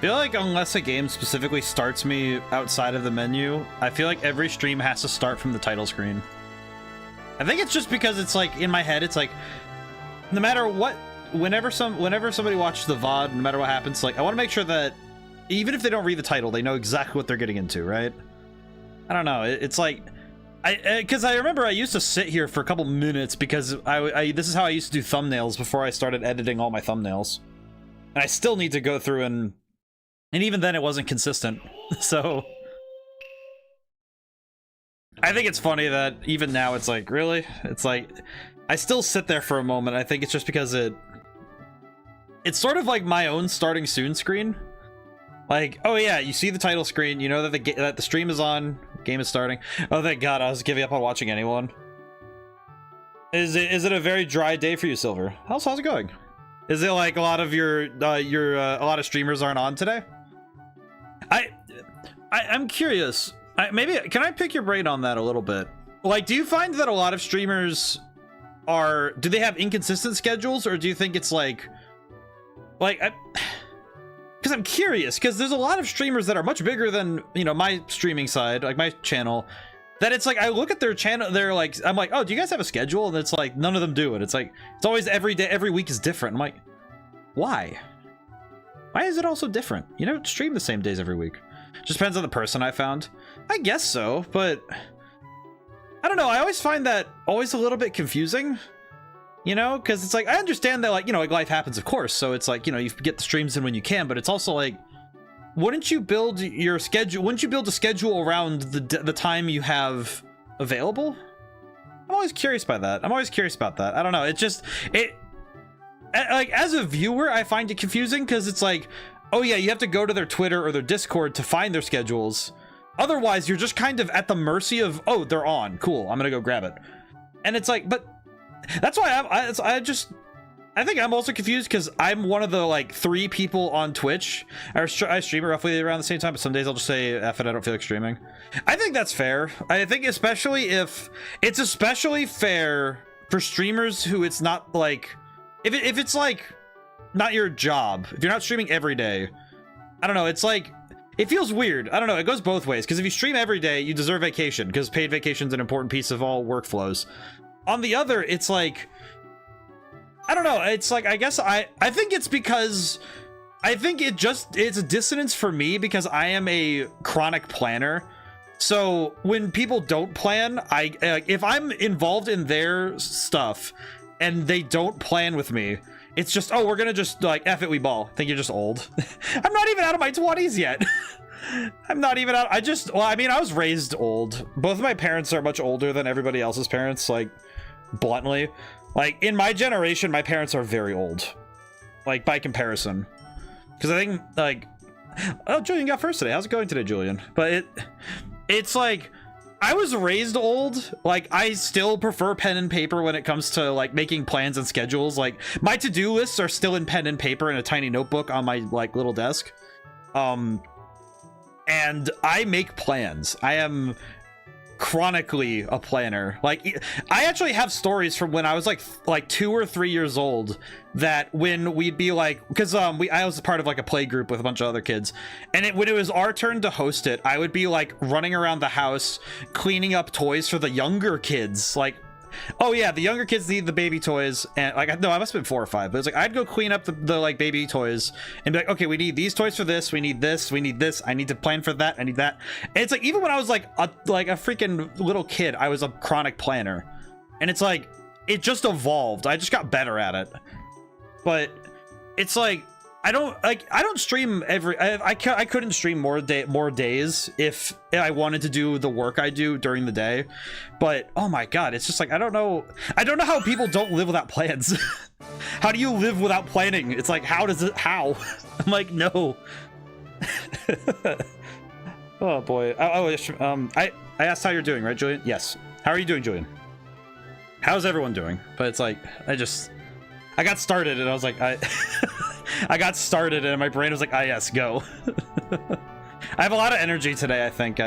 feel like unless a game specifically starts me outside of the menu, I feel like every stream has to start from the title screen. I think it's just because it's like in my head, it's like no matter what, whenever somebody watches the VOD, no matter what happens, like I want to make sure that even if they don't read the title, they know exactly what they're getting into, right? I don't know. It's like because I remember I used to sit here for a couple minutes because this is how I used to do thumbnails before I started editing all my thumbnails, and I still need to go through and even then it wasn't consistent. So I think it's funny that even now it's like, really? It's like I still sit there for a moment. I think it's just because it's sort of like my own starting soon screen. Like, oh yeah, you see the title screen, you know that the stream is on, game is starting. Oh thank God, I was giving up on watching anyone. Is it a very dry day for you, Silver? How's it going? Is it like a lot of a lot of streamers aren't on today? I'm curious. Maybe can I pick your brain on that a little bit? Like, do you find that a lot of streamers do they have inconsistent schedules, or do you think it's like because I'm curious, because there's a lot of streamers that are much bigger than, you know, my streaming side, like my channel, that it's like I look at their channel, they're like, I'm like, oh, do you guys have a schedule? And it's like none of them do it. It's like it's always every day, every week is different. I'm like, why is it all so different? You know, stream the same days every week. Just depends on the person. I found, I guess so, but I don't know. I always find that always a little bit confusing, you know, because it's like I understand that, like, you know, like life happens, of course, so it's like, you know, you get the streams in when you can, but it's also like, wouldn't you build your schedule, wouldn't you build a schedule around the time you have available? I'm always curious by that. I'm always curious about that. I don't know. It's just like, as a viewer, I find it confusing because it's like, oh yeah, you have to go to their Twitter or their Discord to find their schedules. Otherwise, you're just kind of at the mercy of, oh, they're on, cool, I'm gonna go grab it. And it's like, but that's why I think I'm also confused because I'm one of the like 3 people on Twitch. I stream roughly around the same time, but some days I'll just say, F it, I don't feel like streaming. I think that's fair. I think especially fair for streamers who it's not like, if it's like not your job, if you're not streaming every day, I don't know, it's like, it feels weird. I don't know, it goes both ways, because if you stream every day, you deserve vacation, because paid vacation is an important piece of all workflows. On the other, it's like, I don't know, it's like, I guess I think it's because, I think it's a dissonance for me because I am a chronic planner. So when people don't plan, if I'm involved in their stuff and they don't plan with me, it's just, oh, we're gonna just like F it, we ball. I think you're just old. I'm not even out of my 20s yet. I'm not even out. Well, I mean, I was raised old. Both of my parents are much older than everybody else's parents, like, bluntly. Like, in my generation, my parents are very old. Like, by comparison. Because I think, like, oh, Julian got first today. How's it going today, Julian? But it's like, I was raised old. Like, I still prefer pen and paper when it comes to like making plans and schedules. Like, my to-do lists are still in pen and paper in a tiny notebook on my like little desk. And I make plans. I am chronically a planner. Like, I actually have stories from when I was like 2 or 3 years old, that when we'd be like, because I was part of like a play group with a bunch of other kids, and when it was our turn to host it, I would be like running around the house cleaning up toys for the younger kids. Like, oh yeah, the younger kids need the baby toys, and like, no, I must have been 4 or 5, but it's like I'd go clean up the like baby toys and be like, okay, we need these toys for this, we need this, I need to plan for that, I need that. And it's like, even when I was like a freaking little kid, I was a chronic planner, and it's like, it just evolved. I just got better at it. But it's like, I don't stream I couldn't stream more days if I wanted to do the work I do during the day. But oh my god, it's just like, I don't know how people don't live without plans. How do you live without planning? It's like, how I'm like, no. Oh boy. I asked how you're doing, right, Julian? Yes. How are you doing, Julian? How's everyone doing? But it's like, I got started and I was like, I got started and my brain was like, ah, yes, go. I have a lot of energy today, I think.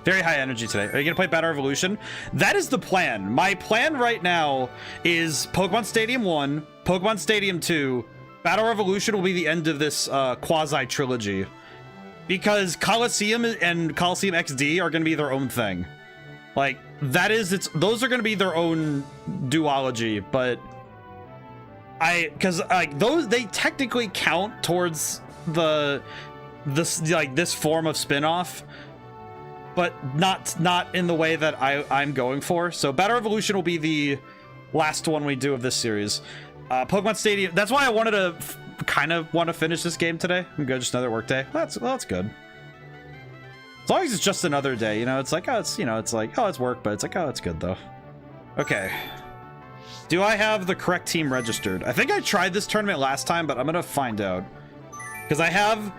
Very high energy today. Are you gonna play Battle Revolution? That is the plan. My plan right now is Pokemon Stadium 1, Pokemon Stadium 2, Battle Revolution will be the end of this quasi trilogy, because Coliseum and Coliseum XD are going to be their own thing. Like, that is, those are going to be their own duology, but because like those, they technically count towards this form of spin-off, but not in the way that I'm going for. So Battle Revolution will be the last one we do of this series. Pokemon Stadium, that's why I wanted to kind of want to finish this game today. I'm good, just another work day. That's good. As long as it's just another day, you know, it's like, oh, it's, you know, it's like, oh, it's work, but it's like, oh, it's good though. Okay. Do I have the correct team registered? I think I tried this tournament last time, but I'm gonna find out. Because I have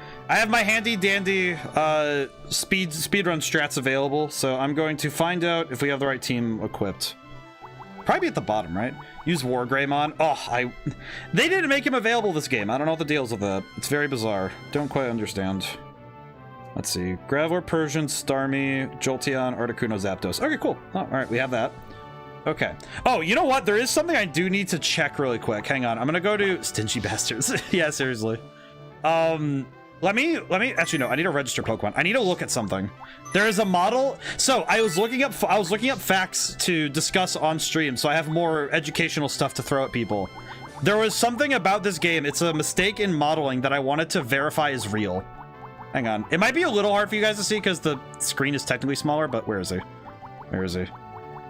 my handy dandy speedrun strats available, so I'm going to find out if we have the right team equipped. Probably at the bottom, right? Use Wargreymon. Oh, they didn't make him available this game. I don't know what the deal's with that. It's very bizarre. Don't quite understand. Let's see. Graveler, Persian, Starmie, Jolteon, Articuno, Zapdos. Okay, cool. Oh, all right, we have that. Okay. Oh, you know what? There is something I do need to check really quick. Hang on. I'm gonna go to Stingy Bastards. Yeah, seriously. Let me actually no, I need to register Pokemon. I need to look at something. There is a model. So I was looking up facts to discuss on stream, so I have more educational stuff to throw at people. There was something about this game. It's a mistake in modeling that I wanted to verify is real. Hang on. It might be a little hard for you guys to see because the screen is technically smaller, but where is he? Where is he?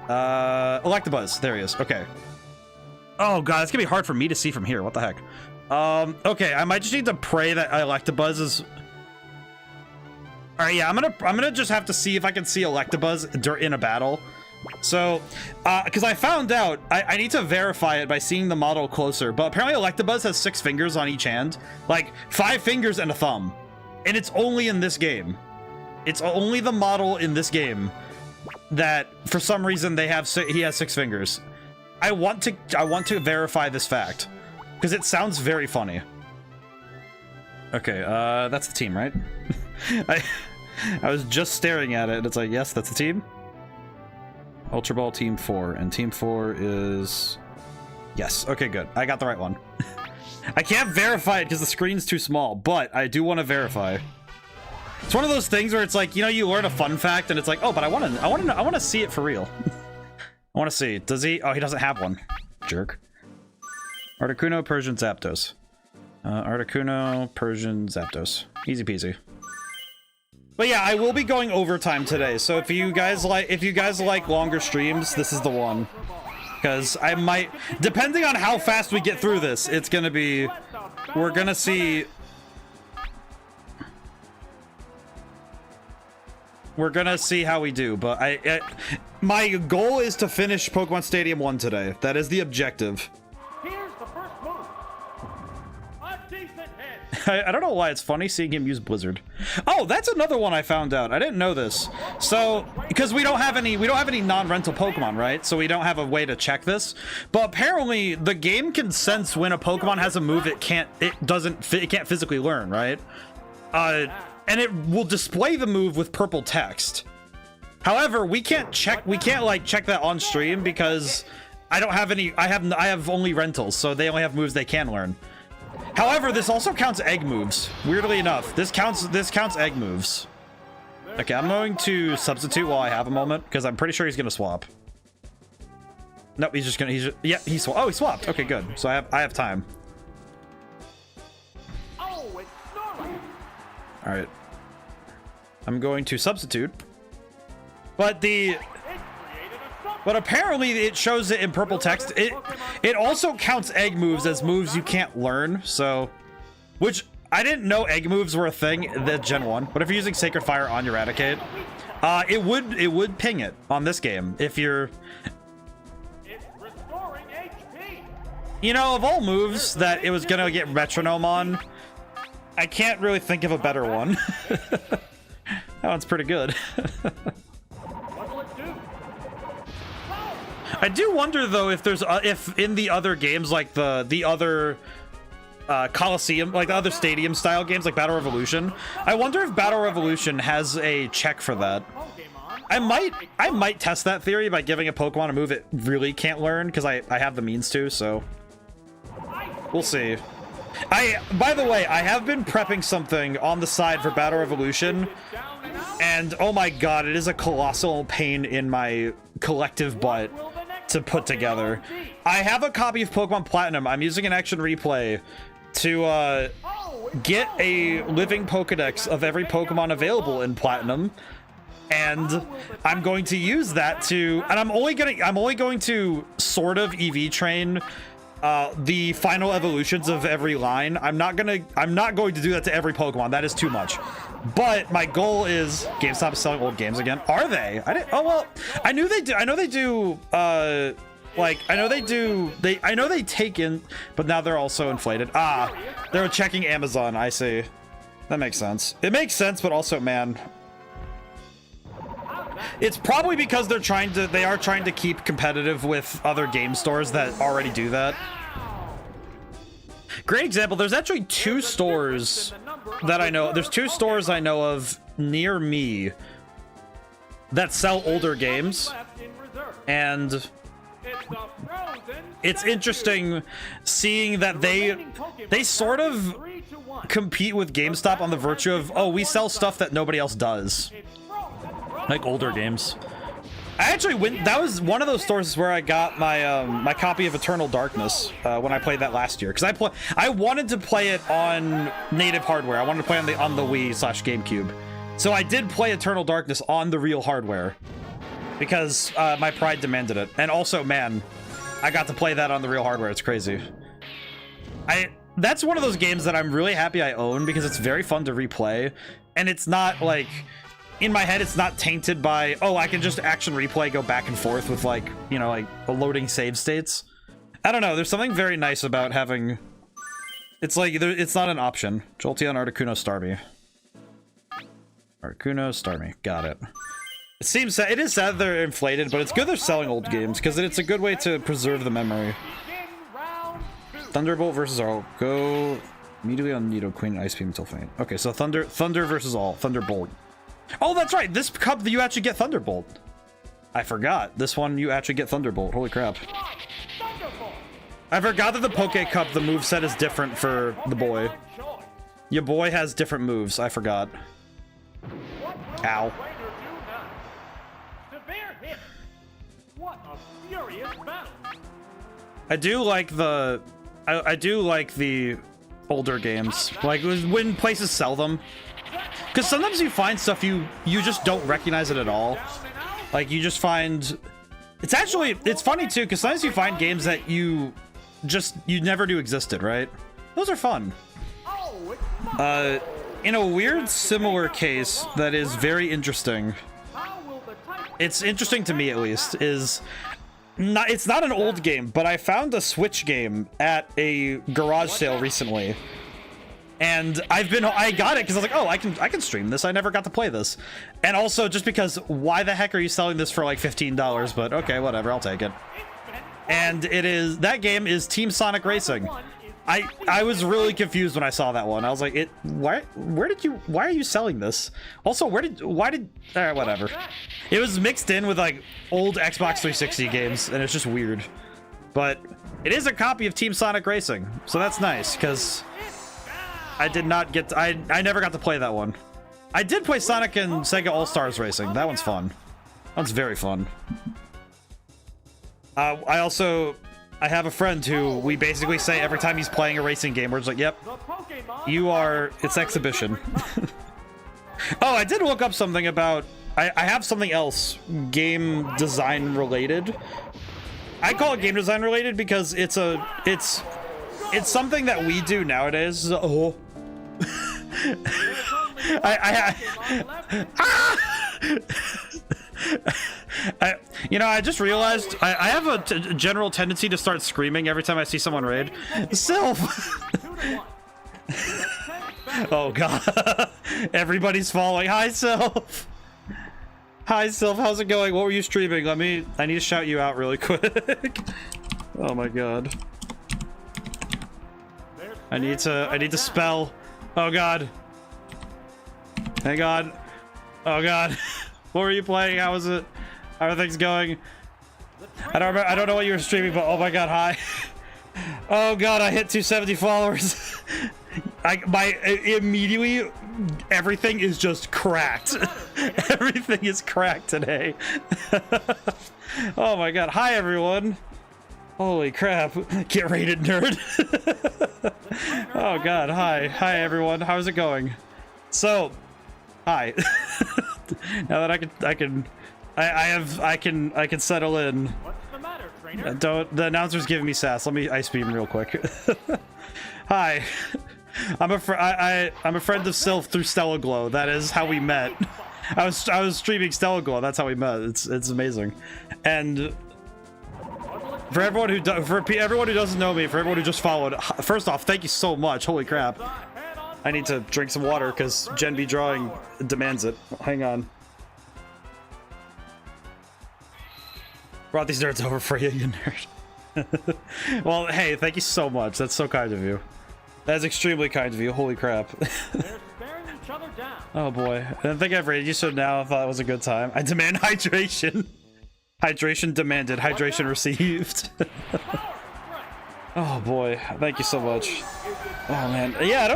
Electabuzz. There he is. Okay. Oh god, it's gonna be hard for me to see from here. What the heck? Okay, I might just need to pray that Electabuzz is... Alright, yeah, I'm gonna just have to see if I can see Electabuzz in a battle. So, because I found out, I need to verify it by seeing the model closer, but apparently Electabuzz has 6 fingers on each hand. Like, 5 fingers and a thumb. And it's only in this game. It's only the model in this game that, for some reason, he has 6 fingers. I want to verify this fact. Because it sounds very funny. Okay, that's the team, right? I was just staring at it, and it's like, yes, that's the team. Ultra Ball Team 4, and Team 4 is... Yes, okay, good. I got the right one. I can't verify it because the screen's too small, but I do want to verify. It's one of those things where it's like, you know, you learn a fun fact, and it's like, oh, but I want to see it for real. I want to see. Does he? Oh, he doesn't have one. Jerk. Articuno, Persian, Zapdos. Articuno, Persian, Zapdos. Easy peasy. But yeah, I will be going overtime today, so if you guys like longer streams, this is the one. Because I might, depending on how fast we get through this, it's gonna be, we're gonna see how we do. But my goal is to finish Pokemon Stadium 1 today. That is the objective. I don't know why it's funny seeing him use Blizzard. Oh, that's another one I found out. I didn't know this. So, because we don't have any non-rental Pokemon, right? So we don't have a way to check this. But apparently, the game can sense when a Pokemon has a move it can't physically learn, right? And it will display the move with purple text. However, we can't check that on stream because I don't have any. I have only rentals, so they only have moves they can learn. However, this also counts egg moves. Weirdly enough, this counts egg moves. Okay, I'm going to substitute while I have a moment because I'm pretty sure he's gonna swap. Nope, he swapped. Oh, he swapped. Okay, good. So I have time. All right. I'm going to substitute. But apparently it shows it in purple text. It also counts egg moves as moves you can't learn, so... Which, I didn't know egg moves were a thing in the Gen 1, but if you're using Sacred Fire on your Eradicate, it would ping it on this game if you're... It's restoring HP. You know, of all moves that it was gonna get Metronome on, I can't really think of a better one. That one's pretty good. I do wonder though if there's if in the other games like the other Coliseum, like the other stadium style games like Battle Revolution, I wonder if Battle Revolution has a check for that. I might test that theory by giving a Pokemon a move it really can't learn because I have the means to, so we'll see. By the way, I have been prepping something on the side for Battle Revolution, and oh my god, it is a colossal pain in my collective butt to put together. I have a copy of Pokemon Platinum. I'm using an action replay to get a living Pokedex of every Pokemon available in Platinum, and I'm going to use that to, and I'm only going to sort of EV train the final evolutions of every line. I'm not going to do that to every Pokemon. That is too much. But my goal is GameStop is selling old games again. Are they? Oh well, I knew they do. I know they do. Like I know they take in, but now they're also inflated. Ah, they're checking Amazon. I see. That makes sense. It makes sense, but also, man, it's probably because they are trying to keep competitive with other game stores that already do that. Great example. There's actually two stores that I know. There's two stores I know of near me that sell older games, and it's interesting seeing that they sort of compete with GameStop on the virtue of, oh, we sell stuff that nobody else does, like older games. I actually went, that was one of those stores where I got my my copy of Eternal Darkness when I played that last year, because I wanted to play it on native hardware. I wanted to play on the Wii/GameCube, so I did play Eternal Darkness on the real hardware because my pride demanded it. And also, man, I got to play that on the real hardware. It's crazy. That's one of those games that I'm really happy I own, because it's very fun to replay, and it's not like, in my head, it's not tainted by, oh, I can just action replay, go back and forth with, like, you know, like loading save states. I don't know. There's something very nice about having, it's like, it's not an option. Jolteon, Articuno, Starmie. Articuno, Starmie. Got it. It seems sad. It is sad they're inflated, but it's good they're selling old games, because it's a good way to preserve the memory. Thunderbolt versus all. Go immediately on Nidoqueen, Ice Beam until faint. Okay, so Thunder versus all. Thunderbolt. Oh, that's right. This cup, you actually get Thunderbolt. I forgot. This one, you actually get Thunderbolt. Holy crap. I forgot that the Poke Cup, the moveset is different for the boy. Your boy has different moves. I forgot. Ow. I do like the... I do like the older games. Like, when places sell them. Because sometimes you find stuff you just don't recognize it at all. Like, you just find... It's funny, too, because sometimes you find games that you never knew existed, right? Those are fun. In a weird, similar case that is very interesting... It's interesting to me, at least, is... It's not an old game, but I found a Switch game at a garage sale recently. And I got it because I was like, oh, I can stream this. I never got to play this. And also just because, why the heck are you selling this for like $15? But okay, whatever, I'll take it. And that game is Team Sonic Racing. I was really confused when I saw that one. I was like, why are you selling this? Also, whatever. It was mixed in with like old Xbox 360 games, and it's just weird. But it is a copy of Team Sonic Racing, so that's nice, because I never got to play that one. I did play Sonic and Sega All-Stars Racing. That one's fun. That one's very fun. I have a friend who we basically say every time he's playing a racing game, we're just like, yep, it's exhibition. Oh, I did look up something about, I have something else game design related. I call it game design related because it's something that we do nowadays. Oh. I just realized I have a general tendency to start screaming every time I see someone raid. Sylph! Oh god. Everybody's falling. Hi, Sylph! Hi, Sylph. How's it going? What were you streaming? I need to shout you out really quick. Oh my god. I need to spell. Oh god. Hang on. Oh god. What were you playing? How was it? How are things going? I don't know what you were streaming, but oh my god, hi. Oh god, I hit 270 followers. Immediately, everything is just cracked. Everything is cracked today. Oh my god. Hi, everyone. Holy crap. Get rated, nerd. Oh god. Hi, everyone. How's it going? So, hi. Now that I can settle in. What's the matter, trainer? The announcer's giving me sass. Let me ice beam real quick. Hi. I'm a friend of Sylph through Stellar Glow. That is how we met. I was streaming Stellar Glow. That's how we met. It's amazing. And for everyone who doesn't know me, for everyone who just followed, first off, thank you so much. Holy crap. I need to drink some water because Gen B Drawing demands it. Hang on. Brought these nerds over for you, you nerd. Well, hey, thank you so much. That's so kind of you. That's extremely kind of you. Holy crap. They're staring each other down. Oh boy. I didn't think I've rated you, so now I thought it was a good time. I demand hydration. Hydration demanded. Hydration received. Oh boy. Thank you so much. Oh man. Yeah, I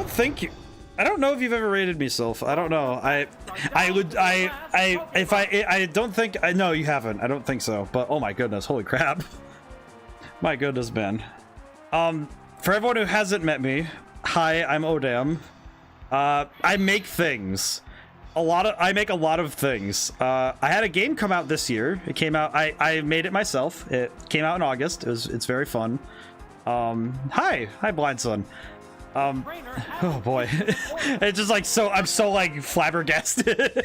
don't know if you've ever rated me, Sylph. I don't know. No, you haven't. I don't think so. But oh my goodness, holy crap. My goodness, man. For everyone who hasn't met me, hi, I'm ODaM. I make things. I make a lot of things. I had a game come out this year. It came out. I made it myself. It came out in August. It's very fun. Hi, Blind Son. Oh boy. It's just like I'm so like flabbergasted.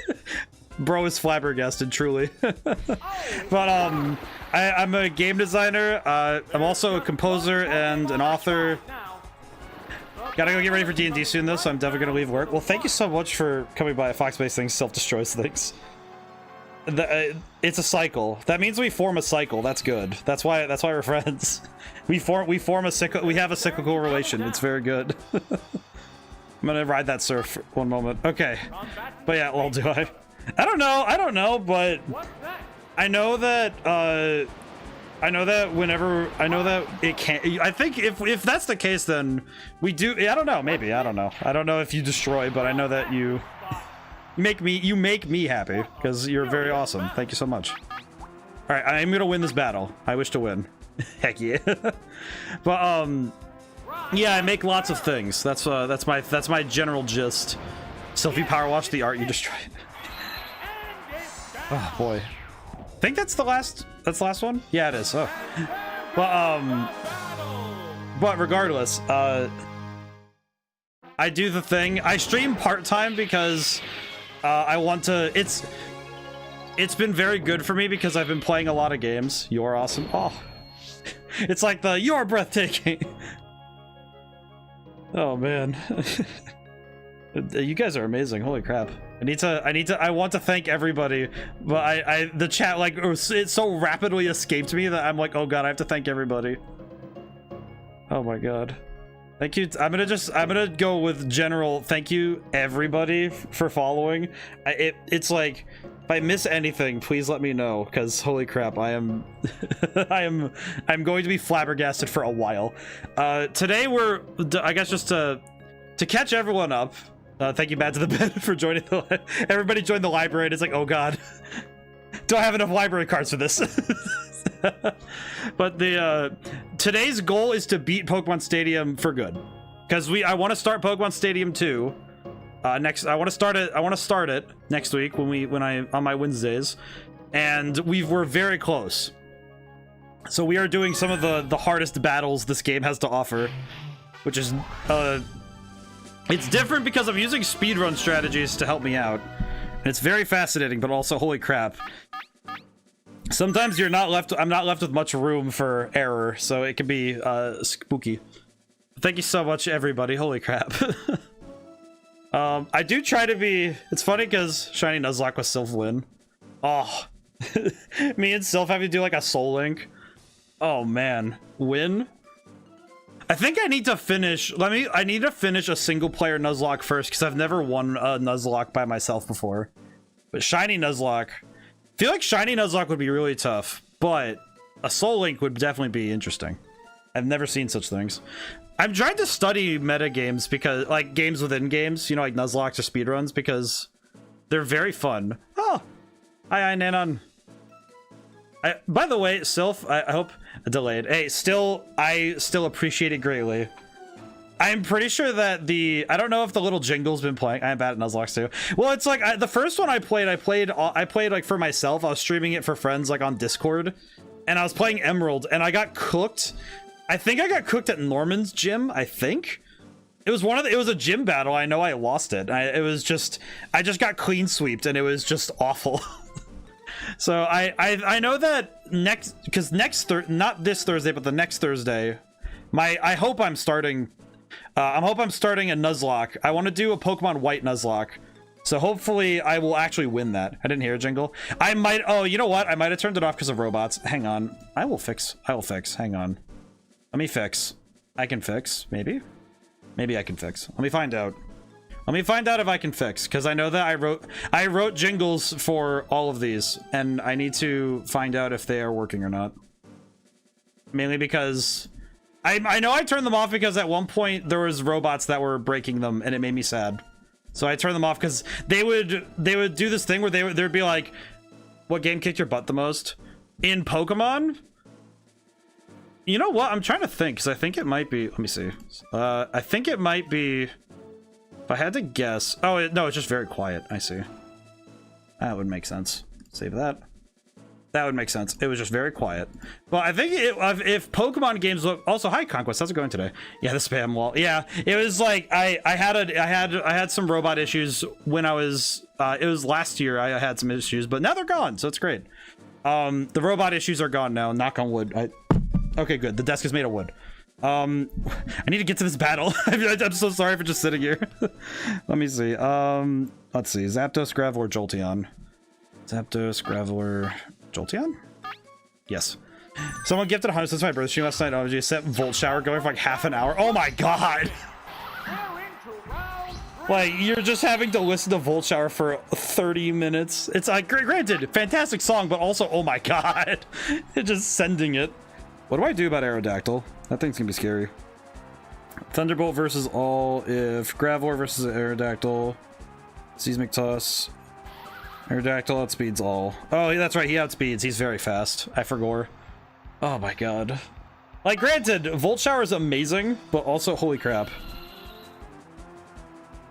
Bro is flabbergasted, truly. But I'm a game designer. I'm also a composer and an author. Gotta go get ready for D&D soon though, so I'm definitely gonna leave work. Well, thank you so much for coming by. Fox-based things self-destroys things. It's a cycle. That means we form a cycle. That's good. That's why we're friends. We have a cyclical relation. It's very good. I'm gonna ride that surf one moment. Okay. But yeah, well, do I? I don't know, but I know that it can't. I think if that's the case, then we do. I don't know. Maybe I don't know. I don't know if you destroy, but I know that you make me happy because you're very awesome. Thank you so much. All right, I'm gonna win this battle. I wish to win. Heck yeah. But yeah, I make lots of things. That's my general gist. So if you power wash the art, you destroy it. Oh boy. I think that's the last one? Yeah, it is. Oh. But regardless, I do the thing. I stream part-time because I want to. It's been very good for me because I've been playing a lot of games. You're awesome. Oh. It's like you're breathtaking. Oh man. You guys are amazing. Holy crap. I want to thank everybody, but the chat, like, it so rapidly escaped me that I'm like, oh god, I have to thank everybody. Oh my god. Thank you. I'm gonna go with general thank you everybody for following. It's like, if I miss anything, please let me know, because holy crap, I'm going to be flabbergasted for a while. Today I guess just to catch everyone up. Thank you, Bad to the Bed, for joining everybody joined the library, and it's like, oh god. Do I have enough library cards for this? But today's goal is to beat Pokémon Stadium for good. Because I want to start Pokémon Stadium 2. I want to start it next week on my Wednesdays. And we're very close. So we are doing some of the hardest battles this game has to offer. Which is it's different because I'm using speedrun strategies to help me out. And it's very fascinating, but also, holy crap. Sometimes I'm not left with much room for error, so it can be spooky. Thank you so much, everybody. Holy crap. I do try to be... It's funny because Shiny Nuzlocke with Sylph win. Oh. Me and Sylph have to do like a soul link. Oh man. Win? I think I need to finish... I need to finish a single-player Nuzlocke first, because I've never won a Nuzlocke by myself before. But Shiny Nuzlocke... I feel like Shiny Nuzlocke would be really tough, but a Soul Link would definitely be interesting. I've never seen such things. I'm trying to study meta games because, like, games within games, you know, like Nuzlocke or speedruns, because they're very fun. Oh, hi, Nanon. By the way, Sylph, I hope delayed. Hey, I still appreciate it greatly. I'm pretty sure that I don't know if the little jingle's been playing. I'm bad at Nuzlocke too. Well, it's like the first one I played like for myself. I was streaming it for friends like on Discord, and I was playing Emerald, and I got cooked. I think I got cooked at Norman's gym. I think it was it was a gym battle. I know I lost it. I just got clean sweeped, and it was just awful. So I know that not this Thursday, but the next Thursday, I hope I'm starting a Nuzlocke. I want to do a Pokemon White Nuzlocke. So hopefully I will actually win that. I didn't hear a jingle. I might, oh, you know what? I might have turned it off because of robots. Hang on. I will fix. Hang on. Let me fix. I can fix, maybe. Maybe I can fix. Let me find out. Let me find out if I can fix, because I know that I wrote jingles for all of these, and I need to find out if they are working or not. Mainly because I know I turned them off because at one point there was robots that were breaking them, and it made me sad. So I turned them off because they would do this thing where they'd be like, "What game kicked your butt the most?" In Pokemon. You know what? I'm trying to think, because I think it might be. Let me see. I think it might be. If I had to guess... Oh, no, it's just very quiet. I see. That would make sense. Save that. That would make sense. It was just very quiet. Well, I think if Pokemon games look... Also, hi, Conquest. How's it going today? Yeah, the spam wall. Yeah, it was like... I had some robot issues when I was... it was last year I had some issues, but now they're gone, so it's great. The robot issues are gone now. Knock on wood. Okay, good. The desk is made of wood. I need to get to this battle. I'm so sorry for just sitting here. Let me see. Let's see. Zapdos, Graveler, Jolteon. Zapdos, Graveler, Jolteon? Yes. Someone gifted 100 since my birthday stream last night. Oh, you set Volt Shower going for like half an hour. Oh my god! Like, you're just having to listen to Volt Shower for 30 minutes. It's like, granted, fantastic song, but also, oh my god. It's just sending it. What do I do about Aerodactyl? That thing's gonna be scary. Thunderbolt versus all if Graveler versus Aerodactyl. Seismic Toss. Aerodactyl outspeeds all. Oh, that's right, he outspeeds. He's very fast. I forgot. Oh my god. Like, granted, Volt Shower is amazing, but also, holy crap.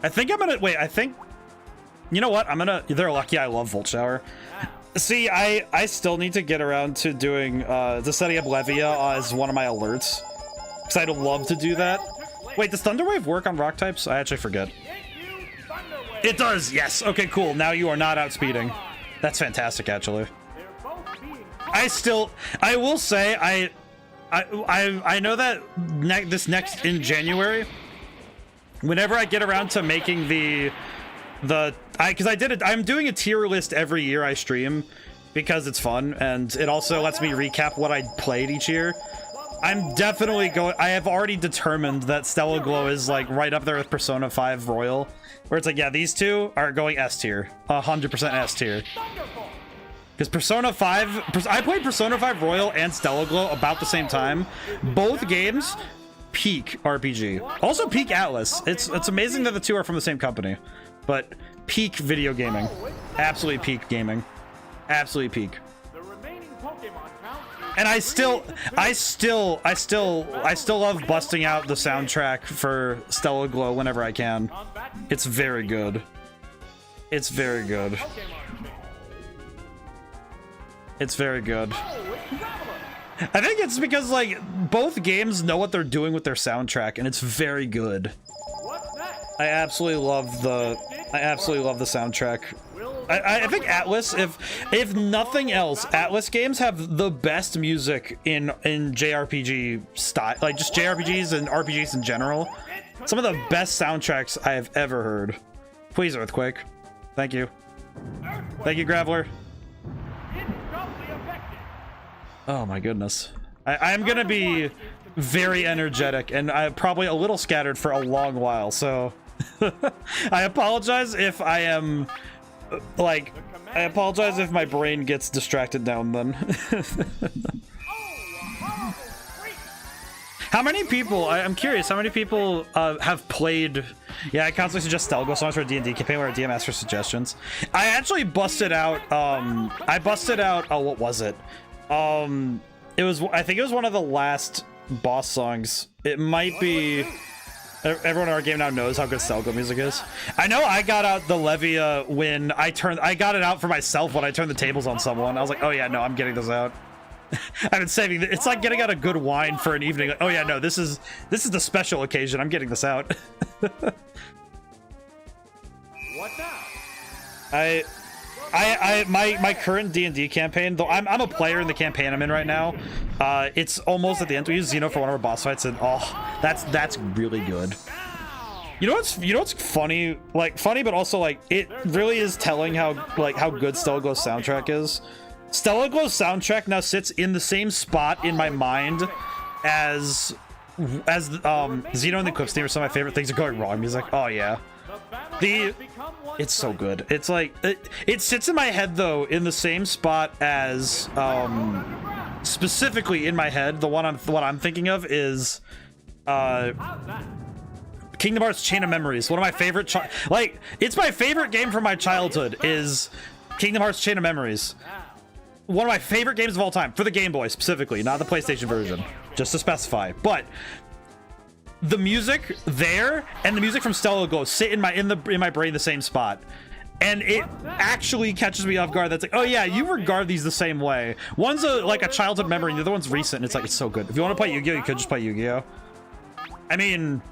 I think I'm gonna... Wait, I think... You know what? They're lucky I love Volt Shower. See, I still need to get around to doing, to setting up Levia as one of my alerts. Because I'd love to do that. Wait, does Thunder Wave work on rock types? I actually forget. It does, yes. Okay, cool. Now you are not outspeeding. That's fantastic, actually. I will say, I know that this in January, whenever I get around to making I'm doing a tier list every year I stream because it's fun, and it also lets me recap what I played each year. I'm definitely I have already determined that Stella Glow is like right up there with Persona 5 Royal, where it's like, yeah, these two are going S tier, 100% S tier. Because Persona 5, I played Persona 5 Royal and Stella Glow about the same time. Both games, peak RPG. Also peak Atlas. It's amazing that the two are from the same company. But peak video gaming. Absolutely peak gaming. Absolutely peak. And I still love busting out the soundtrack for Stella Glow whenever I can. It's very good. It's very good. It's very good. I think it's because, like, both games know what they're doing with their soundtrack, and it's very good. I absolutely love the soundtrack. I think Atlas, if nothing else, Atlas games have the best music in JRPG style, like just JRPGs and RPGs in general. Some of the best soundtracks I have ever heard. Please, Earthquake. Thank you. Thank you, Graveler. Oh my goodness. I'm gonna be very energetic, and I'm probably a little scattered for a long while, so I apologize if I am like, I apologize if my brain gets distracted now and then. How many people, I'm curious, how many people have played, yeah, I constantly suggest Stelgo songs for a D&D campaign where a DM asks for suggestions. I actually busted out, oh, what was it? It was, I think it was one of the last boss songs. It might be, everyone in our game now knows how good Stelgo music is. I know I got out the Levia when I got it out for myself when I turned the tables on someone. I was like, oh yeah, no, I'm getting this out. I've been saving it. It's like getting out a good wine for an evening. Like, oh yeah, no, this is the special occasion. I'm getting this out. What now? My current D&D campaign, though I'm a player in the campaign I'm in right now. It's almost at the end. We use Xeno for one of our boss fights, and oh, that's really good. You know what's funny? Like funny, but also like it really is telling how good Stelgo's soundtrack is. Stelgo's soundtrack now sits in the same spot in my mind as Xeno and the Eclipse Team are some of my favorite things are going wrong. He's like, oh yeah. It's so good. It's like it sits in my head though in the same spot as specifically in my head. What I'm thinking of is Kingdom Hearts Chain of Memories. One of my favorite it's my favorite game from my childhood is Kingdom Hearts Chain of Memories. One of my favorite games of all time for the Game Boy specifically, not the PlayStation version, just to specify. But the music there and the music from Stelgo sit in my brain the same spot, and it actually catches me off guard. That's like, oh yeah, you regard these the same way. One's like a childhood memory, and the other one's recent. And it's like, it's so good. If you want to play Yu-Gi-Oh, you could just play Yu-Gi-Oh. I mean,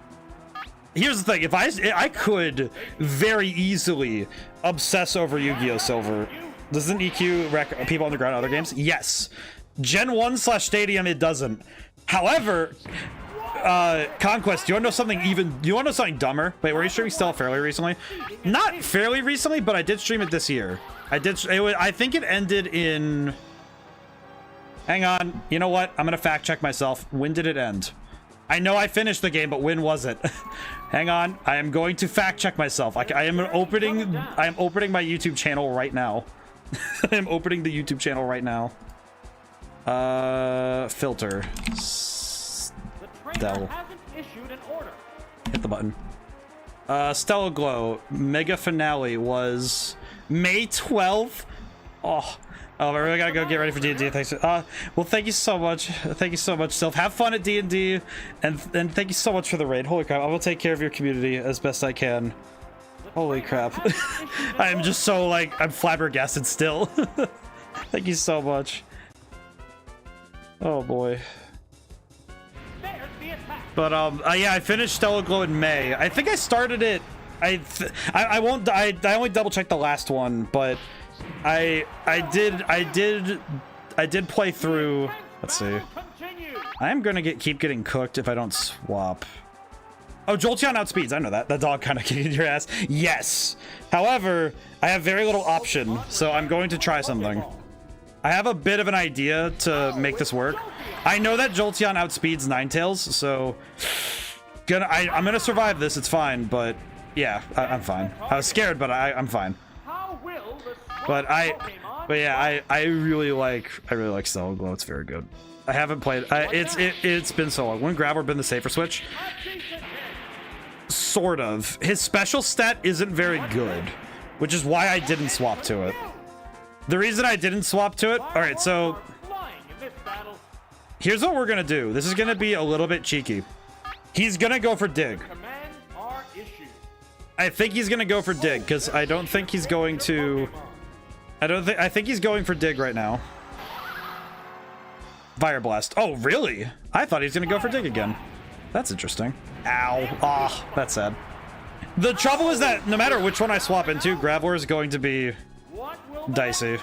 here's the thing: if I could very easily obsess over Yu-Gi-Oh Silver. Doesn't EQ wreck people on the ground in other games? Yes. Gen 1/Stadium, it doesn't. However, Conquest, you want to know something dumber? Wait, were you streaming Stella fairly recently? Not fairly recently, but I did stream it this year. I think it ended in... Hang on. You know what? I'm going to fact check myself. When did it end? I know I finished the game, but when was it? Hang on. I am going to fact check myself. I am opening my YouTube channel right now. I am opening the YouTube channel right now. Filter. Stella. Hit the button. Stella Glow. Mega Finale was May 12th. Oh, I really gotta go get ready for D&D. Thanks. Well, thank you so much. Thank you so much, Sylph. Have fun at D&D, and thank you so much for the raid. Holy crap! I will take care of your community as best I can. Holy crap. I am just so like, I'm flabbergasted still. Thank you so much. Oh boy. But yeah, I finished Stella Glow in May. I think I started it. I only double checked the last one, but I did play through. Let's see. I am gonna keep getting cooked if I don't swap. Oh, Jolteon outspeeds. I know that. That dog kind of kicked your ass. Yes. However, I have very little option, so I'm going to try something. I have a bit of an idea to make this work. I know that Jolteon outspeeds Ninetales, so I'm gonna survive this. It's fine, but yeah, I'm fine. I was scared, but I'm fine. But yeah, I really like Stella Glow. It's very good. I haven't played. It's been so long. Wouldn't Graveler been the safer switch? Sort of. His special stat isn't very good, which is why I didn't swap to it. The reason I didn't swap to it. All right, so here's what we're gonna do. This is gonna be a little bit cheeky. He's gonna go for dig. I think he's gonna go for dig because I don't think he's going to. I think he's going for dig right now. Fire Blast. Oh, really? I thought he's gonna go for dig again. That's interesting. Ow. Ah, that's sad. The trouble is that no matter which one I swap into, Graveler is going to be dicey.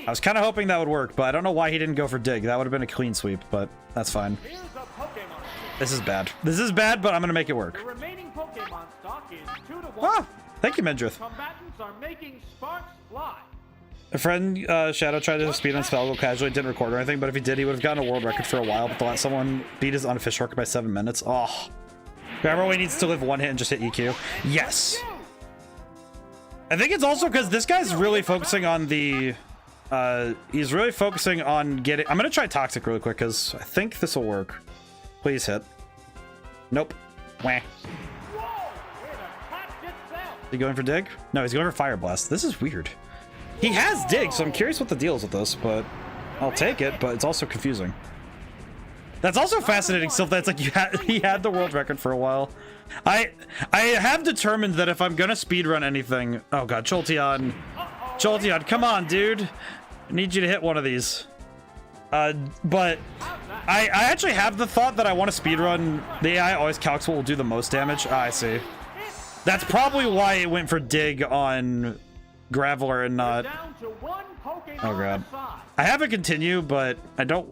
I was kind of hoping that would work, but I don't know why he didn't go for dig. That would have been a clean sweep, but that's fine. This is bad. This is bad, but I'm gonna make it work. Ah, thank you, Mendrith. A friend, Shadow, tried to speed on Spellgo casually, didn't record or anything, but if he did, he would have gotten a world record for a while, but the last someone beat his unofficial record by 7 minutes. Oh. Graveler needs to live one hit and just hit EQ. Yes. I think it's also because this guy's really focusing on the... he's really focusing on getting... I'm going to try Toxic really quick, because I think this will work. Please hit. Nope. Wah. Whoa! It attacked itself. Is he going for dig? No, he's going for fire blast. This is weird. He has dig, so I'm curious what the deal is with this, but I'll take it, but it's also confusing. That's also fascinating stuff. That's like he had the world record for a while. I have determined that if I'm gonna speedrun anything, oh god, Jolteon, come on, dude, I need you to hit one of these. But I actually have the thought that I want to speedrun. The AI always calcs what will do the most damage. I see. That's probably why it went for dig on Graveler and not. Oh god, I have a continue, but I don't.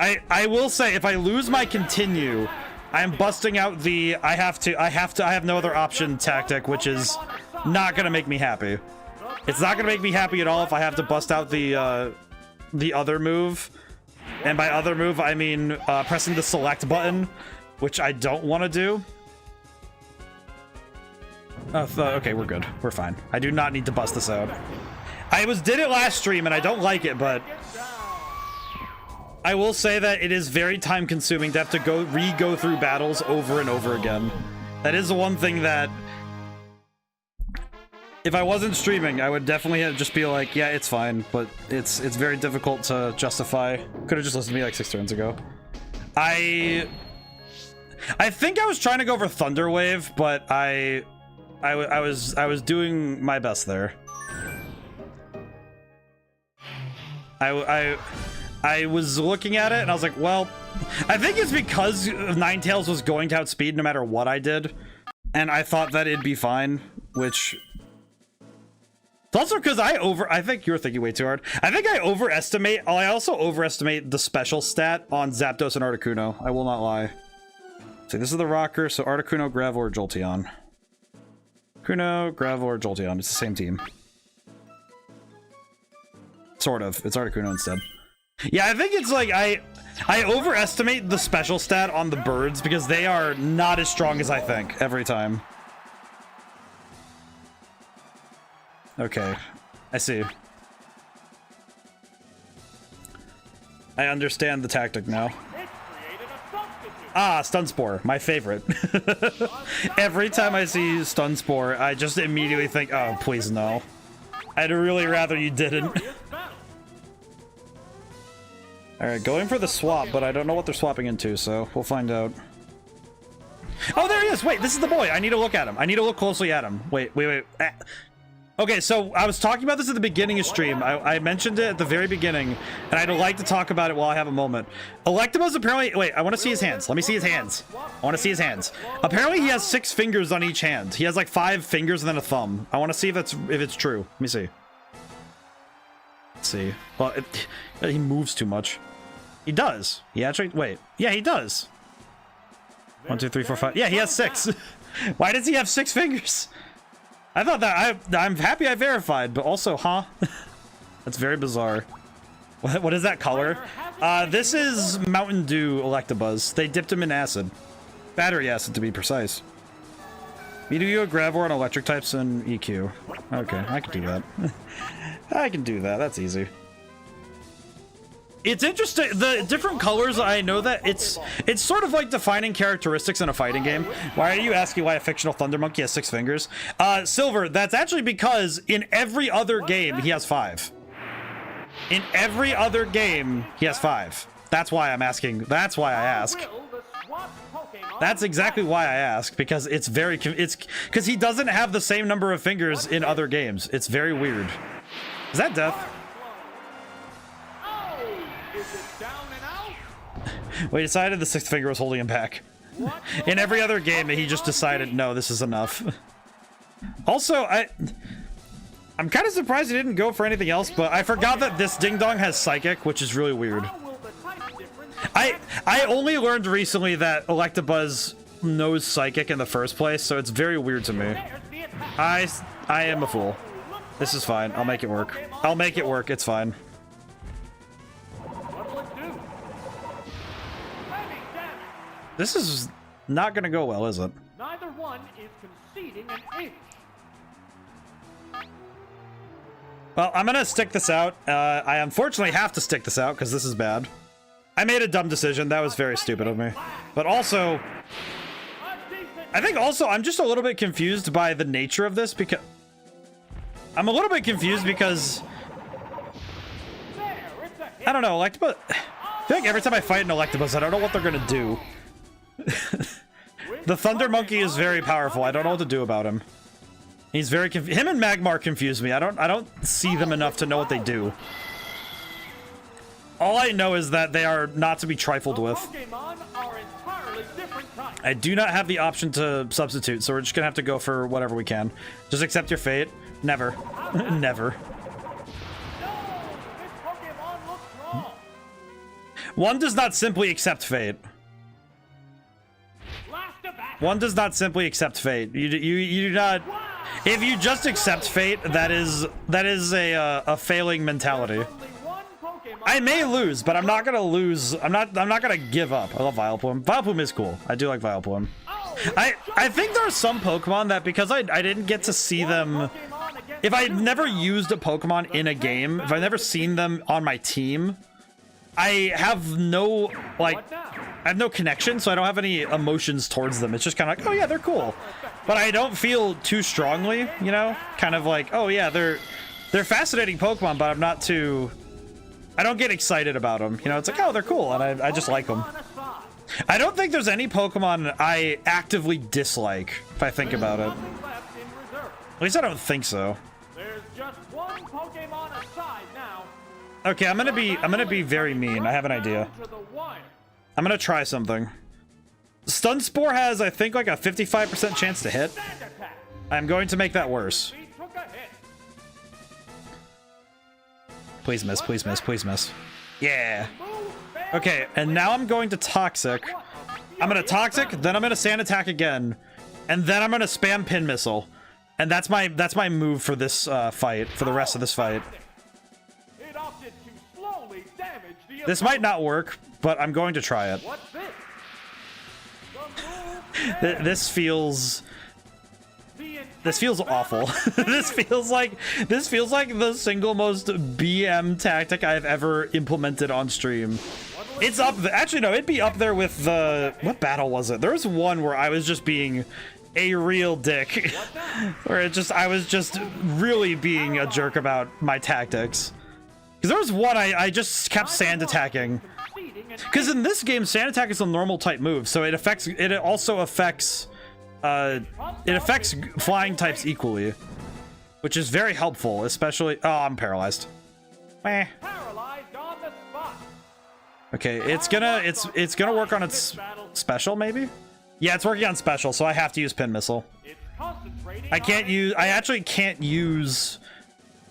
I will say if I lose my continue, I'm busting out the I have no other option tactic, which is not gonna make me happy. It's not gonna make me happy at all if I have to bust out the other move, and by other move I mean pressing the select button, which I don't want to do. Okay, we're good. We're fine. I do not need to bust this out. I did it last stream and I don't like it, but I will say that it is very time consuming to have to go through battles over and over again. That is the one thing that if I wasn't streaming, I would definitely just be like, yeah, it's fine, but it's very difficult to justify. Could have just listened to me like 6 turns ago. I think I was trying to go for Thunder Wave, but I was doing my best there. I was looking at it and I was like, well, I think it's because Ninetales was going to outspeed no matter what I did, and I thought that it'd be fine, which it's also because I think you're thinking way too hard. I think I also overestimate the special stat on Zapdos and Articuno. I will not lie. See, this is the rocker, so Articuno, Graveler, Jolteon. Articuno, Graveler, Jolteon. It's the same team. Sort of. It's Articuno instead. Yeah, I think it's like I overestimate the special stat on the birds because they are not as strong as I think every time. Okay, I see. I understand the tactic now. Ah, Stun Spore, my favorite. Every time I see Stun Spore, I just immediately think, oh, please no. I'd really rather you didn't. Alright, going for the swap, but I don't know what they're swapping into, so we'll find out. Oh, there he is! Wait, this is the boy! I need to look at him. I need to look closely at him. Wait. Ah. Okay, so I was talking about this at the beginning of stream. I mentioned it at the very beginning, and I'd like to talk about it while I have a moment. Electabuzz apparently... Wait, I want to see his hands. Let me see his hands. I want to see his hands. Apparently he has 6 fingers on each hand. He has like 5 fingers and then a thumb. I want to see if it's true. Let me see. Let's see. Well, he moves too much. He does. He actually... Wait. Yeah, he does. 1, 2, 3, 4, 5. Yeah, he has 6. Why does he have 6 fingers? I thought that... I'm happy I verified, but also, huh? That's very bizarre. What is that color? This is Mountain Dew Electabuzz. They dipped him in acid. Battery acid, to be precise. Meteor, Graveler, and electric types, and EQ. Okay, I can do that. I can do that. That's easy. It's interesting, the different colors, I know that it's sort of like defining characteristics in a fighting game. Why are you asking why a fictional Thunder Monkey has 6 fingers? Silver, that's actually because in every other game, he has 5. In every other game, he has 5. That's why I'm asking, that's why I ask. That's exactly why I ask, because it's because he doesn't have the same number of fingers in other games. It's very weird. Is that death? Well, he decided the 6th finger was holding him back. In every other game, he just decided, no, this is enough. Also, I'm kind of surprised he didn't go for anything else, but I forgot that this Ding Dong has Psychic, which is really weird. I only learned recently that Electabuzz knows Psychic in the first place, so it's very weird to me. I am a fool. This is fine. I'll make it work. I'll make it work. It's fine. This is not gonna go well, is it? Neither one is conceding an inch. Well, I'm gonna stick this out. I unfortunately have to stick this out because this is bad. I made a dumb decision. That was very stupid of me. But also, I think also I'm just a little bit confused by the nature of this because I'm a little bit confused because I don't know, Electabuzz. I feel like every time I fight an Electabuzz, I don't know what they're gonna do. The Thunder Monkey is very powerful. I don't know what to do about him. He's very him and Magmar confuse me. I don't see them enough to know what they do. All I know is that they are not to be trifled with. I do not have the option to substitute, so we're just gonna have to go for whatever we can. Just accept your fate. Never. Never. One does not simply accept fate. One does not simply accept fate. You do not. If you just accept fate, that is a failing mentality. I may lose, but I'm not gonna lose. I'm not gonna give up. I love Vileplume. Vileplume is cool. I do like Vileplume. I think there are some Pokemon that because I didn't get to see them. If I've never used a Pokemon in a game, if I've never seen them on my team, I have no connection, so I don't have any emotions towards them. It's just kind of like, oh yeah, they're cool, but I don't feel too strongly, you know, kind of like, oh yeah, they're fascinating Pokemon, but I'm not too. I don't get excited about them, you know. It's like, oh, they're cool, and I just like them. I don't think there's any Pokemon I actively dislike, if I think about it. At least I don't think so. There's just one Pokemon aside now. Okay, I'm gonna be very mean. I have an idea. I'm gonna try something. Stun Spore has, I think, like a 55% chance to hit. I'm going to make that worse. Please miss, please miss, please miss. Yeah. Okay, and now I'm going to Toxic. I'm gonna Toxic, then I'm gonna Sand Attack again, and then I'm gonna spam Pin Missile. And that's my move for this fight, for the rest of this fight. This might not work, but I'm going to try it. This feels awful. this feels like the single most BM tactic I've ever implemented on stream. It's up actually no, it'd be up there with the what battle was it? There was one where I was just being a real dick. Where I was just really being a jerk about my tactics. Because there was one I just kept sand attacking. Because in this game, sand attack is a normal type move, so it also affects flying types equally, which is very helpful, especially. Oh, I'm paralyzed. Meh. Okay, it's gonna work on its special, maybe. Yeah, it's working on special, so I have to use Pin Missile. I actually can't use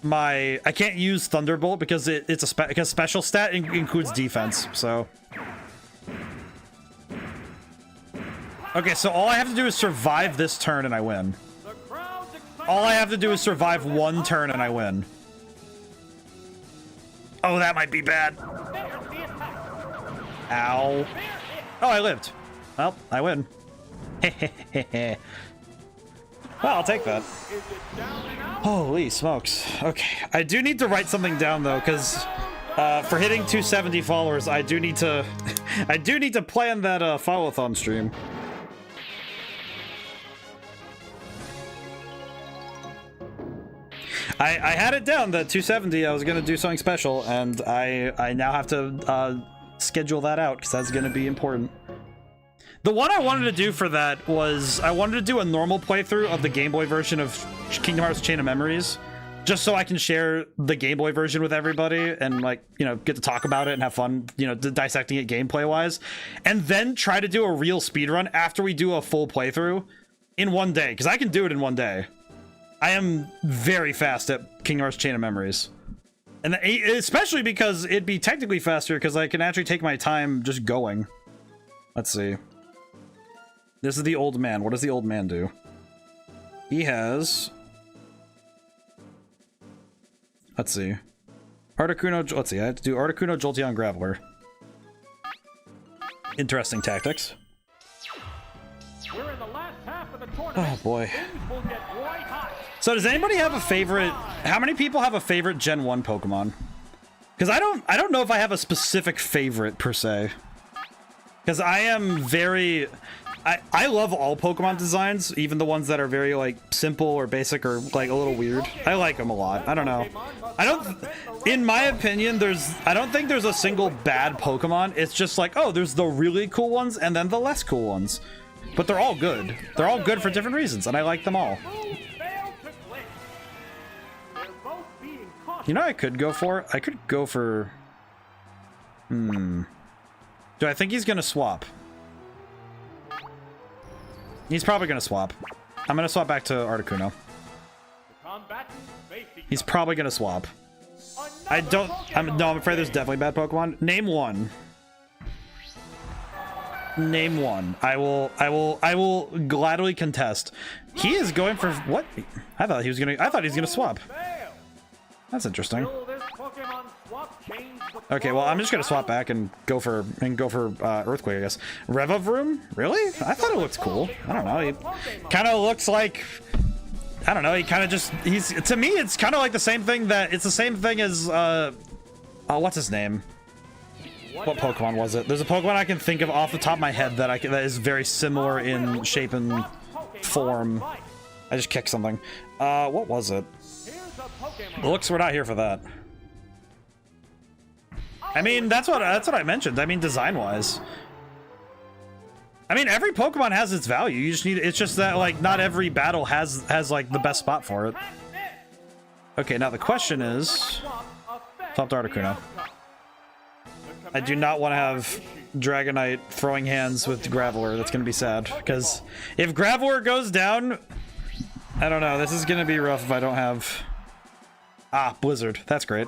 Thunderbolt because because special stat includes defense. So okay, so all I have to do is survive this turn and I win. All I have to do is survive one turn and I win. Oh, that might be bad. Ow. Oh, I lived. Well, I win. Well, I'll take that. Holy smokes. Okay, I do need to write something down though, because for hitting 270 followers, I do need to plan that follow-a-thon stream. I had it down that 270 I was gonna do something special, and I now have to schedule that out because that's gonna be important. The one I wanted to do for that was I wanted to do a normal playthrough of the Game Boy version of Kingdom Hearts Chain of Memories, just so I can share the Game Boy version with everybody and, like, you know, get to talk about it and have fun, you know, dissecting it gameplay wise, and then try to do a real speedrun after we do a full playthrough in one day, because I can do it in one day. I am very fast at Kingdom Hearts Chain of Memories, and especially because it'd be technically faster because I can actually take my time just going. Let's see. This is the old man. What does the old man do? He has... Let's see. Articuno... Let's see. I have to do Articuno, Jolteon, Graveler. Interesting tactics. We're in the last half of the tournament. Oh, boy. Things will get right hot. So does anybody have a favorite... How many people have a favorite Gen 1 Pokemon? Because I don't know if I have a specific favorite per se. Because I am very... I love all Pokemon designs, even the ones that are very, like, simple or basic or, like, a little weird. I like them a lot. I don't know. In my opinion, I don't think there's a single bad Pokemon. It's just like, oh, there's the really cool ones and then the less cool ones. But they're all good. They're all good for different reasons, and I like them all. You know what I could go for? I could go for... Do I think he's gonna swap? He's probably gonna swap. I'm gonna swap back to Articuno. He's probably gonna swap. I'm afraid there's definitely bad Pokemon. Name one. Name one. I will gladly contest. He is going for what? I thought he was gonna swap. That's interesting. Okay, well, I'm just gonna swap back and go for Earthquake, I guess. Revavroom? Really? I thought it looked cool. I don't know. He kind of looks like, I don't know. He kind of just, to me, it's kind of like the same thing it's the same thing as what's his name? What Pokemon was it? There's a Pokemon I can think of off the top of my head that is very similar in shape and form. I just kicked something. What was it? Looks, we're not here for that. I mean, that's what I mentioned. I mean, design-wise. I mean, every Pokemon has its value. You just need, it's just that, like, not every battle has like the best spot for it. Okay, now the question is, top to Articuno. I do not want to have Dragonite throwing hands with Graveler. That's gonna be sad, because if Graveler goes down, I don't know. This is gonna be rough if I don't have. Ah, Blizzard. That's great.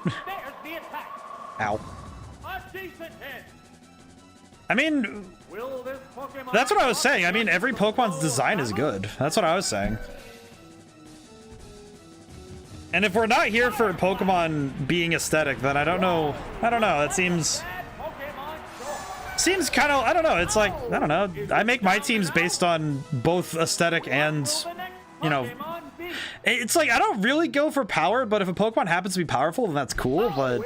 Ow. I mean, that's what I was saying. I mean, every Pokemon's design is good. That's what I was saying. And if we're not here for Pokemon being aesthetic, then I don't know. It seems kind of, I don't know. It's like, I don't know. I make my teams based on both aesthetic and, you know, it's like, I don't really go for power, but if a Pokemon happens to be powerful, then that's cool. But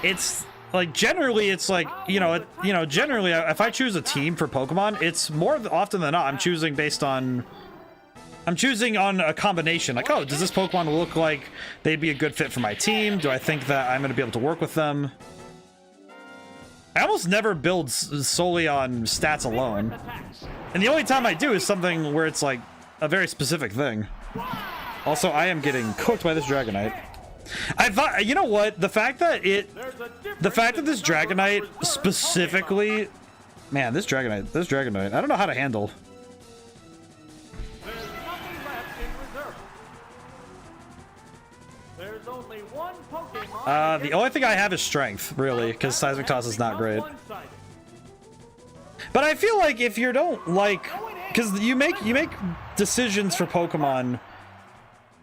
it's like, generally, it's like, generally, if I choose a team for Pokemon, it's more often than not, I'm choosing on a combination. Like, oh, does this Pokemon look like they'd be a good fit for my team? Do I think that I'm going to be able to work with them? I almost never build solely on stats alone. And the only time I do is something where it's like a very specific thing. Also, I am getting cooked by this Dragonite. I thought, you know what? The fact that this Dragonite specifically, man, this Dragonite, I don't know how to handle. The only thing I have is strength, really, because Seismic Toss is not great. But I feel like if you don't like, because you make decisions for Pokemon.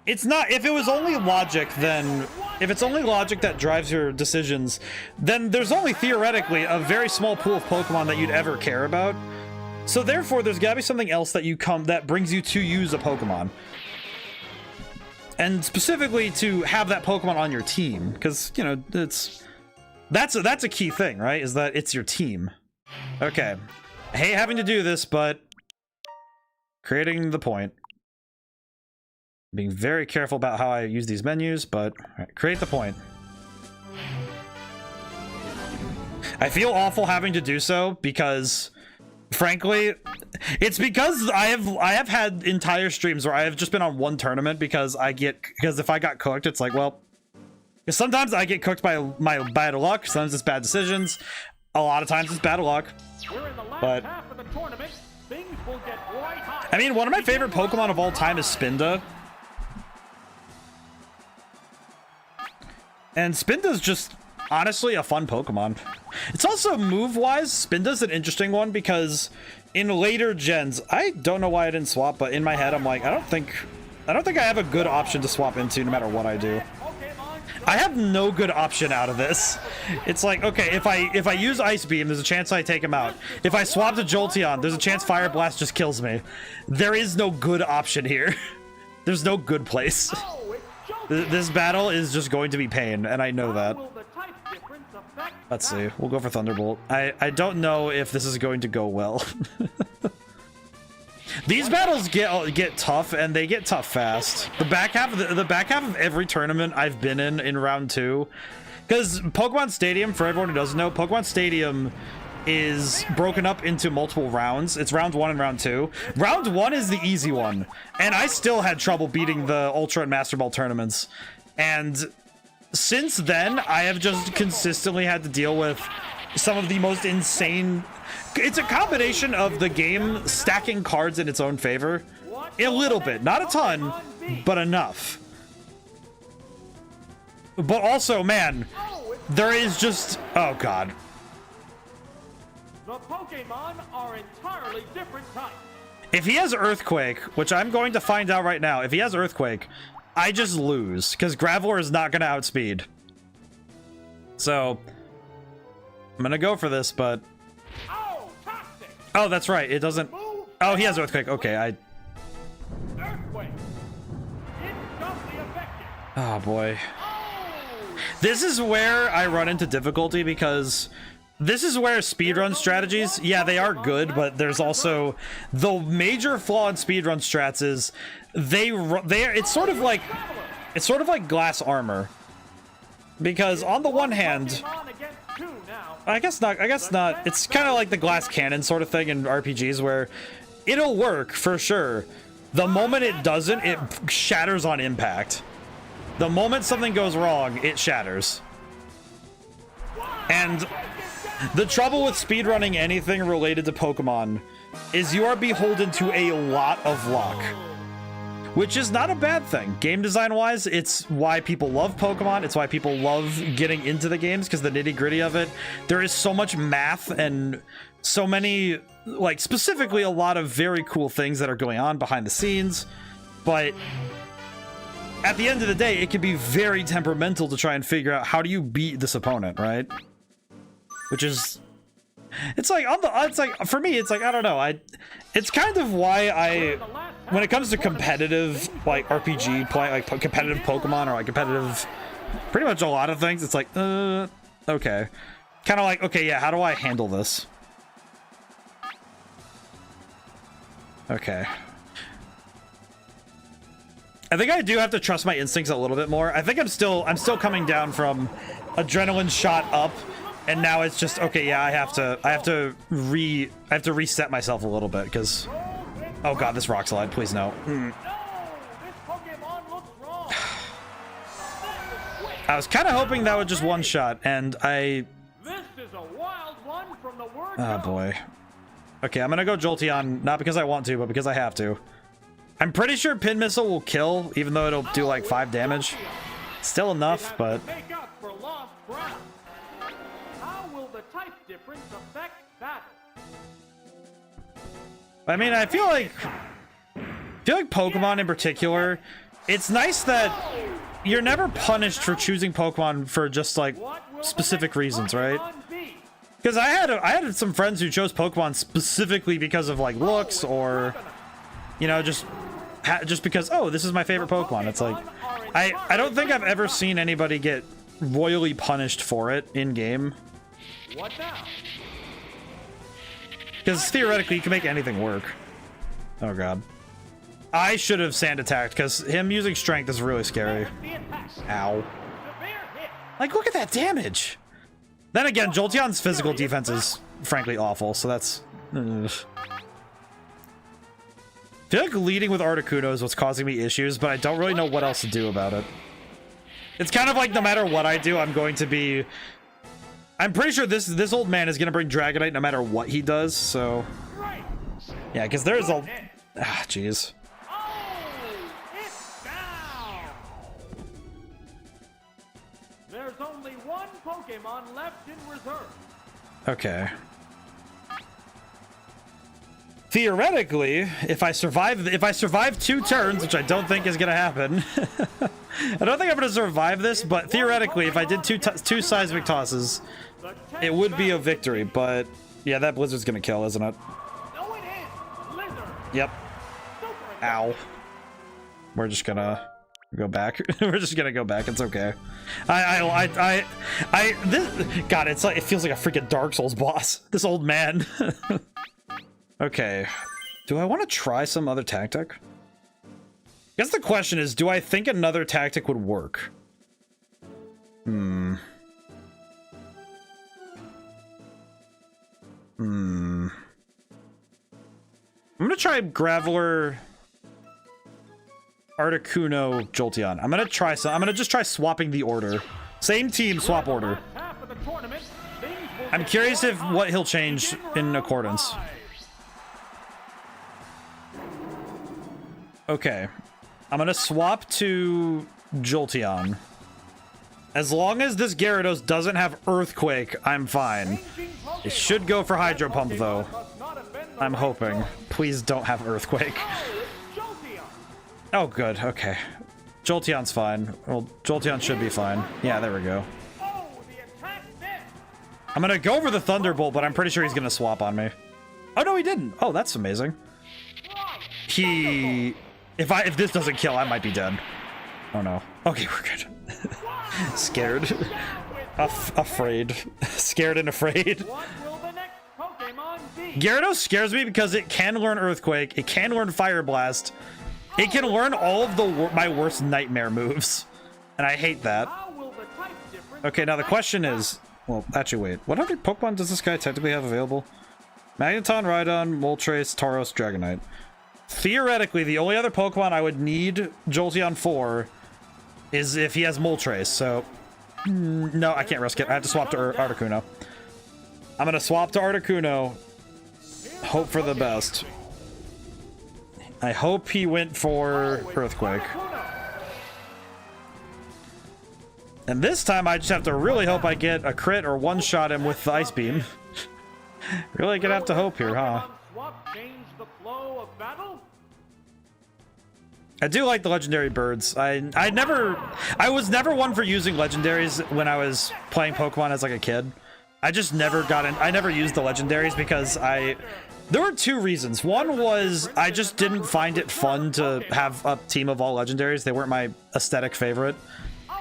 It's not, if it was only logic, then if it's only logic that drives your decisions, then there's only theoretically a very small pool of Pokemon that you'd ever care about. So therefore, there's gotta be something else that brings you to use a Pokemon. And specifically to have that Pokemon on your team, because, you know, that's a key thing, right? Is that it's your team. Okay. I hate having to do this, but creating the point. Being very careful about how I use these menus, but right, create the point. I feel awful having to do so because, frankly, it's because I have had entire streams where I have just been on one tournament because if I got cooked, it's like, well, sometimes I get cooked by my bad luck, sometimes it's bad decisions, a lot of times it's bad luck. But I mean, one of my favorite Pokemon of all time is Spinda. And Spinda's just honestly a fun Pokemon. It's also move-wise, Spinda's an interesting one because in later gens, I don't know why I didn't swap, but in my head I'm like, I don't think I have a good option to swap into no matter what I do. I have no good option out of this. It's like, okay, if I use Ice Beam, there's a chance I take him out. If I swap to Jolteon, there's a chance Fire Blast just kills me. There is no good option here. There's no good place. This battle is just going to be pain, and I know that. Let's see. We'll go for Thunderbolt. I don't know if this is going to go well. These battles get tough, and they get tough fast. The back half of every tournament I've been in round 2, because Pokemon Stadium, for everyone who doesn't know, Pokemon Stadium is broken up into multiple rounds. It's round 1 and round 2. Round 1 is the easy one, and I still had trouble beating the Ultra and Master Ball tournaments. And since then, I have just consistently had to deal with some of the most insane... It's a combination of the game stacking cards in its own favor. A little bit. Not a ton, but enough. But also, man, there is just... Oh, God. The Pokemon are entirely different types. If he has Earthquake, which I'm going to find out right now, if he has Earthquake, I just lose, because Graveler is not going to outspeed. So, I'm going to go for this, but... Oh, that's right. It doesn't... Oh, he has Earthquake. Okay, Earthquake. Instantly effective. Oh, boy. This is where I run into difficulty, because this is where speedrun strategies... Yeah, they are good, but there's also... The major flaw in speedrun strats is... It's sort of like glass armor. Because on the one hand... I guess not. It's kind of like the glass cannon sort of thing in RPGs where it'll work for sure. The moment it doesn't, it shatters on impact. The moment something goes wrong, it shatters. And the trouble with speedrunning anything related to Pokemon is you are beholden to a lot of luck. Which is not a bad thing. Game design-wise, it's why people love Pokemon. It's why people love getting into the games, because the nitty-gritty of it. There is so much math and so many, like, specifically a lot of very cool things that are going on behind the scenes. But at the end of the day, it can be very temperamental to try and figure out how do you beat this opponent, right? Which is... It's like, for me, it's like, I don't know. It's kind of why when it comes to competitive, like, RPG play, like competitive Pokemon or like competitive, pretty much a lot of things, it's like, okay. Kind of like, okay, yeah, how do I handle this? Okay. I think I do have to trust my instincts a little bit more. I think I'm still coming down from adrenaline shot up. And now it's just, okay, yeah, I have to reset myself a little bit, because... Oh god, this rock slide, please no. I was kind of hoping that would just one-shot, and I... Oh boy. Okay, I'm gonna go Jolteon, not because I want to, but because I have to. I'm pretty sure Pin Missile will kill, even though it'll do like 5 damage. Still enough, but... I mean, I feel like Pokemon in particular, it's nice that you're never punished for choosing Pokemon for just like specific reasons, right? Because I had some friends who chose Pokemon specifically because of like looks, or you know, just because, oh, this is my favorite Pokemon. It's like I don't think I've ever seen anybody get royally punished for it in game. What now? Because theoretically, you can make anything work. Oh god. I should have sand attacked, because him using strength is really scary. Ow. Like, look at that damage! Then again, Jolteon's physical defense is frankly awful, so that's... I feel like leading with Articuno is what's causing me issues, but I don't really know what else to do about it. It's kind of like no matter what I do, I'm going to be... I'm pretty sure this old man is going to bring Dragonite no matter what he does, so... Yeah, because there's a... Ah, jeez. There's only one Pokemon left in reserve. Okay. Theoretically, if I survive 2 turns, which I don't think is going to happen... I don't think I'm going to survive this, but theoretically, if I did two seismic tosses, it would be a victory. But yeah, that Blizzard's going to kill, isn't it? Yep. Ow. We're just going to Go back. We're just gonna go back. It's okay. This, God, it's like, it feels like a freaking Dark Souls boss. This old man. Okay. Do I want to try some other tactic? I guess the question is, do I think another tactic would work? I'm gonna try Graveler, Articuno, Jolteon. I'm gonna just try swapping the order. Same team, swap order. I'm curious if what he'll change in accordance. Okay. I'm gonna swap to Jolteon. As long as this Gyarados doesn't have Earthquake, I'm fine. It should go for Hydro Pump, though. I'm hoping. Please don't have Earthquake. Oh, good. Okay. Jolteon's fine. Well, Jolteon should be fine. Yeah, there we go. I'm gonna go for the Thunderbolt, but I'm pretty sure he's gonna swap on me. Oh, no, he didn't. Oh, that's amazing. If this doesn't kill, I might be dead. Oh, no. Okay, we're good. Scared. Afraid. Scared and afraid. Gyarados scares me because it can learn Earthquake, it can learn Fire Blast, it can learn all of my worst nightmare moves, and I hate that. Okay, now the question is, well, actually wait, what other Pokemon does this guy technically have available? Magneton, Rhydon, Moltres, Tauros, Dragonite. Theoretically, the only other Pokemon I would need Jolteon for is if he has Moltres, so no, I can't risk it. I have to swap to Articuno. I'm gonna swap to Articuno. Hope for the best. I hope he went for Earthquake. And this time I just have to really hope I get a crit or one-shot him with the Ice Beam. Really gonna have to hope here, huh? I do like the legendary birds. I was never one for using legendaries when I was playing Pokemon as like a kid. I just never got in. I never used the legendaries because there were two reasons. One was I just didn't find it fun to have a team of all legendaries. They weren't my aesthetic favorite.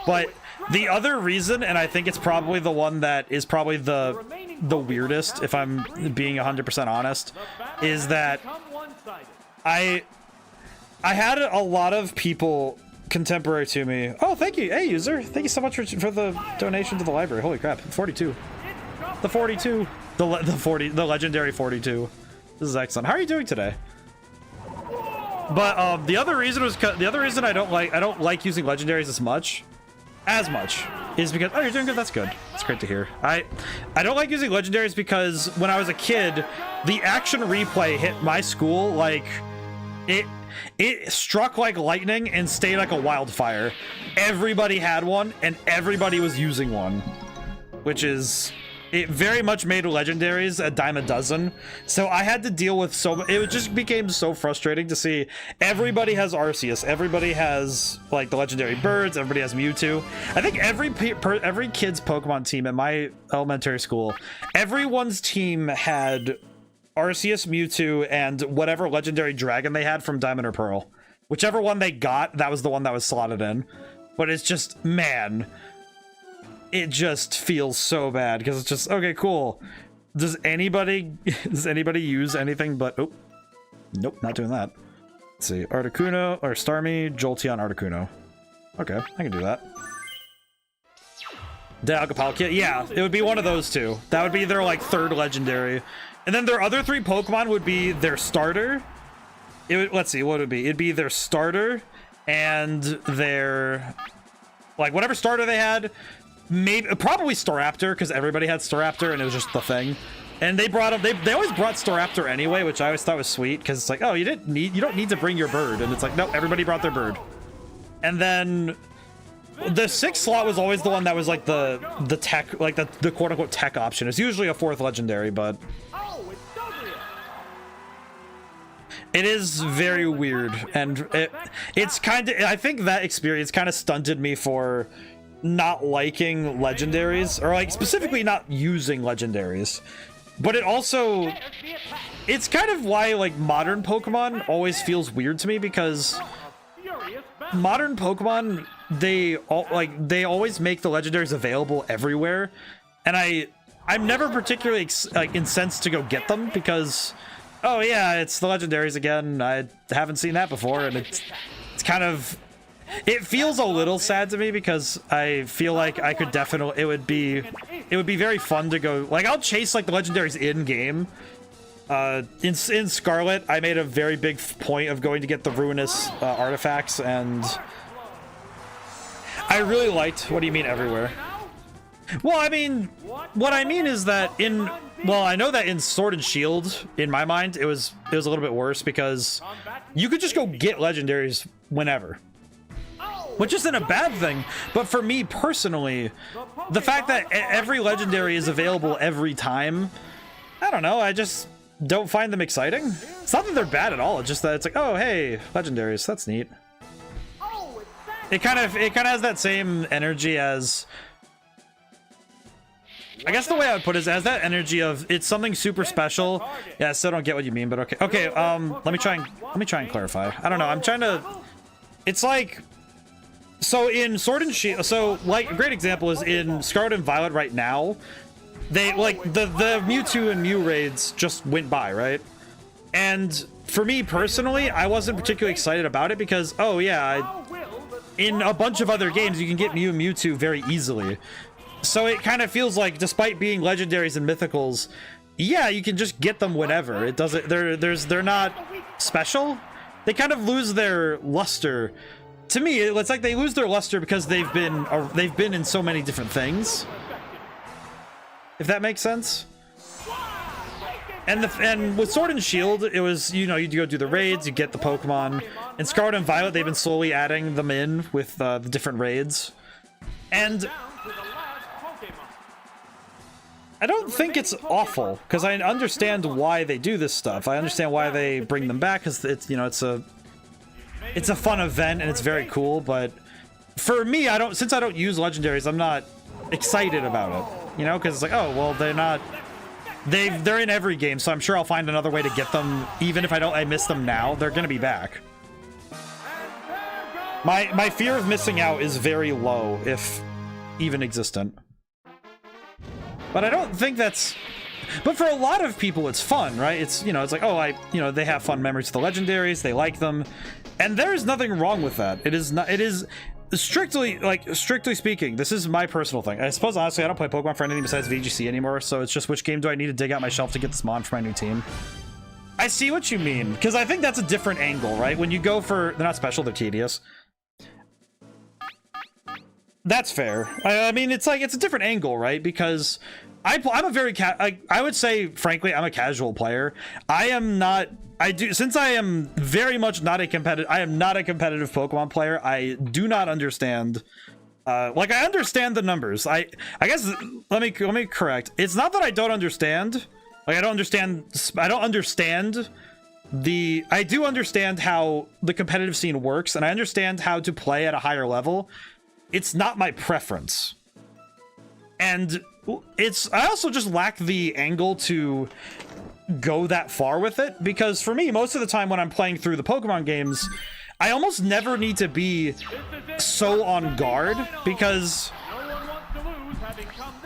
But the other reason, and I think it's probably the one that is probably the weirdest, if I'm being 100% honest, is that I had a lot of people contemporary to me. Oh, thank you. Hey, user. Thank you so much for the donation to the library. Holy crap. 42. The 42. The legendary 42. This is excellent. How are you doing today? But the other reason I don't like using legendaries as much is because, oh, you're doing good. That's good. That's great to hear. I don't like using legendaries because when I was a kid, the action replay hit my school like it struck like lightning and stayed like a wildfire. Everybody had one and everybody was using one, which is, it very much made legendaries a dime a dozen. So I had to deal with it just became so frustrating to see everybody has Arceus, everybody has like the legendary birds, everybody has Mewtwo. I think every kid's Pokemon team at my elementary school, everyone's team had Arceus, Mewtwo, and whatever legendary dragon they had from Diamond or Pearl. Whichever one they got, that was the one that was slotted in. But it's just, man, it just feels so bad because it's just, okay, cool. Does anybody use anything but, oh, nope, not doing that. Let's see, Articuno or Starmie, Jolteon, Articuno. Okay, I can do that. Dialga, yeah, it would be one of those two. That would be their like third legendary. And then their other three Pokemon would be their starter. Let's see, what would it be? It'd be their starter and their, like, whatever starter they had. Probably Staraptor, because everybody had Staraptor and it was just the thing. And they brought them, they always brought Staraptor anyway, which I always thought was sweet, because it's like, oh, you don't need to bring your bird. And it's like, no, everybody brought their bird. And then the 6th slot was always the one that was like the tech, like the quote-unquote tech option. It's usually a 4th legendary, but it is very weird, and it's kind of, I think that experience kind of stunted me for not liking legendaries, or like specifically not using legendaries. But it also, it's kind of why like modern Pokemon always feels weird to me, because modern Pokemon, they always make the legendaries available everywhere, and I'm never particularly incensed to go get them because, oh yeah, it's the legendaries again. I haven't seen that before, and it's kind of, it feels a little sad to me because I feel like I could definitely, it would be very fun to go, like, I'll chase like the legendaries in game. In Scarlet, I made a very big point of going to get the ruinous artifacts, and I really liked. What do you mean everywhere? Well, I mean, what I mean is that I know that in Sword and Shield, in my mind, it was a little bit worse because you could just go get legendaries whenever, which isn't a bad thing. But for me personally, the fact that every legendary is available every time, I don't know, I just don't find them exciting. It's not that they're bad at all, it's just that it's like, oh hey, legendaries, that's neat. It kind of has that same energy as, I guess the way I would put it is, as that energy of it's something super special. Yeah, I still don't get what you mean, but okay. Let me try and clarify. I don't know. I'm trying to. It's like, so in Sword and Shield. So like a great example is in Scarlet and Violet right now. They like the Mewtwo and Mew raids just went by, right? And for me personally, I wasn't particularly excited about it because, oh yeah, in a bunch of other games you can get Mew and Mewtwo very easily. So it kind of feels like, despite being legendaries and mythicals, yeah, you can just get them whenever. It doesn't, they're not special. They kind of lose their luster. To me, it's like they lose their luster because they've been in so many different things. If that makes sense. And with Sword and Shield, it was, you know, you'd go do the raids, you get the Pokemon. In Scarlet and Violet, they've been slowly adding them in with the different raids. And I don't think it's awful, because I understand why they do this stuff. I understand why they bring them back, because it's, you know, it's a fun event and it's very cool. But for me, since I don't use legendaries, I'm not excited about it, you know, because it's like, oh well, they're in every game, so I'm sure I'll find another way to get them. Even if I miss them now, they're gonna be back. My fear of missing out is very low, if even existent. But I don't think that's, but for a lot of people it's fun, right? It's, you know, it's like, oh, they have fun memories of the legendaries, they like them, and there's nothing wrong with that. It is strictly speaking, this is my personal thing. I suppose honestly I don't play Pokemon for anything besides VGC anymore, so it's just, which game do I need to dig out my shelf to get this mon for my new team? I see what you mean, because I think that's a different angle, right? When you go for, they're not special, they're tedious. That's fair. I mean, it's like, it's a different angle, right? Because I'm a very I would say, frankly, I'm a casual player. Since I am very much not a competitive, I am not a competitive Pokemon player. I do not understand, like, I understand the numbers. I guess, let me correct. It's not that I don't understand. Like, I do understand how the competitive scene works, and I understand how to play at a higher level. It's not my preference. And I also just lack the angle to go that far with it, because for me, most of the time when I'm playing through the Pokemon games, I almost never need to be so on guard, because,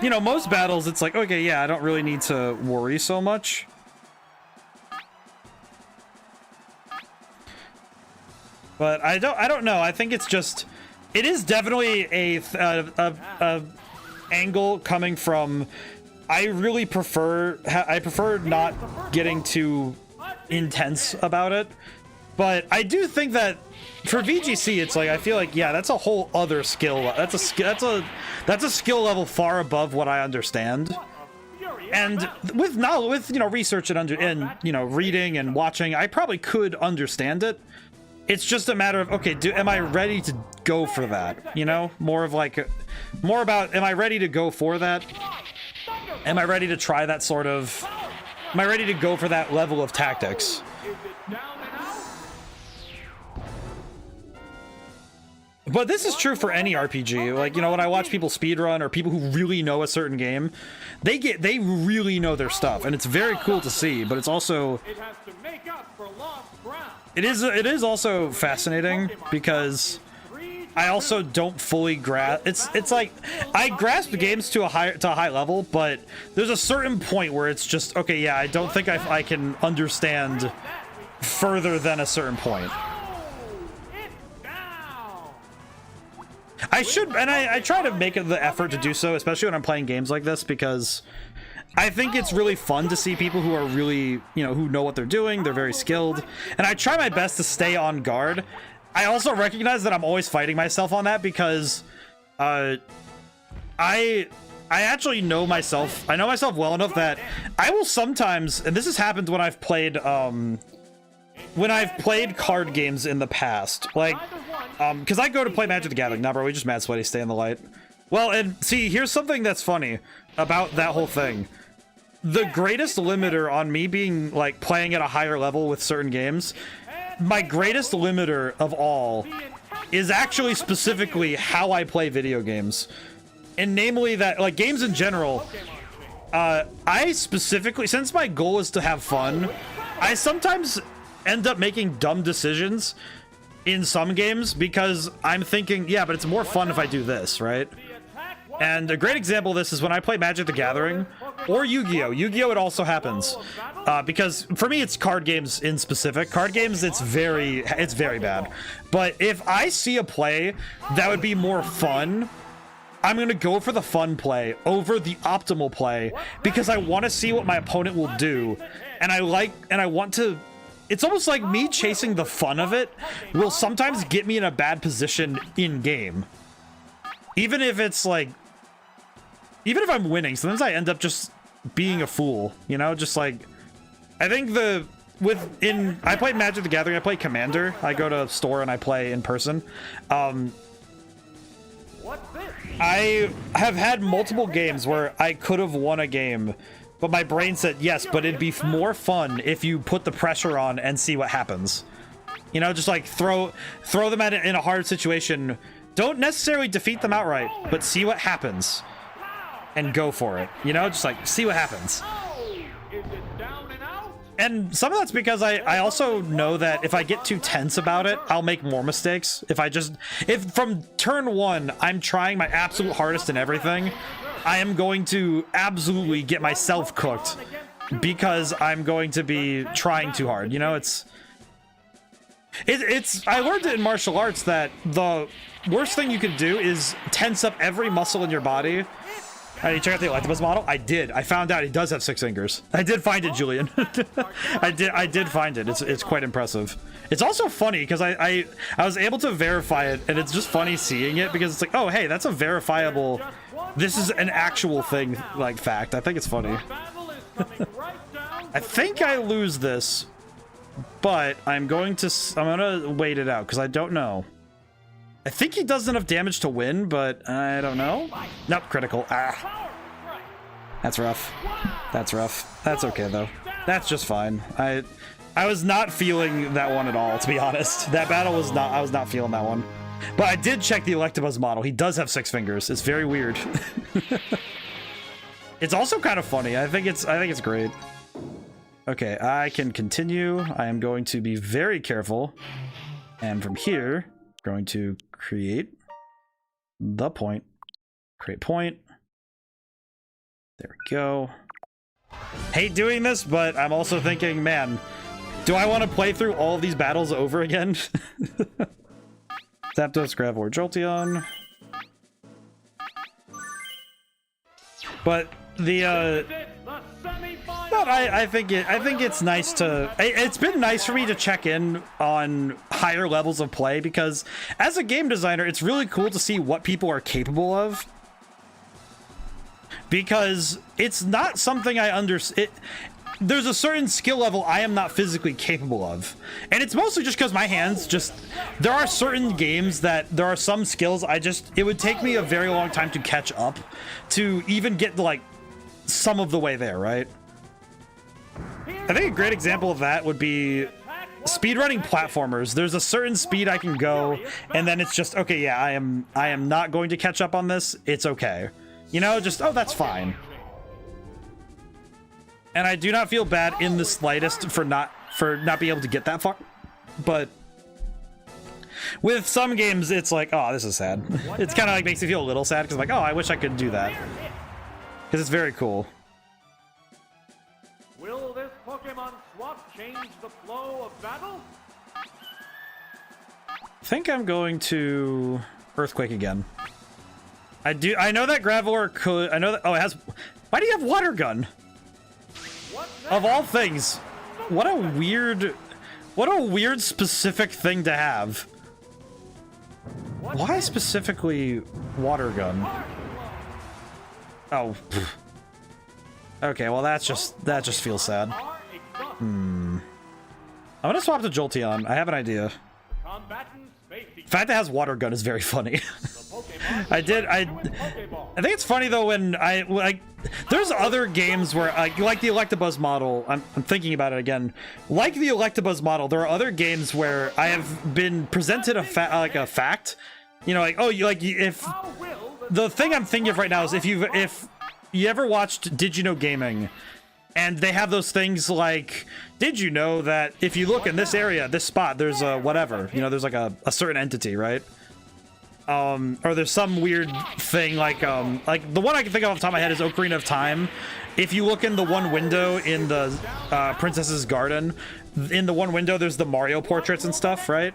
you know, most battles it's like, okay, yeah, I don't really need to worry so much. But I don't know. I think it's just, it is definitely a angle coming from, I prefer not getting too intense about it. But I do think that for VGC, it's like, I feel like, yeah, that's a whole other skill. That's a skill level far above what I understand. And with you know, research and you know, reading and watching, I probably could understand it. It's just a matter of, okay, am I ready to go for that? You know, more about, am I ready to go for that? Am I ready to try that sort of, am I ready to go for that level of tactics? But this is true for any RPG. Like, you know, when I watch people speedrun or people who really know a certain game, they really know their stuff, and it's very cool to see, but it's also, it is also fascinating, because I also don't fully grasp. It's like I grasp the games to a high level, but there's a certain point where it's just okay. Yeah, I don't think I can understand further than a certain point. I should, and I try to make the effort to do so, especially when I'm playing games like this, because I think it's really fun to see people who are really, who know what they're doing. They're very skilled, and I try my best to stay on guard. I also recognize that I'm always fighting myself on that because I actually know myself. I know myself well enough that I will sometimes, and this has happened when I've played card games in the past, like because I go to play Magic the Gathering. Nah, bro, we just mad sweaty. Stay in the light. Well, and see, here's something that's funny about that whole thing. The greatest limiter on me being like playing at a higher level with certain games, my greatest limiter of all is actually specifically how I play video games, and namely that, like, games in general, I specifically, since my goal is to have fun, I sometimes end up making dumb decisions in some games because I'm thinking, yeah, but it's more fun if I do this, right? And a great example of this is when I play Magic the Gathering or Yu-Gi-Oh! Yu-Gi-Oh! It also happens. Because for me, it's card games in specific. Card games, it's very bad. But if I see a play that would be more fun, I'm going to go for the fun play over the optimal play because I want to see what my opponent will do. And I want to... It's almost like me chasing the fun of it will sometimes get me in a bad position in game. Even if it's like... Even if I'm winning, sometimes I end up just being a fool, just like... I think I play Magic the Gathering, I play Commander. I go to a store and I play in person. I have had multiple games where I could have won a game, but my brain said, yes, but it'd be more fun if you put the pressure on and see what happens. Just like throw them in a hard situation. Don't necessarily defeat them outright, but see what happens. And go for it. Just like, see what happens. And some of that's because I also know that if I get too tense about it, I'll make more mistakes. If from turn one, I'm trying my absolute hardest in everything, I am going to absolutely get myself cooked because I'm going to be trying too hard. I learned it in martial arts that the worst thing you can do is tense up every muscle in your body. You check out the Electabuzz model? I did. I found out he does have 6 fingers. I did find it, Julian. I did find it. It's quite impressive. It's also funny because I was able to verify it, and it's just funny seeing it because it's like, oh, hey, that's a verifiable... This is an actual thing, like, fact. I think it's funny. I think I lose this, but I'm gonna wait it out because I don't know. I think he does enough damage to win, but I don't know. Nope, critical. Ah. That's rough. That's rough. That's okay, though. That's just fine. I was not feeling that one at all, to be honest. That battle was not... I was not feeling that one. But I did check the Electabuzz model. He does have 6 fingers. It's very weird. It's also kind of funny. I think it's great. Okay, I can continue. I am going to be very careful. And from here, going to create the point. Create point. There we go. Hate doing this, but I'm also thinking, man, do I want to play through all of these battles over again? Zapdos, Graveler, Jolteon. But I think it's nice to... It's been nice for me to check in on higher levels of play because as a game designer, it's really cool to see what people are capable of. Because it's not something I understand. There's a certain skill level I am not physically capable of. And it's mostly just because my hands just... There are certain games that there are some skills it would take me a very long time to catch up to even get, like, some of the way there, right? I think a great example of that would be speedrunning platformers. There's a certain speed I can go, and then it's just, okay, yeah, I am not going to catch up on this. It's okay. Just, oh, that's fine. And I do not feel bad in the slightest for not being able to get that far. But with some games, it's like, oh, this is sad. It's kind of like makes me feel a little sad because like, oh, I wish I could do that because it's very cool. Will this Pokemon swap change the flow of battle? I think I'm going to Earthquake again. I know that Graveler could. I know that. Oh, it has. Why do you have Water Gun? Of all things, what a weird specific thing to have. Why specifically Water Gun? Oh. Okay, well that just feels sad. I'm gonna swap to Jolteon. I have an idea. The fact that it has Water Gun is very funny. I think it's funny though when there's other games where like the Electabuzz model. I'm thinking about it again. Like the Electabuzz model, there are other games where I have been presented a fact. You know, like, oh, if the thing I'm thinking of right now is if you ever watched Did You Know Gaming, and they have those things like, did you know that if you look in this area, this spot, there's a whatever, you know, there's like a certain entity, right? Or there's some weird thing like the one I can think of off the top of my head is Ocarina of Time. If you look in the one window in the Princess's Garden, in the one window there's the Mario portraits and stuff, right?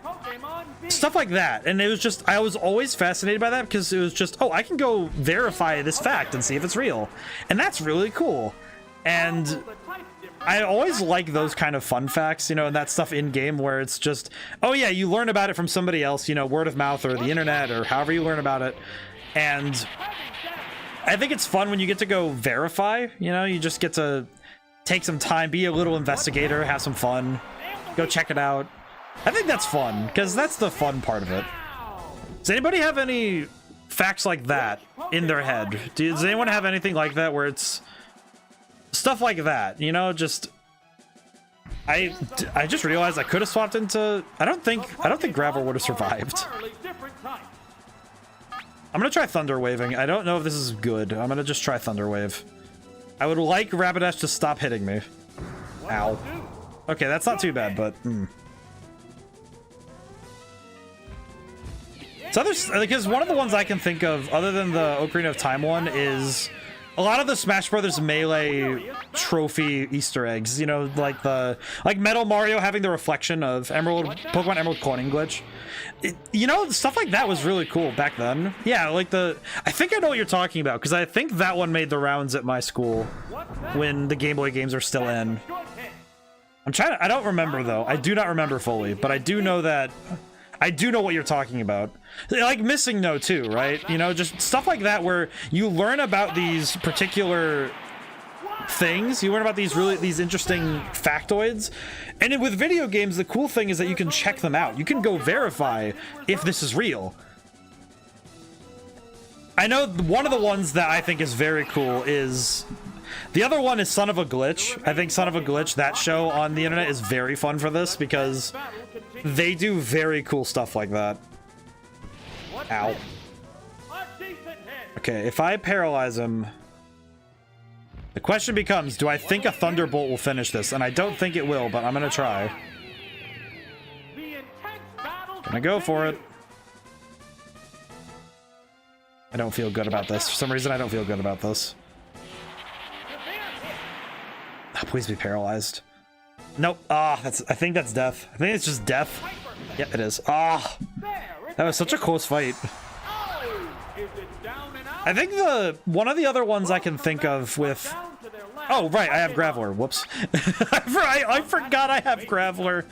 Stuff like that. And it was just, I was always fascinated by that because it was just, oh, I can go verify this fact and see if it's real. And that's really cool. And I always like those kind of fun facts, you know, and that stuff in game where it's just, oh yeah, you learn about it from somebody else, you know, word of mouth or the internet or however you learn about it. And I think it's fun when you get to go verify, you know, you just get to take some time, be a little investigator, have some fun, go check it out. I think that's fun because that's the fun part of it. Does anybody have any facts like that in their head? Does anyone have anything like that where it's stuff like that, you know? Just I just realized I could have swapped into I don't think Gravel would have survived. I'm gonna try Thunder Waving. I don't know if this is good. I'm gonna just try Thunder Wave. I would like Rapidash to stop hitting me. Ow. Okay, that's not too bad, but So because one of the ones I can think of, other than the Ocarina of Time one, is a lot of the Smash Brothers Melee trophy Easter eggs. You know, like Metal Mario having the reflection of Pokemon Emerald coining glitch. You know, stuff like that was really cool back then. Yeah, like I think I know what you're talking about because I think that one made the rounds at my school when the Game Boy games are still in. I don't remember though. I do not remember fully, but I do know that. I do know what you're talking about. Like Missing No too, right? You know, just stuff like that where you learn about these particular things. You learn about these interesting factoids. And with video games, the cool thing is that you can check them out. You can go verify if this is real. I know one of the ones that I think is very cool is... The other one is Son of a Glitch. I think Son of a Glitch, that show on the internet, is very fun for this because they do very cool stuff like that. Ow. Okay, if I paralyze him, the question becomes, do I think a Thunderbolt will finish this? And I don't think it will, but I'm gonna try. Gonna go for it. I don't feel good about this. For some reason, I don't feel good about this. Oh, please be paralyzed. Nope. Ah, I think that's death. I think it's just death. Yep, it is. Ah, that was such a close fight. I think one of the other ones I can think of with... Oh, right, I have Graveler. Whoops. I forgot I have Graveler.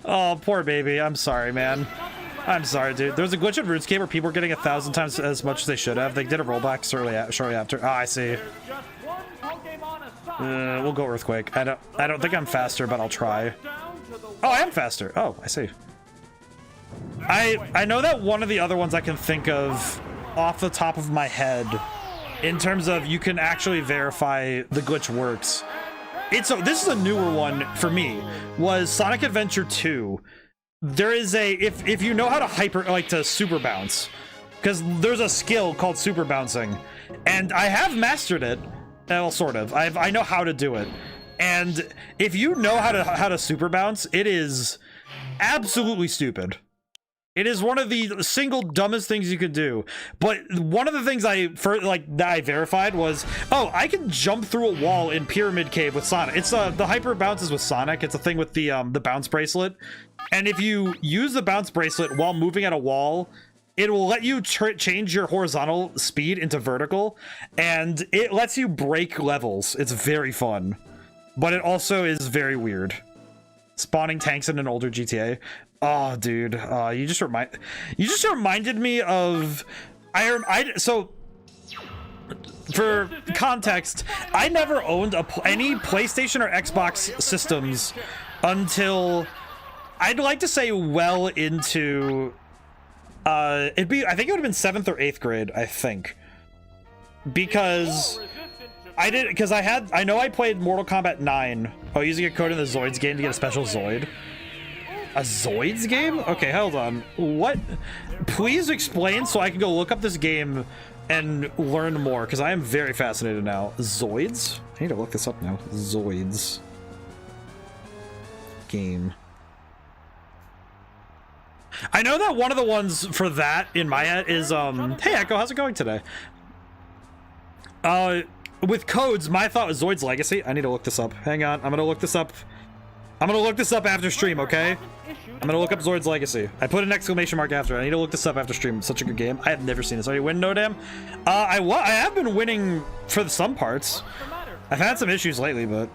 Oh, poor baby. I'm sorry, man. I'm sorry, dude. There was a glitch in RuneScape where people were getting 1,000 times as much as they should have. They did a rollback shortly after. Ah, I see. We'll go Earthquake. I don't think I'm faster, but I'll try. Oh, I am faster. Oh, I see. I know that one of the other ones I can think of off the top of my head, in terms of you can actually verify the glitch works. This is a newer one for me. Was Sonic Adventure 2. There is if you know how to to super bounce, because there's a skill called super bouncing, and I have mastered it. Well, sort of. I know how to do it, and if you know how to super bounce, it is absolutely stupid. It is one of the single dumbest things you could do. But one of the things that I verified was, oh, I can jump through a wall in Pyramid Cave with Sonic. It's the hyper bounces with Sonic. It's a thing with the bounce bracelet. And if you use the bounce bracelet while moving at a wall, it will let you change your horizontal speed into vertical, and it lets you break levels. It's very fun, but it also is very weird. Spawning tanks in an older GTA. Oh, dude, you just reminded me of so for context, I never owned any PlayStation or Xbox systems until I'd like to say well into I think it would have been 7th or 8th grade, I think, because I know I played Mortal Kombat 9 using a code in the Zoids game to get a special Zoid. A Zoids game? Okay, hold on. What? Please explain so I can go look up this game and learn more, because I am very fascinated now. Zoids? I need to look this up now. Zoids. Game. I know that one of the ones for that in my head is, hey Echo, how's it going today? With codes, my thought was Zoid's Legacy. I need to look this up. Hang on, I'm gonna look this up. I'm gonna look this up after stream, okay? I'm gonna look up Zoid's Legacy. I put an exclamation mark after it. I need to look this up after stream. It's such a good game. I have never seen this. Are you winning, ODaM? I have been winning for some parts. I've had some issues lately, but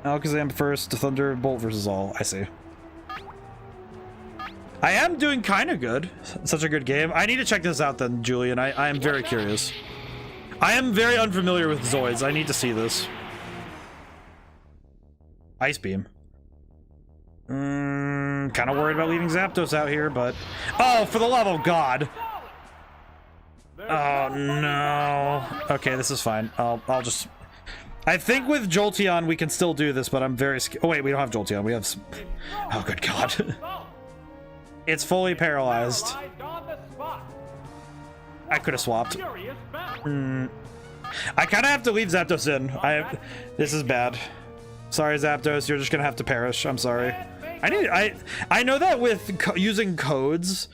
Alakazam first, Thunderbolt versus all. I see. I am doing kind of good. Such a good game. I need to check this out then, Julian. I am very curious. I am very unfamiliar with Zoids. I need to see this. Ice Beam. Kind of worried about leaving Zapdos out here, but... Oh, for the love of God! Oh, no. Okay, this is fine. I'll just... I think with Jolteon we can still do this, but I'm very scared. Oh, wait, we don't have Jolteon. We have... Oh, good God. It's fully paralyzed. I could have swapped. I kind of have to leave Zapdos in. This is bad. Sorry, Zapdos. You're just gonna have to perish. I'm sorry. I know that with using codes,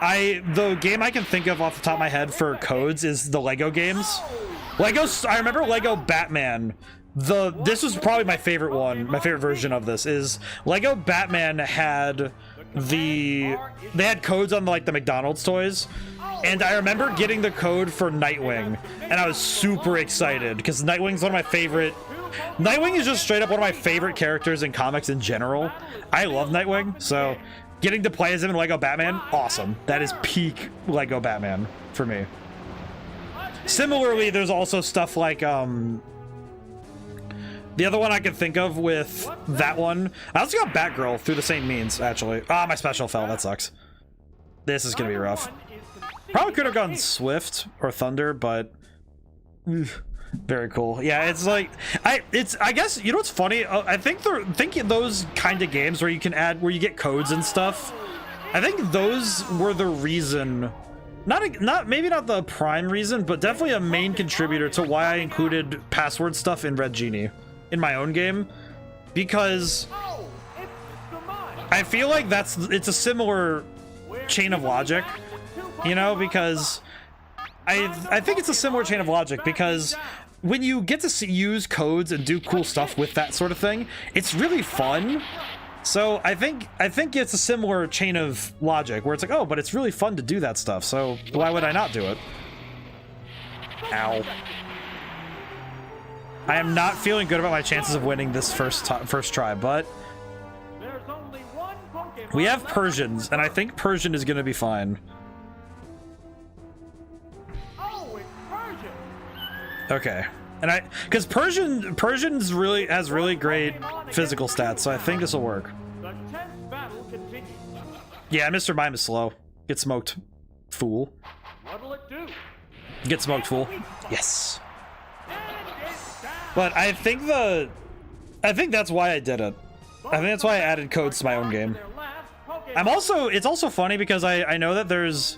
the game I can think of off the top of my head for codes is the Lego games. I remember Lego Batman. This was probably my favorite one. My favorite version of this is Lego Batman had they had codes on like the McDonald's toys, and I remember getting the code for Nightwing, and I was super excited because Nightwing's one of my favorite. Nightwing is just straight up one of my favorite characters in comics in general. I love Nightwing, so getting to play as him in Lego Batman, awesome. That is peak Lego Batman for me. Similarly, there's also stuff like the other one I can think of with that one. I also got Batgirl through the same means, actually. Ah, my special fell. That sucks. This is gonna be rough. Probably could have gone Swift or Thunder, but very cool. Yeah, it's like I guess you know what's funny? I think those kind of games where you get codes and stuff. I think those were the reason. Maybe not the prime reason, but definitely a main contributor to why I included password stuff in Red Genie in my own game, because I feel like it's a similar chain of logic, you know, because I think it's a similar chain of logic because when you get to use codes and do cool stuff with that sort of thing, it's really fun. So I think it's a similar chain of logic where it's like, oh, but it's really fun to do that stuff, so why would I not do it? Ow. I am not feeling good about my chances of winning this first try, but we have Persians, and I think Persian is going to be fine. Okay, and because Persian's has really great physical stats, so I think this will work. Yeah, Mr. Mime is slow. Get smoked, fool. What'll it do? Get smoked, fool. Yes. But I think that's why I did it. I think that's why I added codes to my own game. It's also funny because I know that there's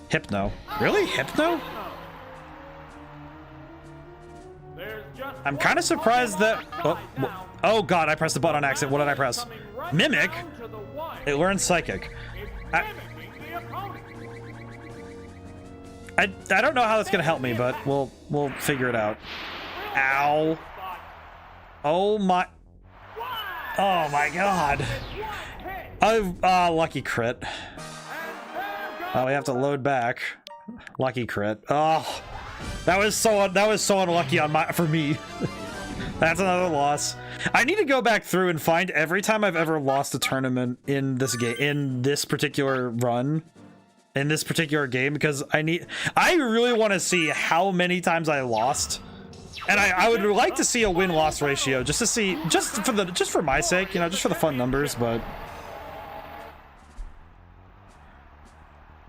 Hypno. Really? Hypno? I'm kind of surprised that... Oh god, I pressed the button on accident. What did I press? Mimic? It learns Psychic. mimicking the opponent. I don't know how that's gonna help me, but we'll figure it out. Ow. Oh my. Oh my god. Oh, lucky crit. Oh, we have to load back. Lucky crit. Oh, that was so unlucky for me. That's another loss. I need to go back through and find every time I've ever lost a tournament in this game, in this particular run, in this particular game, because I really want to see how many times I lost. And I would like to see a win-loss ratio just to see, just for my sake, you know, just for the fun numbers, but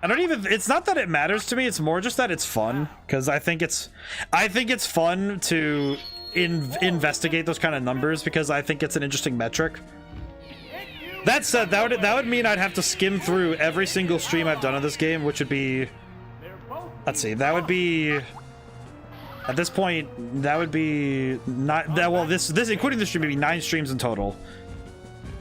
I don't even, it's not that it matters to me, it's more just that it's fun, because I think it's fun to investigate those kind of numbers, because I think it's an interesting metric. That said, that would mean I'd have to skim through every single stream I've done of this game, which would be, let's see, that would be, at this point, that would be not that, well, this including the stream, maybe 9 streams in total.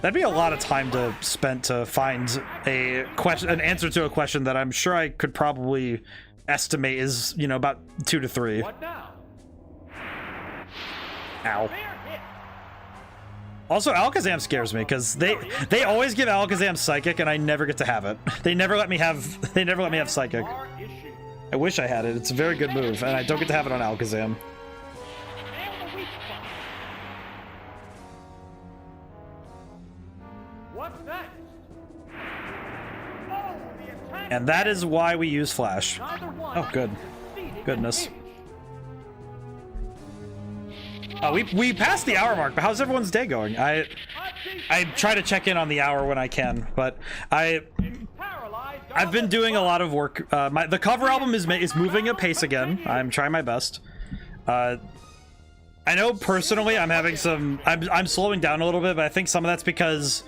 That'd be a lot of time to spend to find an answer to a question that I'm sure I could probably estimate is, you know, about 2 to 3. What now? Ow. Also, Alakazam scares me because they always give Alakazam Psychic and I never get to have it. They never let me have Psychic. I wish I had it. It's a very good move, and I don't get to have it on Alakazam. And that is why we use Flash. Oh, good. Goodness. We passed the hour mark, but how's everyone's day going? I try to check in on the hour when I can, but I've been doing a lot of work. The cover album is moving at pace again. I'm trying my best. I know personally I'm having some, I'm slowing down a little bit, but I think some of that's because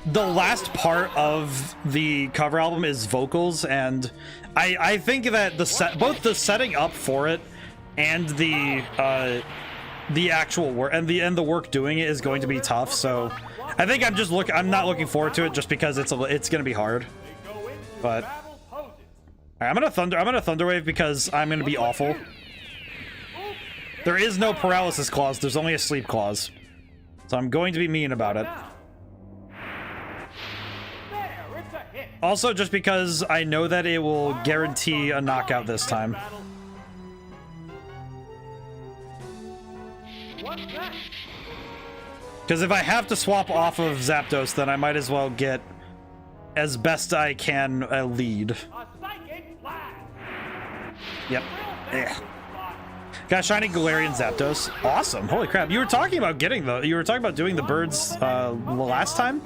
the last part of the cover album is vocals, and I think that both the setting up for it and the actual work and the work doing it is going to be tough. So I think I'm not looking forward to it just because it's going to be hard. But all right, I'm gonna thunder wave because I'm gonna be awful. There is no paralysis clause. There's only a sleep clause, so I'm going to be mean about it. Also, just because I know that it will guarantee a knockout this time. Because if I have to swap off of Zapdos, then I might as well get, as best I can, a lead. Yep. Ugh. Got shiny Galarian Zapdos. Awesome. Holy crap. You were talking about doing the birds last time?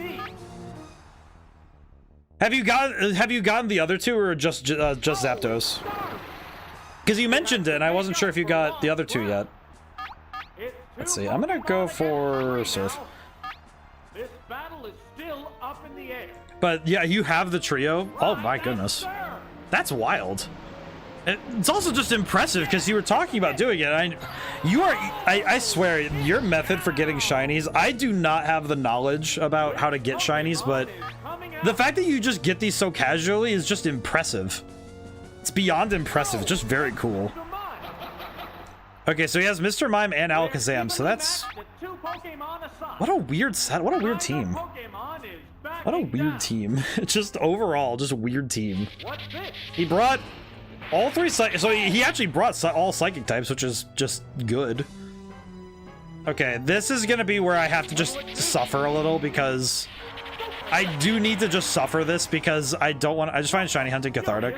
Have you gotten the other two or just Zapdos? Because you mentioned it and I wasn't sure if you got the other two yet. Let's see. I'm gonna go for Surf. This battle is still up in the air. But yeah, you have the trio. Oh my goodness. That's wild. It's also just impressive because you were talking about doing it. I swear, your method for getting shinies, I do not have the knowledge about how to get shinies, but the fact that you just get these so casually is just impressive. It's beyond impressive. It's just very cool. Okay, so he has Mr. Mime and Alakazam, so that's... What a weird set. What a weird team. What a weird team. Just overall, just a weird team. He brought all 3 psychic, so he actually brought all psychic types, which is just good. Okay, this is gonna be where I have to just suffer a little because I do need to just suffer this because I just find shiny hunting cathartic.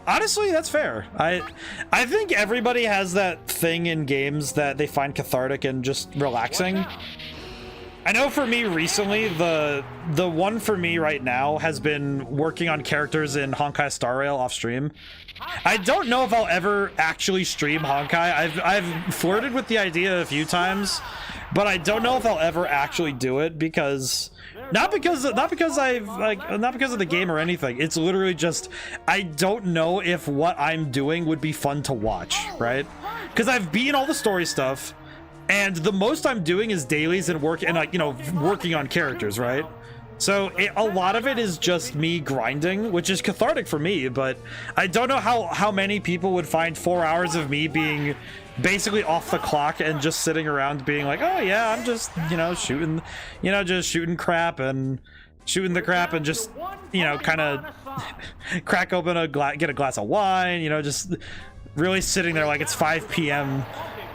Honestly, that's fair. I think everybody has that thing in games that they find cathartic and just relaxing. I know for me recently, the one for me right now has been working on characters in Honkai Star Rail off stream. I don't know if I'll ever actually stream Honkai. I've flirted with the idea a few times, but I don't know if I'll ever actually do it because not because of the game or anything. It's literally just I don't know if what I'm doing would be fun to watch, right? Because I've beaten all the story stuff. And the most I'm doing is dailies and working on characters, right? So a lot of it is just me grinding, which is cathartic for me, but I don't know how many people would find 4 hours of me being basically off the clock and just sitting around being like, oh yeah, I'm just, you know, shooting, you know, just shooting crap and shooting the crap and just, you know, kind of crack open get a glass of wine, you know, just really sitting there like it's 5 p.m.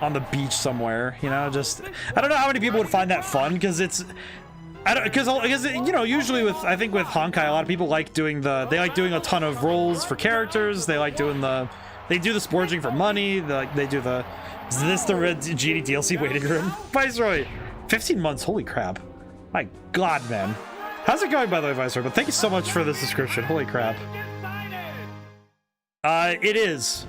on the beach somewhere, you know, just, I don't know how many people would find that fun, because it's, because you know, usually with, I think with Honkai, a lot of people like doing they like doing a ton of roles for characters, they like doing they do the splurging for money, they do is this the Red Genie DLC waiting room? Viceroy, 15 months, holy crap. My god, man. How's it going, by the way, Viceroy? But thank you so much for this description, holy crap. It is.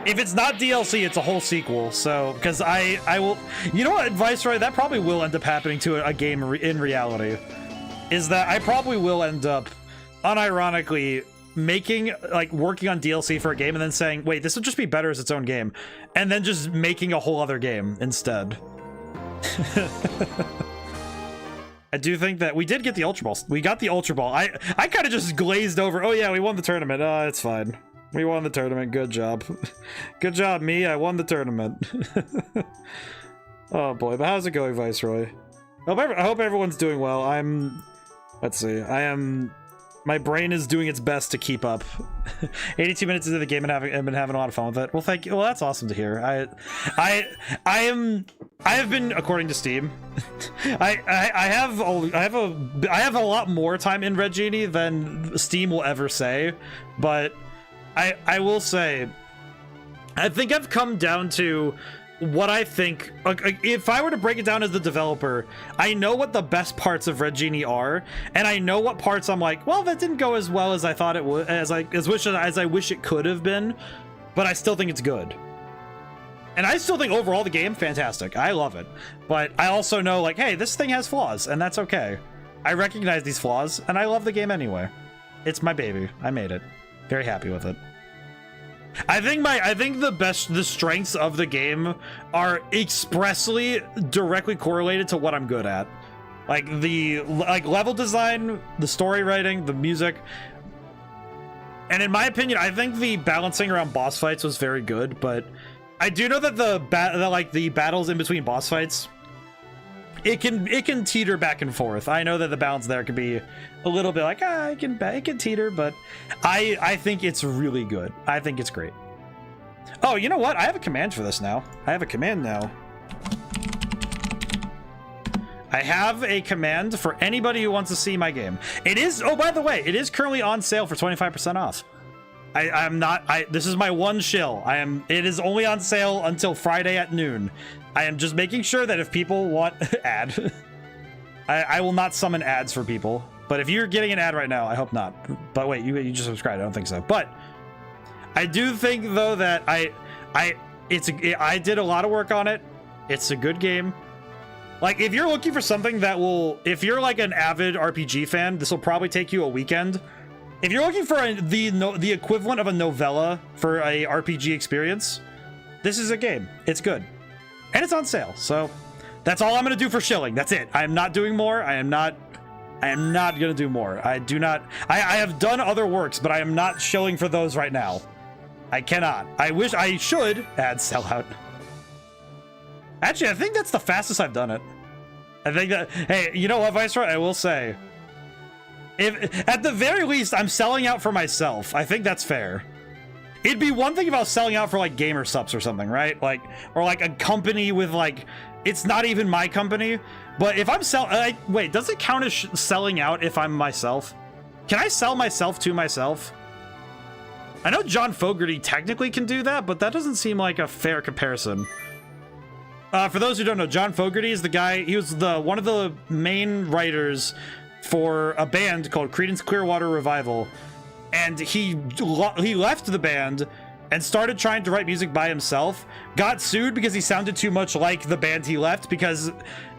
If it's not DLC, it's a whole sequel. So, because I will, you know what, Viceroy, that probably will end up happening to a game in reality. Is that I probably will end up, unironically, working on DLC for a game and then saying, wait, this would just be better as its own game. And then just making a whole other game instead. I do think that we did get the Ultra Ball. We got the Ultra Ball. I kind of just glazed over. Oh yeah, we won the tournament. It's fine. We won the tournament. Good job. Good job, me. I won the tournament. Oh boy, but how's it going, Viceroy? I hope everyone's doing well. Let's see. My brain is doing its best to keep up. 82 minutes into the game and I've been having a lot of fun with it. Well, thank you. Well, that's awesome to hear. I have been, according to Steam, I have a lot more time in Red Genie than Steam will ever say, but I will say, I think I've come down to what I think, if I were to break it down as the developer, I know what the best parts of Red Genie are, and I know what parts I'm like, well, that didn't go as well as I thought it would, as I wish it could have been, but I still think it's good. And I still think overall the game, fantastic. I love it. But I also know, like, hey, this thing has flaws, and that's okay. I recognize these flaws, and I love the game anyway. It's my baby. I made it. Very happy with it. I think the strengths of the game are expressly directly correlated to what I'm good at. Like level design, the story writing, the music. And in my opinion, I think the balancing around boss fights was very good, but I do know that the battles in between boss fights, it can teeter back and forth. I know that the balance there can be a little bit like, it can teeter, but I think it's really good. I think it's great. Oh, you know what? I have a command for this now. I have a command now. I have a command for anybody who wants to see my game. It is, oh, by the way, it is currently on sale for 25% off. This is my one shill. It is only on sale until Friday at noon. I am just making sure that if people want ad, I will not summon ads for people. But if you're getting an ad right now, I hope not. But wait, you just subscribed. I don't think so. But I do think though that I did a lot of work on it. It's a good game. Like, if you're looking for something that will, if you're like an avid RPG fan, this will probably take you a weekend. If you're looking for the equivalent of a novella for a RPG experience, this is a game. It's good. And it's on sale. So that's all I'm going to do for shilling. That's it. I am not doing more. I am not going to do more. I have done other works, but I am not shilling for those right now. I cannot. I wish I should add sellout. Actually, I think that's the fastest I've done it. I think that, hey, you know what, Viceroy? I will say, if at the very least I'm selling out for myself, I think that's fair. It'd be one thing if I was selling out for like gamer subs or something, right? Like, or like a company with like, it's not even my company. But if I'm selling, wait, does it count as selling out if I'm myself? Can I sell myself to myself? I know John Fogerty technically can do that, but that doesn't seem like a fair comparison. For those who don't know, John Fogerty is the guy, he was one of the main writers for a band called Creedence Clearwater Revival. And he left the band and started trying to write music by himself. Got sued because he sounded too much like the band he left because,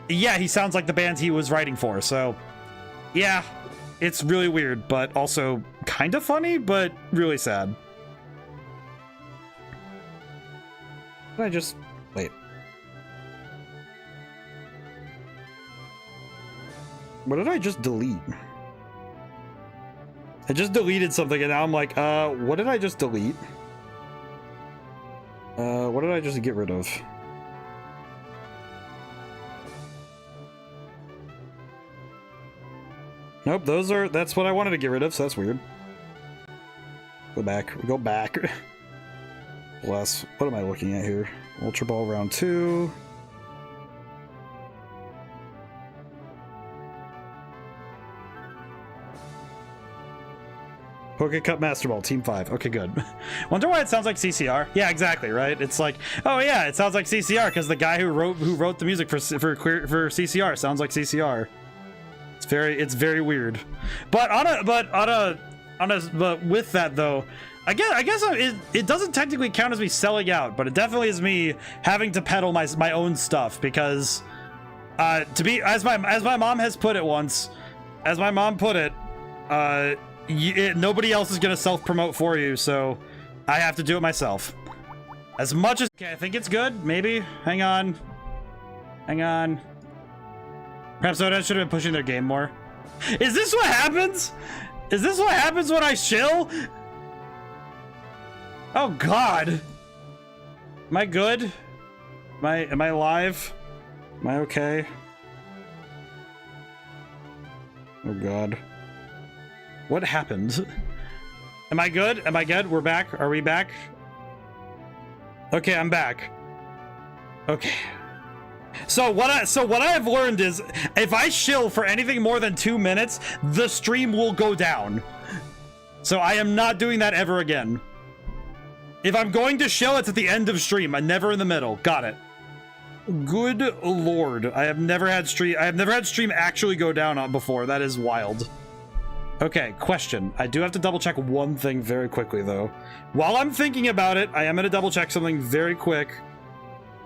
yeah, he sounds like the band he was writing for. So, yeah, it's really weird, but also kind of funny, but really sad. Can I just... wait. What did I just delete? I just deleted something and now I'm like, what did I just delete? What did I just get rid of? Nope, that's what I wanted to get rid of, so that's weird. Go back, go back. Plus, what am I looking at here? Ultra Ball round 2. Poke Cup Master Ball, Team 5. Okay, good. Wonder why it sounds like CCR? Yeah, exactly, right? It's like, oh yeah, it sounds like CCR because the guy who wrote the music for CCR sounds like CCR. It's very weird. But with that though, I guess it doesn't technically count as me selling out, but it definitely is me having to peddle my own stuff because to be as my mom has put it once, as my mom put it, nobody else is gonna self-promote for you, so I have to do it myself. As much as okay, I think it's good. Maybe. Hang on. Perhaps ODaM should have been pushing their game more. Is this what happens? Is this what happens when I chill? Oh God. Am I good? Am I live? Am I okay? Oh God. What happened? Am I good? Am I good? We're back. Are we back? Okay, I'm back. Okay. So what I've learned is if I chill for anything more than 2 minutes, the stream will go down. So I am not doing that ever again. If I'm going to chill, it's at the end of stream. I'm never in the middle. Got it. Good Lord. I have never had stream actually go down before. That is wild. Okay, question. I do have to double check one thing very quickly though. While I'm thinking about it, I am going to double check something very quick.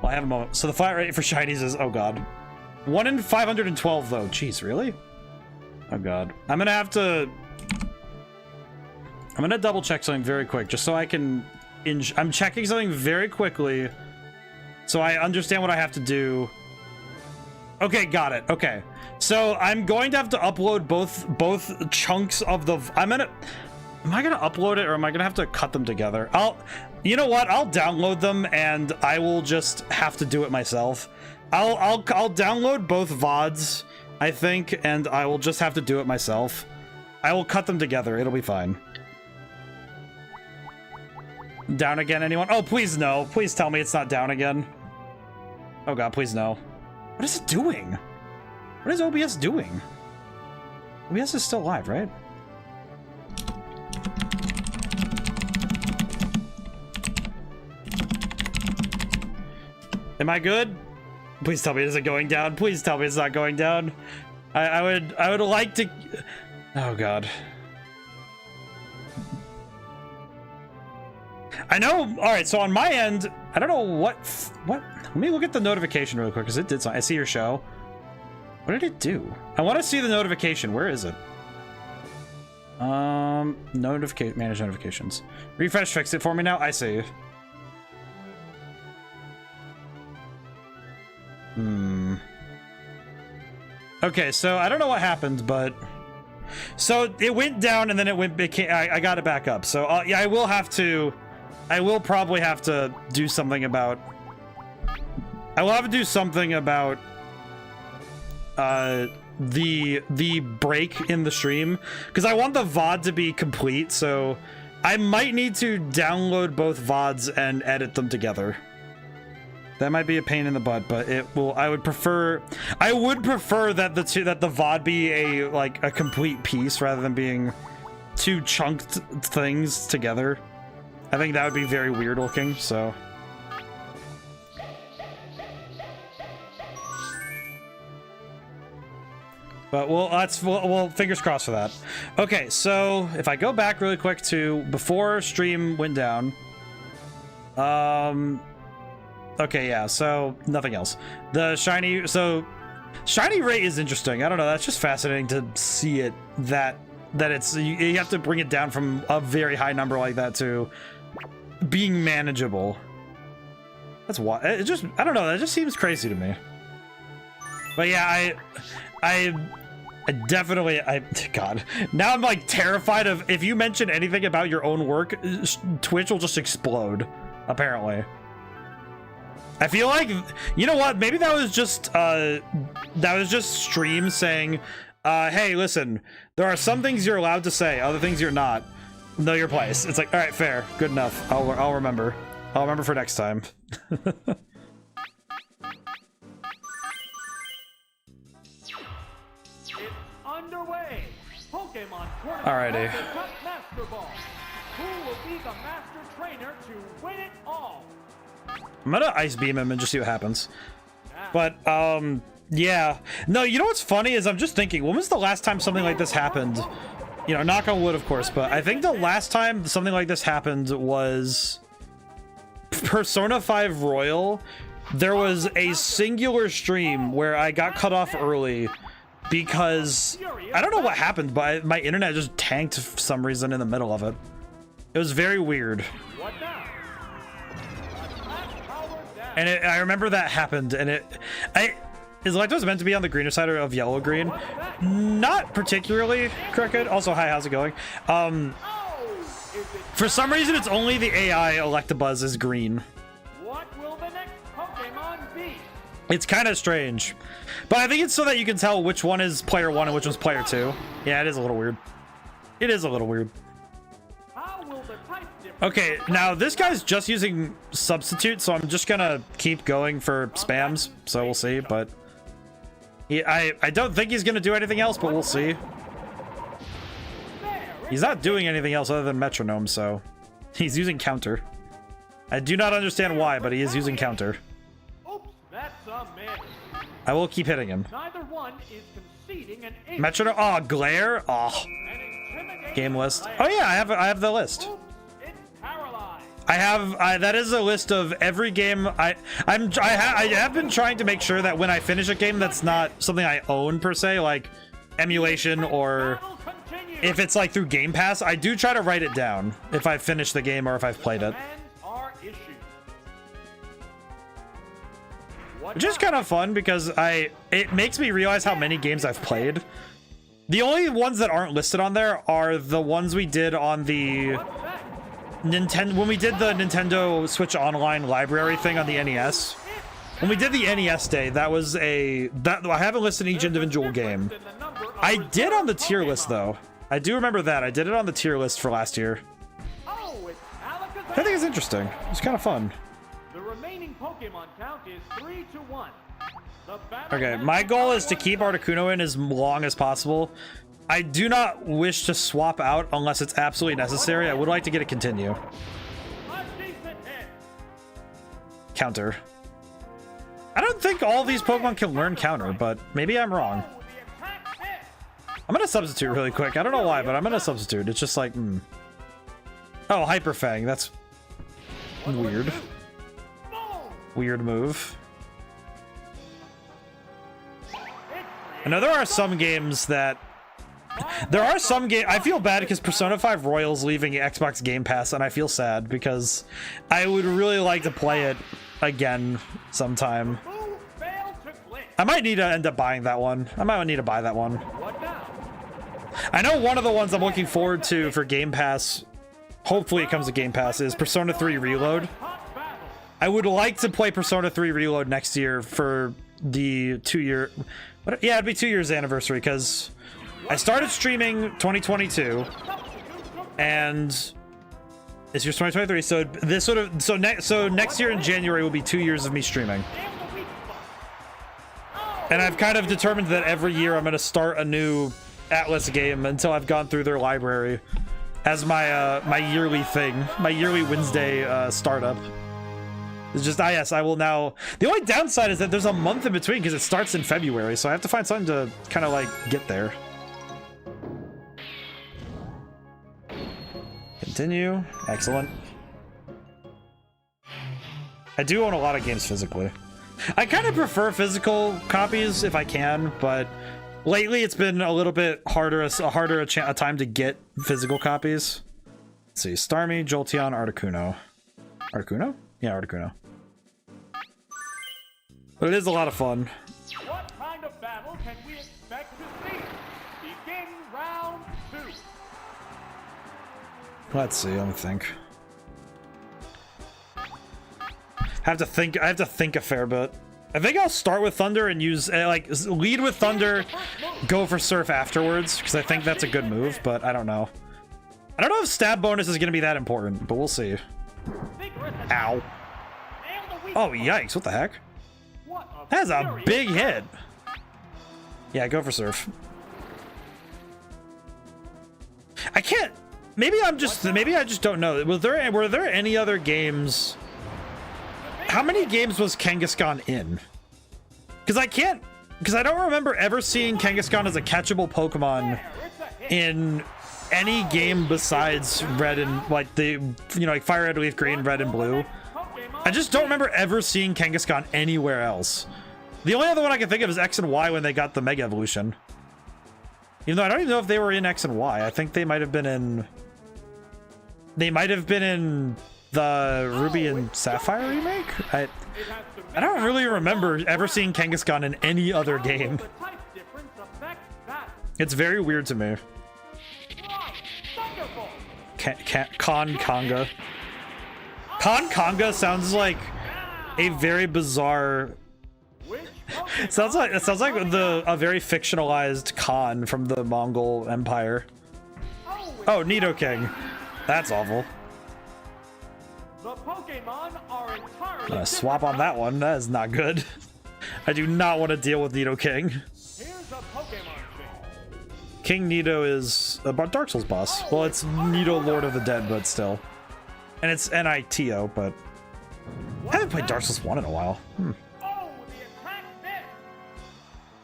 Well, I have a moment. So the flat rate for shinies is, oh God. 1 in 512 though. Jeez, really? Oh God. I'm going to double check something very quick just so I can, I'm checking something very quickly so I understand what I have to do. Okay, got it. Okay. So I'm going to have to upload both chunks of the, am I gonna upload it or am I gonna have to cut them together? You know what? I'll download them and I will just have to do it myself. I'll download both VODs, I think, and I will just have to do it myself. I will cut them together. It'll be fine. Down again, anyone? Oh, please no. Please tell me it's not down again. Oh God, please no. What is it doing? What is OBS doing? OBS is still live, right? Am I good? Please tell me it isn't going down. Please tell me it's not going down. I would like to. Oh God. I know. All right. So on my end, I don't know what. Let me look at the notification really quick because it did something. I see your show. What did it do? I want to see the notification. Where is it? Manage notifications. Refresh fixed it for me now. I see. Okay, so I don't know what happened, but so it went down and then I got it back up. So yeah, I will probably have to do something about. I will have to do something about the break in the stream because I want the VOD to be complete. So I might need to download both VODs and edit them together. That might be a pain in the butt, but it will. I would prefer that the VOD be a complete piece rather than being two chunked things together. I think that would be very weird looking. So. But well, fingers crossed for that. Okay, so if I go back really quick to before stream went down. Okay, yeah, so nothing else. The shiny rate is interesting. I don't know, that's just fascinating to see it that it's you have to bring it down from a very high number like that to being manageable. That's why it just, I don't know, that just seems crazy to me. But yeah, God, now I'm like terrified of if you mention anything about your own work, Twitch will just explode, apparently. I feel like, you know what, maybe that was just stream saying, hey, listen, there are some things you're allowed to say, other things you're not. Know your place. It's like, all right, fair, good enough. I'll remember. I'll remember for next time. Underway. Pokemon Tournament. Alrighty. Master Ball. Who will be the master trainer to win it all? I'm gonna Ice Beam him and just see what happens. But, yeah. No, you know what's funny is I'm just thinking, when was the last time something like this happened? You know, knock on wood, of course, but I think the last time something like this happened was Persona 5 Royal. There was a singular stream where I got cut off early because I don't know what happened, but my internet just tanked for some reason in the middle of it. It was very weird. And I remember that happened, and is Lactose meant to be on the greener side of yellow green? Not particularly, Crooked. Also, hi, how's it going? For some reason, it's only the AI Electabuzz is green. What will the next Pokemon be? It's kind of strange, but I think it's so that you can tell which one is player 1 and which one's player 2. Yeah, it is a little weird. It is a little weird. How will the type differ? Okay, now this guy's just using Substitute, so I'm just gonna keep going for spams, so we'll see, but I don't think he's gonna do anything else, but we'll see. He's not doing anything else other than Metronome, so he's using Counter. I do not understand why, but he is using Counter. Oops, that's a miss. I will keep hitting him. Neither one is conceding an inch. Metronome. Oh, Glare. Oh, game list. Oh yeah, I have the list. Oops, it's paralyzed. I have that is a list of every game I have been trying to make sure that when I finish a game that's not something I own per se, like emulation, or Battle continues. if it's like through Game Pass, I do try to write it down if I've finished the game or if I've played it. Commands are issued. What Which is kind of fun because it makes me realize how many games I've played. The only ones that aren't listed on there are the ones we did on the Nintendo, when we did the Nintendo Switch Online library thing on the NES. When we did the NES day, that was I haven't listed each individual game. I did on the tier list though. I do remember that. I did it on the tier list for last year. Oh, it's I think it's interesting. It's kind of fun. The remaining Pokemon count is 3-1. The battle Okay, has my goal is to begun. keep Articuno in as long as possible. I do not wish to swap out unless it's absolutely necessary. I would like to get a continue. A decent hit. Counter. I don't think all these Pokemon can learn counter, but maybe I'm wrong. Oh, the attack hit. I'm gonna substitute really quick. I don't know why, but I'm gonna substitute. It's just like, Oh, Hyper Fang. That's weird. Boom. Weird move. Victory. I know there are some games that... I feel bad because Persona 5 Royal's leaving Xbox Game Pass, and I feel sad because I would really like to play it again sometime. Who failed to glitch? I might need to end up buying that one. I might need to buy that one. What now? I know one of the ones I'm looking forward to for Game Pass, hopefully it comes to Game Pass, is Persona 3 Reload. Hot battle. I would like to play Persona 3 Reload next year for the 2-year... Yeah, it'd be 2 years anniversary because I started streaming 2022 and this year's 2023. So this sort of so next year in January will be 2 years of me streaming. And I've kind of determined that every year I'm going to start a new Atlas game until I've gone through their library as my my yearly thing, my yearly Wednesday startup. It's just, yes, I will now. The only downside is that there's a month in between because it starts in February, so I have to find something to kind of like get there. Continue. Excellent. I do own a lot of games physically. I kind of prefer physical copies if I can, but lately it's been a little bit harder, a time to get physical copies. Let's see, Starmie, Jolteon, Articuno. Articuno? Yeah, Articuno. But it is a lot of fun. What kind of battle can we expect to see? Let's see, let me think. I have to think a fair bit. I think I'll start with Thunder and use like lead with Thunder, go for Surf afterwards, because I think that's a good move, but I don't know. I don't know if stab bonus is gonna be that important, but we'll see. Ow. Oh yikes, what the heck? That's a big hit. Yeah, go for Surf. I can't. Maybe I just don't know. Were there any other games? How many games was Kangaskhan in? Because I don't remember ever seeing Kangaskhan as a catchable Pokemon in any game besides Red and like like Fire Red, Leaf Green, Red and Blue. I just don't remember ever seeing Kangaskhan anywhere else. The only other one I can think of is X and Y when they got the Mega Evolution. Even though I don't even know if they were in X and Y. I think they might have been in. They might have been in the Ruby and Sapphire remake. I don't really remember ever seeing Kangaskhan in any other game. It's very weird to me. Conga. Conga sounds like a very bizarre. It sounds like a very fictionalized Khan from the Mongol Empire. Oh, Nidoking. That's awful. The Pokemon are entirely Gonna swap on that one. That is not good. I do not want to deal with Nidoking. Here's a Pokemon thing. King Nido is a Dark Souls boss. Well, it's Nido Lord of the Dead, but still. And it's Nito, but I haven't played Dark Souls 1 in a while. Oh, the attack miss.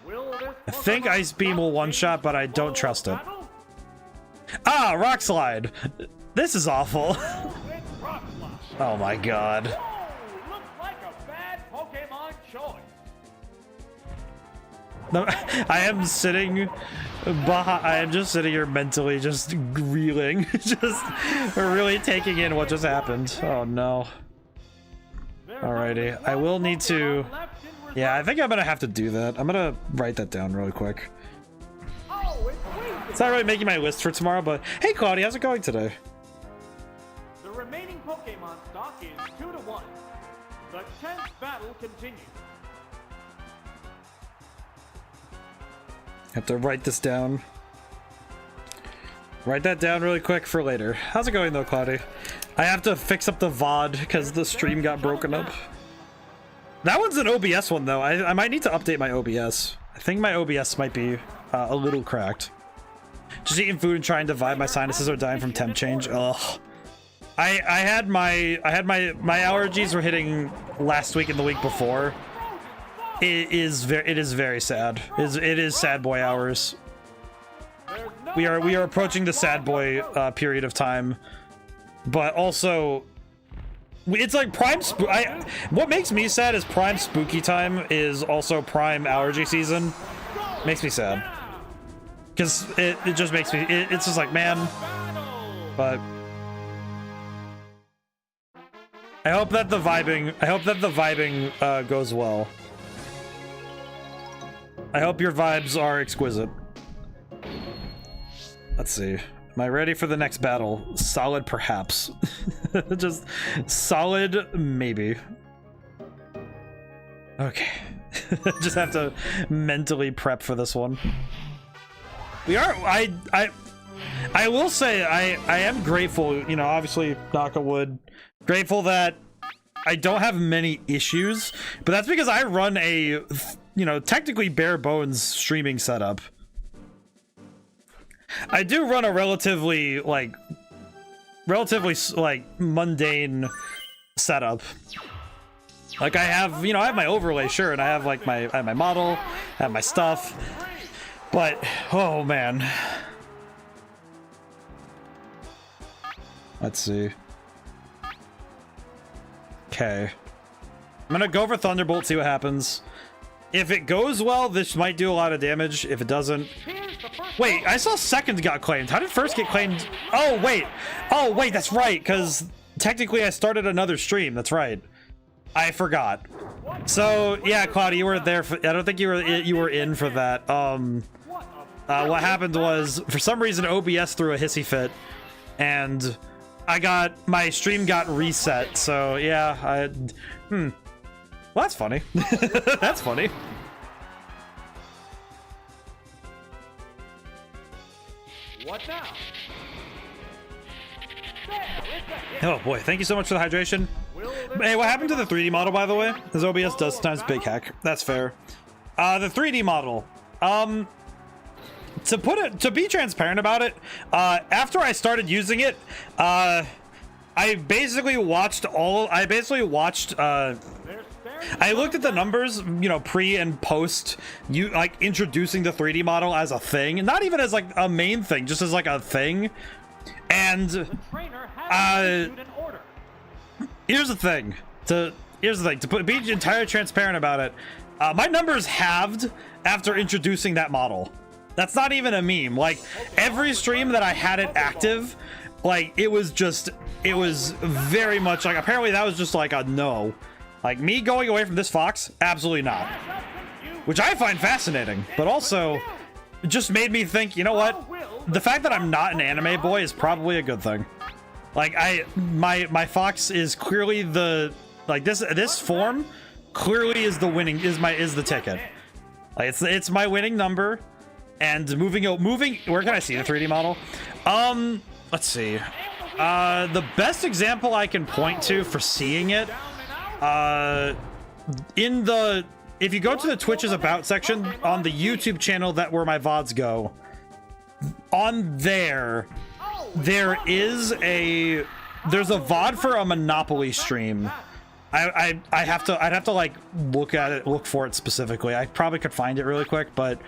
Will this I think Ice Beam will one-shot, but I don't trust it. Ah, Rock Slide! This is awful. Oh my god. Whoa, looks like a bad Pokemon choice. No, I am just sitting here mentally just reeling, just really taking in what just happened. Oh no. Alrighty, I will need to. Yeah, I think I'm gonna have to do that. I'm gonna write that down really quick. It's not really making my list for tomorrow, but hey Claudia, how's it going today? The remaining Pokemon stock is 2-1. The 10th battle continues. Have to write this down. Write that down really quick for later. How's it going though, Claudia? I have to fix up the VOD because the stream got broken up. That one's an OBS one though. I might need to update my OBS. I think my OBS might be a little cracked. Just eating food and trying to vibe. My sinuses are dying from temp change. Ugh. I had my allergies were hitting last week and the week before. It is very sad. It is sad boy hours. We are approaching the sad boy period of time, but also it's like prime. What makes me sad is prime spooky time is also prime allergy season. Makes me sad because it just makes me. It's just like, man. But I hope that the vibing goes well. I hope your vibes are exquisite. Let's see. Am I ready for the next battle? Solid, perhaps. Just solid, maybe. Okay. Just have to mentally prep for this one. We are. I will say I am grateful. You know, obviously, knock on wood. Grateful that I don't have many issues, but that's because I run a, you know, technically bare bones streaming setup. I do run a relatively mundane setup. Like I have, you know, I have my overlay, sure, and I have like I have my model, I have my stuff, but oh man. Let's see. Okay. I'm gonna go for Thunderbolt, see what happens. If it goes well, this might do a lot of damage. If it doesn't... Wait, I saw second got claimed. How did first get claimed? Oh, wait. Oh, wait, that's right, because technically I started another stream. That's right. I forgot. So, yeah, Claudia, you were there for... I don't think you were in for that. What happened was, for some reason, OBS threw a hissy fit, and my stream got reset, so yeah, well, that's funny. That's funny. What now? Oh boy, thank you so much for the hydration. Hey, what happened to the 3D model, by the way? Because OBS does sometimes big hack. That's fair. The 3D model. To be transparent about it, after I started using it, I basically watched I looked at the numbers, you know, pre and post like introducing the 3D model as a thing, not even as like a main thing, just as like a thing. And here's the thing, to be entirely transparent about it, my numbers halved after introducing that model. That's not even a meme. Like, every stream that I had it active, like, it was very much like, apparently that was just like a no. Like, me going away from this fox, absolutely not. Which I find fascinating, but also it just made me think, you know what? The fact that I'm not an anime boy is probably a good thing. Like, my fox is clearly the, like, this form clearly is the winning, is the ticket. Like, it's my winning number. And moving, where can I see the 3D model? Let's see. The best example I can point to for seeing it, if you go to the Twitch's About section on the YouTube channel where my VODs go, on there's a VOD for a Monopoly stream. I'd have to like look for it specifically. I probably could find it really quick, but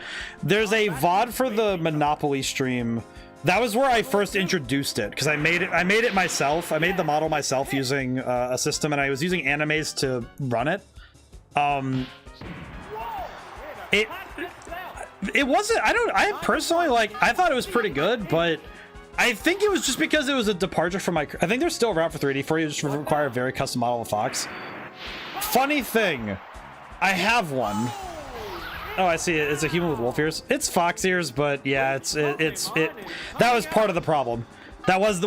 there's a VOD for the Monopoly stream. That was where I first introduced it, because I made it myself. I made the model myself using a system, and I was using animes to run it. It wasn't, I personally, like, I thought it was pretty good, but I think it was just because it was a departure from I think they're still around for 3D for you, just require a very custom model of Fox. Funny thing, I have one. Oh, I see it. It's a human with wolf ears. It's fox ears, but yeah, that was part of the problem. That was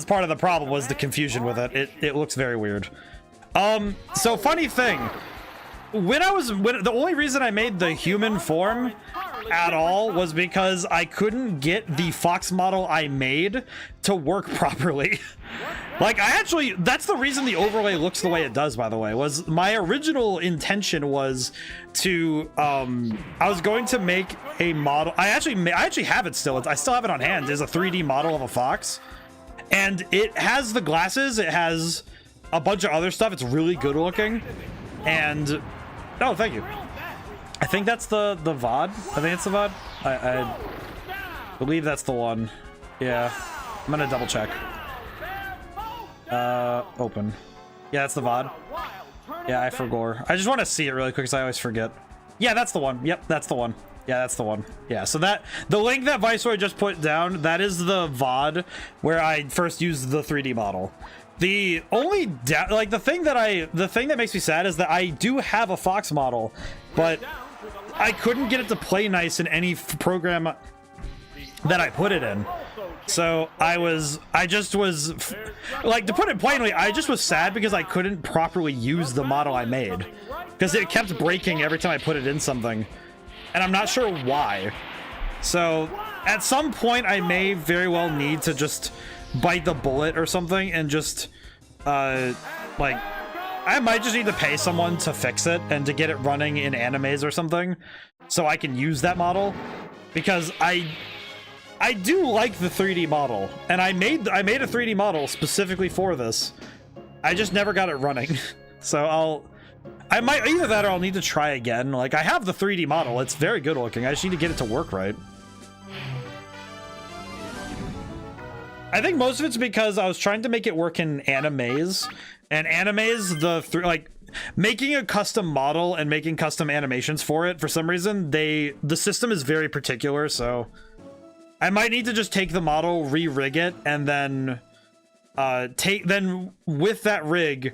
part of the problem, was the confusion with it. It looks very weird. So funny thing, the only reason I made the human form at all was because I couldn't get the fox model I made to work properly. Like, that's the reason the overlay looks the way it does, by the way. Was my original intention was to I was going to make a model. I actually have it still. I still have it on hand. It's a 3D model of a fox, and it has the glasses, it has a bunch of other stuff. It's really good looking. And oh, thank you. I think that's the VOD. I think it's the VOD. I believe that's the one. Yeah. I'm gonna double check. Open. Yeah, that's the VOD. Yeah, I forgot. I just want to see it really quick because I always forget. Yeah, that's the one. Yep, that's the one. Yeah, that's the one. Yeah, so the link that Viceroy just put down, that is the VOD where I first used the 3D model. The only the thing that makes me sad is that I do have a fox model, but I couldn't get it to play nice in any program that I put it in. So I just was like, to put it plainly, I just was sad because I couldn't properly use the model I made, because it kept breaking every time I put it in something, and I'm not sure why. So at some point I may very well need to just bite the bullet or something and just like, I might just need to pay someone to fix it and to get it running in animes or something so I can use that model, because I do like the 3D model, and I made a 3D model specifically for this. I just never got it running. So I might, either that or I'll need to try again. Like, I have the 3D model. It's very good looking. I just need to get it to work right. I think most of it's because I was trying to make it work in animes, and animes, like, making a custom model and making custom animations for it, for some reason, the system is very particular, so I might need to just take the model, re-rig it, and then with that rig,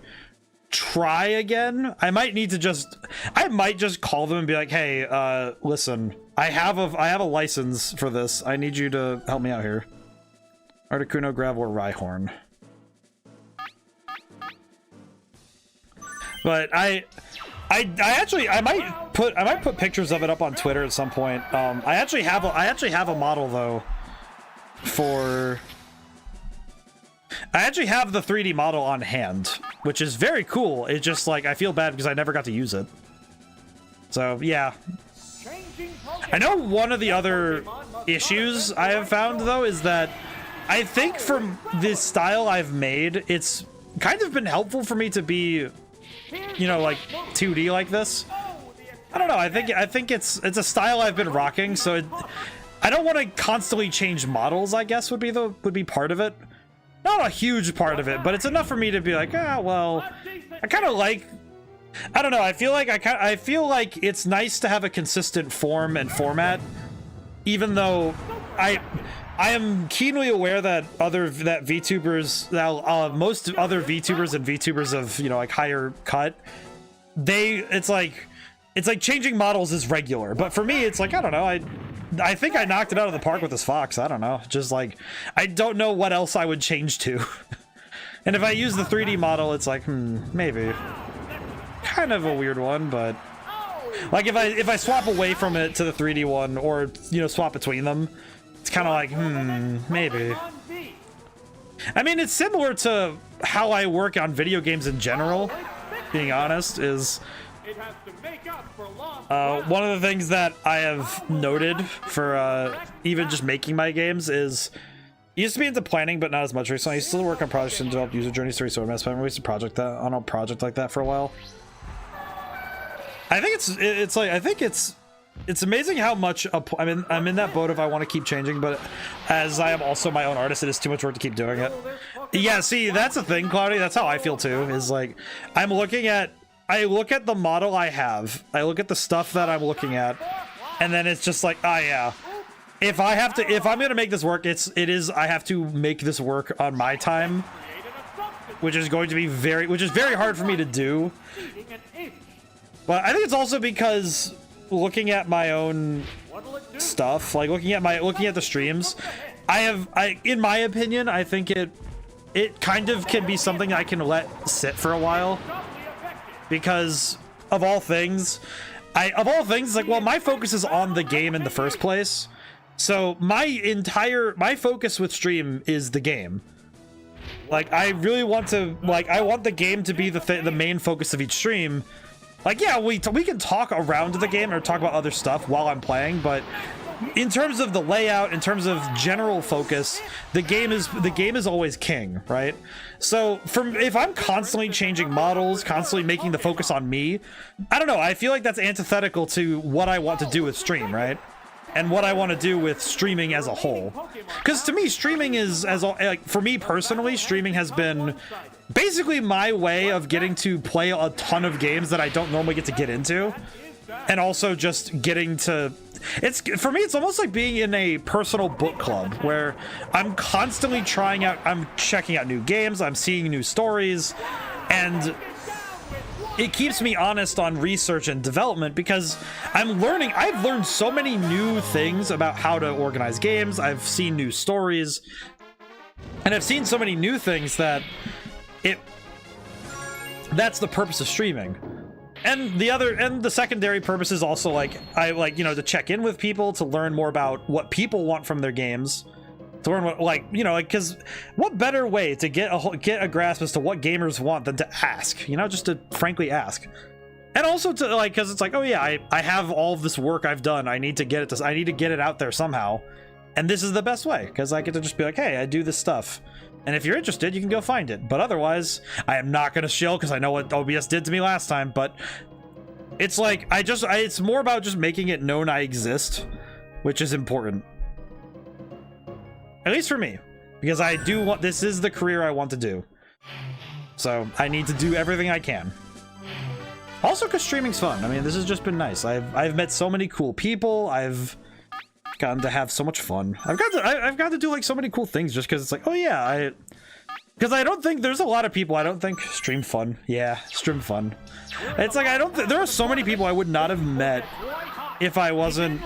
try again. I might just call them and be like, hey, listen, I have a license for this. I need you to help me out here. Articuno, Gravel, or Rhyhorn. But I might put pictures of it up on Twitter at some point. I actually have a model though for. I actually have the 3D model on hand, which is very cool. It's just like I feel bad because I never got to use it. So yeah. I know one of the other issues I have found though is that I think from this style I've made, it's kind of been helpful for me to be, you know, like 2D like this. I don't know. I think it's a style I've been rocking, so I don't want to constantly change models. I guess would be part of it. Not a huge part of it, but it's enough for me to be like, ah, well, I kind of like. I don't know. I feel like it's nice to have a consistent form and format, even though I am keenly aware that VTubers, most other VTubers and VTubers of, you know, like higher cut, it's like changing models is regular. But for me, it's like, I don't know. I think I knocked it out of the park with this fox. I don't know. Just like, I don't know what else I would change to. And if I use the 3D model, it's like, maybe. Kind of a weird one, but like if I swap away from it to the 3D one, or, you know, swap between them, it's kind of like, maybe. I mean, it's similar to how I work on video games in general, being honest, is one of the things that I have noted for even just making my games is I used to be into planning, but not as much recently. I used to work on projects and develop user journey stories, so I spent a project on a project like that for a while. I think it's amazing how much I'm in that boat if I want to keep changing, but as I am also my own artist, it is too much work to keep doing it. Yeah, see, that's the thing, Cloudy. That's how I feel too. Is like I look at the model I have, I look at the stuff that I'm looking at, and then it's just like, yeah. If I'm gonna make this work, I have to make this work on my time, which is very hard for me to do. But I think it's also because looking at my own stuff, like looking at the streams, in my opinion, I think it kind of can be something I can let sit for a while, because of all things, like, well, my focus is on the game in the first place. So my focus with stream is the game. Like, I really want to, like, I want the game to be the main focus of each stream. Like, yeah, we can talk around the game or talk about other stuff while I'm playing, but in terms of the layout, in terms of general focus, the game is always king, right? So if I'm constantly changing models, constantly making the focus on me, I don't know, I feel like that's antithetical to what I want to do with stream, right? And what I want to do with streaming as a whole. Because to me, streaming is, like, for me personally, streaming has been basically my way of getting to play a ton of games that I don't normally get to get into. And also just getting to... For me, it's almost like being in a personal book club where I'm constantly I'm checking out new games, I'm seeing new stories, and it keeps me honest on research and development, because I've learned so many new things about how to organize games. I've seen new stories, and I've seen so many new things that that's the purpose of streaming. And the secondary purpose is also, like, to check in with people, to learn more about what people want from their games, to learn what, because what better way to get a grasp as to what gamers want than to ask, just to frankly ask. And also to, like, because it's like, oh yeah, I have all of this work I've done, I need to get it out there somehow, and this is the best way, because I get to just be like, hey, I do this stuff, and if you're interested, you can go find it. But otherwise, I am not going to shill, because I know what OBS did to me last time. But it's like, it's more about just making it known I exist, which is important. At least for me, because this is the career I want to do. So I need to do everything I can. Also, because streaming's fun. I mean, this has just been nice. I've met so many cool people. I've gotten to have so much fun. I've got to do, like, so many cool things just because it's like, oh yeah, because I don't think there's a lot of people I don't think stream fun. Yeah, stream fun. It's like, there are so many people I would not have met if I wasn't,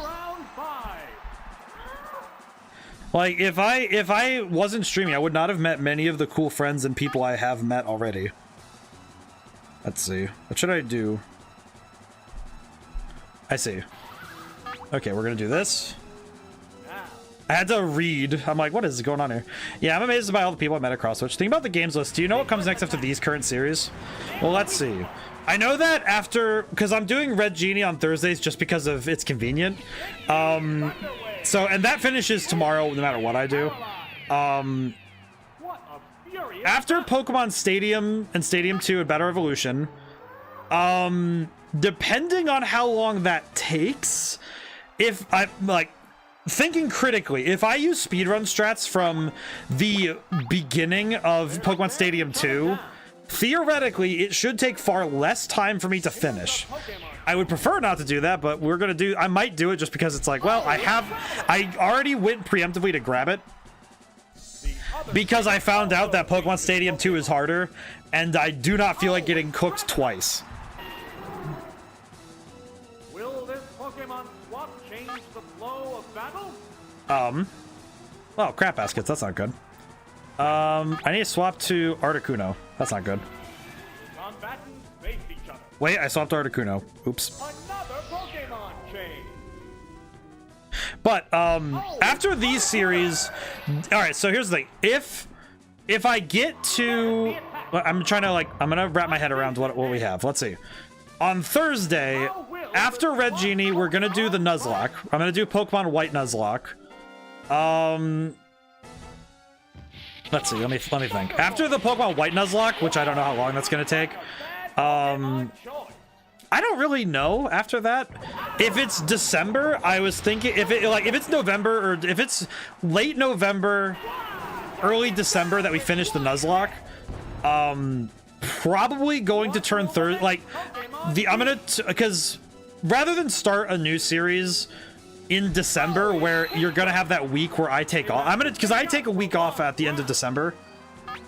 like, if I wasn't streaming, I would not have met many of the cool friends and people I have met already. Let's see. What should I do? I see. Okay, we're gonna do this. I had to read. I'm like, what is going on here? Yeah, I'm amazed by all the people I met across Switch. Think about the games list. Do you know what comes next after these current series? Well, let's see. I know that after, because I'm doing Red Genie on Thursdays just because of it's convenient. So, and that finishes tomorrow no matter what I do. After Pokemon Stadium and Stadium 2 and Battle Evolution, depending on how long that takes, if I like thinking critically, if I use speedrun strats from the beginning of Pokemon Stadium 2, theoretically it should take far less time for me to finish. I would prefer not to do that, but we're gonna do, I might do it just because it's like, well, I already went preemptively to grab it because I found out that Pokemon Stadium 2 is harder, and I do not feel like getting cooked twice. Will this Pokemon swap change the flow of battle? Oh, crap baskets, that's not good. I need to swap to Articuno. That's not good. Combatants face each other. Wait, I swapped to Articuno. Oops. Another Pokemon change. But after these series, all right, so here's the thing. If I get to, I'm trying to like, I'm gonna wrap my head around what we have. Let's see. On Thursday, after Red Genie, we're gonna do the Nuzlocke. I'm gonna do Pokemon White Nuzlocke. Let's see, let me think. After the Pokemon White Nuzlocke, which I don't know how long that's gonna take, I don't really know after that. If it's December, I was thinking if it's November, or if it's late November, early December that we finish the Nuzlocke, probably going to turn third, like because rather than start a new series in December where you're gonna have that week where I take off, because I take a week off at the end of December.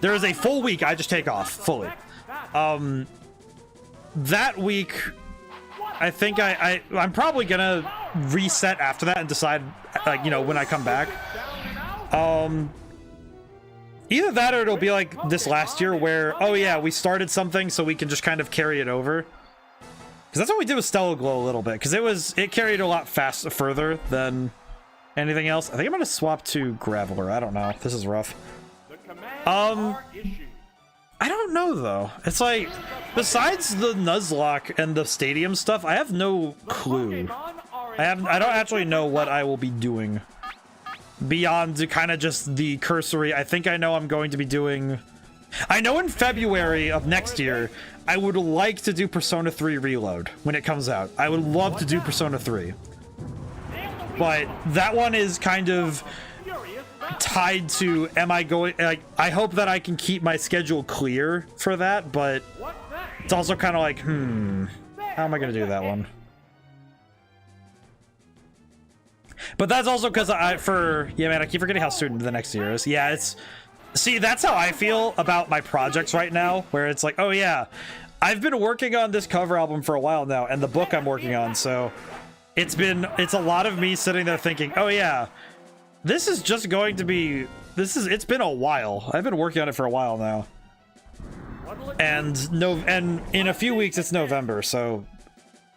There is a full week I just take off fully. That week, I think I'm probably gonna reset after that and decide, like, you know, when I come back. Either that or it'll be like this last year where, oh yeah, we started something so we can just kind of carry it over. Because that's what we did with Stellar Glow a little bit, because it carried a lot further than anything else. I think I'm gonna swap to Graveler. I don't know. This is rough. I don't know though. It's like, besides the Nuzlocke and the Stadium stuff, I have no clue. I don't actually know what I will be doing beyond kind of just the cursory. I think I know I'm going to be doing, I know in February of next year I would like to do Persona 3 Reload when it comes out. I would love to do Persona 3, but that one is kind of tied to, am I going, like, I hope that I can keep my schedule clear for that, but it's also kind of like, how am I gonna do that one? But that's also because yeah, man, I keep forgetting how soon the next year is. Yeah, see, that's how I feel about my projects right now, where it's like, oh yeah, I've been working on this cover album for a while now, and the book I'm working on, so it's a lot of me sitting there thinking, oh yeah, this is just going to be, it's been a while. I've been working on it for a while now. And in a few weeks it's November, so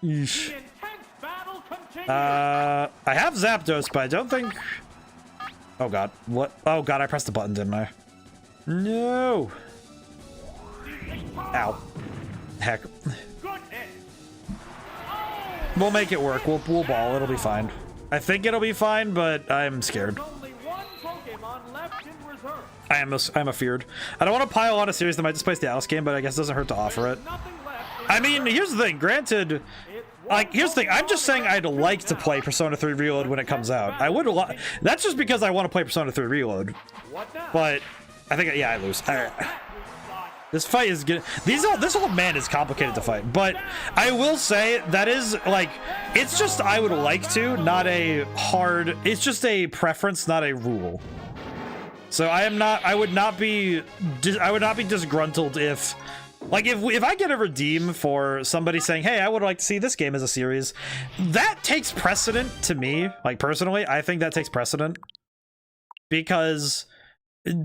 eesh. I have Zapdos, but I don't think, oh god, what? Oh god, I pressed the button, didn't I? No. Ow. Heck. We'll make it work. We'll ball. It'll be fine. I think it'll be fine, but I'm scared. I'm afeared. I don't want to pile on a series that might displace the Alice game, but I guess it doesn't hurt to offer it. I mean, here's the thing. Granted, like, here's the thing. I'm just saying I'd like to play Persona 3 Reload when it comes out. I would. That's just because I want to play Persona 3 Reload. But I think, yeah, I lose. This fight is good. This old man is complicated to fight, but I will say that is, like, it's just I would like to, not a hard. It's just a preference, not a rule. So I would not be disgruntled if, like, if I get a redeem for somebody saying, hey, I would like to see this game as a series, that takes precedent to me. Like, personally, I think that takes precedent, because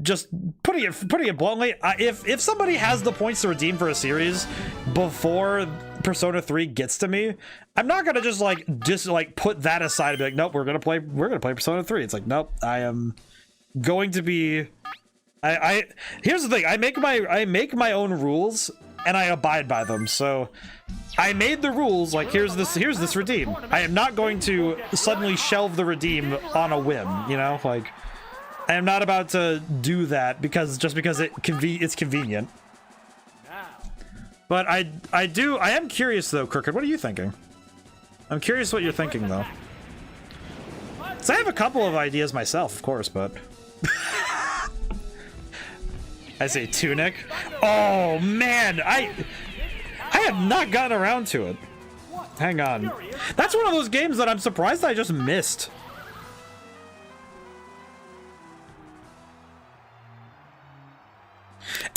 just putting it bluntly, if somebody has the points to redeem for a series before Persona 3 gets to me, I'm not gonna just like put that aside and be like, nope, we're gonna play Persona 3. It's like, nope, I am going to be. Here's the thing, I make my own rules and I abide by them. So I made the rules like, here's this redeem. I am not going to suddenly shelve the redeem on a whim, you know, like I am not about to do that because it's convenient. But I am curious though, Crooked, what are you thinking? I'm curious what you're thinking though. So I have a couple of ideas myself, of course, but I say Tunic. Oh man, I have not gotten around to it. Hang on. That's one of those games that I'm surprised I just missed.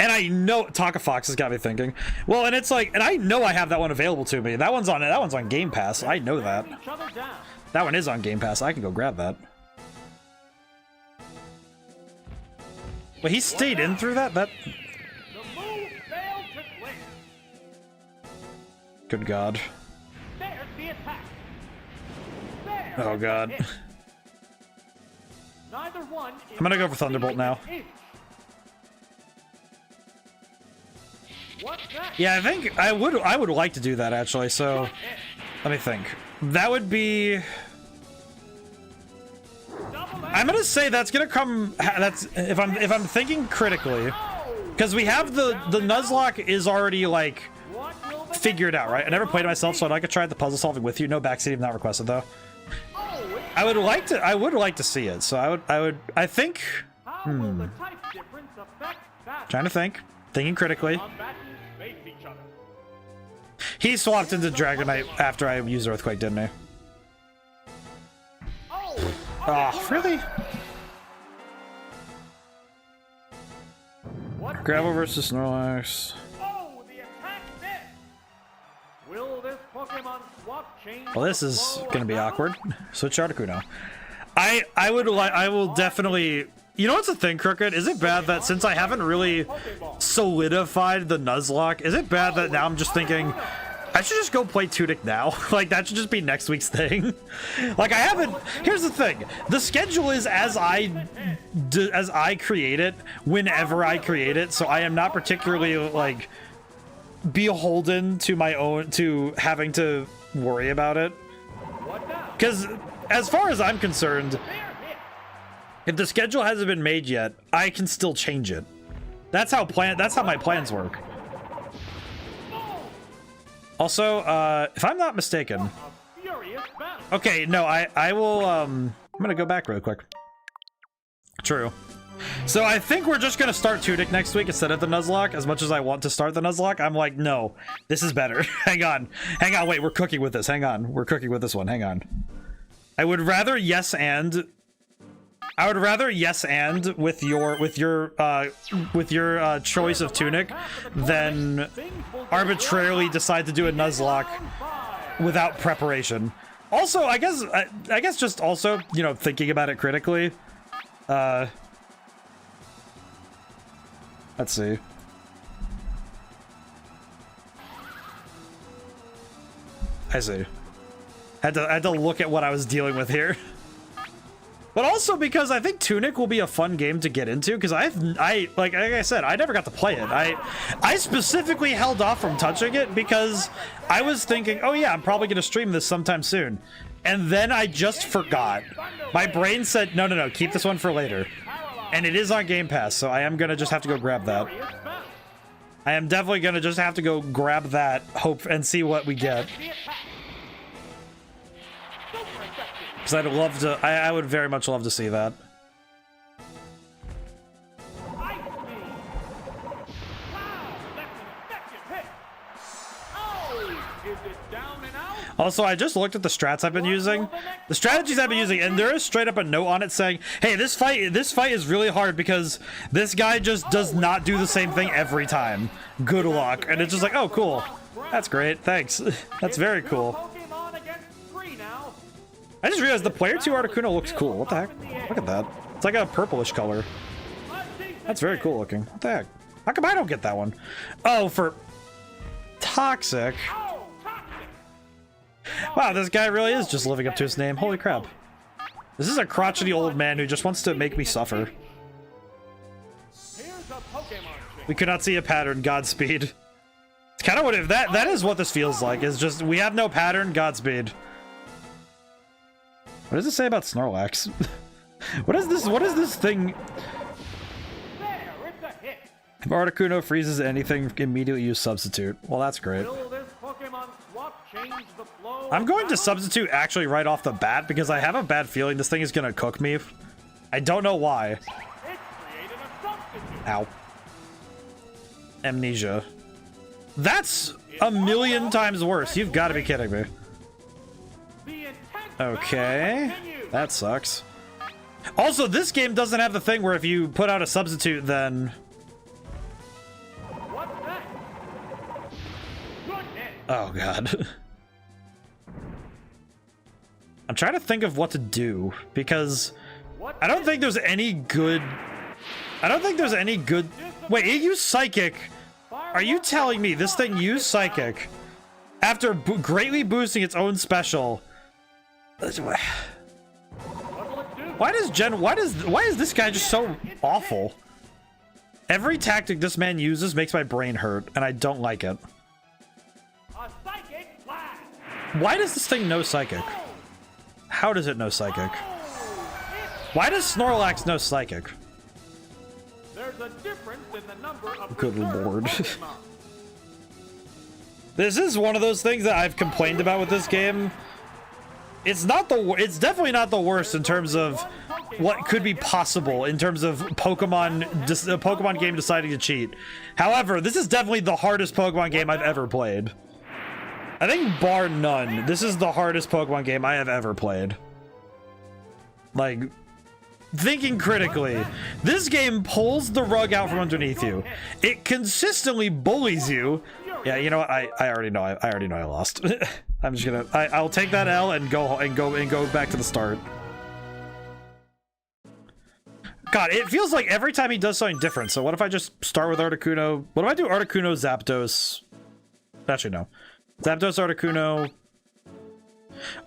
And I know Taka Fox has got me thinking. Well, and it's like, and I know I have that one available to me. That one's on Game Pass. I know that. That one is on Game Pass. I can go grab that. But he stayed in through that? Good God. Oh God. I'm gonna go for Thunderbolt now. Yeah, I think I would like to do that actually, so let me think. That would be, I'm gonna say that's gonna come, that's if I'm thinking critically, because we have the Nuzlocke is already like figured out, right? I never played it myself, so I'd like to try the puzzle solving with you. No backseat, not requested though. I would like to see it, so I think trying to think, thinking critically. He swapped into Dragonite after I used Earthquake, didn't he? Oh, really? Gravel versus Snorlax. Well, this is gonna be awkward. Switch Articuno. I will definitely. You know what's the thing, Crooked? Is it bad that since I haven't really solidified the Nuzlocke, is it bad that now I'm just thinking I should just go play Tunic now? Like, that should just be next week's thing. Like, I haven't. Here's the thing: the schedule is as I create it, whenever I create it. So I am not particularly like beholden to my own to having to worry about it. Because as far as I'm concerned, if the schedule hasn't been made yet, I can still change it. That's how my plans work. Also, if I'm not mistaken. Okay, no, I will I'm gonna go back real quick. True. So I think we're just gonna start Tunic next week instead of the Nuzlocke. As much as I want to start the Nuzlocke, I'm like, no, this is better. Hang on, wait, we're cooking with this. Hang on, we're cooking with this one. Hang on. I would rather yes and with your choice of Tunic than arbitrarily decide to do a Nuzlocke without preparation. Also, I guess just also, you know, thinking about it critically. Let's see. I see. Had to look at what I was dealing with here. But also because I think Tunic will be a fun game to get into, because like I said, I never got to play it. I specifically held off from touching it because I was thinking, oh yeah, I'm probably gonna stream this sometime soon. And then I just forgot. My brain said, no, keep this one for later. And it is on Game Pass, so I am gonna just have to go grab that. I am definitely gonna just have to go grab that, hope, and see what we get. Because I'd love to, I would very much love to see that. Also, I just looked at the strats I've been using, the strategies I've been using, and there is straight up a note on it saying, hey, this fight is really hard because this guy just does not do the same thing every time. Good luck. And it's just like, oh, cool. That's great. Thanks. That's very cool. I just realized the player 2 Articuno looks cool. What the heck? Look at that. It's like a purplish color. That's very cool looking. What the heck? How come I don't get that one? Oh, for toxic. Oh, toxic! Wow, this guy really is just living up to his name. Holy crap. This is a crotchety old man who just wants to make me suffer. Here's a Pokemon trick. We could not see a pattern. Godspeed. It's kind of what if that is what this feels like. Is just we have no pattern. Godspeed. What does it say about Snorlax? What is this thing? There, it's a hit. If Articuno freezes anything, immediately use substitute. Well, that's great. Will this Pokemon swap change the flow? I'm going to of battle? substitute actually right off the bat because I have a bad feeling this thing is gonna cook me. I don't know why. It created a substitute. Ow. Amnesia. That's a million times worse. You've got to be kidding me. The intense Okay. battle continues. That sucks. Also, this game doesn't have the thing where if you put out a substitute, then... What's that? Goodness. Oh, God. I'm trying to think of what to do, because What's I don't think there's any good... Wait, it used Psychic. Are you telling me this thing used Psychic after greatly boosting its own special? What'll it do? Why is this guy just so awful? Every tactic this man uses makes my brain hurt, and I don't like it. A psychic blast. Why does this thing know Psychic? How does it know Psychic? Why does Snorlax know Psychic? There's a difference in the number of Good reserve lord. Pokemon. This is one of those things that I've complained about with this game. It's definitely not the worst in terms of what could be possible in terms of a Pokemon game deciding to cheat. However, this is definitely the hardest Pokemon game I've ever played. I think bar none, this is the hardest Pokemon game I have ever played. Like, thinking critically, this game pulls the rug out from underneath you. It consistently bullies you. Yeah, you know what? I already know. I already know I lost. I'm just gonna. I'll take that L and go back to the start. God, it feels like every time he does something different. So what if I just start with Articuno? What if I do Articuno, Zapdos? Actually, no. Zapdos, Articuno.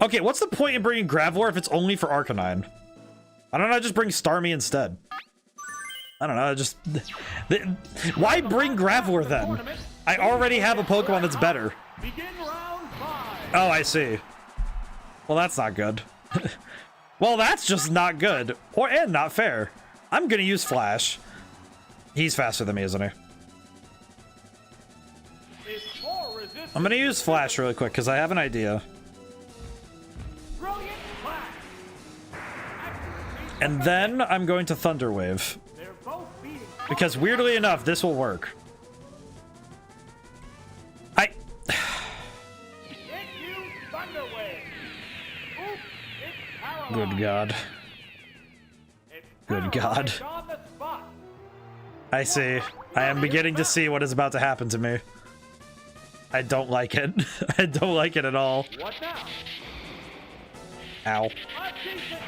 Okay, what's the point in bringing Graveler if it's only for Arcanine? I don't know. Just bring Starmie instead. I don't know. Just why bring Graveler then? I already have a Pokemon that's better. Begin round 5. Oh, I see. Well, that's not good. Well, that's just not good. And not fair. I'm gonna use Flash. He's faster than me, isn't he? It's more resistant. I'm gonna use Flash really quick, because I have an idea. Brilliant flash. And then I'm going to Thunder Wave. They're both beating. Because weirdly enough, this will work. It used Thunder Wave. Oops, it's paralyzed. Good God. It's Good God. paralyzed on the spot. I see. I am beginning to see what is about to happen to me. I don't like it. I don't like it at all. What now? Ow. A decent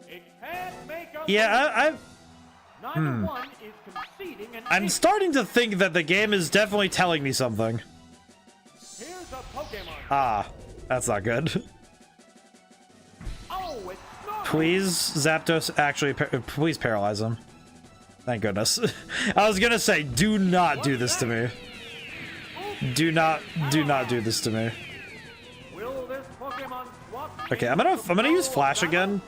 hit. It can't make a Yeah, Neither one is conceding an I'm inch. starting to think that the game is definitely telling me something. Here's a Pokemon. Ah, that's not good. Oh, it's not. Please, Zapdos, actually, please paralyze him. Thank goodness. I was gonna say, do not do this to me. Do not do this to me. Will this Pokemon swap? Okay, I'm gonna use Flash again.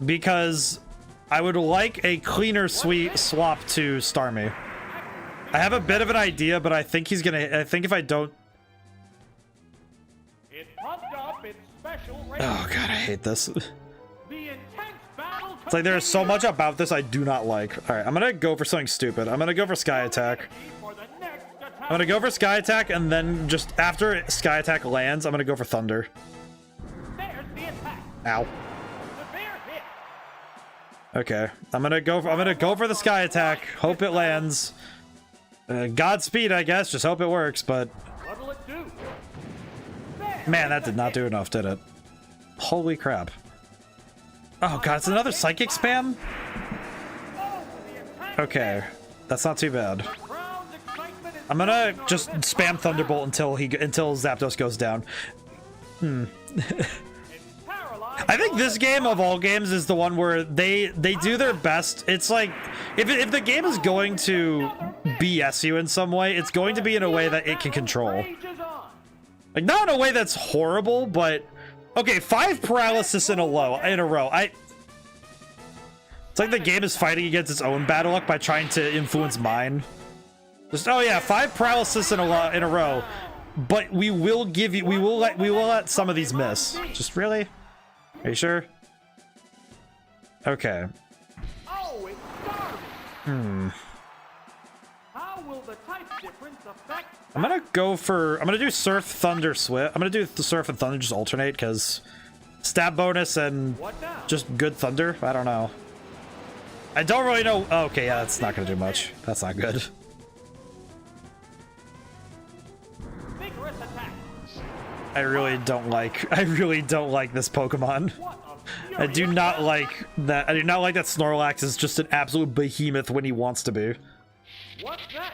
Because I would like a cleaner swap to Starmie. I have a bit of an idea, but I think he's gonna. I think if I don't. It pumped up its special range. Oh god, I hate this. The intense battle. It's like there is so much about this I do not like. All right, I'm gonna go for something stupid. I'm gonna go for Sky Attack. I'm gonna go for Sky Attack, and then just after Sky Attack lands, I'm gonna go for Thunder. There's the attack. Ow. Severe hit. Okay, I'm gonna go for the Sky Attack. Hope it lands. Godspeed, I guess. Just hope it works. But What'll it do? man, that did not do enough, did it? Holy crap! Oh god, it's another psychic spam? Oh, the attack Okay, that's not too bad. The crowd's excitement is I'm gonna building on just this spam contest. Thunderbolt until Zapdos goes down. It's paralyzed I think by this the game of all games is the one where they do their best. It's like if the game is going to BS you in some way, it's going to be in a way that it can control. rages on. Like not in a way that's horrible, but okay, 5 paralysis in a row. It's like the game is fighting against its own battle luck by trying to influence mine. Just oh yeah, 5 paralysis in a row. But we will let some of these miss. Just really? Are you sure? Okay. Oh, it's starting. How will the type difference affect? I'm gonna do Surf, Thunder, Swift. I'm gonna do the Surf and Thunder just alternate because stab bonus and What now? just good Thunder. I don't know. I don't really know. Oh, okay, yeah, that's not gonna do much. That's not good. Vigorous attack. I really don't like this Pokemon. What a I do furious not battle. like that. I do not like that Snorlax is just an absolute behemoth when he wants to be. What's that?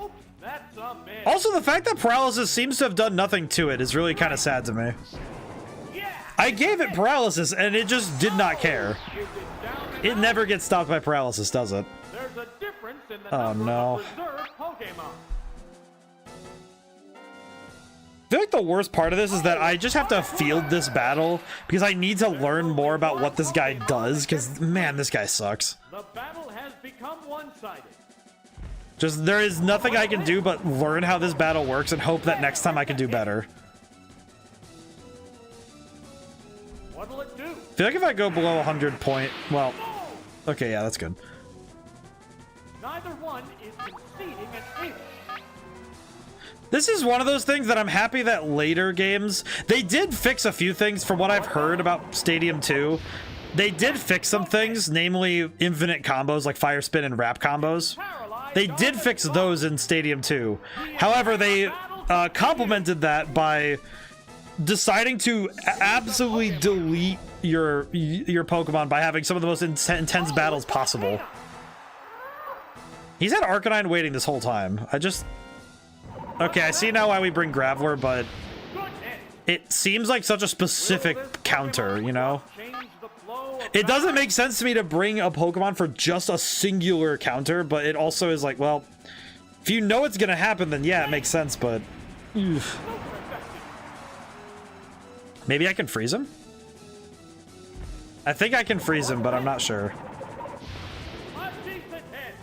Oops, that's a miss. Also, the fact that paralysis seems to have done nothing to it is really kind of sad to me. Yeah. I gave it paralysis and it just did not care. Is it down and It out? never gets stopped by paralysis, does it? There's a difference in the Oh, number no. of reserved Pokemon. I feel like the worst part of this is that I just have to field this battle because I need to learn more about what this guy does because, man, this guy sucks. The battle has become one-sided. Just, there is nothing I can do but learn how this battle works and hope that next time I can do better. What'll it do? I feel like if I go below 100 point, well, Oh! okay, yeah, that's good. Neither one is conceding an inch. This is one of those things that I'm happy that later games, they did fix a few things from what I've heard about Stadium 2. They did fix some things, namely infinite combos like Fire Spin and Wrap combos. Paralyzed They on did the fix spot. those in Stadium 2. However, they complemented that by deciding to absolutely delete your Pokemon by having some of the most intense battles possible. He's had Arcanine waiting this whole time. Okay, I see now why we bring Graveler, but Good hit. it seems like such a specific counter, you know? Change the flow of It doesn't battle. make sense to me to bring a Pokemon for just a singular counter, but it also is like, well, if you know it's gonna happen, then yeah, it makes sense, but... oof. Maybe I can freeze him? I think I can freeze him, but I'm not sure. A decent hit.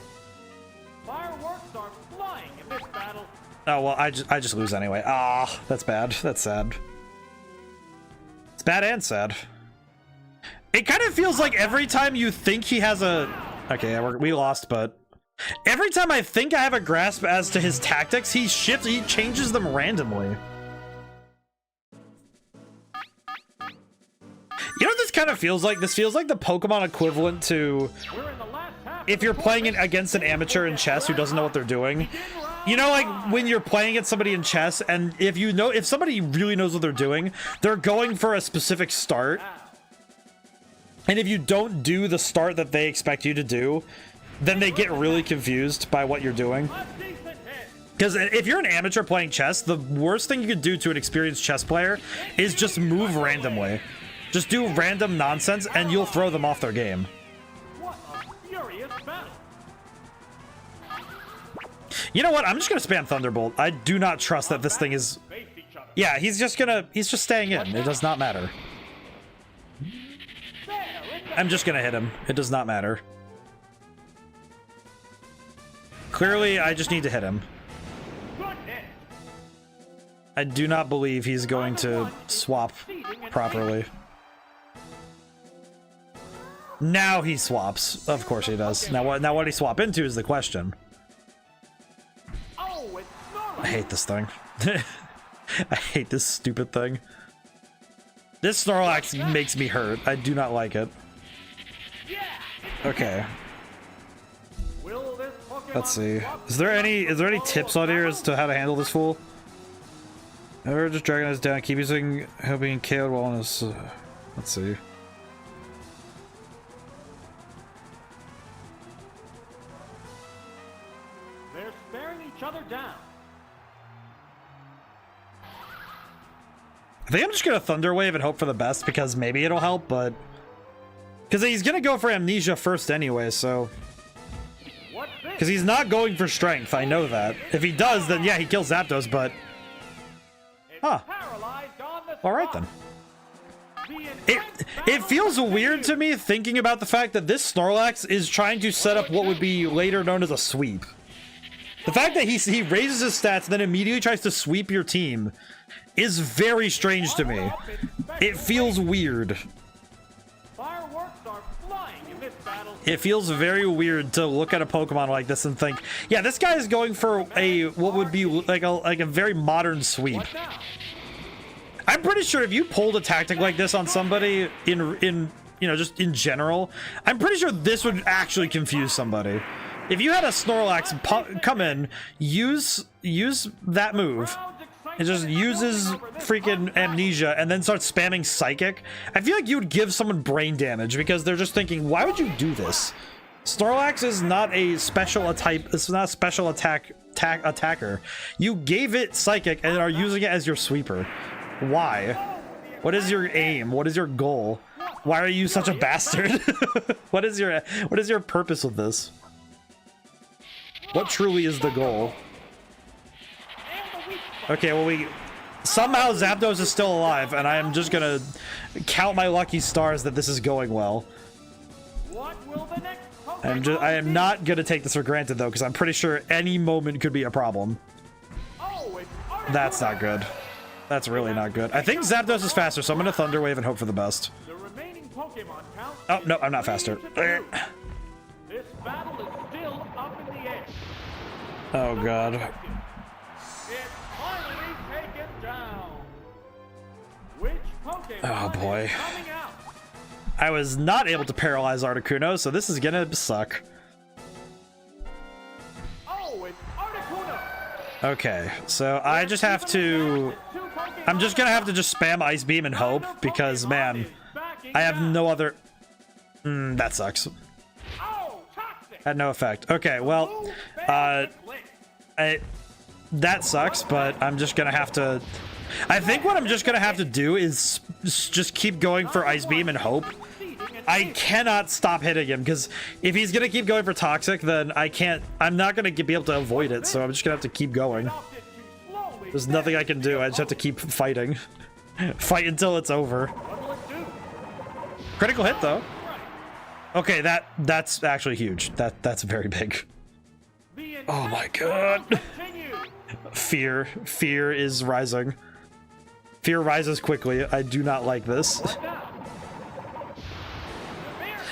Fireworks are flying in this battle. Oh, well, I just lose anyway. Ah, that's bad. That's sad. It's bad and sad. It kind of feels like every time you think he has a... Okay, yeah, we lost, but... Every time I think I have a grasp as to his tactics, he changes them randomly. You know what this kind of feels like? This feels like the Pokemon equivalent to We're in the last half. if you're playing it against an amateur in chess who doesn't know what they're doing. You know, like when you're playing against somebody in chess, and if somebody really knows what they're doing, they're going for a specific start. And if you don't do the start that they expect you to do, then they get really confused by what you're doing. A decent hit. Because if you're an amateur playing chess, the worst thing you could do to an experienced chess player is just move randomly. Just do random nonsense, and you'll throw them off their game. What a furious battle. You know what? I'm just gonna spam Thunderbolt. I do not trust that this thing is... Face each other. Yeah, he's just staying in. It does not matter. There in the I'm just gonna hit him. It does not matter. Clearly, I just need to hit him. good hit. I do not believe he's going to swap properly. Now he swaps. Of course he does. Now what did he swap into is the question. Oh, it's I Snorlax. hate this thing. I hate this stupid thing. This Snorlax makes me hurt. I do not like it. Yeah. Okay, Will this Pokemon let's see. swap Is there any flow tips of on here battle? as to how to handle this fool? Ever just dragging us down, keep using him being KO'd while on his let's see. They're staring each other down. I think I'm just gonna Thunder Wave and hope for the best because maybe it'll help, but because he's gonna go for Amnesia first anyway, so because he's not going for Strength, I know that. If he does, then yeah, he kills Zapdos, but huh. All right then. It feels weird to me thinking about the fact that this Snorlax is trying to set up what would be later known as a sweep. The fact that he raises his stats and then immediately tries to sweep your team is very strange to me. It feels weird. It feels very weird to look at a Pokemon like this and think, yeah, this guy is going for a what would be like a very modern sweep. I'm pretty sure if you pulled a tactic like this on somebody in you know, just in general, I'm pretty sure this would actually confuse somebody. If you had a Snorlax come in, use that move, it just uses freaking Amnesia and then starts spamming Psychic, I feel like you would give someone brain damage because they're just thinking, why would you do this? Snorlax is not a special type. It's not a special attacker. You gave it Psychic and are using it as your sweeper. Why? What is your aim? What is your goal? Why are you such a bastard? What is your purpose with this? What truly is the goal? Okay, well somehow Zapdos is still alive, and I am just gonna count my lucky stars that this is going well. I am not gonna take this for granted though, because I'm pretty sure any moment could be a problem. That's not good. That's really not good. I think Zapdos is faster, so I'm gonna Thunder Wave and hope for the best. Oh no, I'm not faster. This battle is still up in the air. Oh god. It's finally taken down. Which Pokemon Oh boy. is coming out? I was not able to paralyze Articuno, so this is gonna suck. Oh, it's Articuno. Okay, so I just have to... I'm just gonna have to just spam Ice Beam and hope, because, man, I have no other... that sucks. Had no effect. Okay, well, that sucks, but I'm just gonna have to... I think what I'm just gonna have to do is just keep going for Ice Beam and hope. I cannot stop hitting him, because if he's gonna keep going for Toxic, then I'm not gonna be able to avoid it, so I'm just gonna have to keep going. There's nothing I can do. I just have to keep fighting. Fight until it's over. Critical hit, though. Okay, that's actually huge. That's very big. Oh my god. Fear is rising. Fear rises quickly. I do not like this.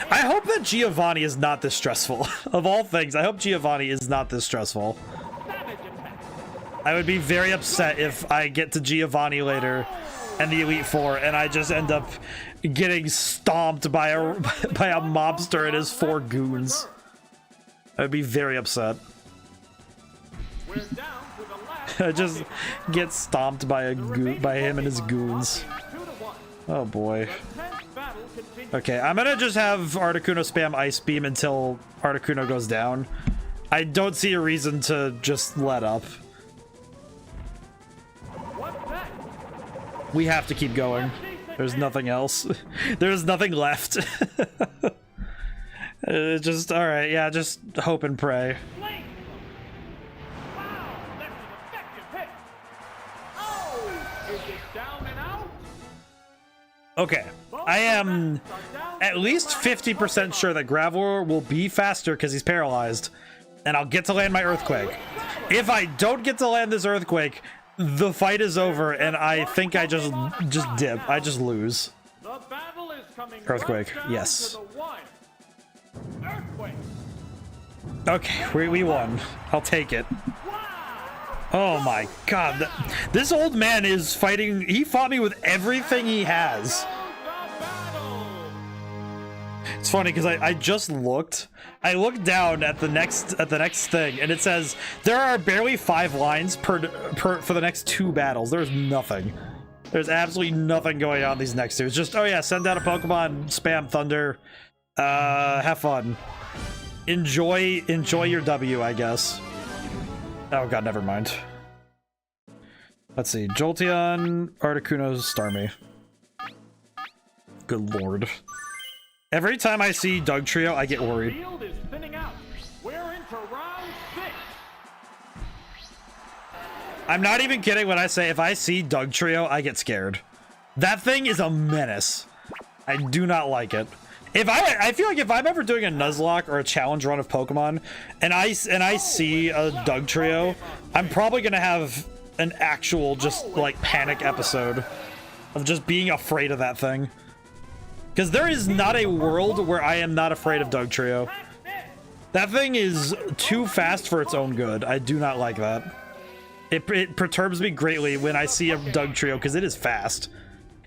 I hope that Giovanni is not this stressful. Of all things, I hope Giovanni is not this stressful. I would be very upset if I get to Giovanni later and the Elite Four and I just end up getting stomped by a mobster and his 4 goons. I would be very upset. I just get stomped by him and his goons. Oh boy. Okay, I'm gonna just have Articuno spam Ice Beam until Articuno goes down. I don't see a reason to just let up. We have to keep going. There's nothing else. There's nothing left. Just, alright, yeah, just hope and pray. Okay, I am at least 50% sure that Graveler will be faster because he's paralyzed, and I'll get to land my Earthquake. If I don't get to land this Earthquake, the fight is over, and I think I just dip. I just lose. Earthquake, yes. Okay, we won. I'll take it. Oh my god. This old man is fighting. He fought me with everything he has. It's funny because I just looked. I looked down at the next thing, and it says there are barely 5 lines per for the next 2 battles. There's nothing. There's absolutely nothing going on these next 2. It's just, oh yeah, send out a Pokemon, spam Thunder, have fun, enjoy your W, I guess. Oh god, never mind. Let's see. Jolteon, Articuno, Starmie. Good lord. Every time I see Dugtrio, I get worried. Field is thinning out. We're into round 6. I'm not even kidding when I say if I see Dugtrio, I get scared. That thing is a menace. I do not like it. I feel like if I'm ever doing a Nuzlocke or a challenge run of Pokemon and I see a Dugtrio, I'm probably gonna have an actual just like panic episode of just being afraid of that thing. Because there is not a world where I am not afraid of Dugtrio. That thing is too fast for its own good. I do not like that. It perturbs me greatly when I see a Dugtrio because it is fast.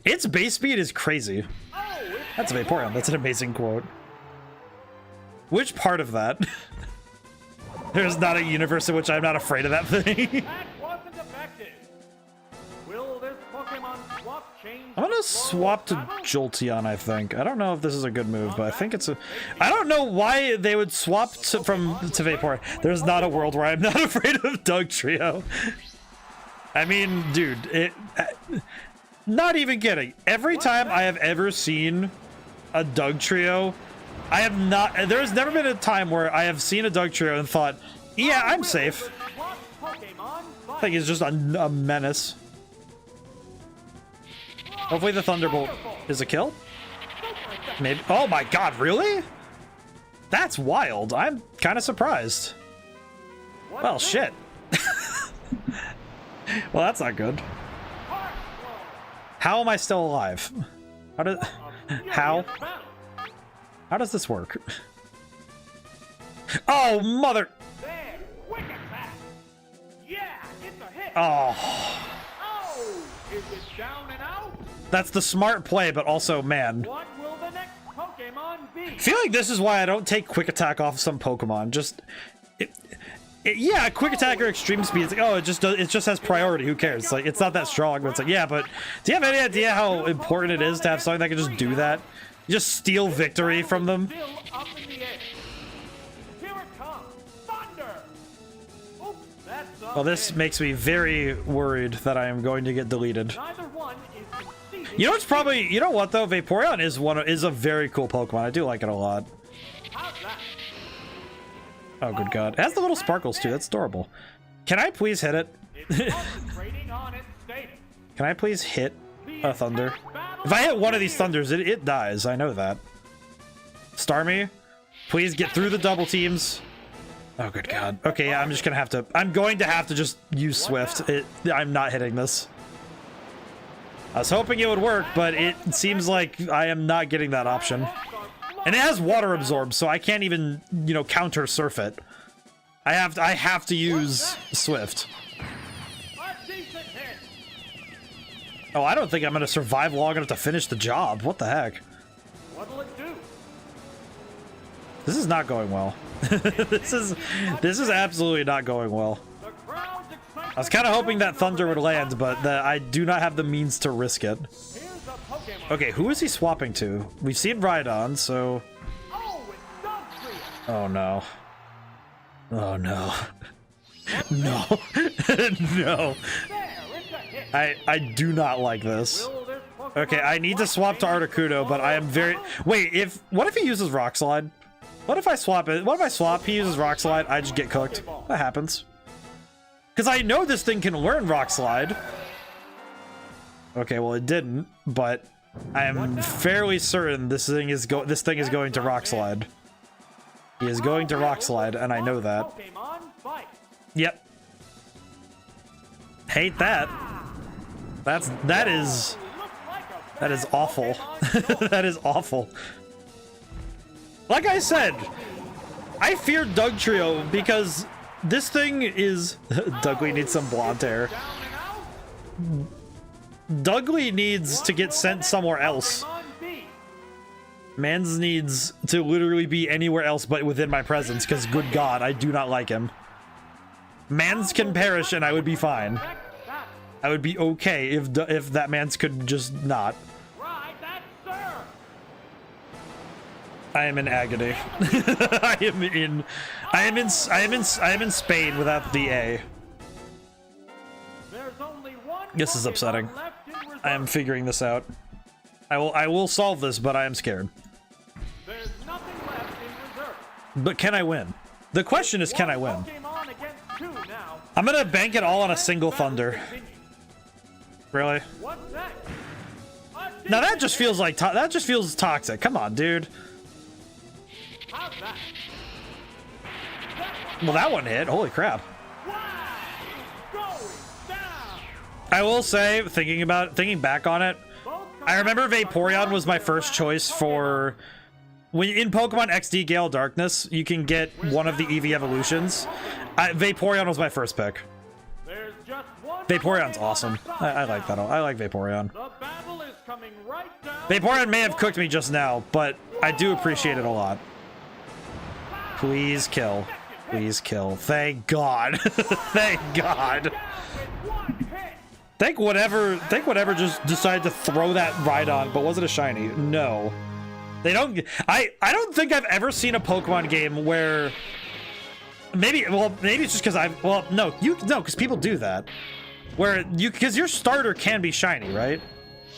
Its base speed is crazy. That's Vaporeon. That's an amazing quote. Which part of that? There's not a universe in which I'm not afraid of that thing. That wasn't effective. Will this Pokemon swap change? I'm gonna swap to Jolteon, I think. I don't know if this is a good move, but I think it's a... I don't know why they would swap to Vaporeon. There's not a world where I'm not afraid of Dugtrio. I mean, dude, not even kidding. Every time I have ever seen a Dugtrio, I have not... There's never been a time where I have seen a Dugtrio and thought, yeah, I'm safe. I think it's just a menace. Hopefully the Thunderbolt is a kill. Maybe. Oh my god, really? That's wild. I'm kind of surprised. Well, shit. Well, that's not good. How am I still alive? How does this work? Oh, mother. There, quick attack. Yeah, it's a hit. Oh. Oh, is it down and out? That's the smart play, but also, man. What will the next Pokemon be? I feel like this is why I don't take quick attack off some Pokemon. Just, yeah, quick attack or extreme speed. It's like, oh, it just has priority. Who cares? It's like, it's not that strong, but it's like, yeah, but do you have any idea how important it is to have something that can just do that? You just steal victory from them. Still up in the air. Here it comes. Thunder. Oops, that's up Well, this in. makes me very worried that I am going to get deleted. Neither one is conceding. You know, it's probably, you know what though? Vaporeon is a very cool Pokemon. I do like it a lot. How's that? Oh, good god. It has the little sparkles too. That's adorable. Can I please hit it? It's concentrating on its status. Can I please hit a Thunder? If I hit one of these Thunders, it dies. I know that. Starmie, please get through the double teams. Oh, good god. Okay, yeah, I'm just gonna have to... I'm going to have to just use Swift. I'm not hitting this. I was hoping it would work, but it seems like I am not getting that option. And it has water absorb, so I can't even, you know, counter surf it. I have to use Swift. A decent hit. Oh, I don't think I'm gonna survive long enough to finish the job. What the heck? What'll it do? This is not going well. this is absolutely not going well. The crowd's excitement. I was kind of hoping that Thunder would land, but I do not have the means to risk it. Here's a Pokemon. Okay, who is he swapping to? We've seen Rhydon, so... Oh, it's Dugtrio. Oh no. Oh no. No. No. There, it's a hit. I do not like this. Will this Pokemon Okay, I need to swap to Articuno, but I am very... Wait, what if he uses Rock Slide? What if I swap it? What if I swap, he uses Rock Slide, I just get cooked? That happens. Because I know this thing can learn Rock Slide. Okay, well it didn't, but I am fairly certain this thing is going to Rock Slide. He is going to Rock Slide, and I know that. Pokemon fight. Yep. Hate that. That is awful. That is awful. Like I said, I fear Dugtrio because this thing is... Dugly needs some blonde hair. Dugly needs to get sent somewhere else. Mans needs to literally be anywhere else but within my presence, because good god, I do not like him. Mans can perish and I would be fine. I would be okay if that Mans could just not. I am in agony. I am in Spain without the A. This is upsetting. Pokemon left in reserve. I am figuring this out. I will solve this, but I am scared. There's nothing left in reserve. But can I win? The question is, can I win? Pokemon against 2 now. I'm gonna bank it all on a single Thunder. Really? What's next? Now that just feels like that just feels toxic. Come on, dude. How's that? Well, that one hit. Holy crap. Wow! Going down. I will say, thinking back on it, I remember Vaporeon was my first choice for when in Pokemon XD Gale Darkness, you can get one of the EV evolutions. Vaporeon was my first pick. There's just one Vaporeon's awesome. I like that. I like Vaporeon. The battle is coming right down. Vaporeon may have cooked me just now, but I do appreciate it a lot. Please kill. Please kill. Thank God. Thank God. Thank whatever just decided to throw that Rhydon, but was it a shiny? No. They don't. I don't think I've ever seen a Pokemon game where maybe it's just because because people do that. Where because your starter can be shiny, right?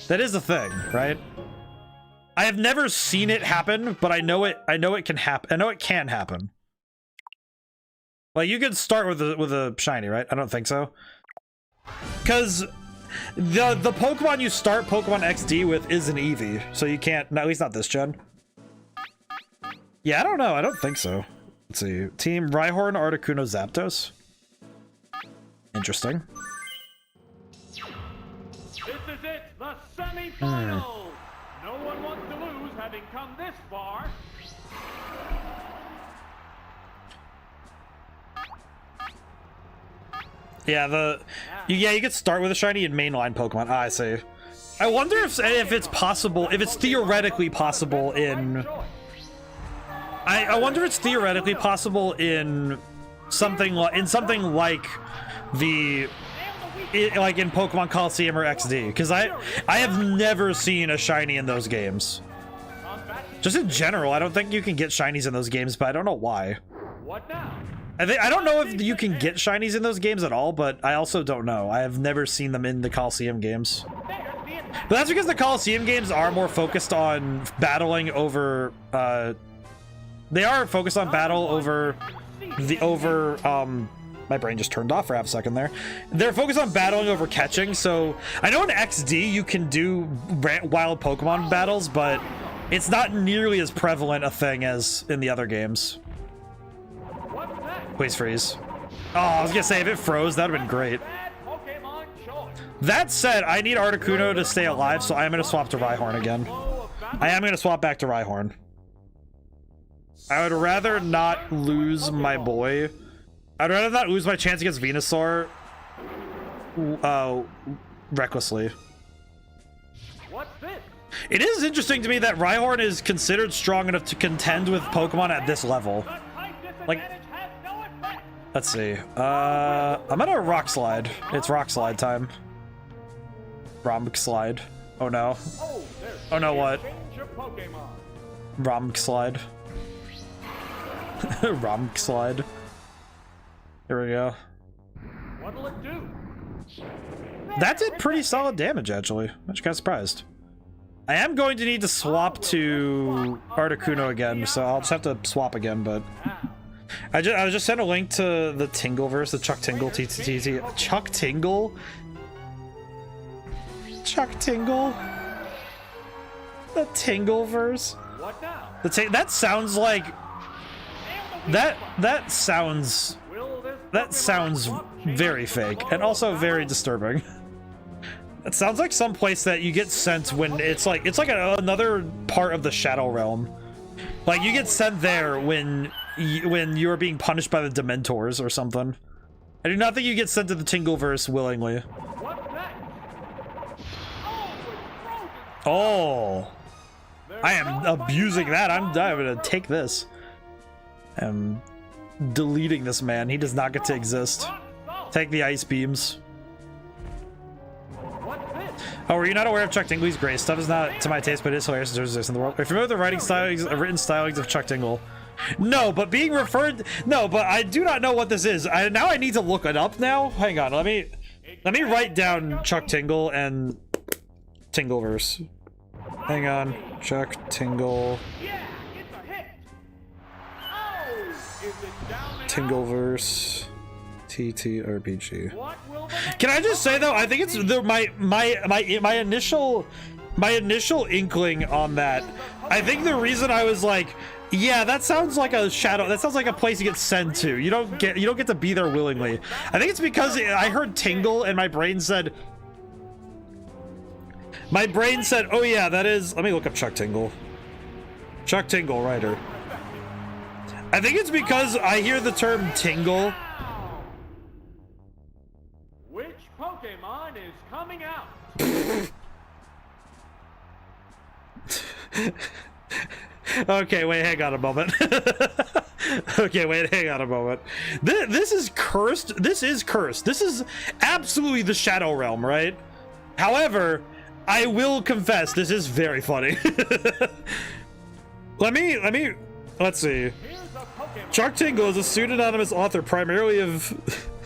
That is a thing, right? I have never seen it happen, but I know it can happen. I know it can happen. Like you could start with a shiny, right? I don't think so. Because the Pokemon you start Pokemon XD with is an Eevee, so you can't, at least not this gen. Yeah, I don't know. I don't think so. Let's see. Team Rhyhorn, Articuno, Zapdos. Interesting. This is it, the semi-finals. No one wants to lose, having come this far. Yeah, you could start with a shiny and mainline Pokemon. I see. I wonder if it's possible, if it's theoretically possible in. I wonder if it's theoretically possible in something like the like in Pokemon Coliseum or XD, because I have never seen a shiny in those games. Just in general, I don't think you can get shinies in those games, but I don't know why. What now? I don't know if you can get shinies in those games at all, but I also don't know. I have never seen them in the Coliseum games. But that's because the Coliseum games are more focused on battling over, they are focused on battle over my brain just turned off for half a second there. They're focused on battling over catching, so I know in XD you can do wild Pokemon battles, but it's not nearly as prevalent a thing as in the other games. Please freeze. Oh, I was gonna say, if it froze, that would have been great. That said, I need Articuno to stay alive, so I am gonna swap to Rhyhorn again. I am gonna swap back to Rhyhorn. I would rather not lose my boy. I'd rather not lose my chance against Venusaur recklessly. It is interesting to me that Rhyhorn is considered strong enough to contend with Pokemon at this level. Like, let's see. I'm gonna Rock Slide. It's Rock Slide time. Romp Slide. Oh no. Oh no, what? Romp Slide. Romp Slide. Here we go. What'll it do? That did pretty solid damage, actually. I'm just kind of surprised. I am going to need to swap to Articuno again, so I'll just have to swap again, but I just sent a link to the Tingleverse, the Chuck Tingle TTT. Chuck Tingle? Chuck Tingle? The Tingleverse? What now? That sounds like that sounds very fake and also very disturbing. It sounds like some place that you get sent when it's like another part of the Shadow Realm. Like you get sent there when you're being punished by the Dementors or something. I do not think you get sent to the Tingleverse willingly. Oh, I am abusing that. I'm gonna take this. I'm deleting this man. He does not get to exist. Take the ice beams. Oh, were you not aware of Chuck Tingle's great stuff? Is not to my taste, but it is hilarious to exist in the world. Are you familiar with the written stylings of Chuck Tingle? No, but being referred. No, but I do not know what this is. Now I need to look it up. Now, hang on. Let me. Let me write down Chuck Tingle and Tingleverse. Hang on. Chuck Tingle. Yeah, it's a hit. Oh, is it down and out? Tingleverse. TTRPG. What will the next Can I just say though, I think it's my initial inkling on that. I think the reason I was like, yeah, that sounds like a shadow. That sounds like a place you get sent to. You don't get to be there willingly. I think it's because I heard Tingle and my brain said, oh yeah, that is. Let me look up Chuck Tingle. Chuck Tingle, writer. I think it's because I hear the term tingle. Which Pokemon is coming out? Okay, wait, hang on a moment. Okay, wait, hang on a moment. This is cursed. This is cursed. This is absolutely the Shadow Realm, right? However, I will confess, this is very funny. Let's see. Chuck Tingle is a pseudonymous author primarily of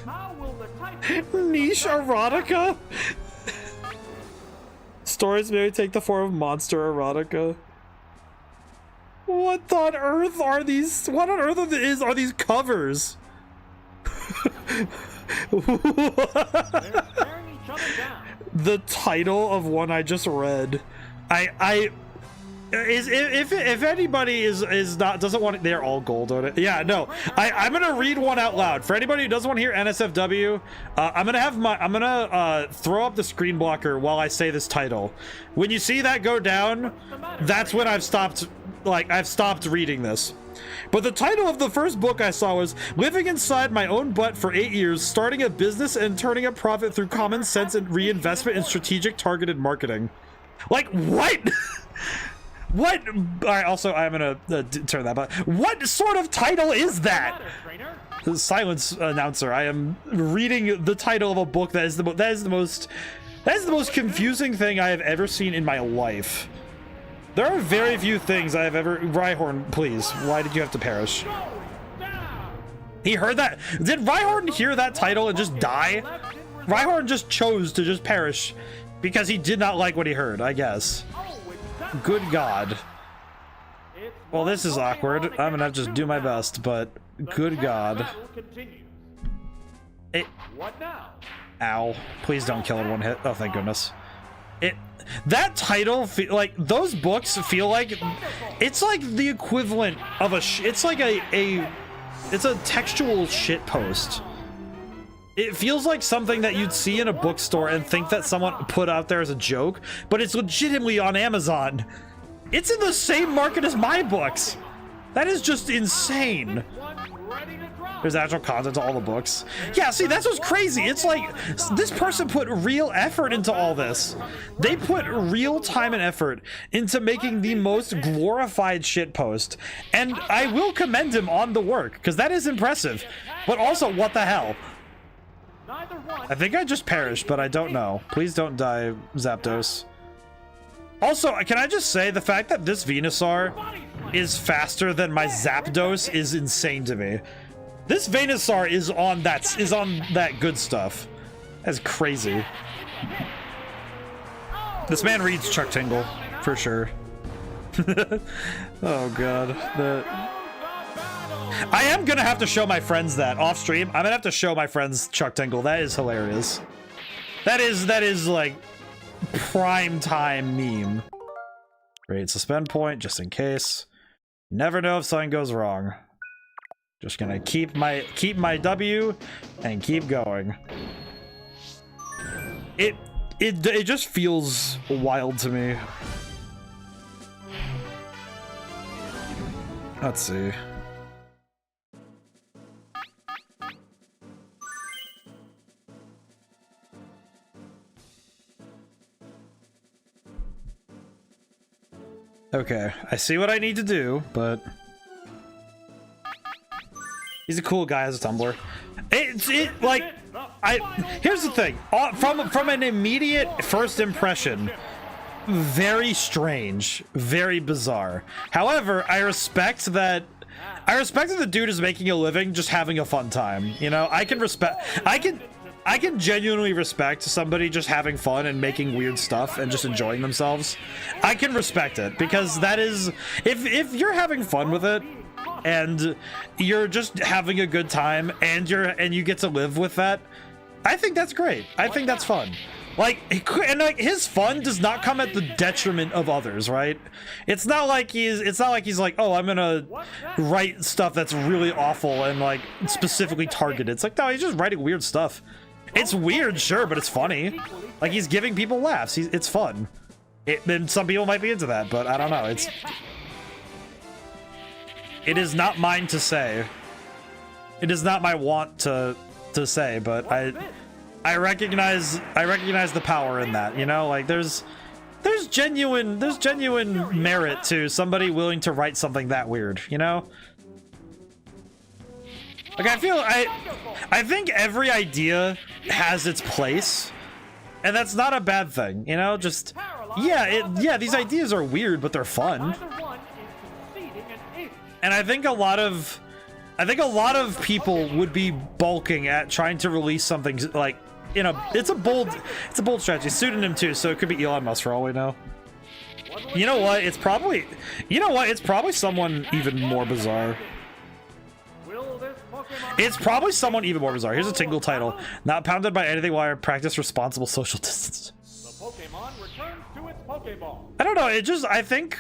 How will the type niche erotica. Stories may take the form of monster erotica. What on earth are these? What on earth are these covers? They're tearing each other down. The title of one I just read. If anybody doesn't want it, they're all gold on it. Yeah, no. I'm gonna read one out loud for anybody who doesn't want to hear NSFW. I'm gonna throw up the screen blocker while I say this title. When you see that go down, that's when I've stopped reading this. But the title of the first book I saw was Living Inside My Own Butt for 8 Years, Starting a Business and Turning a Profit Through Common Sense and Reinvestment in Strategic Targeted Marketing. Like, what? What? All right, also, I'm gonna turn that button. What sort of title is that? The silence announcer. I am reading the title of a book that is the most confusing thing I have ever seen in my life. There are very few things I have ever. Rhyhorn, please. Why did you have to perish? He heard that. Did Rhyhorn hear that title and just die? Rhyhorn just chose to just perish because he did not like what he heard, I guess. Good God. Well, this is awkward. I'm gonna have to just do my best, but good God. What now? Ow. Please don't kill in one hit. Oh, thank goodness. That title, like, those books feel like it's like the equivalent of it's like it's a textual shit post. It feels like something that you'd see in a bookstore and think that someone put out there as a joke, but it's legitimately on Amazon. It's in the same market as my books. That is just insane. There's actual content to all the books. Yeah, see, that's what's crazy. It's like this person put real effort into all this. They put real time and effort into making the most glorified shitpost. And I will commend him on the work, because that is impressive. But also, what the hell? I think I just perished, but I don't know. Please don't die, Zapdos. Also, can I just say, the fact that this Venusaur is faster than my Zapdos is insane to me. This Venusaur is on that good stuff. That's crazy. This man reads Chuck Tingle, for sure. Oh god. I am gonna have to show my friends that off stream. I'm gonna have to show my friends Chuck Tingle. That is hilarious. That is like prime time meme. Great suspend point just in case. Never know if something goes wrong. Just gonna keep my W and keep going. It just feels wild to me. Let's see. Okay, I see what I need to do, but he's a cool guy as a Tumblr. Here's the thing. From an immediate first impression, very strange, very bizarre. However, I respect that the dude is making a living just having a fun time. You know, I can I can genuinely respect somebody just having fun and making weird stuff and just enjoying themselves. I can respect it, because that is, if you're having fun with it and you're just having a good time and you get to live with that, I think that's great. I think that's fun. Like, and like his fun does not come at the detriment of others, right? It's not like he's like, oh, I'm gonna write stuff that's really awful and like specifically targeted. It's like, no, he's just writing weird stuff. It's weird, sure, but it's funny. Like, he's giving people laughs. It's fun. And some people might be into that, but I don't know. It is not mine to say. It is not my want to say, but I recognize the power in that, you know? Like, there's genuine merit to somebody willing to write something that weird, you know? Like, I think every idea has its place, and that's not a bad thing, you know? Just, yeah, these ideas are weird, but they're fun. And I think a lot of people would be balking at trying to release something like, you know, it's a bold strategy. Pseudonym too, so it could be Elon Musk for all we know. You know what? It's probably someone even more bizarre. It's probably someone even more bizarre. Here's a tingle title. Not pounded by anything while I practice responsible social distance. The Pokemon returns to its Pokeball. I don't know. I think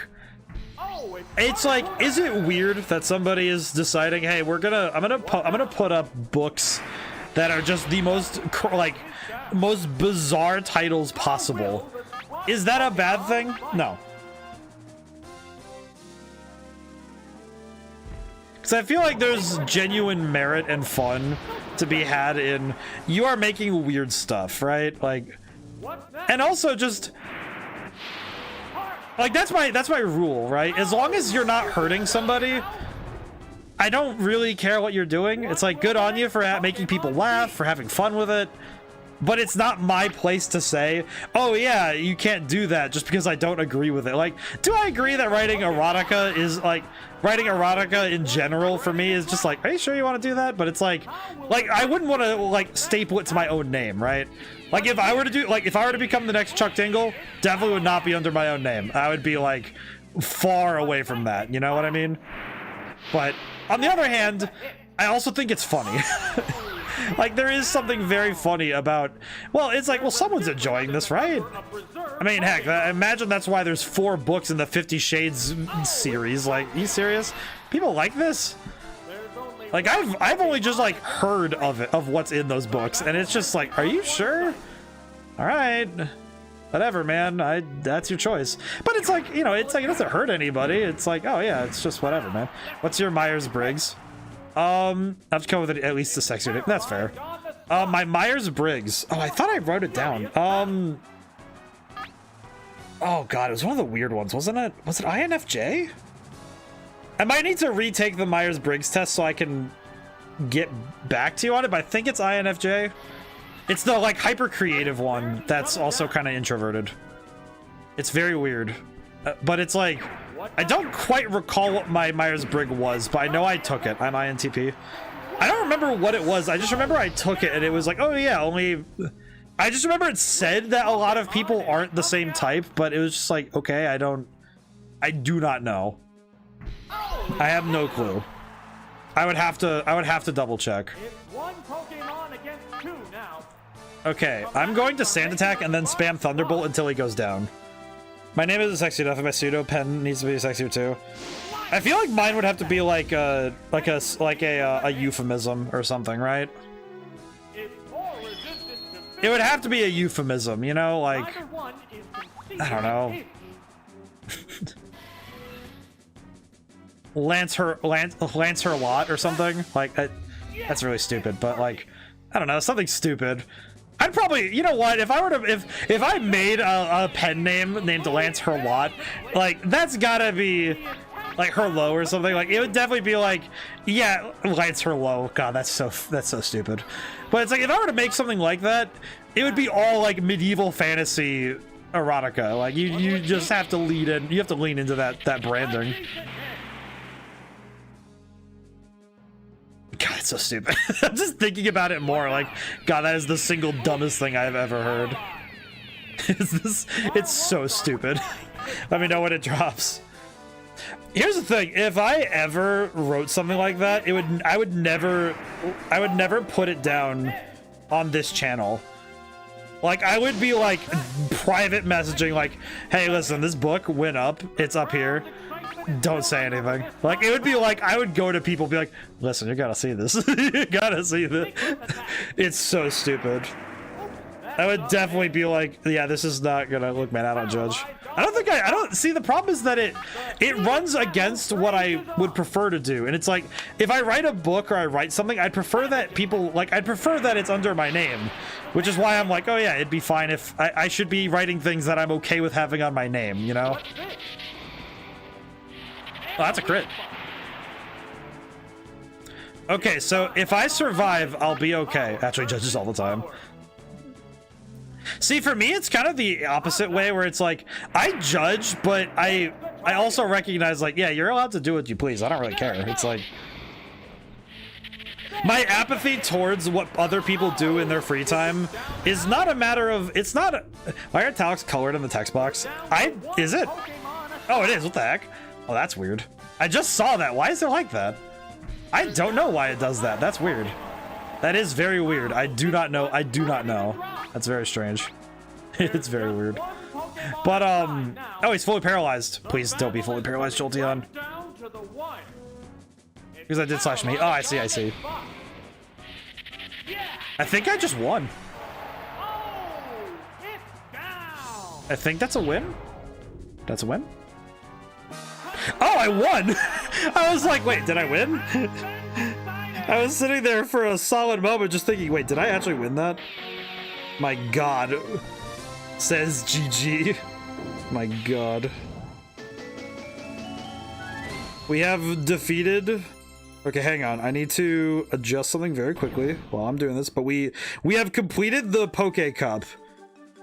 it's like, is it weird that somebody is deciding, hey, I'm gonna put up books that are just the most bizarre titles possible? Is that a bad thing? No. Because I feel like there's genuine merit and fun to be had in, you are making weird stuff, right? Like, and also just like, that's my rule, right? As long as you're not hurting somebody, I don't really care what you're doing. It's like, good on you for making people laugh, for having fun with it. But it's not my place to say, oh yeah, you can't do that just because I don't agree with it. Like, do I agree that writing erotica in general for me is just like, are you sure you want to do that? But it's like I wouldn't want to like staple it to my own name, right? Like, if I were to become the next Chuck Dingle, definitely would not be under my own name. I would be like far away from that, you know what I mean? But on the other hand, I also think it's funny. Like, there is something very funny about, well, it's like, well, someone's enjoying this, right? I mean, heck, imagine that's why there's 4 books in the 50 Shades series. Like, are you serious? People like this? Like, I've only just like heard of what's in those books, and it's just like, are you sure? All right, whatever, man. That's your choice. But it's like, you know, it's like, it doesn't hurt anybody. It's like, oh yeah, it's just whatever, man. What's your Myers-Briggs? I have to come with at least a sexier name. That's fair. My Myers-Briggs. Oh, I thought I wrote it down. Oh god, it was one of the weird ones, wasn't it? Was it INFJ? I might need to retake the Myers-Briggs test so I can get back to you on it, but I think it's INFJ. It's the like hyper creative one that's also kind of introverted. It's very weird, but it's like, I don't quite recall what my Myers-Briggs was, but I know I took it. I'm INTP. I don't remember what it was. I just remember I took it and it was like, oh yeah, I just remember it said that a lot of people aren't the same type, but it was just like, okay, I do not know. I have no clue. I would have to double check. Okay, I'm going to Sand Attack and then spam Thunderbolt until he goes down. My name isn't sexy enough, and my pseudo pen needs to be sexier too. I feel like mine would have to be like a euphemism or something, right? It would have to be a euphemism, you know, like, I don't know. Lance her lot or something. Like, that's really stupid, but like, I don't know, something stupid. I'd probably, you know what, if I made a pen name named Lance Herlot, like, that's gotta be like Herlo or something. Like, it would definitely be like, yeah, Lance Herlo. God, that's so stupid. But it's like, if I were to make something like that, it would be all like medieval fantasy erotica. Like, you just have to lead in, you have to lean into that branding. God, it's so stupid. I'm just thinking about it more. Like, God, that is the single dumbest thing I've ever heard. It's so stupid. Let me know when it drops. Here's the thing: if I ever wrote something like that, I would never put it down on this channel. Like, I would be like private messaging, like, "Hey, listen, this book went up. It's up here. Don't say anything." Like, it would be like I would go to people, be like, "Listen, you gotta see this. You gotta see this." It's so stupid. I would definitely be like, "Yeah, this is not gonna look, man. I don't judge." I don't see, the problem is that it runs against what I would prefer to do. And it's like, if I write a book or I write something, I'd prefer that people, like, I'd prefer that it's under my name, which is why I'm like, oh yeah, it'd be fine if I should be writing things that I'm okay with having on my name, you know? Oh, that's a crit. Okay, so if I survive, I'll be okay. Actually, judges all the time. See, for me, it's kind of the opposite way, where it's like, I judge, but I also recognize, like, yeah, you're allowed to do what you please. I don't really care. It's like, my apathy towards what other people do in their free time is not a matter of, it's not a, why are italics colored in the text box? Is it? Oh, it is. What the heck? Oh, that's weird. I just saw that. Why is it like that? I don't know why it does that. That's weird. That is very weird. I do not know. I do not know. That's very strange. It's very weird. But, oh, he's fully paralyzed. Please don't be fully paralyzed, Jolteon. Because I did slash me. Oh, I see, I see. I think I just won. I think that's a win. That's a win. Oh, I won! I was like, wait, did I win? I was sitting there for a solid moment just thinking, wait, did I actually win that? My God. Says GG. My God. We have defeated... Okay, hang on. I need to adjust something very quickly while I'm doing this. But we have completed the Poke Cup,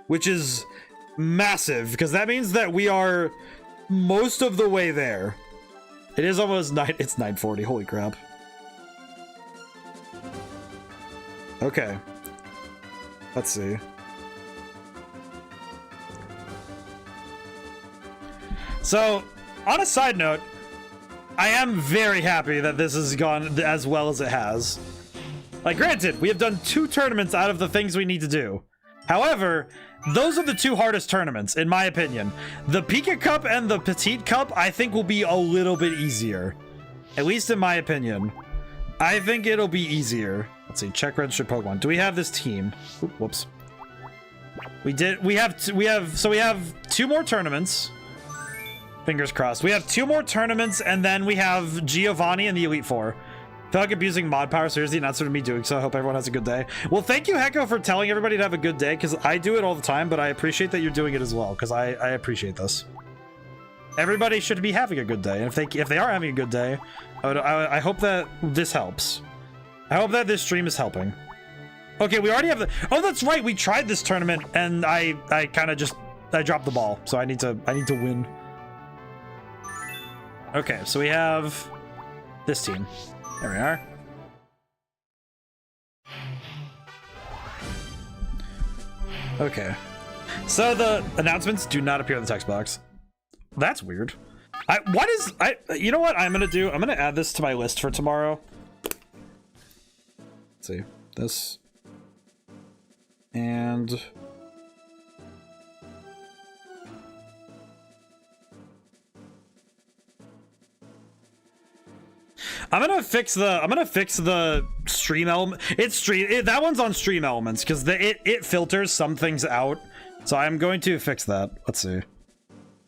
which is massive, because that means that we are most of the way there. It is almost 9... It's 9:40. Holy crap. Okay. Let's see. So, on a side note, I am very happy that this has gone as well as it has. Like, granted, we have done 2 tournaments out of the things we need to do. However, those are the 2 hardest tournaments, in my opinion. The Pika Cup and the Petite Cup, I think, will be a little bit easier. At least in my opinion. I think it'll be easier. Let's see, check registered Pokemon. Do we have this team? Oop, whoops. We have 2 more tournaments. Fingers crossed. We have 2 more tournaments, and then we have Giovanni and the Elite Four. I feel like abusing mod power, seriously, not sort of me doing so. I hope everyone has a good day. Well, thank you, Hecko, for telling everybody to have a good day, because I do it all the time, but I appreciate that you're doing it as well, because I appreciate this. Everybody should be having a good day, and if they are having a good day, I hope that this helps. I hope that this stream is helping. Okay, we already have the... Oh, that's right, we tried this tournament, and I kind of just... I dropped the ball, so I need to win. Okay, so we have this team. There we are. Okay. So the announcements do not appear in the text box. That's weird. You know what I'm gonna do? I'm gonna add this to my list for tomorrow. Let's see. This. And... I'm gonna fix the stream element. That one's on stream elements because it filters some things out. So I'm going to fix that. Let's see.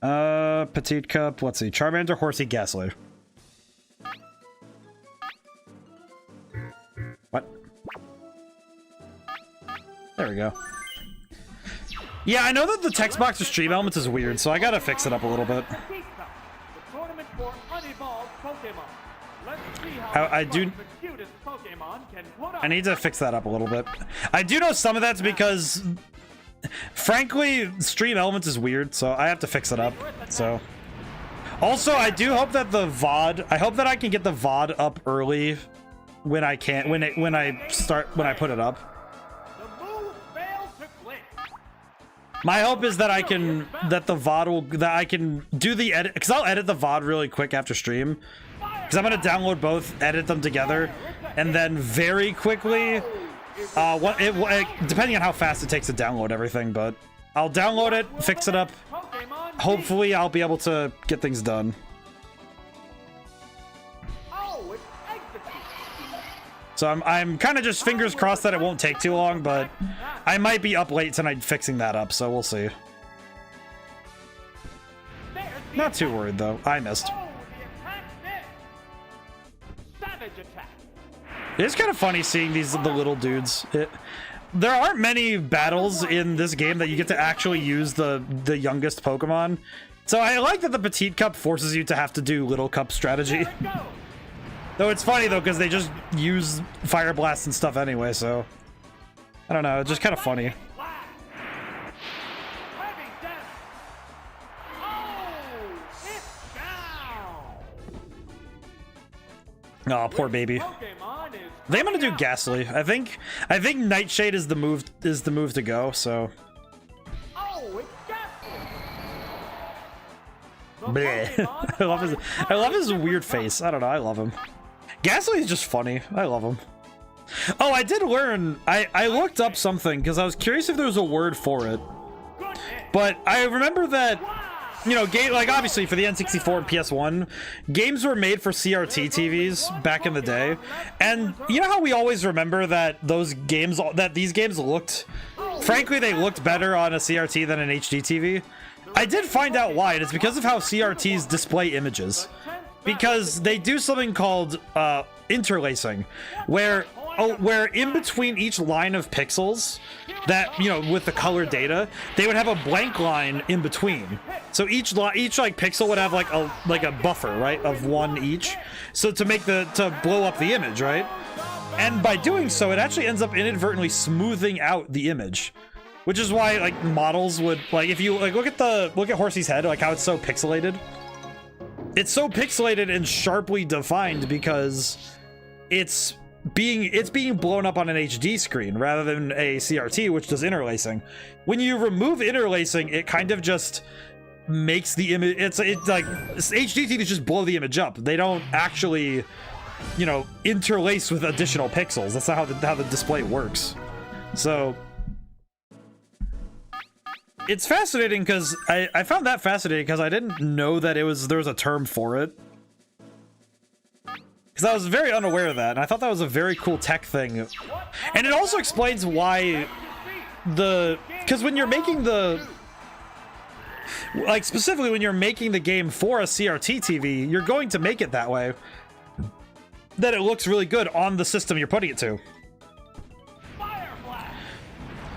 Petite Cup. Let's see. Charmander, Horsey, Ghastly. What? There we go. Yeah, I know that the text box of stream elements is weird, so I gotta fix it up a little bit. I need to fix that up a little bit. I do know some of that's because, frankly, stream elements is weird, so I have to fix it up. So, also, I do hope that the VOD, I hope that I can get the VOD up early when I can't, when I put it up. The move failed to click. My hope is that I can, that I can do the edit, because I'll edit the VOD really quick after stream. Because I'm going to download both, edit them together, and then very quickly, depending on how fast it takes to download everything, but I'll download it, fix it up. Hopefully I'll be able to get things done. So I'm kind of just fingers crossed that it won't take too long, but I might be up late tonight fixing that up, so we'll see. Not too worried though. I missed. It's kind of funny seeing the little dudes. There aren't many battles in this game that you get to actually use the youngest Pokemon. So I like that the Petite Cup forces you to have to do Little Cup strategy. Though it's funny though, because they just use Fire Blast and stuff anyway, so I don't know, it's just kind of funny. Oh, poor baby. I think I'm gonna do Ghastly. I think Nightshade is the move to go, so. Bleh. I love his weird face. I don't know, I love him. Ghastly is just funny. I love him. Oh, I did learn. I looked up something because I was curious if there was a word for it. But I remember that, you know, like obviously for the N64 and PS1, games were made for CRT TVs back in the day. And you know how we always remember that these games looked, frankly, they looked better on a CRT than an HD TV? I did find out why, and it's because of how CRTs display images. Because they do something called interlacing, where in between each line of pixels, that, you know, with the color data, they would have a blank line in between. So each like pixel would have like a buffer, right, of one each. So to blow up the image, right? And by doing so, it actually ends up inadvertently smoothing out the image. Which is why like models would, like, if you like look at Horsey's head, like how it's so pixelated. It's so pixelated and sharply defined because it's being blown up on an HD screen rather than a CRT, which does interlacing. When you remove interlacing, it kind of just makes the image, it's like HD TVs just blow the image up. They don't actually, you know, interlace with additional pixels. That's not how the display works. So it's fascinating because I found that fascinating because I didn't know that there was a term for it. Because I was very unaware of that, and I thought that was a very cool tech thing. And it also explains why because when you're making specifically when you're making the game for a CRT TV, you're going to make it that way. That it looks really good on the system you're putting it to.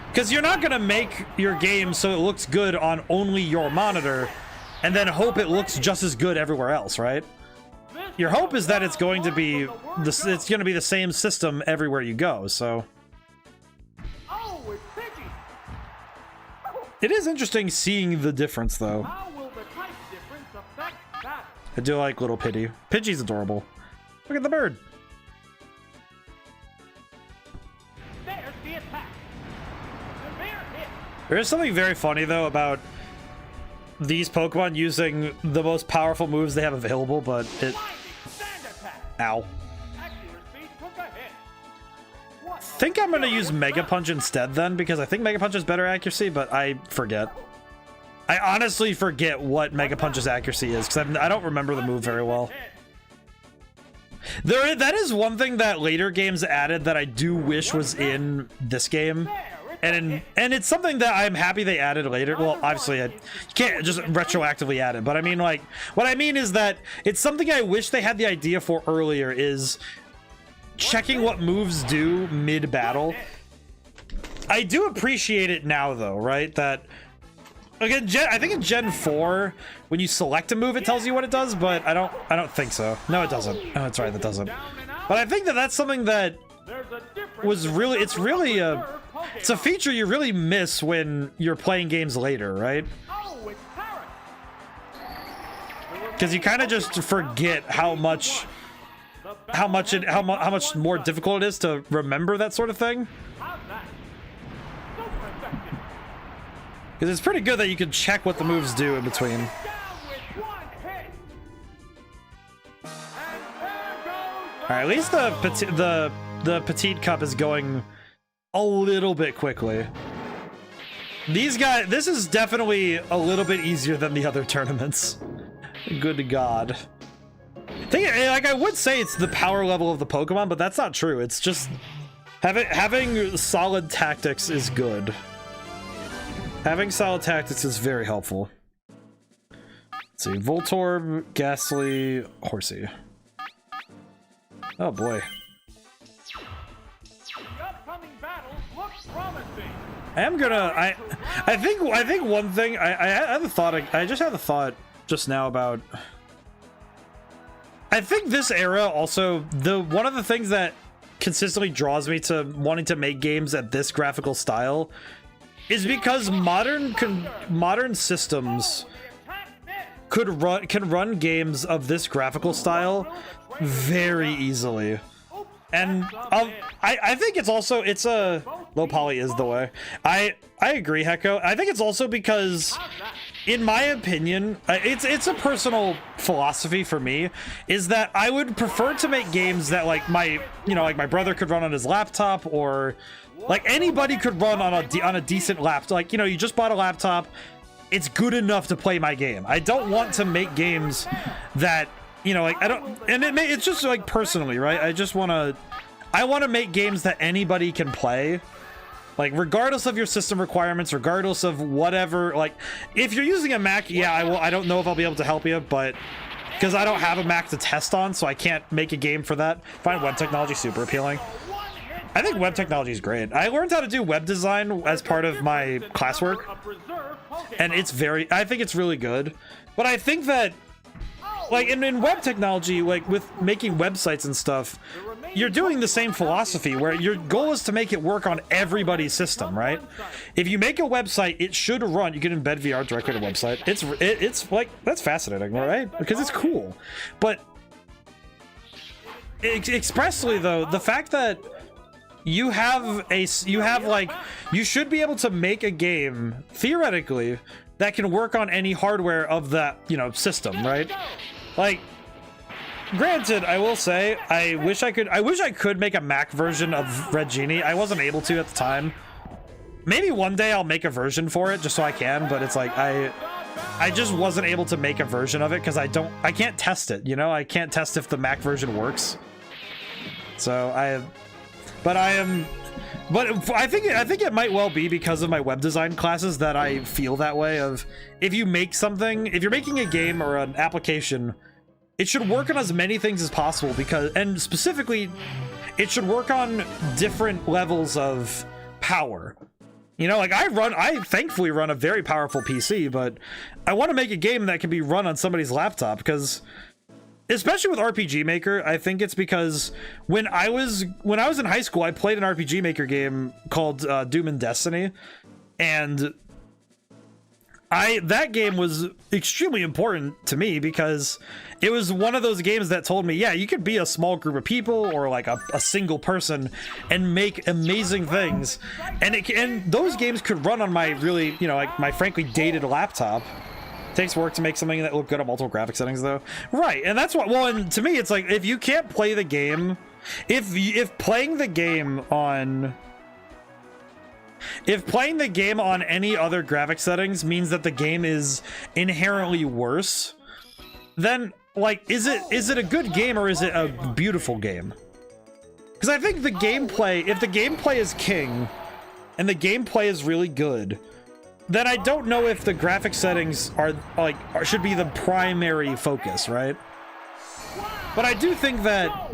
Because you're not going to make your game so it looks good on only your monitor and then hope it looks just as good everywhere else, right? Your hope is that it's going to be the same system everywhere you go, so. It is interesting seeing the difference, though. I do like little Pidgey. Pidgey's adorable. Look at the bird. There is something very funny, though, about these Pokemon using the most powerful moves they have available, but it... Ow. I think I'm going to use Mega Punch instead, then, because I think Mega Punch has better accuracy, but I forget. I honestly forget what Mega Punch's accuracy is, because I don't remember the move very well. That is one thing that later games added that I do wish was in this game. And it's something that I'm happy they added later. Well, obviously, you can't just retroactively add it. But I mean, like, what I mean is that it's something I wish they had the idea for earlier, is checking what moves do mid-battle. I do appreciate it now, though, right? That, again, I think in Gen 4, when you select a move, it tells you what it does, but I don't think so. No, it doesn't. Oh, that's right, that doesn't. But I think that that's something that was really, it's a feature you really miss when you're playing games later, right? Because you kind of just forget how much how much more difficult it is to remember that sort of thing. How's that? Super effective. Because it's pretty good that you can check what the moves do in between. Down with one hit. And there goes All right, at least the petite cup is going a little bit quickly. These guys, this is definitely a little bit easier than the other tournaments. Good God. Like, I would say it's the power level of the Pokemon, but that's not true. It's just having solid tactics is good. Having solid tactics is very helpful. Let's see, Voltorb, Ghastly, Horsey. Oh boy. the upcoming battle looks promising. I think one thing I had a thought. I just had a thought just now about. I think this era also, one of the things that consistently draws me to wanting to make games at this graphical style is because modern systems can run games of this graphical style very easily. And I think it's a low poly is the way. I agree, Hecko. I think it's also because, in my opinion, it's a personal philosophy for me, is that I would prefer to make games that like my brother could run on his laptop, or like anybody could run on a decent laptop. Like, you just bought a laptop, it's good enough to play my game. I don't want to make games that, like, I don't, and it's just like personally, right? I want to make games that anybody can play, like regardless of your system requirements, regardless of whatever. Like, if you're using a Mac, yeah, I don't know if I'll be able to help you, but because I don't have a Mac to test on, so I can't make a game for that. Find web technology super appealing. I think web technology is great. I learned how to do web design as part of my classwork, and I think it's really good. But I think that, like, in web technology, like with making websites and stuff, you're doing the same philosophy where your goal is to make it work on everybody's system, right? If you make a website, it should run. You can embed VR directly to the website. It's like, that's fascinating, right? Because it's cool. But expressly though, the fact that you should be able to make a game theoretically that can work on any hardware of that, system, right? Like, granted, I will say, I wish I could make a Mac version of Red Genie. I wasn't able to at the time. Maybe one day I'll make a version for it just so I can, but it's like, I just wasn't able to make a version of it because I can't test it, I can't test if the Mac version works. So but I think it might well be because of my web design classes that I feel that way. Of if you're making a game or an application, it should work on as many things as possible, and specifically, it should work on different levels of power. Like I thankfully run a very powerful PC, but I want to make a game that can be run on somebody's laptop, because especially with RPG Maker, I think it's because when I was in high school, I played an RPG Maker game called Doom and Destiny, and that game was extremely important to me because it was one of those games that told me, yeah, you could be a small group of people or like a single person and make amazing things, and those games could run on my really, like my frankly dated laptop. Takes work to make something that look good on multiple graphic settings, though. Right, and that's what. Well, and to me, it's like if you can't play the game, if playing the game on any other graphic settings means that the game is inherently worse, then like, is it a good game or is it a beautiful game? Because I think the gameplay, if the gameplay is king, and the gameplay is really good, then I don't know if the graphic settings should be the primary focus, right? But I do think that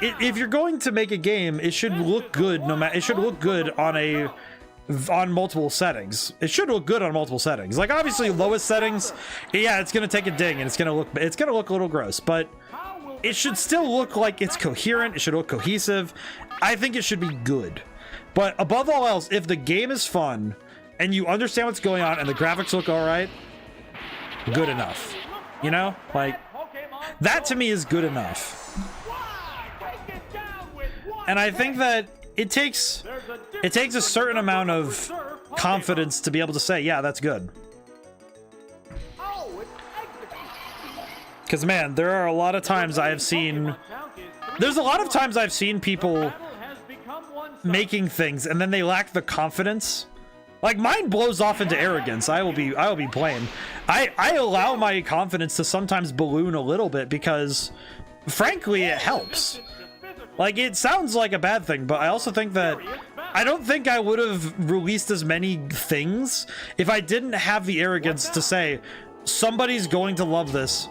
if you're going to make a game, it should look good. It should look good on multiple settings. It should look good on multiple settings. Like, obviously, lowest settings, yeah, it's gonna take a ding and it's gonna look a little gross, but it should still look like it's coherent. It should look cohesive. I think it should be good. But above all else, if the game is fun and you understand what's going on and the graphics look all right, good enough. Like, that to me is good enough. And I think that it takes a certain amount of confidence to be able to say, yeah, that's good. Because, man, there are a lot of times I have seen... There's a lot of times I've seen people making things and then they lack the confidence. Like, mine blows off into arrogance. I will be plain. I allow my confidence to sometimes balloon a little bit because, frankly, it helps. Like, it sounds like a bad thing, but I also think that I don't think I would have released as many things if I didn't have the arrogance to say, somebody's going to love this.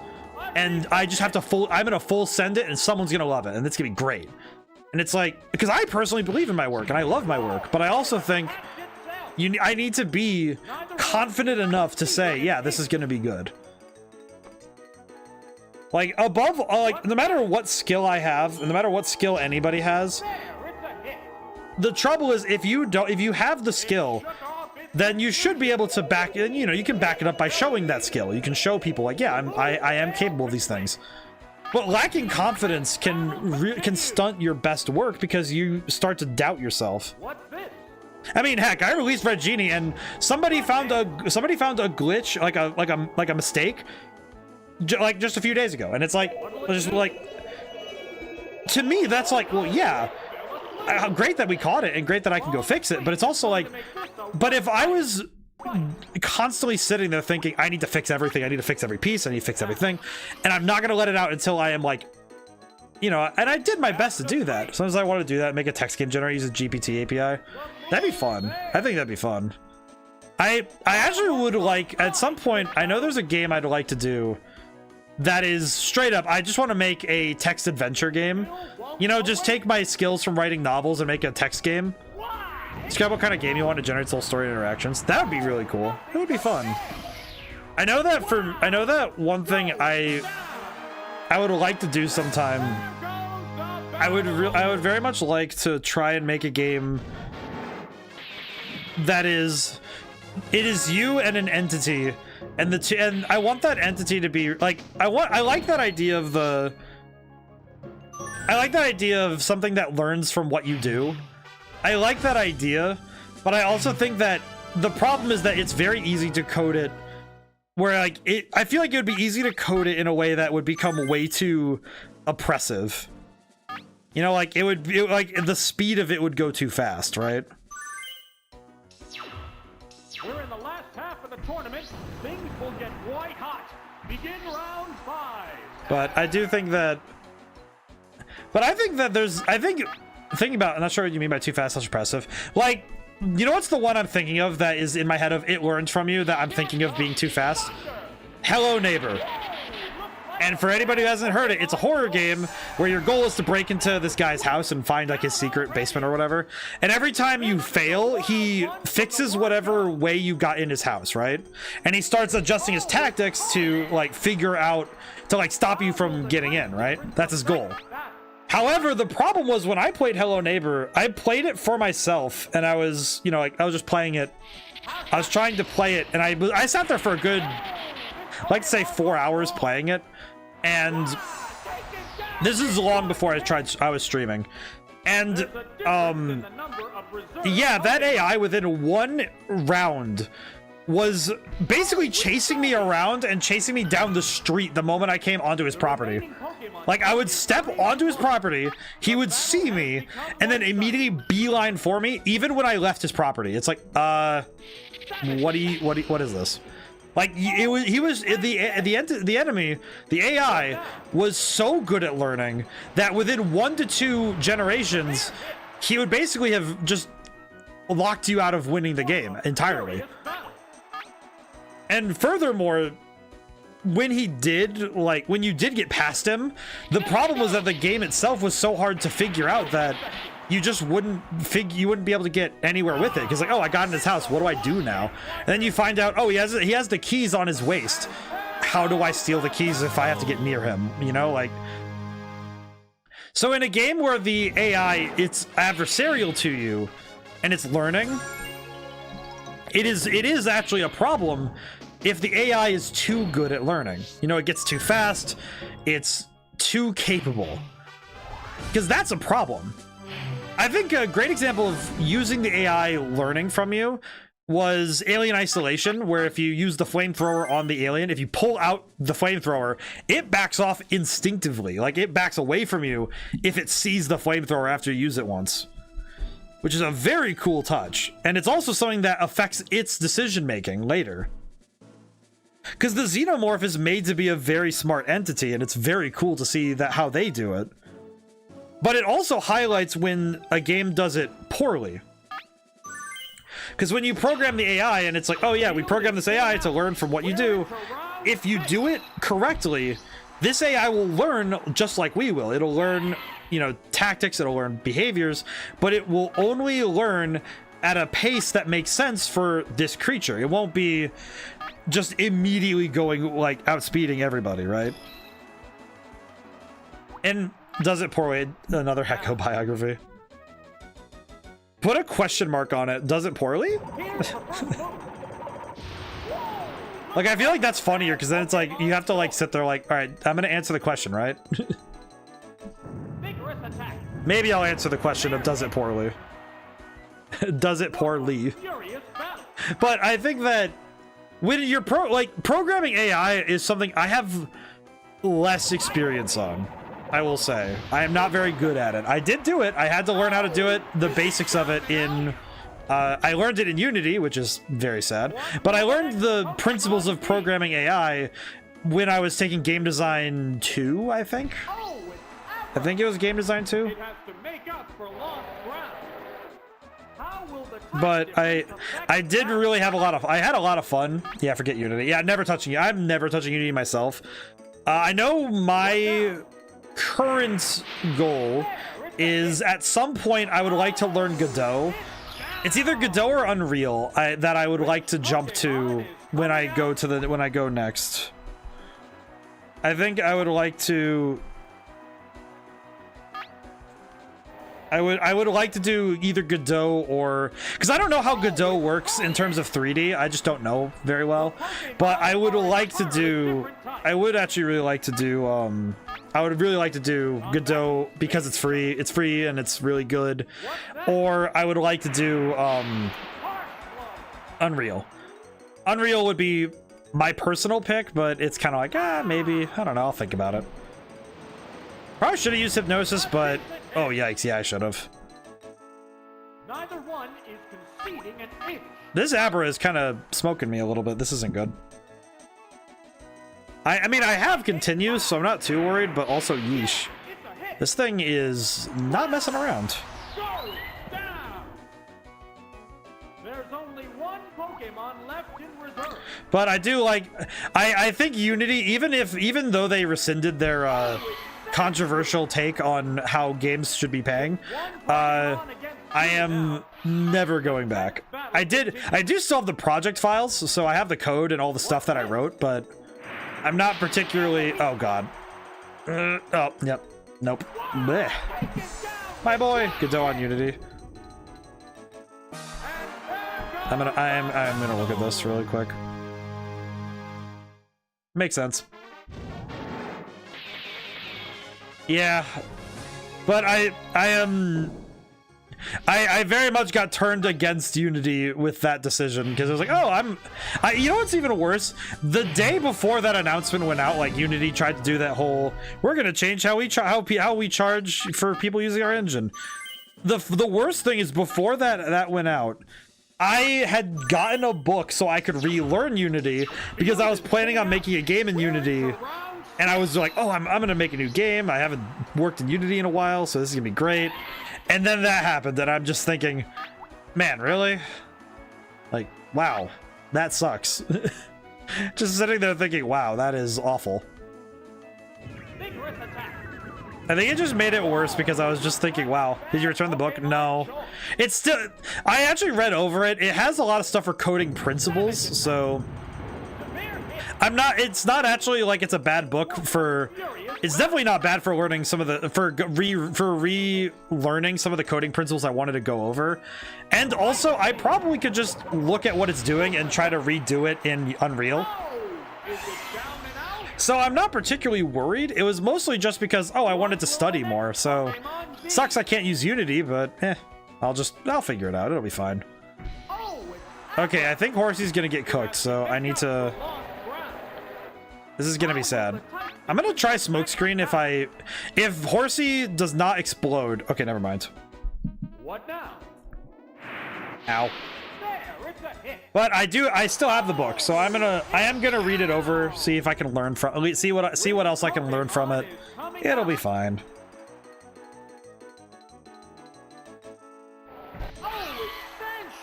And I just have to I'm gonna full send it and someone's gonna love it and it's gonna be great. And it's like, because I personally believe in my work and I love my work, but I also think I need to be confident enough to say, yeah, this is gonna be good. Like, above, like, no matter what skill I have, no matter what skill anybody has, the trouble is if you have the skill, then you should be able to back, you know, you can back it up by showing that skill. You can show people like, yeah, I am capable of these things. But lacking confidence can stunt your best work because you start to doubt yourself. I mean, heck, I released Red Genie and somebody found a glitch, like a mistake, like just a few days ago, and it's like, to me, that's like, well, yeah, great that we caught it and great that I can go fix it, but it's also like, but if I was constantly sitting there thinking, I need to fix everything, I need to fix every piece, I need to fix everything, and I'm not gonna let it out until I am like, you know, and I did my best to do that. Sometimes I want to do that, make a text game generator, use a GPT API. That'd be fun. I think that'd be fun. I actually would like, at some point, I know there's a game I'd like to do that is straight up, I just want to make a text adventure game. You know, just take my skills from writing novels and make a text game. Describe what kind of game you want to generate little story interactions. That would be really cool. It would be fun. I know that one thing I would like to do sometime. I would very much like to try and make a game that is, it is you and an entity, and I want that entity to be like, I like that idea of something that learns from what you do. I like that idea, but I also think that the problem is that it's very easy to code it where like I feel like it would be easy to code it in a way that would become way too oppressive. You know, like like the speed of it would go too fast, right? We're in the last half of the tournament. Things will get white hot. Begin round 5. But I do think that. But I think that thinking about, I'm not sure what you mean by too fast, such oppressive. Like, you know what's the one I'm thinking of that is in my head of it learns from you that I'm thinking of being too fast? Hello Neighbor. And for anybody who hasn't heard it, it's a horror game where your goal is to break into this guy's house and find like his secret basement or whatever. And every time you fail, he fixes whatever way you got in his house, right? And he starts adjusting his tactics to like figure out, to like stop you from getting in, right? That's his goal. However, the problem was when I played Hello Neighbor, I played it for myself and I was, you know, like I was just playing it. I was trying to play it and I sat there for a good, I'd like to say 4 hours playing it. And this is long before I was streaming. And yeah, that AI within one round was basically chasing me around and chasing me down the street the moment I came onto his property. Like I would step onto his property, he would see me, and then immediately beeline for me, even when I left his property. It's like, what is this? Like the enemy, the AI was so good at learning that within 1 to 2 generations, he would basically have just locked you out of winning the game entirely. And furthermore, when you did get past him, the problem was that the game itself was so hard to figure out that you just wouldn't be able to get anywhere with it. Because like, oh, I got in his house, what do I do now? And then you find out, oh, he has the keys on his waist. How do I steal the keys if I have to get near him? You know, like. So in a game where the AI, it's adversarial to you and it's learning, it is actually a problem if the AI is too good at learning. You know, it gets too fast, it's too capable. Because that's a problem. I think a great example of using the AI learning from you was Alien Isolation, where if you use the flamethrower on the alien, if you pull out the flamethrower, it backs off instinctively. Like, it backs away from you if it sees the flamethrower after you use it once, which is a very cool touch. And it's also something that affects its decision making later, because the xenomorph is made to be a very smart entity, and it's very cool to see that how they do it. But it also highlights when a game does it poorly. Because when you program the AI and it's like, oh yeah, we program this AI to learn from what you do, if you do it correctly, this AI will learn just like we will. It'll learn, you know, tactics, it'll learn behaviors, but it will only learn at a pace that makes sense for this creature. It won't be just immediately going, like, outspeeding everybody, right? And does it poorly? Another Hecko biography. Put a question mark on it. Does it poorly? Like, I feel like that's funnier, because then it's like, you have to, like, sit there like, all right, I'm going to answer the question, right? Maybe I'll answer the question of does it poorly. Does it poorly? But I think that when you're programming AI is something I have less experience on. I will say I am not very good at it. I did do it. I had to learn how to do it, the basics of it in I learned it in Unity, which is very sad, but I learned the principles of programming AI when I was taking Game Design 2, I think it was Game Design 2. But I did really have I had a lot of fun. Yeah, forget Unity. Yeah, I'm never touching Unity myself. I know my current goal is at some point I would like to learn Godot. It's either Godot or Unreal that I would like to jump to when I go next. I think I would like to I would like to do either Godot or, because I don't know how Godot works in terms of 3D. I just don't know very well. But I would like to do, I would actually really like to do, I would really like to do Godot because it's free. It's free and it's really good. Or I would like to do Unreal. Unreal would be my personal pick, but it's kind of like, maybe, I don't know, I'll think about it. Probably should have used Hypnosis, but oh yikes, yeah, I should have. Neither one is conceding an inch. This Abra is kind of smoking me a little bit. This isn't good. I mean, I have continues, so I'm not too worried, but also yeesh. This thing is not messing around. Down. There's only one Pokemon left in reserve. But I do like, I think Unity, even though they rescinded their controversial take on how games should be paying, I am never going back. I do still have the project files, so I have the code and all the stuff that I wrote, but I'm not particularly, oh god. Oh, yep. Nope. Blech. My boy, Godot on Unity. I'm gonna look at this really quick. Makes sense. Yeah, but I very much got turned against Unity with that decision, because I was like, oh, you know what's even worse? The day before that announcement went out, like, Unity tried to do that whole, we're gonna change how we charge for people using our engine. The worst thing is, before that went out, I had gotten a book so I could relearn Unity, because I was planning on making a game in Unity. And I was like, oh, I'm gonna make a new game. I haven't worked in Unity in a while, so this is gonna be great. And then that happened, and I'm just thinking, man, really? Like, wow, that sucks. Just sitting there thinking, wow, that is awful. I think it just made it worse, because I was just thinking, wow, did you return the book? No. It's still, I actually read over it. It has a lot of stuff for coding principles, so it's not actually like it's a bad book for, it's definitely not bad for learning some of the, for relearning some of the coding principles I wanted to go over. And also, I probably could just look at what it's doing and try to redo it in Unreal. So I'm not particularly worried. It was mostly just because, oh, I wanted to study more. So sucks I can't use Unity, but I'll figure it out. It'll be fine. Okay, I think Horsey's gonna get cooked, so I need to... This is gonna be sad. I'm gonna try smokescreen if Horsey does not explode. Okay, never mind. What now? Ow. There, it's a hit. But I still have the book, so I am gonna read it over, see if I can learn from, see what else I can learn from it. It'll be fine.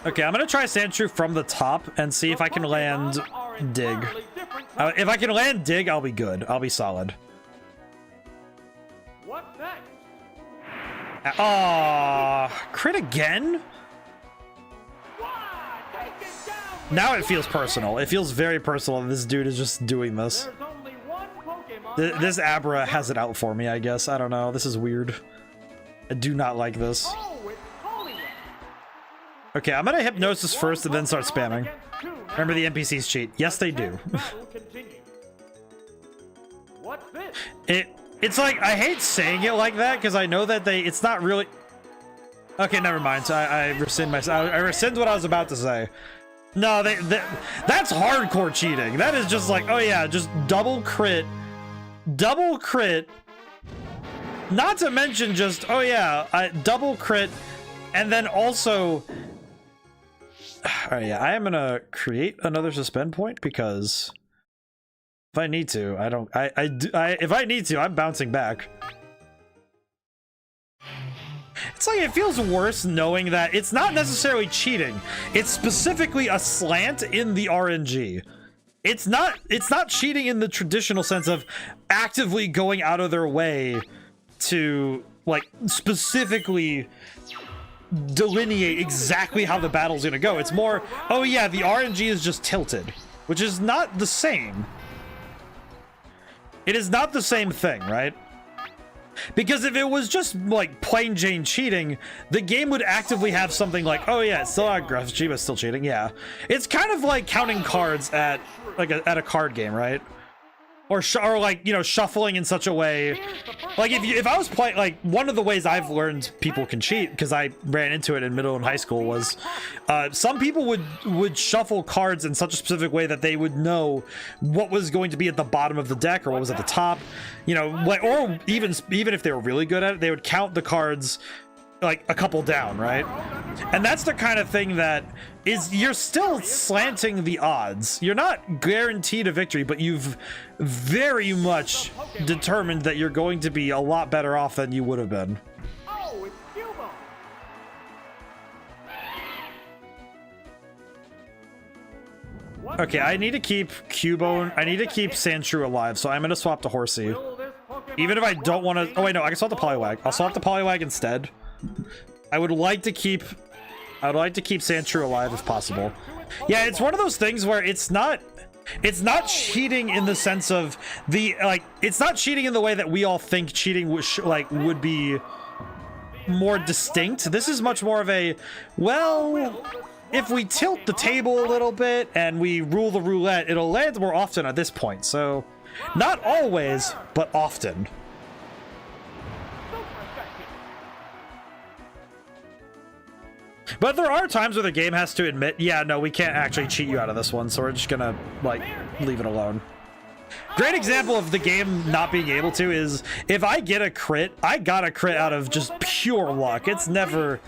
Okay, I'm gonna try Sandshrew from the top and see if I can land Dig. If I can land Dig, I'll be good. I'll be solid. What next? Crit again? Now it feels personal. It feels very personal. This dude is just doing this. There's only one Pokemon. This Abra has it out for me, I guess. I don't know. This is weird. I do not like this. Oh, it's Holy. Okay, I'm gonna Hypnosis first and then start spamming. Remember, the NPCs cheat. Yes, they do. What's this? It's like, I hate saying it like that because I know that it's not really... Okay, never mind. So I rescind myself. I rescind what I was about to say. No, that's hardcore cheating. That is just like, oh yeah, just double crit. Double crit. Not to mention just, oh yeah, double crit. And then also... Alright, yeah, I am gonna create another suspend point because... If I need to, if I need to, I'm bouncing back. It's like, it feels worse knowing that it's not necessarily cheating. It's specifically a slant in the RNG. It's not cheating in the traditional sense of actively going out of their way to, like, specifically delineate exactly how the battle's gonna go. It's more, oh yeah, the RNG is just tilted, which is not the same. It is not the same thing, right? Because if it was just like plain Jane cheating, the game would actively have something like, oh yeah, it's still aggressive, but still cheating. Yeah, it's kind of like counting cards at like at a card game, right? Or like, you know, shuffling in such a way, like if I was playing, like, one of the ways I've learned people can cheat, because I ran into it in middle and high school, was some people would shuffle cards in such a specific way that they would know what was going to be at the bottom of the deck or what was at the top, you know, or even if they were really good at it, they would count the cards like a couple down, right? And that's the kind of thing that is, you're still slanting the odds. You're not guaranteed a victory, but you've very much determined that you're going to be a lot better off than you would have been. Oh, it's Cubone. Okay, I need to keep Cubone. I need to keep Sandshrew alive, so I'm going to swap to Horsey. Even if I don't want to... Oh, wait, no, I can swap the Poliwag. I'll swap the Poliwag instead. I would like to keep Sandshrew alive if possible. Yeah, it's one of those things where it's not cheating in the sense of the, like, it's not cheating in the way that we all think cheating would be more distinct. This is much more of a, well, if we tilt the table a little bit and we rule the roulette, it'll land more often at this point. So not always, but often. But there are times where the game has to admit, yeah, no, we can't actually cheat you out of this one, so we're just gonna, like, leave it alone. Great example of the game not being able to is, if I get a crit, I got a crit out of just pure luck. It's never...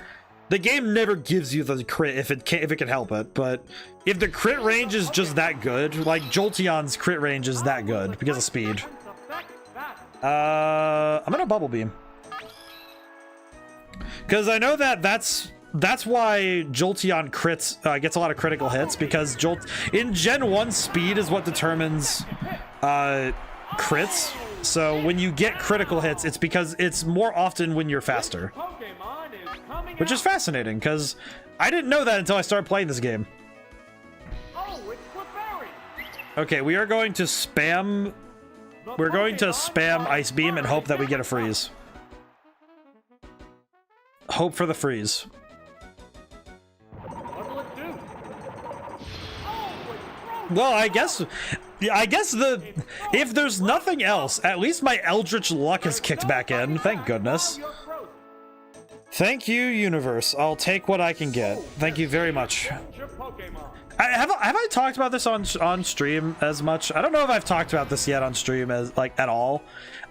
The game never gives you the crit if it can help it, but if the crit range is just that good, like Jolteon's crit range is that good because of speed. I'm gonna Bubble Beam. Because I know that's why Jolteon gets a lot of critical hits, because in Gen 1, speed is what determines crits. So when you get critical hits, it's because it's more often when you're faster. Which is fascinating, because I didn't know that until I started playing this game. Okay, we are going to spam... We're going to spam Ice Beam and hope that we get a freeze. Hope for the freeze. Well, I guess if there's nothing else, at least my Eldritch luck has kicked back in. Thank goodness. Thank you, universe. I'll take what I can get. Thank you very much. Have I talked about this on stream as much? I don't know if I've talked about this yet on stream as like at all.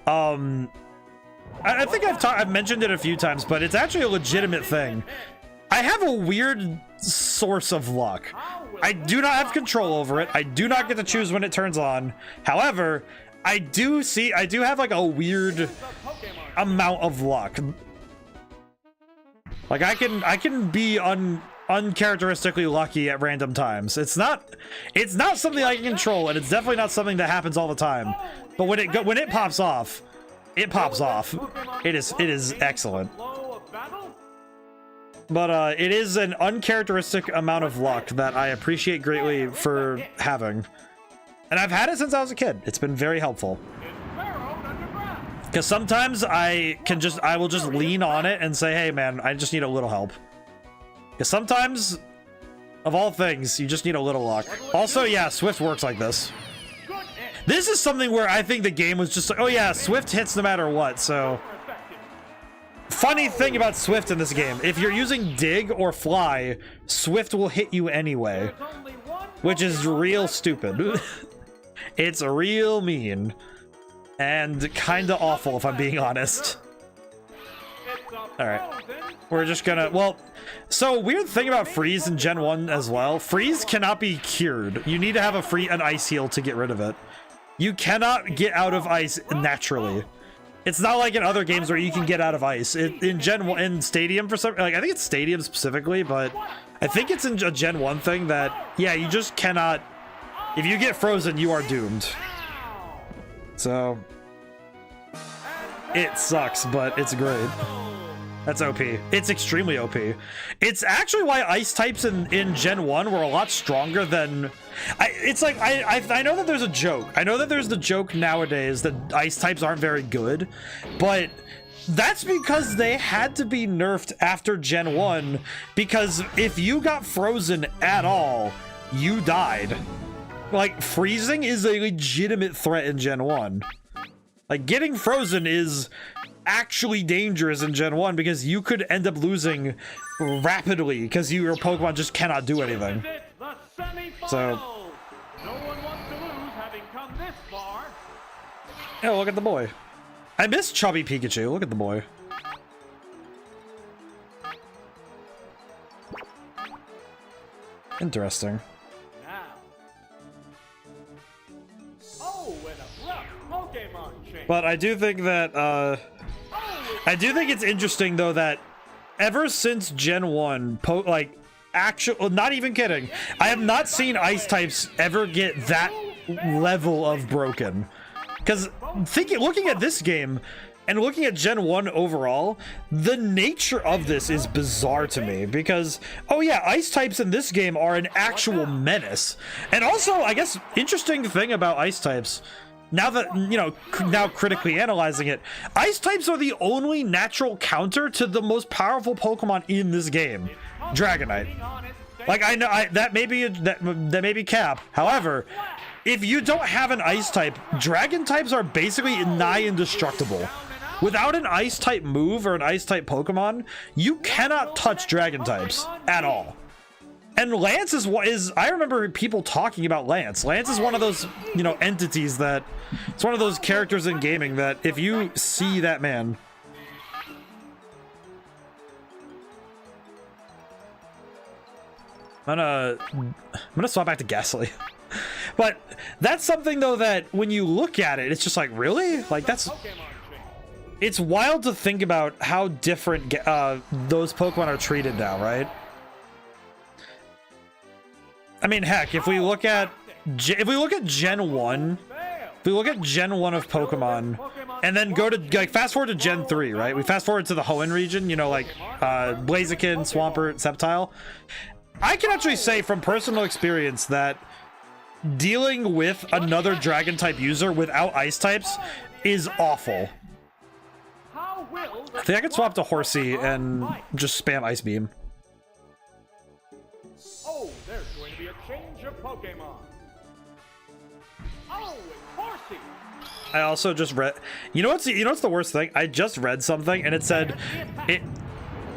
I think I've mentioned it a few times, but it's actually a legitimate thing. I have a weird source of luck. I do not have control over it. I do not get to choose when it turns on. However, I do have like a weird amount of luck. Like I can be uncharacteristically lucky at random times. It's not something I can control, and it's definitely not something that happens all the time. But when it pops off, it pops off. It is excellent. But it is an uncharacteristic amount of luck that I appreciate greatly for having. And I've had it since I was a kid. It's been very helpful. Because sometimes I will just lean on it and say, hey man, I just need a little help. Because sometimes, of all things, you just need a little luck. Also, yeah, Swift works like this. This is something where I think the game was just like, oh yeah, Swift hits no matter what, so... Funny thing about Swift in this game, if you're using Dig or Fly, Swift will hit you anyway. Which is real stupid. It's real mean. And kinda awful, if I'm being honest. Alright. We're just gonna... Well, so weird thing about Freeze in Gen 1 as well. Freeze cannot be cured. You need to have an Ice Heal to get rid of it. You cannot get out of ice naturally. It's not like in other games where you can get out of ice. In Stadium for some, like I think it's Stadium specifically, but I think it's in a Gen 1 thing that yeah, you just cannot. If you get frozen, you are doomed. So it sucks, but it's great. That's OP. It's extremely OP. It's actually why ice types in Gen 1 were a lot stronger than... I know that there's a joke. I know that there's the joke nowadays that ice types aren't very good, but that's because they had to be nerfed after Gen 1, because if you got frozen at all, you died. Like, freezing is a legitimate threat in Gen 1. Like, getting frozen is actually dangerous in Gen 1 because you could end up losing rapidly because your Pokemon just cannot do anything. So, no one wants to lose having come this far. Yeah, look at the boy. I miss chubby Pikachu. Look at the boy. Interesting. Now. Oh, and a rough Pokemon change. But I do think that I do think it's interesting though that ever since Gen 1, not even kidding, I have not seen ice types ever get that level of broken. Because looking at this game and looking at Gen 1 overall, the nature of this is bizarre to me because, oh yeah, ice types in this game are an actual menace. And also, I guess, interesting thing about ice types, now that, you know, now critically analyzing it, ice types are the only natural counter to the most powerful Pokemon in this game, Dragonite. Like, I know that may be cap. However, if you don't have an ice type, dragon types are basically nigh indestructible. Without an ice type move or an ice type Pokemon, you cannot touch dragon types at all. And Lance is I remember people talking about Lance. Lance is one of those, you know, entities that, it's one of those characters in gaming that if you see that man, I'm gonna swap back to Ghastly. But that's something though that when you look at it, it's just like, really? Like it's wild to think about how different those Pokemon are treated now, right? I mean, heck, if we look at Gen 1, if we look at Gen 1 of Pokemon, and then go to, like, fast forward to Gen 3, right? We fast forward to the Hoenn region, you know, like, Blaziken, Swampert, Sceptile. I can actually say from personal experience that dealing with another Dragon-type user without Ice types is awful. I think I could swap to Horsey and just spam Ice Beam. Oh, there's going to be a change of Pokemon. I also just read, you know what's the worst thing? I just read something and it said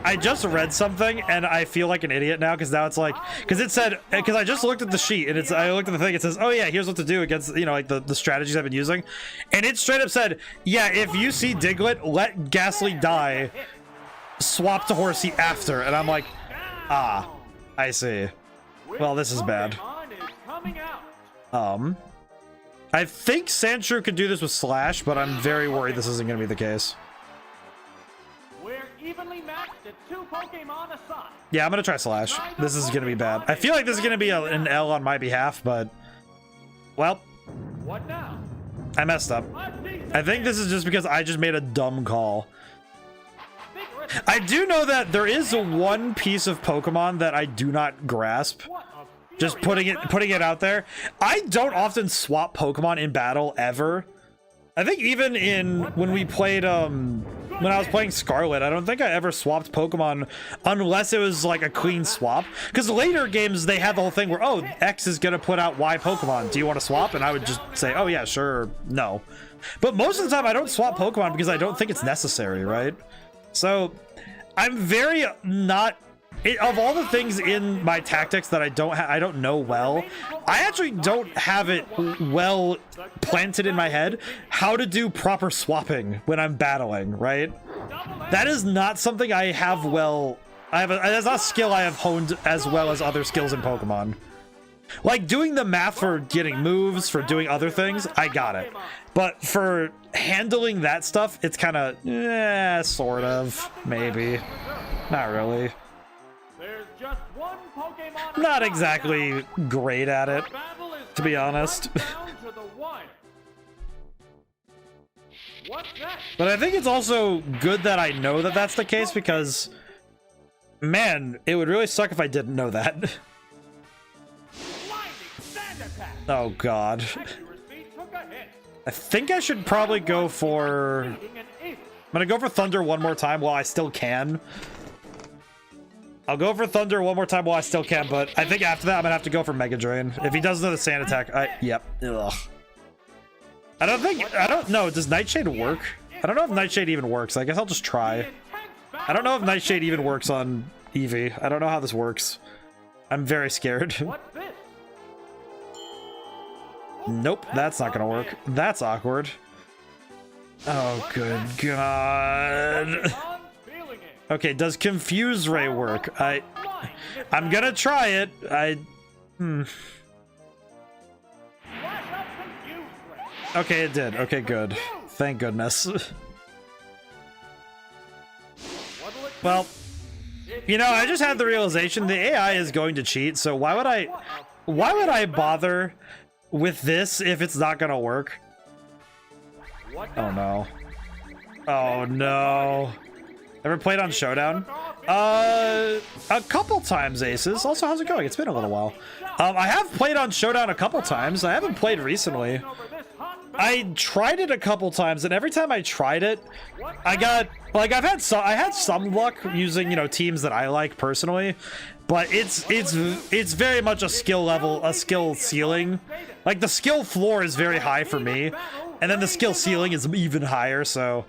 I just read something and I feel like an idiot now because now it's like, because it said, because I just looked at the sheet and I looked at the thing, it says, oh yeah, here's what to do against, you know, like the strategies I've been using, and it straight up said, yeah, if you see Diglett, let Ghastly die, swap to Horsey after. And I'm like, ah, I see. Well, this is bad. I think Sandshrew could do this with Slash, but I'm very worried this isn't going to be the case. We're evenly matched at 2 Pokemon aside. Yeah, I'm going to try Slash. This is going to be bad. I feel like this is going to be an L on my behalf, but... Well. What now? I messed up. I think this is just because I just made a dumb call. I do know that there is one piece of Pokemon that I do not grasp. Just putting it out there. I don't often swap Pokemon in battle ever. I think even when we played when I was playing Scarlet, I don't think I ever swapped Pokemon unless it was like a clean swap. Because later games they had the whole thing where, oh, X is gonna put out Y Pokemon. Do you want to swap? And I would just say, oh yeah, sure, no. But most of the time I don't swap Pokemon because I don't think it's necessary, right? So I'm very not. Of all the things in my tactics that I don't know well, I actually don't have it well planted in my head how to do proper swapping when I'm battling, right? That is not something I have well. That's not a skill I have honed as well as other skills in Pokemon. Like doing the math for getting moves, for doing other things, I got it. But for handling that stuff, it's kind of, sort of, maybe. Not really. Not exactly great at it, to be honest. But I think it's also good that I know that that's the case because, man, it would really suck if I didn't know that. Oh god. I think I should probably go for... I'm gonna go for Thunder one more time while I still can. I'll go for Thunder one more time while I still can, but I think after that I'm gonna have to go for Mega Drain. If he does another Sand Attack, yep. Ugh. I don't know, does Nightshade work? I don't know if Nightshade even works. I guess I'll just try. I don't know if Nightshade even works on Eevee. I don't know how this works. I'm very scared. Nope, that's not gonna work. That's awkward. Oh, good god. Okay, does Confuse Ray work? I'm gonna try it. Okay, it did. Okay, good. Thank goodness. Well, you know, I just had the realization the AI is going to cheat, so why would I bother with this if it's not gonna work? Oh no. Oh no. Ever played on Showdown? A couple times, Aces. Also, how's it going? It's been a little while. I have played on Showdown a couple times. I haven't played recently. I tried it a couple times, and every time I tried it, I got like I had some luck using, you know, teams that I like personally, but it's very much a skill level, a skill ceiling. Like the skill floor is very high for me, and then the skill ceiling is even higher. So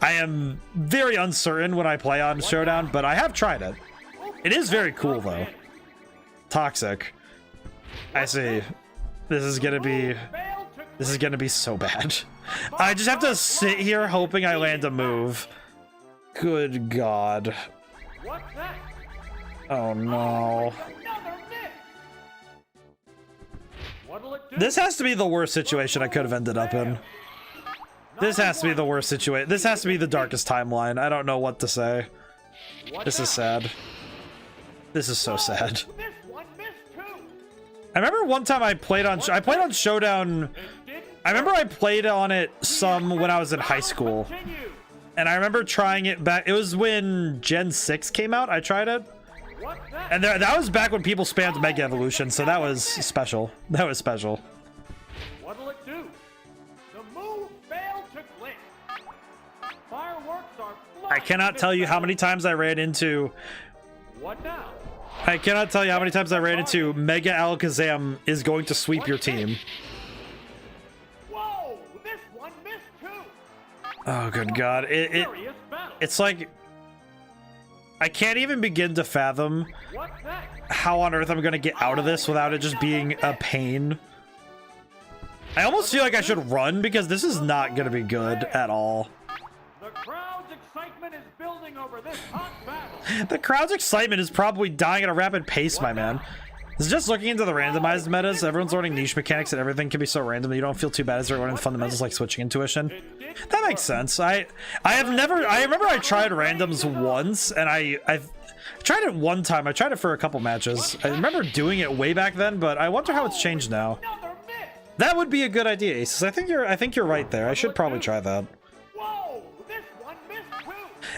I am very uncertain when I play on Showdown, but I have tried it. It is very cool though. Toxic. I see. This is gonna be so bad. I just have to sit here hoping I land a move. Good god. Oh no. This has to be the worst situation I could have ended up in. This has to be the worst situation. This has to be the darkest timeline. I don't know what to say. This is sad. This is so sad. I remember one time I played on Showdown. I remember I played on it some when I was in high school. And I remember trying it back. It was when Gen 6 came out. I tried it. And that was back when people spammed Mega Evolution, so that was special. That was special. What'll it do? The move failed to click. Fireworks are I cannot tell you how many times I ran into... What now? I cannot tell you how many times I ran into Mega Alakazam is going to sweep your team. Whoa! This one missed Oh, good God. Furious battle. It's like, I can't even begin to fathom What's next? how on earth I'm gonna get out of this without it just being a pain. I almost feel like I should run because this is not gonna be good at all. The crowd's excitement is building over this hot battle. The crowd's excitement is probably dying at a rapid pace, my man. It's just looking into the randomized metas. Everyone's learning niche mechanics and everything can be so random that you don't feel too bad as they're learning the fundamentals like switching intuition. That makes sense. I remember I tried randoms once and I've tried it one time. I tried it for a couple matches. I remember doing it way back then, but I wonder how it's changed now. Another miss. That would be a good idea, Aces. I think you're right there. I should probably try that. Whoa, this one missed too.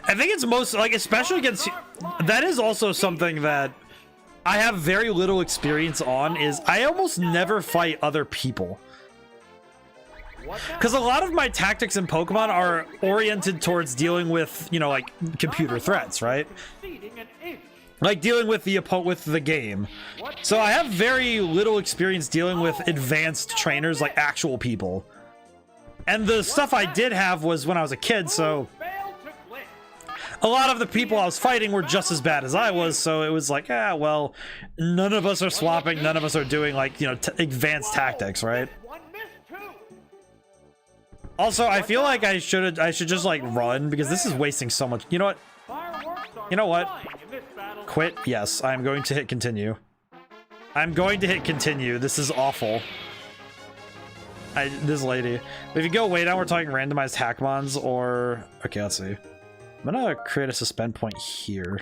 I think it's most like, especially against, that is also something that I have very little experience on, is I almost never fight other people. Because a lot of my tactics in Pokemon are oriented towards dealing with, you know, like computer threats, right? Exceeding an inch. Like dealing with the game. So I have very little experience dealing with advanced trainers, like actual people. And the stuff I did have was when I was a kid, so Failed to click. a lot of the people I was fighting were just as bad as I was, so it was like, ah, well, none of us are swapping, none of us are doing, like, you know, advanced tactics, right? One missed too. Also, I feel like I should just, like, run, because this is wasting so much. You know what? Fireworks are You know what? flying in this battle. Quit? Yes, I'm going to hit continue. I'm going to hit continue. This is awful. This lady. If you go way down, we're talking randomized hackmons or... Okay, let's see. I'm gonna create a suspend point here.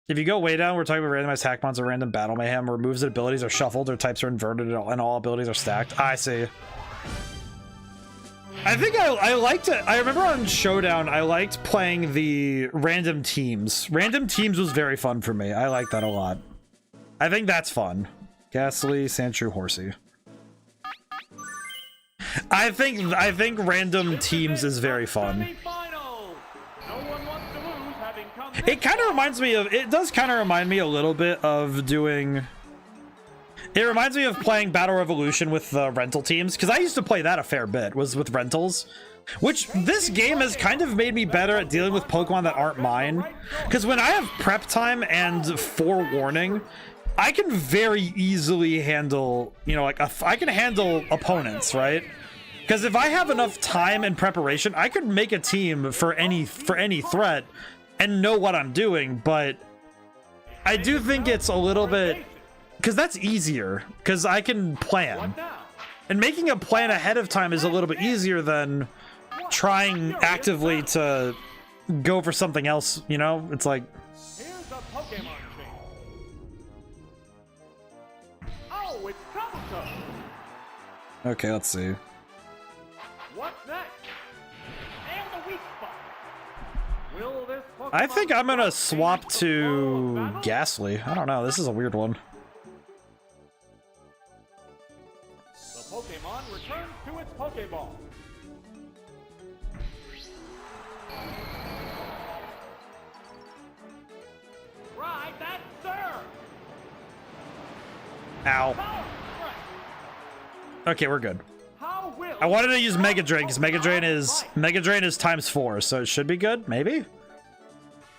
If you go way down, we're talking about randomized hackmons or random battle mayhem. Where moves and abilities are shuffled, or types are inverted, and all abilities are stacked. I see. I think I liked it. I remember on Showdown, I liked playing the random teams. Random teams was very fun for me. I like that a lot. I think that's fun. Ghastly, Sandshrew, Horsey. I think random teams is very fun. Semi-final. No one wants to lose, having come It kind of reminds me of, it does kind of remind me a little bit of doing, it reminds me of playing Battle Revolution with the rental teams, because I used to play that a fair bit, was with rentals, which this game has kind of made me better at dealing with Pokemon that aren't mine, because when I have prep time and forewarning, I can very easily handle, you know, like, I can handle opponents, right? Because if I have enough time and preparation, I could make a team for any threat and know what I'm doing, but I do think it's a little bit, because that's easier, because I can plan. And making a plan ahead of time is a little bit easier than trying actively to go for something else, you know? It's like... Here's a Pokemon chain. Oh, it's Kabuto. Okay, let's see. What's next? And the weak spot. Will this Pokemon I think I'm gonna swap change the flow of to battle? Ghastly. I don't know, this is a weird one. The Pokemon returns to its Pokeball. Right, that's sir. Ow. Power strike. Okay, we're good. How will I wanted to use Mega Drain because Mega Drain is ×4, so it should be good, maybe?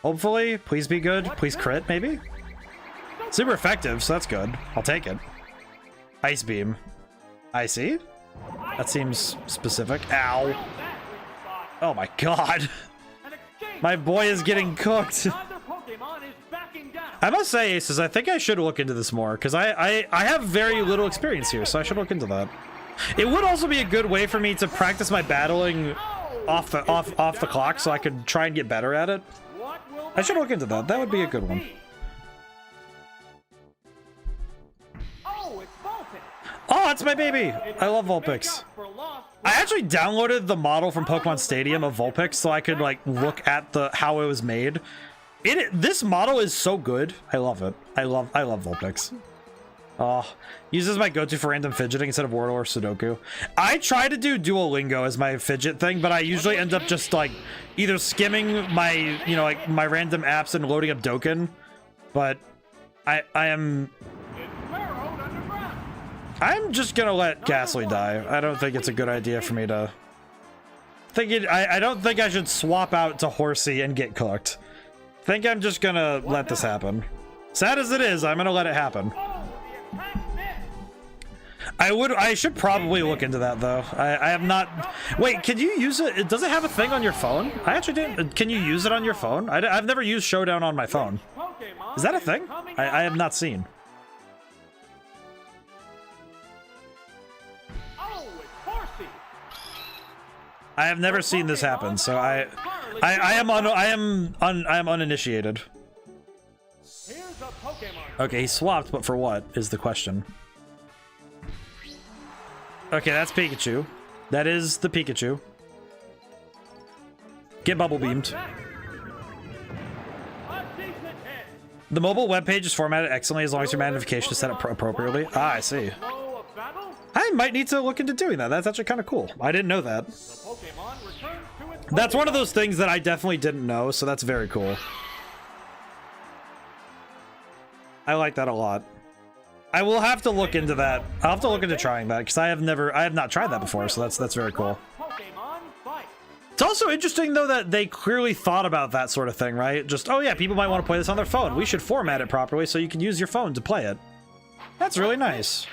Hopefully, please be good. Please crit, maybe? Super effective, so that's good. I'll take it. Ice Beam. Icy? That seems specific. Ow. that weak spot? Oh my god. An exchange. My boy is getting cooked. Neither Pokemon is backing down. I must say, Aces, I think I should look into this more, because I have very little experience here, so I should look into that. It would also be a good way for me to practice my battling off the clock, so I could try and get better at it. What will I should look into that. That would be a good one. Oh, it's Vulpix. Oh, that's my baby! I love Make Vulpix. up for lost I actually downloaded the model from Pokemon Stadium of Vulpix so I could like look at how it was made. This model is so good. I love it. I love Vulpix. Oh, uses my go-to for random fidgeting instead of Wordle or Sudoku. I try to do Duolingo as my fidget thing, but I usually end up just like either skimming my, you know, like my random apps and loading up Dokkan. But I'm just gonna let Ghastly die. I don't think it's a good idea for me to I don't think I should swap out to Horsey and get cooked. I think I'm just gonna let this happen. Sad as it is, I'm gonna let it happen. I should probably look into that though. I have not. Wait, can you use it? Does it have a thing on your phone? I actually didn't. Can you use it on your phone? I've never used Showdown on my phone. Is that a thing? I have not seen. I have never seen this happen, so I am uninitiated. Okay, he swapped, but for what is the question? Okay, that's Pikachu. That is the Pikachu. Get bubble beamed. The mobile webpage is formatted excellently as long as your magnification is set up appropriately. Ah, I see. I might need to look into doing that. That's actually kind of cool. I didn't know that. That's one of those things that I definitely didn't know, so that's very cool. I like that a lot. I will have to look into that. I'll have to look into trying that because I have not tried that before, so that's very cool. It's also interesting though that they clearly thought about that sort of thing, right? Just, oh yeah, people might want to play this on their phone. We should format it properly so you can use your phone to play it. That's really nice.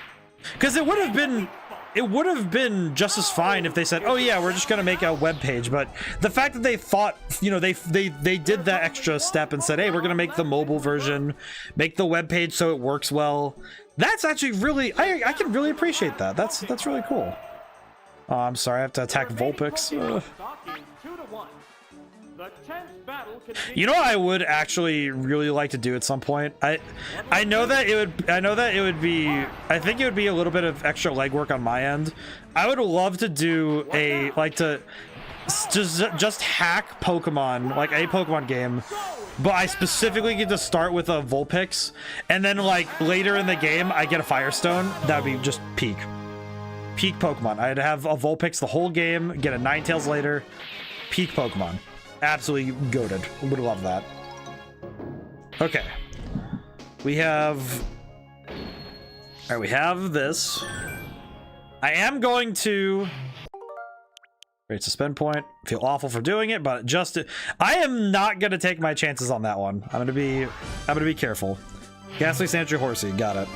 Because it would have been just as fine if they said, oh yeah, we're just gonna make a web page. But the fact that they thought, you know, they did that extra step and said, hey, we're gonna make the mobile version, make the web page so it works well. That's actually really, I can really appreciate that. That's really cool. Oh, I'm sorry, I have to attack Vulpix. You know what I would actually really like to do at some point? I know that it would be, I think it would be a little bit of extra legwork on my end. I would love to do just hack Pokemon, like a Pokemon game, but I specifically get to start with a Vulpix, and then like later in the game I get a Firestone. That would be just peak Pokemon. I'd have a Vulpix the whole game, get a Ninetales later, peak Pokemon. Absolutely goated. Would love that. Okay. We have this. I am going to create a spin point. Feel awful for doing it, but just I am not gonna take my chances on that one. I'm gonna be careful. Ghastly, Sandshrew, Horsey, got it.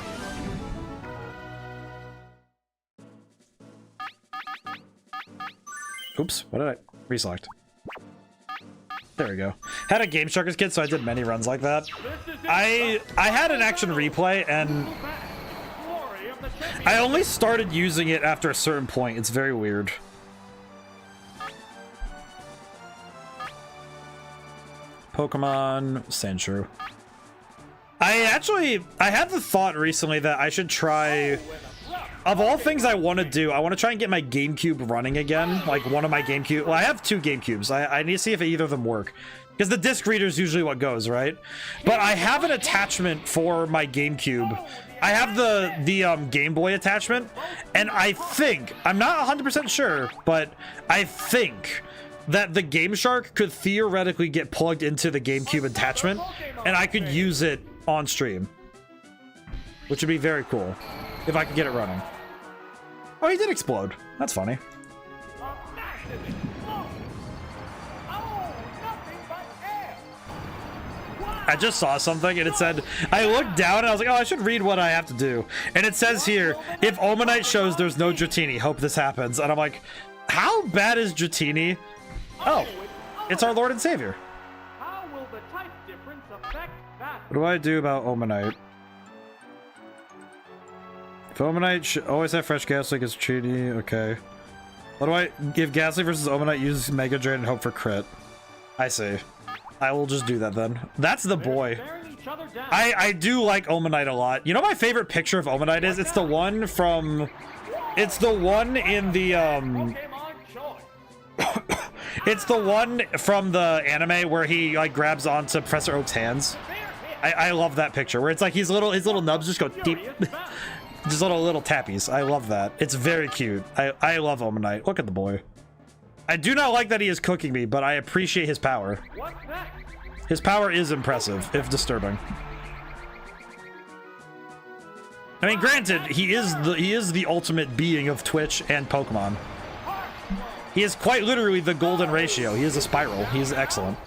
Oops, what did I reselect? There we go. Had a Game Shark as kid, so I did many runs like that. I had an action replay, and I only started using it after a certain point. It's very weird. Pokemon Sandshrew. I had the thought recently that I should try, of all things I want to do, I want to try and get my GameCube running again. Like one of my GameCube. Well, I have two GameCubes. I need to see if either of them work. Because the disc reader is usually what goes, right? But I have an attachment for my GameCube. I have the Game Boy attachment. And I think, I'm not 100% sure, but I think that the Game Shark could theoretically get plugged into the GameCube attachment. And I could use it on stream. Which would be very cool. If I could get it running. Oh, he did explode. That's funny. I just saw something and it said, I looked down and I was like, oh, I should read what I have to do. And it says here, if Omanite shows there's no Dratini, hope this happens. And I'm like, how bad is Dratini? Oh, it's our Lord and Savior. How will the type difference affect that? What do I do about Omanite? If Omanite should always have fresh Ghastly against Genie, okay. What do I give Ghastly versus Omanite, use Mega Drain and hope for crit? I see. I will just do that then. That's the boy. I do like Omanite a lot. You know my favorite picture of Omanite is? It's the one from... It's the one in the, it's the one from the anime where he, like, grabs onto Professor Oak's hands. I love that picture, where it's like his little nubs just go deep. Just little tappies. I love that. It's very cute. I love Omanite. Look at the boy. I do not like that he is cooking me, but I appreciate his power. His power is impressive, if disturbing. I mean, granted, he is the ultimate being of Twitch and Pokemon. He is quite literally the golden ratio. He is a spiral. He is excellent.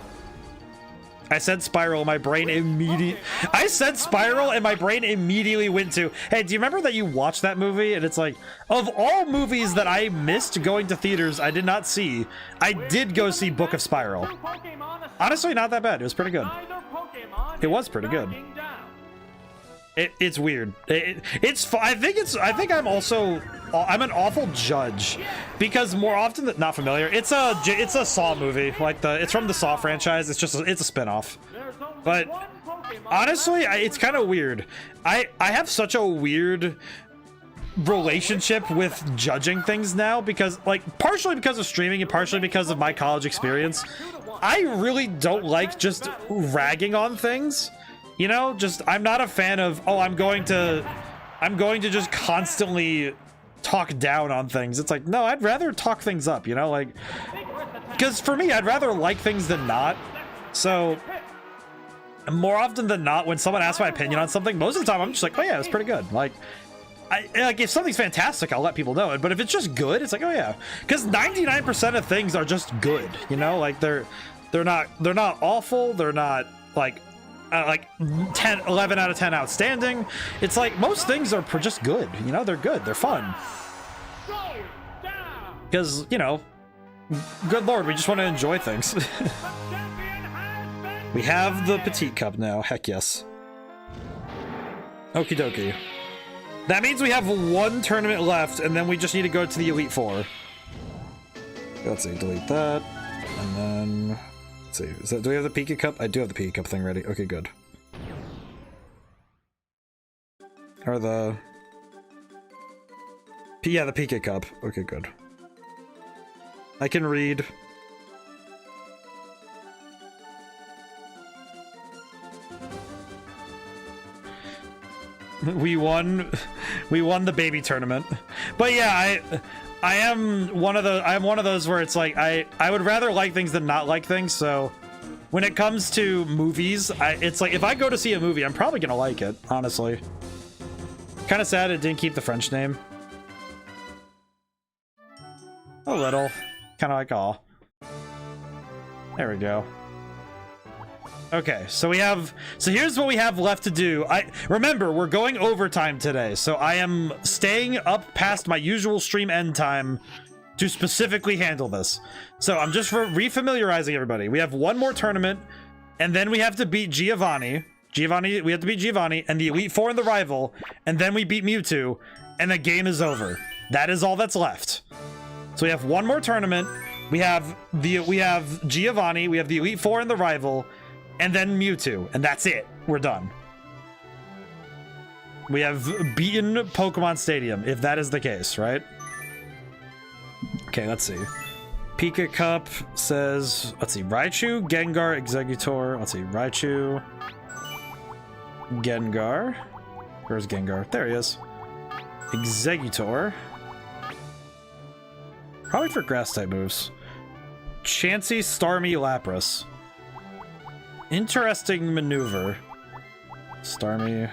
I said spiral, my brain immediately... I said spiral, and my brain immediately went to, hey, do you remember that you watched that movie? And it's like, of all movies that I missed going to theaters I did not see, I did go see Book of Spiral. Honestly, not that bad. It was pretty good. It was pretty good. It's weird. It's I think I'm an awful judge because more often than not familiar. It's a Saw movie. Like it's from the Saw franchise. It's a spin-off. But honestly, it's kind of weird. I have such a weird relationship with judging things now because partially because of streaming and partially because of my college experience. I really don't like just ragging on things. You know, just I'm not a fan of, oh, I'm going to just constantly talk down on things. It's like, no, I'd rather talk things up, you know, like, because for me, I'd rather like things than not. So more often than not, when someone asks my opinion on something, most of the time I'm just like, oh yeah, it's pretty good. Like if something's fantastic, I'll let people know it. But if it's just good, it's like, oh yeah, because 99% of things are just good, you know, like they're not awful. They're not like 11 out of 10 outstanding. It's like most things are just good, you know, they're good, they're fun. Because, you know, good lord, we just want to enjoy things. We have the petite cup now, heck yes. Okie dokie. That means we have one tournament left, and then we just need to go to the Elite Four. Let's see, delete that, and then... Let's see, do we have the Pika Cup? I do have the Pika Cup thing ready. Okay, good. Or the... Yeah, the Pika Cup. Okay, good. I can read. We won the baby tournament. But yeah, I am one of those where it's like I would rather like things than not like things. So when it comes to movies, it's like if I go to see a movie, I'm probably gonna like it, honestly. Kind of sad it didn't keep the French name. A little. Kind of like, aw. There we go. Okay, so here's what we have left to do. Remember, we're going overtime today, so I am staying up past my usual stream end time to specifically handle this. So I'm just refamiliarizing everybody. We have one more tournament, and then we have to beat Giovanni. We have to beat Giovanni and the Elite Four and the Rival, and then we beat Mewtwo, and the game is over. That is all that's left. So we have one more tournament. We have Giovanni, we have the Elite Four and the Rival, and then Mewtwo, and that's it. We're done. We have beaten Pokémon Stadium, if that is the case, right? Okay, let's see. Pika Cup says, let's see, Raichu, Gengar, Executor. Let's see, Raichu, Gengar. Where's Gengar? There he is. Executor. Probably for grass type moves. Chansey, Starmie, Lapras. Interesting maneuver. Starmie,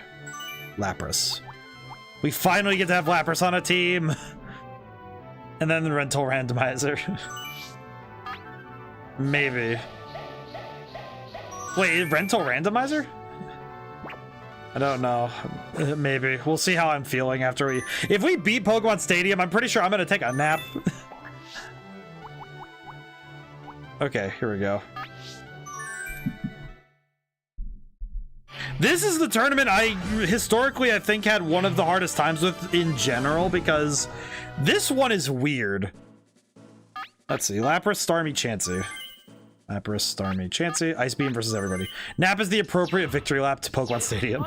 Lapras. We finally get to have Lapras on a team. And then the rental randomizer. Maybe. Wait, rental randomizer? I don't know. Maybe. We'll see how I'm feeling after if we beat Pokemon Stadium, I'm pretty sure I'm gonna take a nap. Okay, here we go. This is the tournament historically I think had one of the hardest times with in general, because this one is weird. Let's see, Lapras, Starmie, Chansey. Lapras, Starmie, Chansey. Ice Beam versus everybody. Nap is the appropriate victory lap to Pokemon Stadium.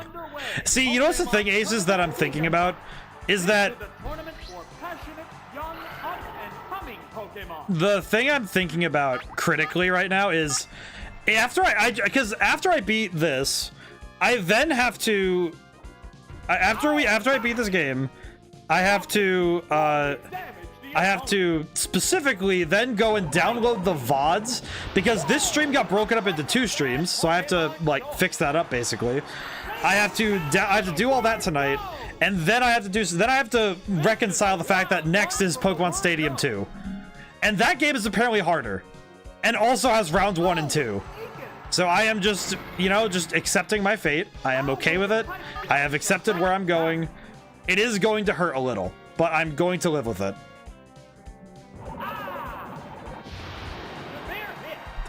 See, you know what's the thing, Aces, that I'm thinking about? Is that... The thing I'm thinking about critically right now is... After I beat this... I then have to, after I beat this game, I have to specifically then go and download the VODs, because this stream got broken up into 2 streams, so I have to like fix that up basically. I have to do all that tonight, and then I have to reconcile the fact that next is Pokemon Stadium 2. And that game is apparently harder. And also has rounds 1 and 2. So I am just, you know, just accepting my fate. I am okay with it. I have accepted where I'm going. It is going to hurt a little, but I'm going to live with it. At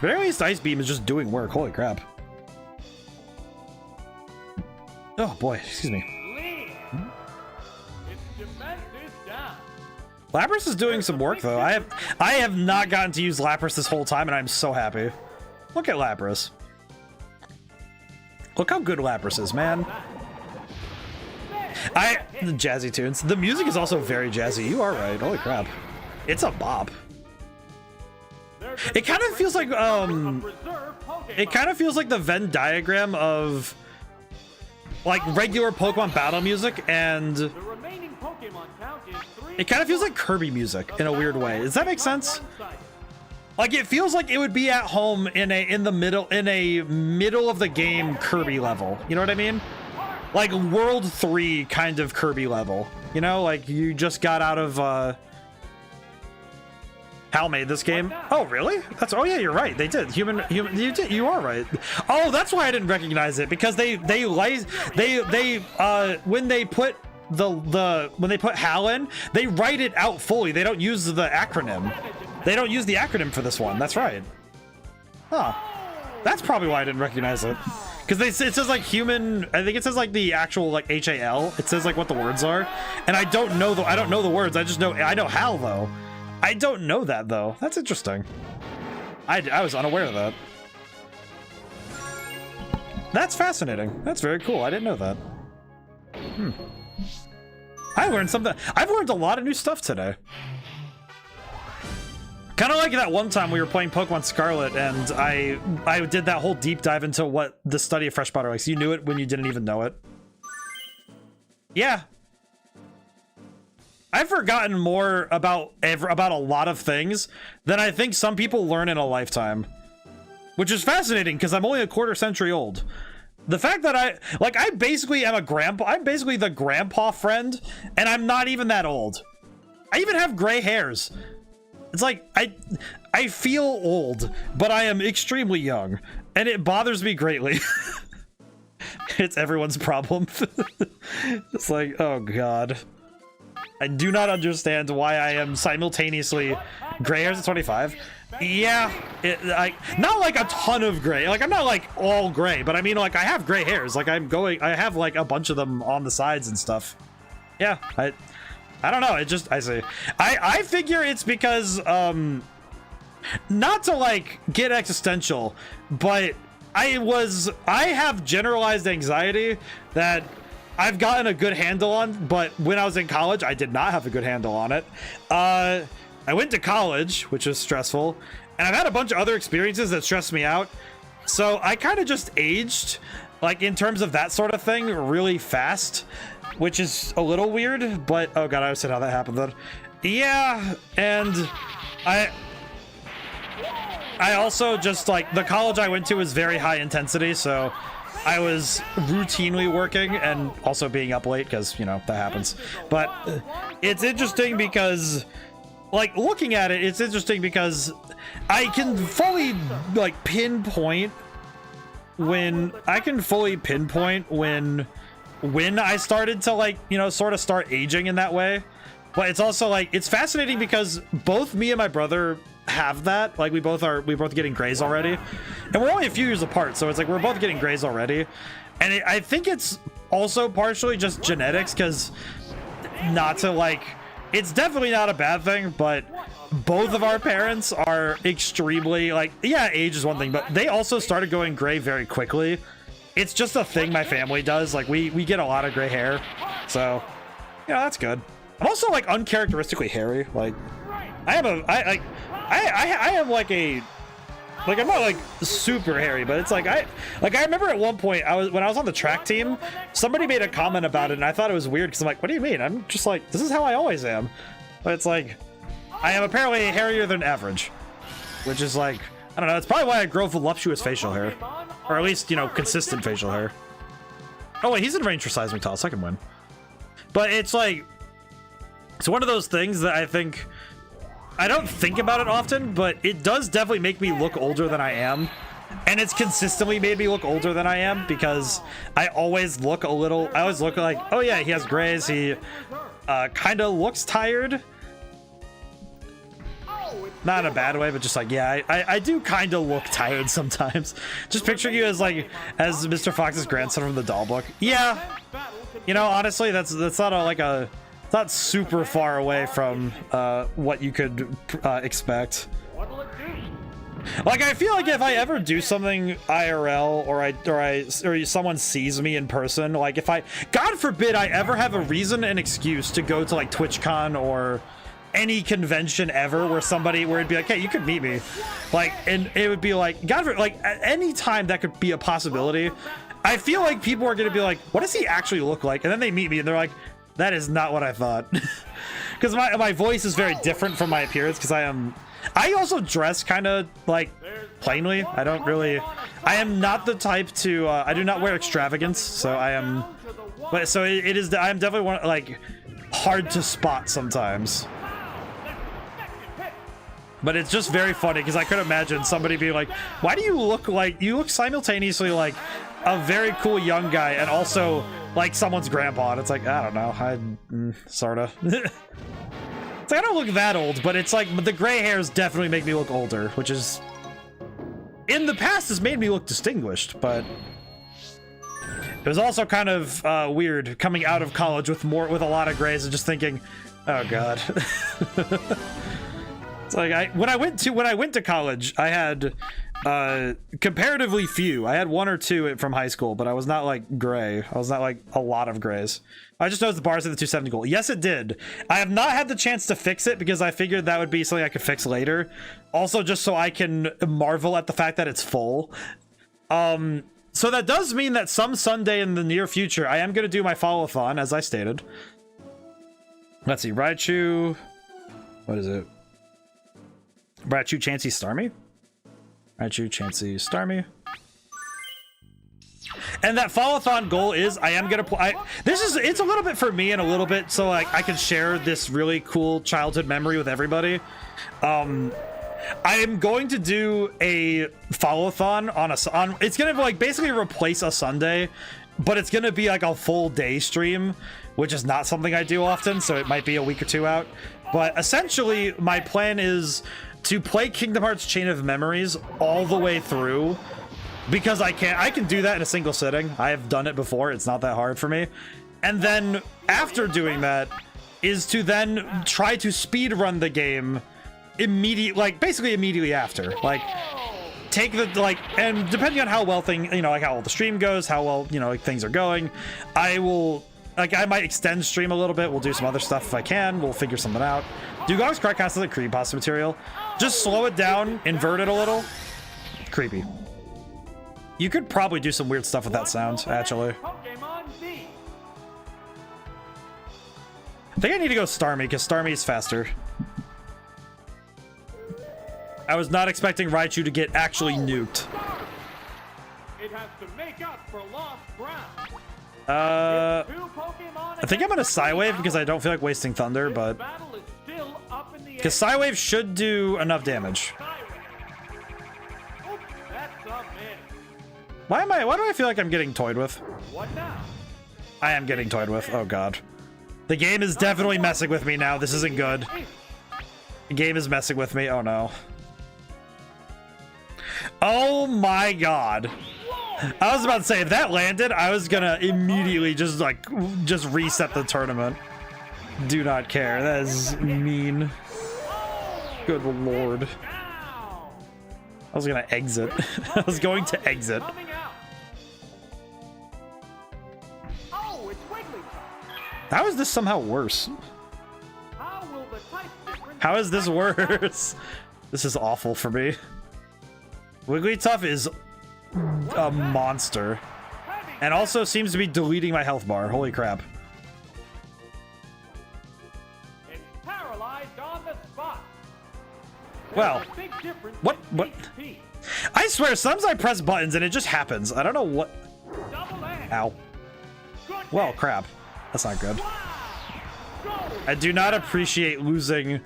the very least, Ice Beam is just doing work. Holy crap. Oh boy, excuse me. Lapras is doing some work though. I have not gotten to use Lapras this whole time, and I'm so happy. Look at Lapras. Look how good Lapras is, man. The jazzy tunes. The music is also very jazzy. You are right. Holy crap. It's a bop. It kind of feels like the Venn diagram of like regular Pokemon battle music, and it kind of feels like Kirby music in a weird way. Does that make sense? Like it feels like it would be at home in a middle of the game Kirby level. You know what I mean? Like World 3 kind of Kirby level. You know, like you just got out of Hal made this game. Oh really? Oh yeah, you're right. They did. You are right. Oh, that's why I didn't recognize it, because when they put when they put Hal in, they write it out fully. They don't use the acronym. They don't use the acronym for this one. That's right. Huh. That's probably why I didn't recognize it. Because it says like human, I think it says like the actual like HAL. It says like what the words are. And I don't know the words. I know Hal though. I don't know that though. That's interesting. I was unaware of that. That's fascinating. That's very cool. I didn't know that. I learned something. I've learned a lot of new stuff today. Kind of like that one time we were playing Pokemon Scarlet, and I did that whole deep dive into what the study of fresh butter likes. You knew it when you didn't even know it. Yeah. I've forgotten more about a lot of things than I think some people learn in a lifetime. Which is fascinating, because I'm only a quarter century old. The fact that I basically am a grandpa, I'm basically the grandpa friend, and I'm not even that old. I even have gray hairs. It's like, I feel old, but I am extremely young, and it bothers me greatly. It's everyone's problem. It's like, oh god. I do not understand why I am simultaneously gray hairs at 25. Yeah, not like a ton of gray. Like, I'm not like all gray, but I mean, like, I have gray hairs. Like, I have like a bunch of them on the sides and stuff. Yeah, I don't know. I figure it's because, not to like get existential, but I have generalized anxiety that I've gotten a good handle on, but when I was in college, I did not have a good handle on it. I went to college, which was stressful, and I've had a bunch of other experiences that stressed me out. So I kind of just aged, like in terms of that sort of thing, really fast, which is a little weird, but oh god, I always said how that happened then. Yeah, and I also just like, the college I went to was very high intensity, so I was routinely working and also being up late because, you know, that happens. But it's interesting because, like, looking at it, it's interesting because I can fully, like, pinpoint when I started to, like, you know, sort of start aging in that way. But it's also, like, it's fascinating because both me and my brother have that. Like, we both getting grays already, and we're only a few years apart, so it's like we're both getting grays already. And I think it's also partially just genetics, because not to like, it's definitely not a bad thing, but both of our parents are extremely, like, yeah, age is one thing, but they also started going gray very quickly. It's just a thing my family does. Like, we get a lot of gray hair, so yeah, that's good. I'm also like uncharacteristically hairy. Like, I am like I'm not like super hairy, but it's like I remember at one point when I was on the track team, somebody made a comment about it, and I thought it was weird because I'm like, what do you mean? I'm just like, this is how I always am. But it's like, I am apparently hairier than average, which is like, I don't know. It's probably why I grow voluptuous facial hair, or at least, you know, consistent facial hair. Oh wait, he's in range for Seismic Toss. I can win. But it's like, it's one of those things that I think I don't think about it often, but it does definitely make me look older than I am. And it's consistently made me look older than I am because I always look like, oh yeah, he has grays. He kind of looks tired. Not in a bad way, but just like, yeah, I do kind of look tired sometimes. Just picturing you as Mr. Fox's grandson from the doll book. Yeah. You know, honestly, that's not not super far away from what you could expect. Like, I feel like if I ever do something IRL or someone sees me in person, like if God forbid I ever have a reason and excuse to go to like TwitchCon or any convention ever where it'd be like, hey, you could meet me, like, and it would be like, God forbid, like at any time that could be a possibility. I feel like people are gonna be like, what does he actually look like? And then they meet me and they're like, that is not what I thought. Because my voice is very different from my appearance, because I also dress kind of like plainly. I am not the type to I do not wear extravagance, so I'm definitely one, like, hard to spot sometimes. But it's just very funny because I could imagine somebody being like, why do you look simultaneously like a very cool young guy and also like someone's grandpa? And it's like, I don't know, sorta. It's like, I don't look that old, but it's like, but the gray hairs definitely make me look older, which is, in the past, has made me look distinguished, but it was also kind of weird coming out of college with a lot of grays and just thinking, oh god. It's like, when I went to college, I had comparatively few. I had one or two from high school, but I was not like gray. I was not like a lot of grays. I just noticed the bars at the 270 goal. Yes, it did. I have not had the chance to fix it because I figured that would be something I could fix later. Also, just so I can marvel at the fact that it's full. So that does mean that some Sunday in the near future, I am going to do my follow-a-thon, as I stated. Let's see, Raichu. What is it? Raichu, Chansey, Starmie? Raichu, Chansey, Starmie. And that follow-a-thon goal is, I am gonna play. It's a little bit for me and a little bit so like I can share this really cool childhood memory with everybody. I am going to do a follow-a-thon on it's gonna like basically replace a Sunday, but it's gonna be like a full day stream, which is not something I do often, so it might be a week or two out. But essentially, my plan is to play Kingdom Hearts Chain of Memories all the way through, because I can do that in a single sitting. I have done it before. It's not that hard for me. And then after doing that is to then try to speed run the game basically immediately after. Like, take the, like, and depending on how well like how well the stream goes, how well, like things are going, I will, like, I might extend stream a little bit. We'll do some other stuff if I can. We'll figure something out. Dugong's crack sounds like creepypasta material. Just slow it down, invert it a little. Creepy. You could probably do some weird stuff with that sound, actually. I think I need to go Starmie, because Starmie is faster. I was not expecting Raichu to get actually nuked. It has to make up for lost ground. I think I'm gonna Psywave because I don't feel like wasting Thunder, but because Psywave should do enough damage. Why do I feel like I'm getting toyed with? What now? I am getting toyed with. Oh god. The game is definitely messing with me now. This isn't good. The game is messing with me. Oh no. Oh my god. I was about to say, if that landed, I was gonna immediately just reset the tournament. Do not care. That is mean. Good lord. I was gonna exit. I was going to exit. How is this somehow worse? How is this worse? This is awful for me. Wigglytuff is a monster. And also seems to be deleting my health bar. Holy crap. It's paralyzed on the spot. Well, what? I swear, sometimes I press buttons and it just happens. I don't know what. Ow. Well, crap. That's not good. I do not appreciate losing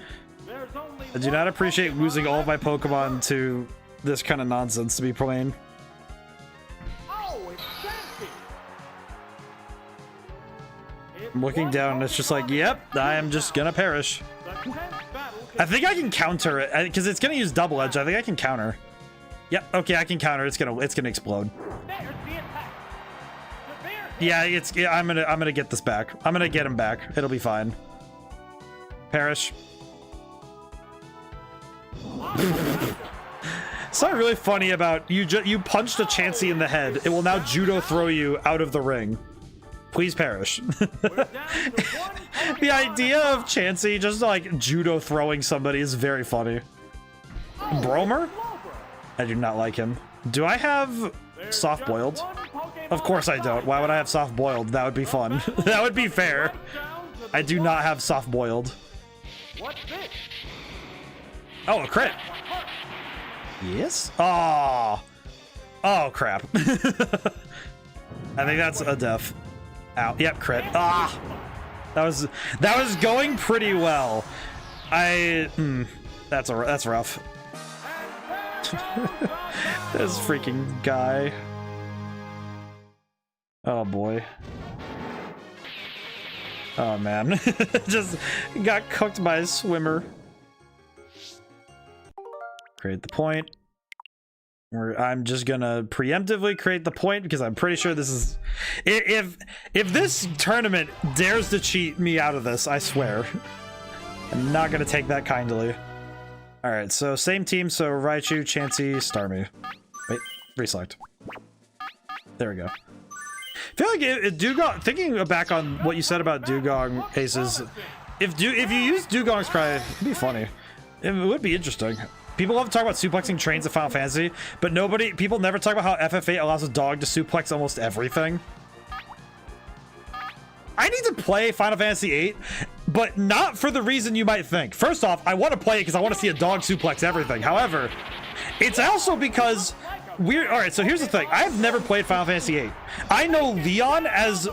only I do not appreciate losing all of my Pokemon to this kind of nonsense, to be plain. Oh, it's Chansey. I'm looking down and it's just like, yep, I am just gonna perish. The 10th battle I think I can counter it because it's gonna use double edge. I think I can counter. Yep, okay, I can counter. It's gonna explode. There's the attack. Yeah, I'm gonna get this back. I'm gonna get him back. It'll be fine. Perish. Something really funny about you punched a Chansey in the head. It will now judo throw you out of the ring. Please perish. The idea of Chansey just like judo throwing somebody is very funny. Bromer? I do not like him. Do I have soft boiled? Of course I don't. Why would I have soft boiled? That would be fun. That would be fair. I do not have soft boiled. What's this? Oh, a crit. Yes? Oh. Oh, crap. I think that's a def. Ow. Yep, crit. Ah. That was going pretty well. That's rough. This freaking guy. Oh boy. Oh man. Just got cooked by a swimmer. Create the point. I'm just gonna preemptively create the point because I'm pretty sure this is if this tournament dares to cheat me out of this, I swear I'm not gonna take that kindly. All right, so same team, so Raichu, Chansey, Starmie. Wait, reselect. There we go. I feel like Dugong, thinking back on what you said about Dugong Aces, if you use Dugong's Cry, it'd be funny. It would be interesting. People love to talk about suplexing trains in Final Fantasy, but people never talk about how FF8 allows a dog to suplex almost everything. I need to play Final Fantasy VIII, but not for the reason you might think. First off, I want to play it because I want to see a dog suplex everything. However, it's also because we're all right. So here's the thing: I've never played Final Fantasy VIII. I know Leon as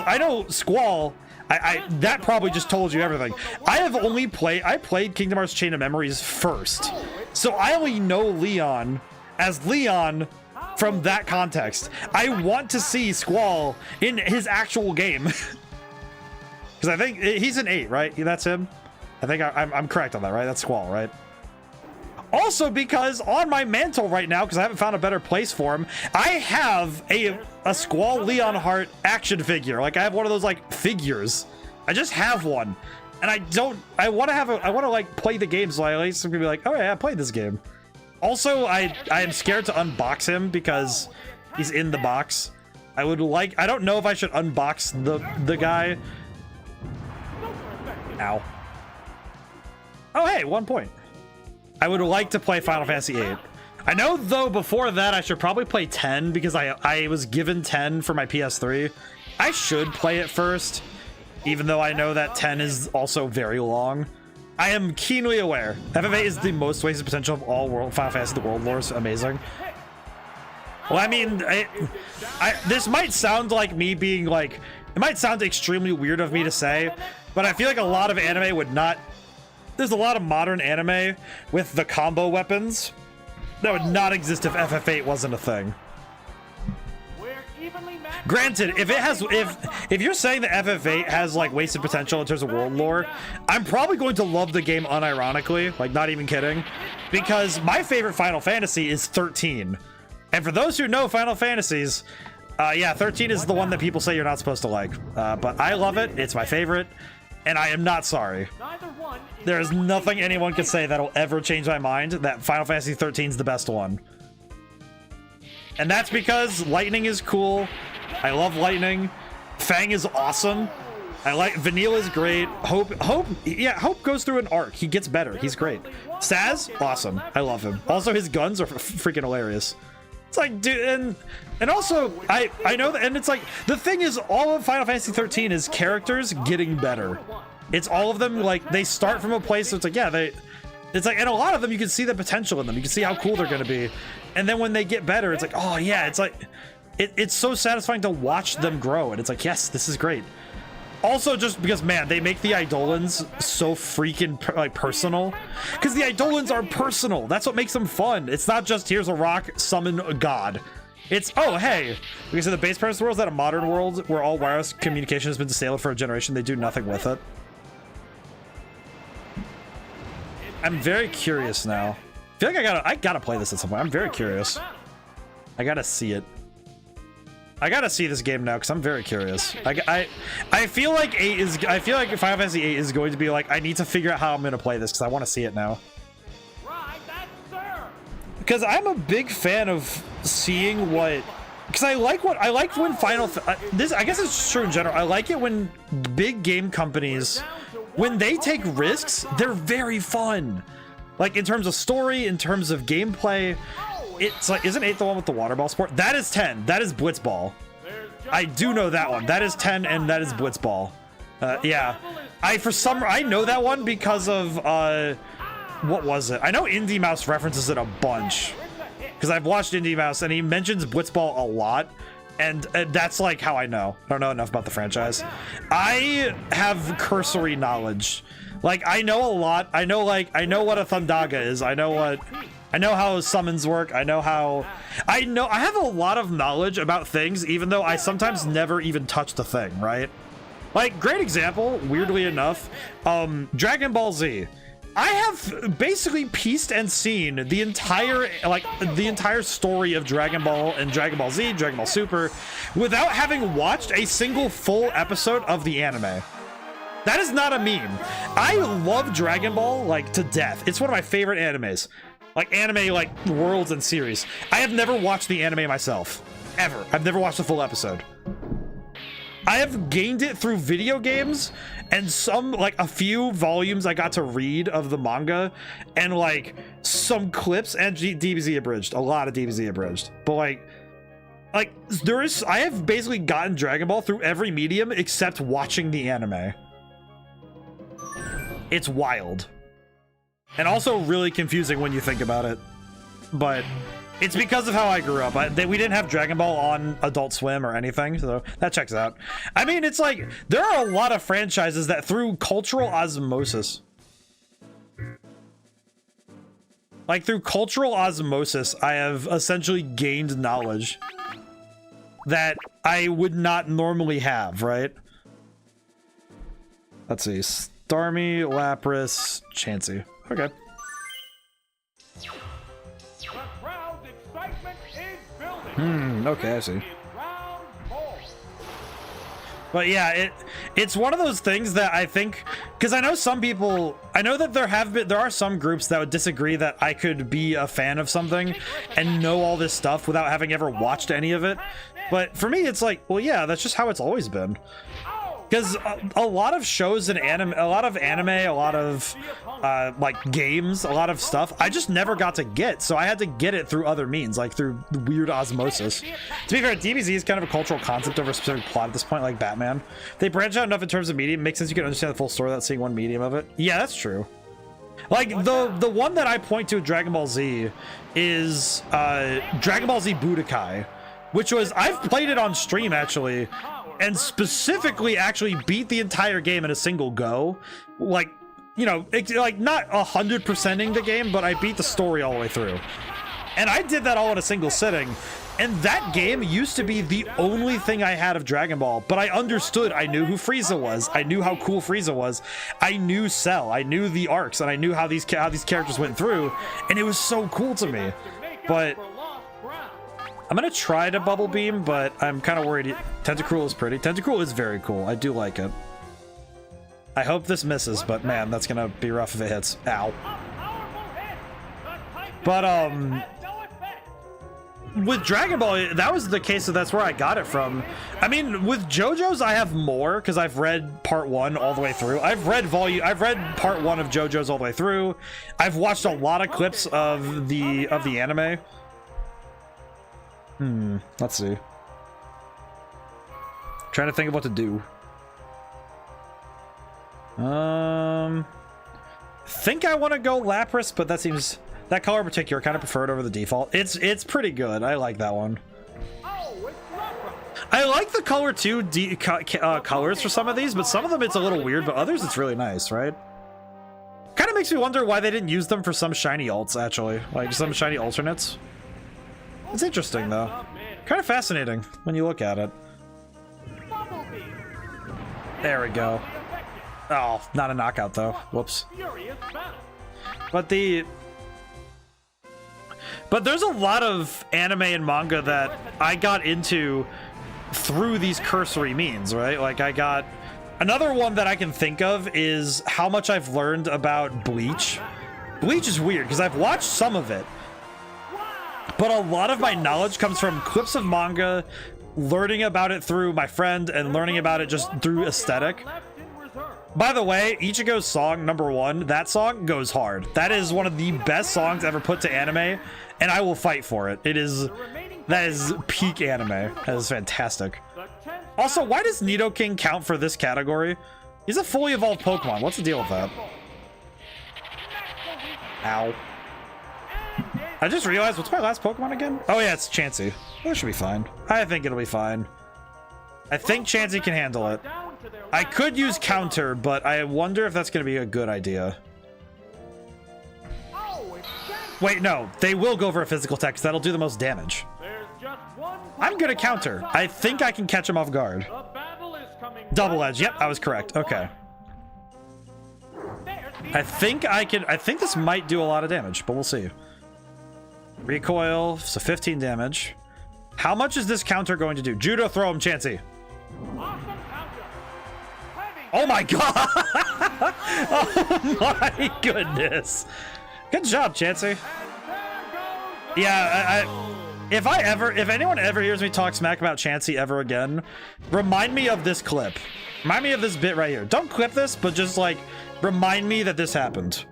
I know Squall. That probably just told you everything. I played Kingdom Hearts Chain of Memories first, so I only know Leon as Leon from that context. I want to see Squall in his actual game because I think he's an 8, right? That's him. I think I'm correct on that, right? That's Squall, right? Also, because on my mantle right now, because I haven't found a better place for him, I have a Squall Leonhart action figure. Like, I have one of those, like, figures. I just have one. And I want to, like, play the game, so I at least can be like, oh, yeah, I played this game. Also, I am scared to unbox him because he's in the box. I don't know if I should unbox the guy. Ow. Oh, hey, 1 point. I would like to play Final Fantasy VIII. I know, though, before that, I should probably play 10 because I was given 10 for my PS3. I should play it first, even though I know that 10 is also very long. I am keenly aware. FF8 is the most wasted potential of all Final Fantasy. The world lore is amazing. Well, I mean, this might sound like me being like... It might sound extremely weird of me to say, but I feel like a lot of anime would not... There's a lot of modern anime with the combo weapons that would not exist if FF8 wasn't a thing. Granted, if you're saying that FF8 has like wasted potential in terms of world lore, I'm probably going to love the game unironically, like not even kidding, because my favorite Final Fantasy is 13. And for those who know Final Fantasies, yeah, 13 is the one that people say you're not supposed to like, but I love it. It's my favorite. And I am not sorry. There is nothing anyone can say that'll ever change my mind that Final Fantasy 13 is the best one. And that's because Lightning is cool. I love Lightning. Fang is awesome. Vanille is great. Hope goes through an arc. He gets better. He's great. Saz, awesome. I love him. Also, his guns are freaking hilarious. It's like, dude, and also, I know that, and it's like, the thing is, all of Final Fantasy 13 is characters getting better. It's all of them, like, they start from a place, so it's like, yeah, it's like, and a lot of them, you can see the potential in them. You can see how cool they're going to be. And then when they get better, it's like, oh, yeah, it's like, it's so satisfying to watch them grow. And it's like, yes, this is great. Also, just because, man, they make the Eidolons so freaking like personal. Because the Eidolons are personal. That's what makes them fun. It's not just here's a rock, summon a god. It's, oh, hey, because in the base premise world is that a modern world where all wireless communication has been disabled for a generation, they do nothing with it. I'm very curious now. I feel like I gotta play this at some point. I'm very curious. I gotta see it. I gotta see this game now because I'm very curious. I feel like I feel like Final Fantasy VIII is going to be like, I need to figure out how I'm gonna play this because I want to see it now. Because I'm a big fan of seeing what, because I like when this, I guess it's true in general. I like it when big game companies, when they take risks, they're very fun. Like in terms of story, in terms of gameplay. It's like, isn't 8 the one with the water ball sport? That is 10. That is Blitzball. I do know that one. That is 10 and that is Blitzball. Yeah. I know that one because of what was it? I know Indie Mouse references it a bunch because I've watched Indie Mouse and he mentions Blitzball a lot, and that's like how I know. I don't know enough about the franchise. I have cursory knowledge. Like I know a lot. I know what a Thundaga is. I know how summons work. I have a lot of knowledge about things, even though I sometimes never even touch the thing, right? Like, great example, weirdly enough, Dragon Ball Z. I have basically pieced and seen the entire story of Dragon Ball and Dragon Ball Z, Dragon Ball Super, without having watched a single full episode of the anime. That is not a meme. I love Dragon Ball, like, to death. It's one of my favorite animes. Like, anime, like, worlds and series. I have never watched the anime myself. Ever. I've never watched a full episode. I have gained it through video games and some, like, a few volumes I got to read of the manga and, like, some clips and DBZ abridged. A lot of DBZ abridged. But, like, I have basically gotten Dragon Ball through every medium except watching the anime. It's wild. And also really confusing when you think about it. But it's because of how I grew up. We didn't have Dragon Ball on Adult Swim or anything, so that checks out. I mean, it's like, there are a lot of franchises that through cultural osmosis, I have essentially gained knowledge that I would not normally have, right? Let's see. Starmie, Lapras, Chansey. Okay. Okay, I see. But yeah, it's one of those things that I think, because I know some people, I know that there are some groups that would disagree that I could be a fan of something and know all this stuff without having ever watched any of it. But for me, it's like, well, yeah, that's just how it's always been. Because a lot of shows and anime, a lot of like games, a lot of stuff, I just never got to get. So I had to get it through other means, like through weird osmosis. To be fair, DBZ is kind of a cultural concept over a specific plot at this point, like Batman. They branch out enough in terms of medium, makes sense you can understand the full story without seeing one medium of it. Yeah, that's true. Like the one that I point to in Dragon Ball Z is Dragon Ball Z Budokai, which was, I've played it on stream actually, and specifically actually beat the entire game in a single go. Like, you know, like not 100%ing the game, but I beat the story all the way through. And I did that all in a single sitting. And that game used to be the only thing I had of Dragon Ball, but I understood. I knew who Frieza was. I knew how cool Frieza was. I knew Cell. I knew the arcs, and I knew how these characters went through, and it was so cool to me. But I'm gonna try to Bubble Beam, but I'm kind of worried. Tentacruel is pretty. Tentacruel is very cool. I do like it. I hope this misses, but man, that's gonna be rough if it hits. Ow. But with Dragon Ball, that was the case, so that's where I got it from. I mean, with JoJo's, I have more because I've read part 1 all the way through. I've read part 1 of JoJo's all the way through. I've watched a lot of clips of the anime. Let's see. Trying to think of what to do. Think I want to go Lapras, but that seems, that color in particular, kind of preferred over the default. It's pretty good. I like that one. I like the color 2 colors for some of these, but some of them it's a little weird, but others it's really nice, right? Kind of makes me wonder why they didn't use them for some shiny alts, actually. Like, some shiny alternates. It's interesting, though. Kind of fascinating when you look at it. There we go. Oh, not a knockout, though. Whoops. But there's a lot of anime and manga that I got into through these cursory means, right? Like, I got... Another one that I can think of is how much I've learned about Bleach. Bleach is weird, because I've watched some of it. But a lot of my knowledge comes from clips of manga, learning about it through my friend, and learning about it just through aesthetic. By the way, Ichigo's song, #1, that song goes hard. That is one of the best songs ever put to anime, and I will fight for it. That is peak anime. That is fantastic. Also, why does Nidoking count for this category? He's a fully evolved Pokemon. What's the deal with that? Ow. I just realized, what's my last Pokemon again? Oh yeah, it's Chansey. That should be fine. I think it'll be fine. I think Chansey can handle it. I could use counter, but I wonder if that's going to be a good idea. Wait, no. They will go for a physical attack because that'll do the most damage. I'm going to counter. I think I can catch him off guard. Double edge. Yep, I was correct. Okay. I think I can. I think this might do a lot of damage, but we'll see. Recoil, so 15 damage. How much is this counter going to do? Judo throw him, Chansey. Oh my god! Oh my goodness! Good job, Chansey. Yeah, if anyone ever hears me talk smack about Chansey ever again, remind me of this clip. Remind me of this bit right here. Don't clip this, but just like remind me that this happened.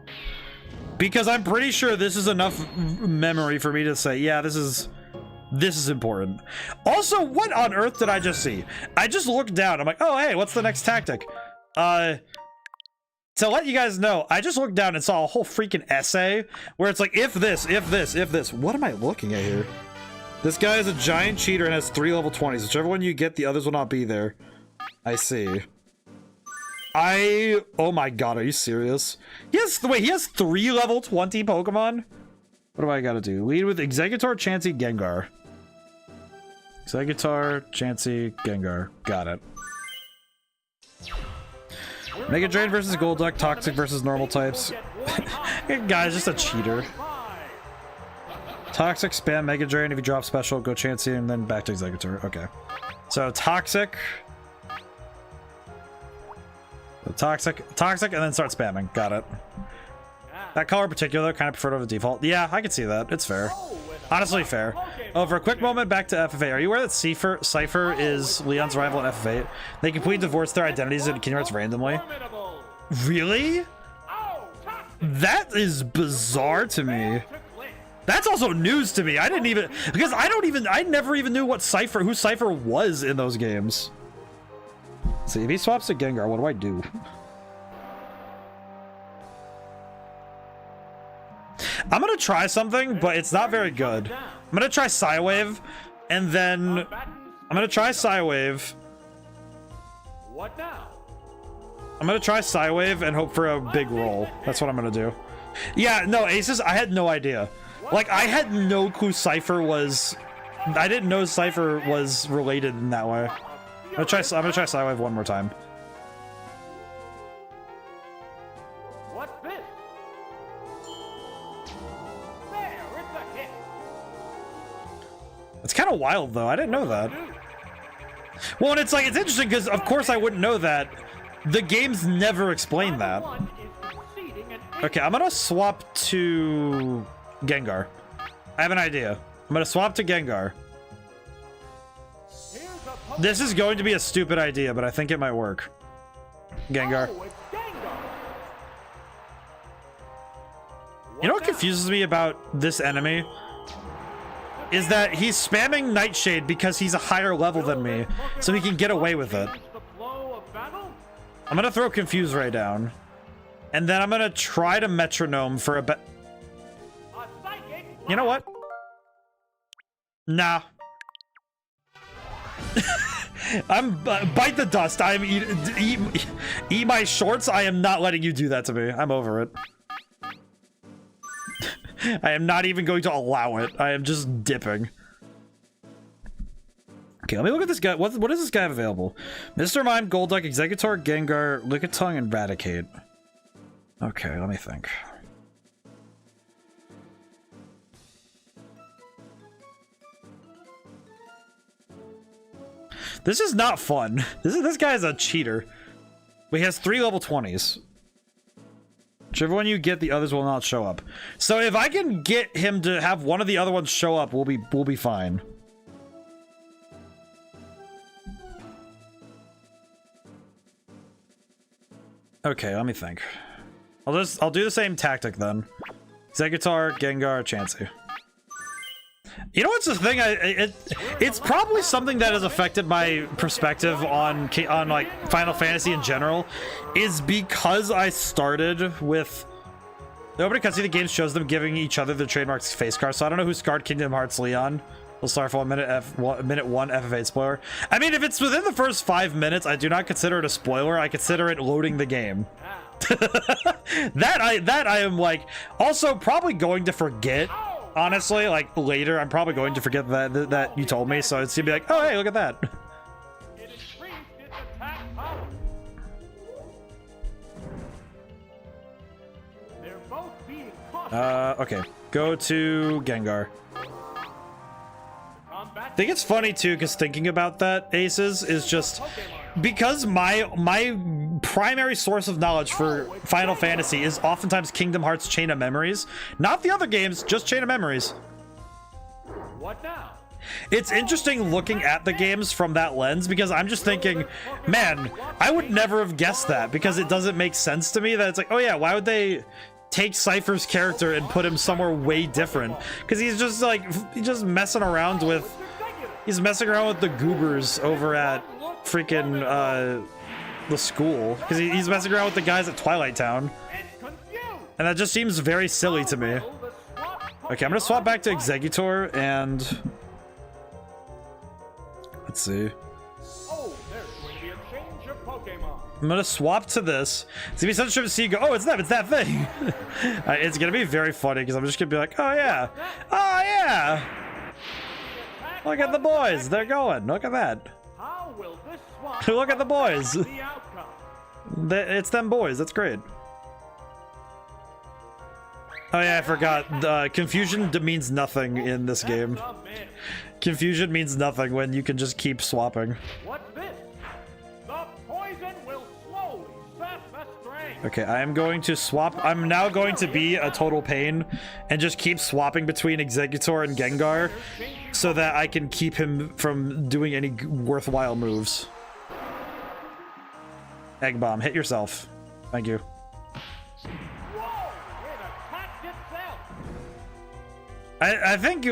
Because I'm pretty sure this is enough memory for me to say, yeah, this is important. Also, what on earth did I just see? I just looked down. I'm like, oh, hey, what's the next tactic? To let you guys know, I just looked down and saw a whole freaking essay where it's like, if this. What am I looking at here? This guy is a giant cheater and has 3 level 20s. Whichever one you get, the others will not be there. I see. Oh my god, are you serious? He has 3 level 20 Pokemon? What do I gotta do? Lead with Exeggutor, Chansey, Gengar. Exeggutor, Chansey, Gengar. Got it. Mega Drain versus Golduck, Toxic versus normal types. Guy's just a cheater. Toxic, spam Mega Drain. If you drop special, go Chansey and then back to Exeggutor. Okay. So Toxic. Toxic, and then start spamming. Got it. That color in particular, kind of preferred over default. Yeah, I can see that. It's fair. Honestly, fair. Oh, for a quick moment, back to FF8. Are you aware that Cypher is Leon's rival in FF8? They completely divorce their identities in Kingdom Hearts randomly. Really? That is bizarre to me. That's also news to me. I didn't even... Because I never even knew who Cypher was in those games. See, if he swaps to Gengar, what do I do? I'm gonna try something, but it's not very good. I'm gonna try Psywave, and then I'm gonna try Psywave. What now? I'm gonna try Psywave and hope for a big roll. That's what I'm gonna do. Yeah, no, Aces, I had no idea. Like, I had no clue Cypher was... I didn't know Cypher was related in that way. I'm gonna try Psywave one more time. What's this? There, it's a hit. It's kind of wild, though. I didn't know that. Well, and it's like, it's interesting because, of course, I wouldn't know that. The games never explain that. Okay, I'm gonna swap to Gengar. I have an idea. I'm gonna swap to Gengar. This is going to be a stupid idea, but I think it might work. Gengar. You know what confuses me about this enemy? Is that he's spamming Nightshade because he's a higher level than me, so he can get away with it. I'm gonna throw Confuse Ray down. And then I'm gonna try to Metronome for a bit. You know what? Nah. I'm bite the dust. I'm eat my shorts. I am not letting you do that to me. I'm over it. I am not even going to allow it. I am just dipping. Okay, let me look at this guy. What does this guy have available? Mr. Mime, Golduck, Executor, Gengar, Lickitung, and Raticate. Okay, let me think. This is not fun. This guy is a cheater. But he has 3 level 20s. Whichever one you get, the others will not show up. So if I can get him to have one of the other ones show up, we'll be fine. Okay, let me think. I'll do the same tactic then. Executor, Gengar, Chansey. You know what's the thing? It's probably something that has affected my perspective on like Final Fantasy in general, is because I started with nobody can see the game shows them giving each other the trademark face card. So I don't know who scarred Kingdom Hearts Leon. We'll start for minute one FF8 spoiler. I mean, if it's within the first 5 minutes, I do not consider it a spoiler. I consider it loading the game. that I am like also probably going to forget. Honestly, like later, I'm probably going to forget that you told me, so it's gonna be like, oh hey, look at that. It increased its attack power. They're both being caught. Okay, go to Gengar. I think it's funny too, because thinking about that, Aces, is just because my primary source of knowledge for Final Fantasy is oftentimes Kingdom Hearts Chain of Memories, not the other games, just Chain of Memories. What now? It's interesting looking at the games from that lens, because I'm just thinking, man, I would never have guessed that, because it doesn't make sense to me that it's like, oh yeah, why would they take Cypher's character and put him somewhere way different? Because he's just like, he's just messing around with, he's messing around with the goobers over at freaking the school, because he's messing around with the guys at Twilight Town, and that just seems very silly to me. Okay, I'm gonna swap back to Executor, and let's see. I'm gonna swap to this. It's gonna be such a trip to see you go, oh, it's that thing. It's gonna be very funny, because I'm just gonna be like, oh yeah, oh yeah, look at the boys, they're going, look at that. Look at the boys. It's them boys. That's great. Oh yeah, I forgot. Confusion means nothing in this game. Confusion means nothing when you can just keep swapping. What's this? The poison will slowly sap the strength. Okay, I am going to swap. I'm now going to be a total pain and just keep swapping between Executor and Gengar so that I can keep him from doing any worthwhile moves. Egg bomb, hit yourself. Thank you. Whoa, it attacked itself. I think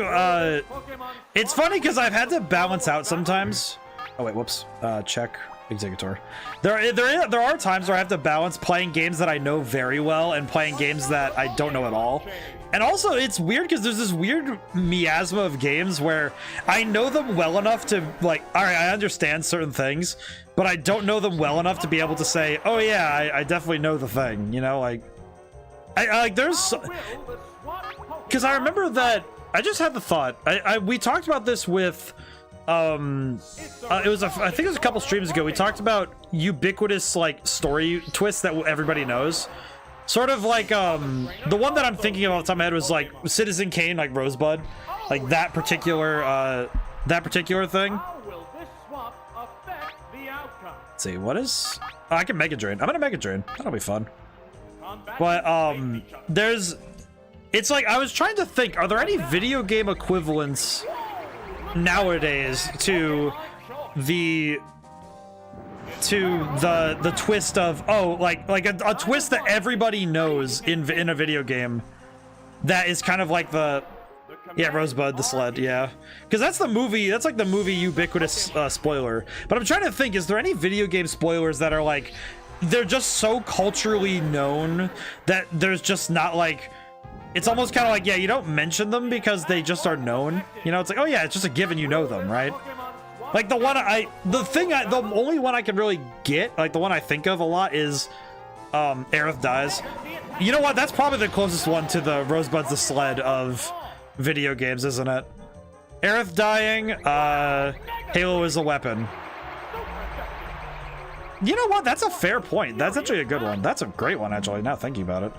it's funny because I've had to balance out sometimes. Oh wait, whoops. Check Executor. There are times where I have to balance playing games that I know very well and playing games that I don't know at all. And also, it's weird because there's this weird miasma of games where I know them well enough to, like, all right, I understand certain things, but I don't know them well enough to be able to say, oh yeah, I definitely know the thing, you know, like, there's, because I remember that, I just had the thought, we talked about this with, I think it was a couple streams ago, we talked about ubiquitous, like, story twists that everybody knows. Sort of like, the one that I'm thinking of off the top of my head was like Citizen Kane, like Rosebud, like that particular thing. Let's see, what is? Oh, I can Mega Drain. I'm gonna Mega Drain. That'll be fun. But it's like I was trying to think, are there any video game equivalents nowadays to the twist of, oh, like a twist that everybody knows in a video game that is kind of like the, yeah, Rosebud the sled, yeah, because that's the movie, that's like the movie ubiquitous spoiler. But I'm trying to think, is there any video game spoilers that are like, they're just so culturally known that there's just not like, it's almost kind of like, yeah, you don't mention them because they just are known, you know? It's like, oh yeah, it's just a given, you know them, right? Like the only one I can really get, like the one I think of a lot is Aerith Dies. You know what? That's probably the closest one to the Rosebud's the Sled of video games, isn't it? Aerith dying, Halo is a weapon. You know what? That's a fair point. That's actually a good one. That's a great one, actually, now thinking about it.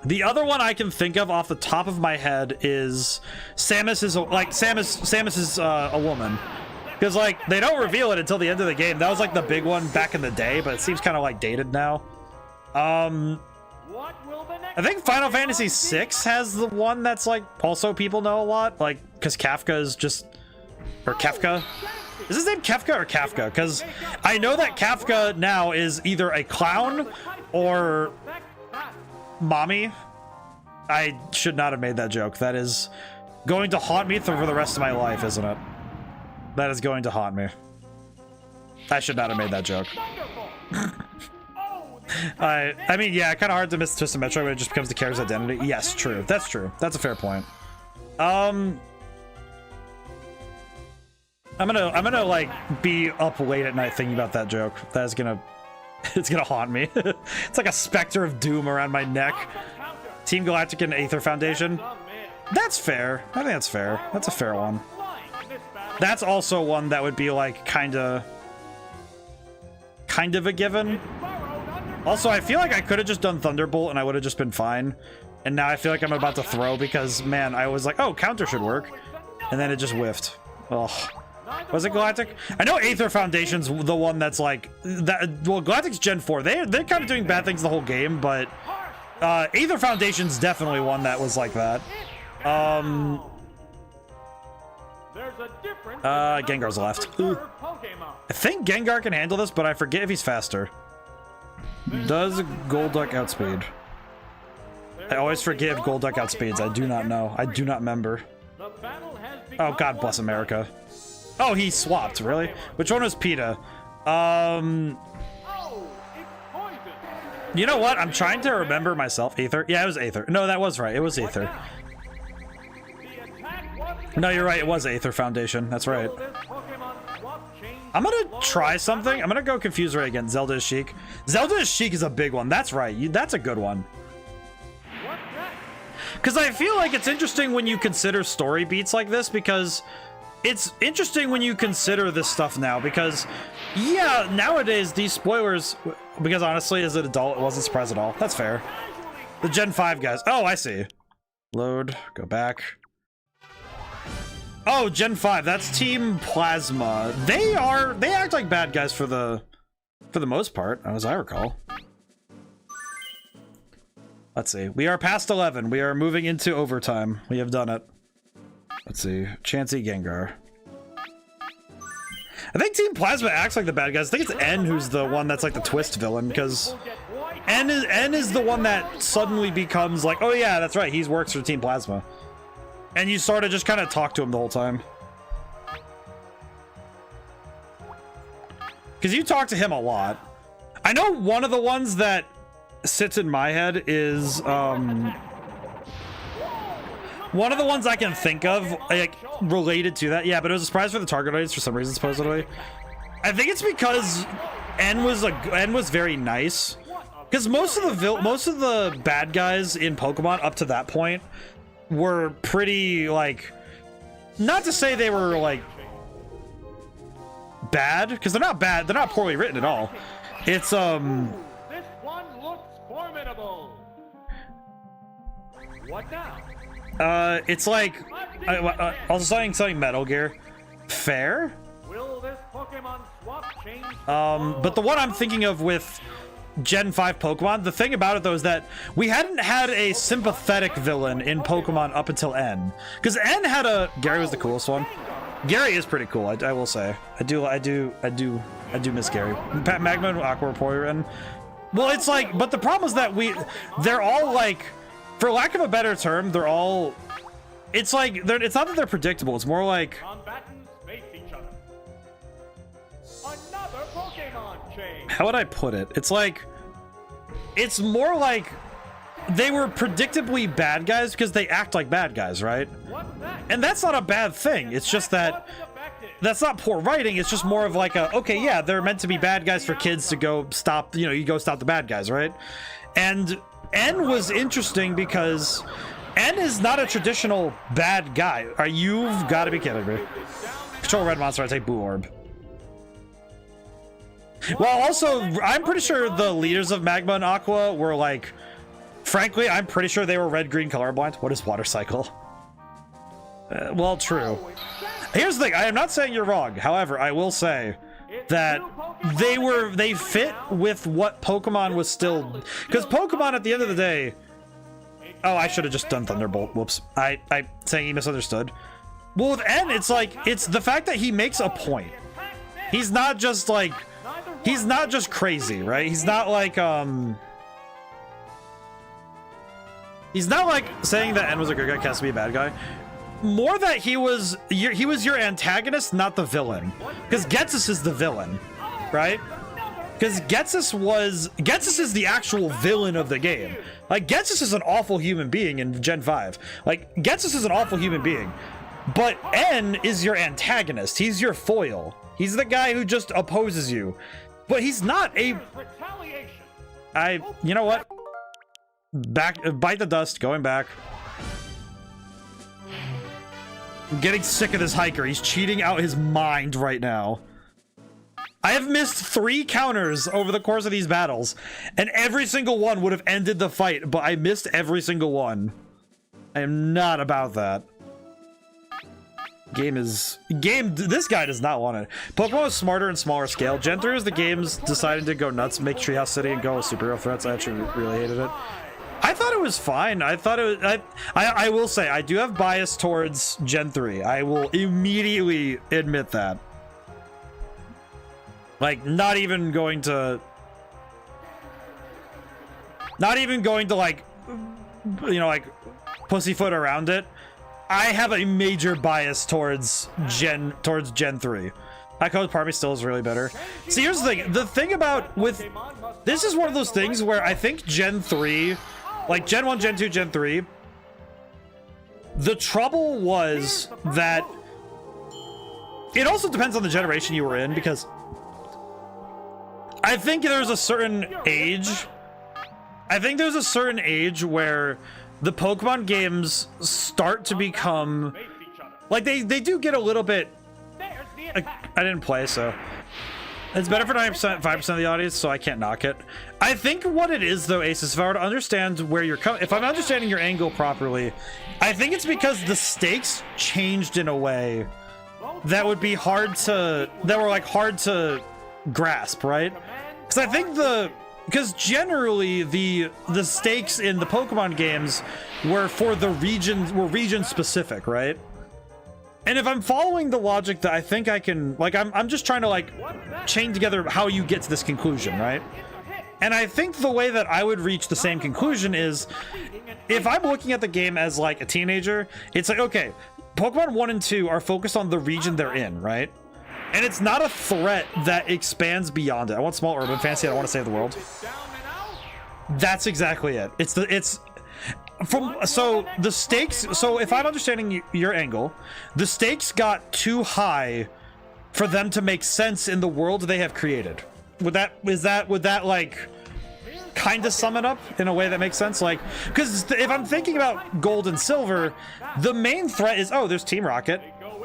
The other one I can think of off the top of my head is Samus is a woman. Because, like, they don't reveal it until the end of the game. That was, like, the big one back in the day, but it seems kind of, like, dated now. I think Final Fantasy VI has the one that's, like, also people know a lot. Like, because Kafka is just... Or Kefka? Is his name Kefka or Kafka? Because I know that Kafka now is either a clown or... Mommy. I should not have made that joke. That is going to haunt me for the rest of my life, isn't it? That is going to haunt me. I should not have made that joke. I mean, yeah, kind of hard to miss Twisted Metroid when it just becomes the character's identity. Yes, true. That's true. That's a fair point. I'm gonna like be up late at night thinking about that joke. That's gonna it's gonna haunt me. It's like a specter of doom around my neck. Team Galactic and Aether Foundation. That's fair. I think that's fair. That's a fair one. That's also one that would be like kind of a given. Also, I feel like I could have just done Thunderbolt and I would have just been fine. And now I feel like I'm about to throw because, man, I was like, oh, counter should work. And then it just whiffed. Ugh. Was it Galactic? I know Aether Foundation's the one that's like that. Well, Galactic's Gen 4. They're kind of doing bad things the whole game, but Aether Foundation's definitely one that was like that. Gengar's left. Ooh. I think Gengar can handle this, but I forget if he's faster. Does Golduck outspeed? I always forget if Golduck outspeeds. I do not know. I do not remember. Oh, God bless America. Oh, he swapped, really? Which one was PETA? You know what? I'm trying to remember myself. Aether? Yeah, it was Aether. No, that was right. It was Aether. No, you're right. It was Aether Foundation. That's right. I'm gonna try something. I'm gonna go Confuse Ray again. Zelda is Sheik. Zelda is Sheik is a big one. That's right. That's a good one. Because I feel like it's interesting when you consider story beats like this, because it's interesting when you consider this stuff now, because yeah, nowadays these spoilers, because honestly as an adult it wasn't surprised at all. That's fair. The Gen 5 guys. Oh, I see. Load, go back. Oh, Gen 5, that's Team Plasma. They act like bad guys for the most part, as I recall. Let's see. We are past 11. We are moving into overtime. We have done it. Let's see. Chansey Gengar. I think Team Plasma acts like the bad guys. I think it's N who's the one that's like the twist villain, because N is the one that suddenly becomes like, oh yeah, that's right, he works for Team Plasma. And you sort of just kind of talk to him the whole time. Because you talk to him a lot. I know one of the ones that sits in my head is, one of the ones I can think of, like, related to that. Yeah, but it was a surprise for the target audience for some reason, supposedly. I think it's because N was very nice. Because most of the bad guys in Pokemon up to that point were pretty, like, not to say they were like bad, because they're not bad, they're not poorly written at all. It's This one looks formidable. What now? It's like also something Metal Gear. Fair. Will this Pokemon swap change? But the one I'm thinking of with Gen 5 Pokemon, the thing about it though is that we hadn't had a sympathetic villain in Pokemon up until N, because N had a Gary was the coolest one. Gary is pretty cool, I will say. I do miss Gary. Magma and Aqua Porygon. Well, it's like, but the problem is that they're all like, for lack of a better term, they're all, it's like, it's not that they're predictable, it's more like, Combatants face each other. Another Pokemon change. how would I put it? It's like, it's more like they were predictably bad guys because they act like bad guys, right? What's that? And that's not a bad thing. It's just that that's not poor writing. It's just more of like a, okay, yeah, they're meant to be bad guys for kids to go stop, you know, you go stop the bad guys, right? And N was interesting because N is not a traditional bad guy. You've got to be kidding me. Control red monster, I take blue orb. Well, also, I'm pretty sure the leaders of Magma and Aqua were like, frankly, I'm pretty sure they were red-green colorblind. What is water cycle? Well, true. Here's the thing. I am not saying you're wrong. However, I will say that they fit with what Pokemon was still, because Pokemon at the end of the day. Oh, I should have just done Thunderbolt. Whoops. I saying he misunderstood. Well, with N, it's like, it's the fact that he makes a point. He's not just like, he's not just crazy, right? He's not like saying that N was a good guy, has to be a bad guy. More that he was your antagonist, not the villain. Because Getsus is the villain, right? Because Getsus is the actual villain of the game. Like, Getsus is an awful human being in Gen 5. Like, Getsus is an awful human being. But N is your antagonist. He's your foil. He's the guy who just opposes you. But he's not a... You know what? Bite the dust, going back. I'm getting sick of this hiker. He's cheating out his mind right now. I have missed 3 counters over the course of these battles, and every single one would have ended the fight, but I missed every single one. I am not about that. This guy does not want it. Pokemon is smarter and smaller scale. Gen 3 was the games deciding to go nuts, make Treehouse City, and go with superhero threats. I actually really hated it. I thought it was fine. I thought it was, I will say, I do have bias towards Gen 3. I will immediately admit that. Like, not even going to like, you know, like pussyfoot around it. I have a major bias towards Gen 3. I code part of me still is really better. See, here's the thing. The thing about with this is one of those things where I think Gen 3, like Gen 1, Gen 2, Gen 3, the trouble was that it also depends on the generation you were in, because I think there's a certain age. I think there's a certain age where the Pokemon games start to become like they do get a little bit. I didn't play, so it's better for 9%, 5% of the audience, so I can't knock it. I think what it is, though, Ace, is if I were to understand where you're coming, if I'm understanding your angle properly, I think it's because the stakes changed in a way that would be hard to grasp, right? Because I think because generally the stakes in the Pokemon games were for the region specific, right? And if I'm following the logic that I think I can, like, I'm just trying to like chain together how you get to this conclusion, right? And I think the way that I would reach the same conclusion is if I'm looking at the game as like a teenager, it's like, okay, Pokemon 1 and 2 are focused on the region they're in, right? And it's not a threat that expands beyond it. I want small urban fantasy. I don't want to save the world. That's exactly it. So the stakes. So if I'm understanding your angle, the stakes got too high for them to make sense in the world they have created. Would that like kind of sum it up in a way that makes sense? Like, because if I'm thinking about Gold and Silver, the main threat is, oh, there's Team Rocket.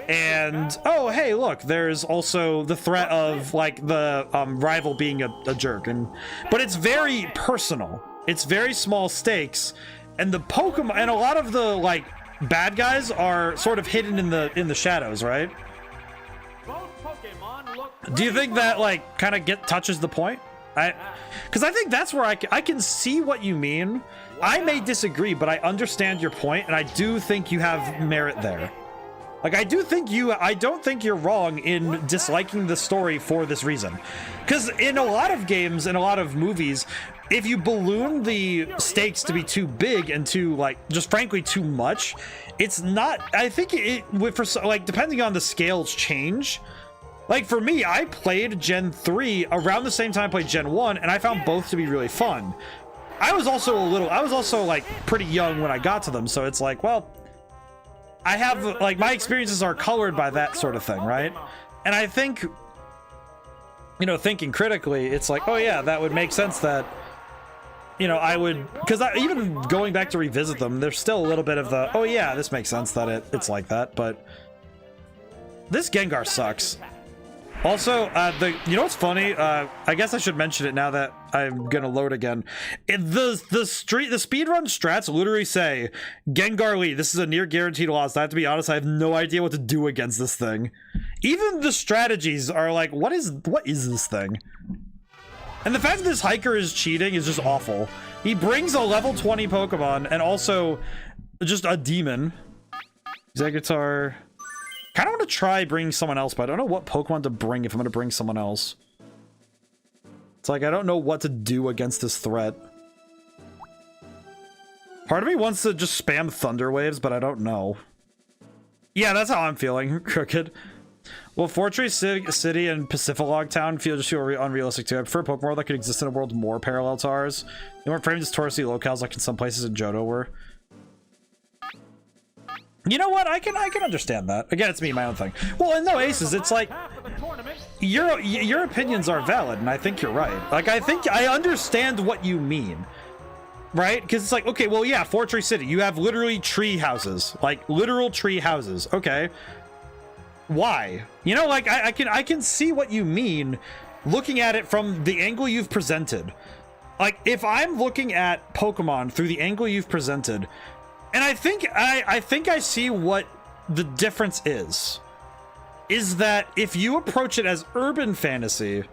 And oh, hey, look, there's also the threat of like the rival being a jerk, but it's very personal. It's very small stakes, and the Pokemon and a lot of the like bad guys are sort of hidden in the shadows, right? Do you think that like kind of touches the point? Because I think that's where I can see what you mean. I may disagree, but I understand your point, and I do think you have merit there. Like, I don't think you're wrong in disliking the story for this reason. Because in a lot of games, in a lot of movies, if you balloon the stakes to be too big and too, like, just frankly too much, it's not, I think like, depending on the scales change. Like, for me, I played Gen 3 around the same time I played Gen 1, and I found both to be really fun. I was also like, pretty young when I got to them, so it's like, well, I have, like, my experiences are colored by that sort of thing, right? And I think, you know, thinking critically, it's like, oh yeah, that would make sense that, you know, I would, because even going back to revisit them, there's still a little bit of the, oh yeah, this makes sense that it's like that, but this Gengar sucks. Also, you know what's funny? I guess I should mention it now that I'm gonna load again. The speedrun strats literally say, Gengar Lee, this is a near guaranteed loss. I have to be honest, I have no idea what to do against this thing. Even the strategies are like, what is this thing? And the fact that this hiker is cheating is just awful. He brings a level 20 Pokemon and also just a demon. Exeggutor. Kind of want to try bringing someone else, but I don't know what Pokemon to bring if I'm going to bring someone else. It's like, I don't know what to do against this threat. Part of me wants to just spam Thunder Waves, but I don't know. Yeah, that's how I'm feeling. Crooked. Well, Fortress City and Pacificlog Town feel unrealistic too. I prefer Pokemon that could exist in a world more parallel to ours. They weren't framed as touristy locales like in some places in Johto were. You know what? I can understand that. Again, it's me, my own thing. Well, and no, Aces, it's like your opinions are valid, and I think you're right. Like, I think I understand what you mean, right? Because it's like, okay, well, yeah, Fortress City, you have literally tree houses, like literal tree houses. Okay, why? You know, like I can see what you mean, looking at it from the angle you've presented. Like, if I'm looking at Pokemon through the angle you've presented. And I think I see what the difference is that if you approach it as urban fantasy,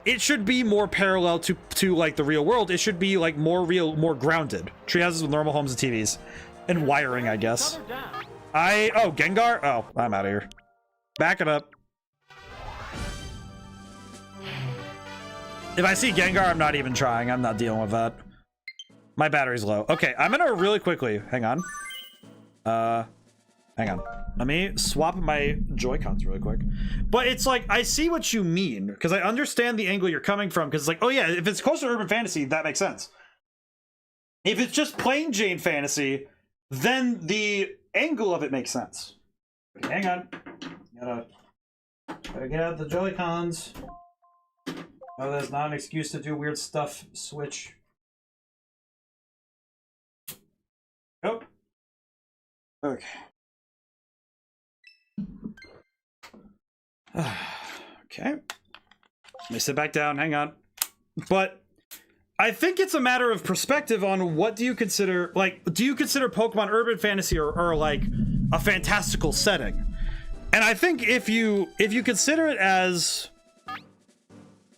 it should be more parallel to like the real world. It should be like more real, more grounded. Treehouses with normal homes and TVs and wiring, I guess. Oh, Gengar? Oh, I'm out of here. Back it up. If I see Gengar, I'm not even trying. I'm not dealing with that. My battery's low. Okay, I'm gonna really quickly, hang on. Hang on. Let me swap my Joy-Cons really quick. But it's like, I see what you mean, because I understand the angle you're coming from, because it's like, oh yeah, if it's close to urban fantasy, that makes sense. If it's just plain Jane fantasy, then the angle of it makes sense. Okay, hang on. Gotta get out the Joy-Cons. Oh, that's not an excuse to do weird stuff. Switch. Oh. Okay. Okay. Let me sit back down. Hang on. But I think it's a matter of perspective on what do you consider, like, do you consider Pokemon urban fantasy or like a fantastical setting? And I think if you consider it as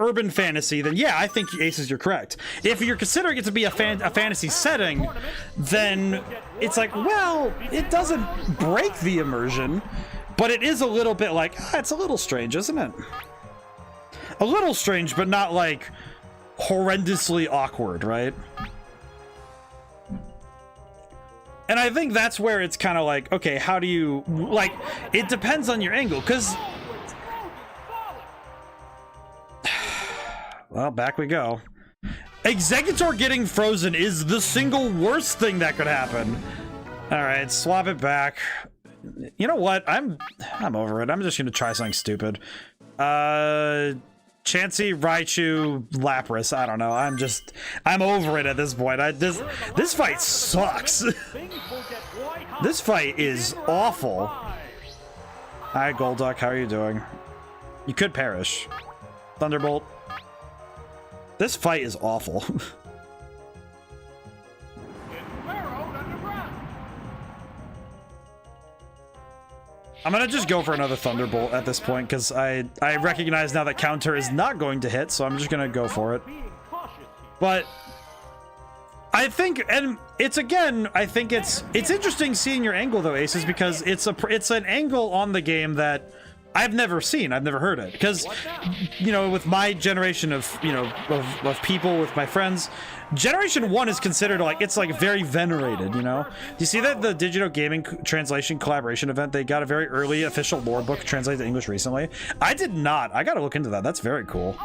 urban fantasy, then yeah, I think Aces, you're correct. If you're considering it to be a fantasy setting, then it's like, well, it doesn't break the immersion, but it is a little bit like, it's a little strange, isn't it? A little strange, but not like horrendously awkward, right? And I think that's where it's kind of like, okay, how do you, like, it depends on your angle, because well, back we go. Exeggutor getting frozen is the single worst thing that could happen. All right, swap it back. You know what? I'm over it. I'm just gonna try something stupid. Chansey, Raichu, Lapras. I don't know. I'm over it at this point. This fight sucks. This fight is awful. Hi, Golduck. How are you doing? You could perish. Thunderbolt. This fight is awful. I'm gonna just go for another Thunderbolt at this point because I recognize now that counter is not going to hit, so I'm just gonna go for it. But I think, and it's again, I think it's interesting seeing your angle though, Aces, because it's an angle on the game that I've never seen. I've never heard it because, you know, with my generation of, you know, of people, with my friends, Generation 1 is considered like, it's like very venerated, you know? Do you see that the Digital Gaming Translation Collaboration event, they got a very early official lore book translated to English recently? I did not. I gotta look into that. That's very cool.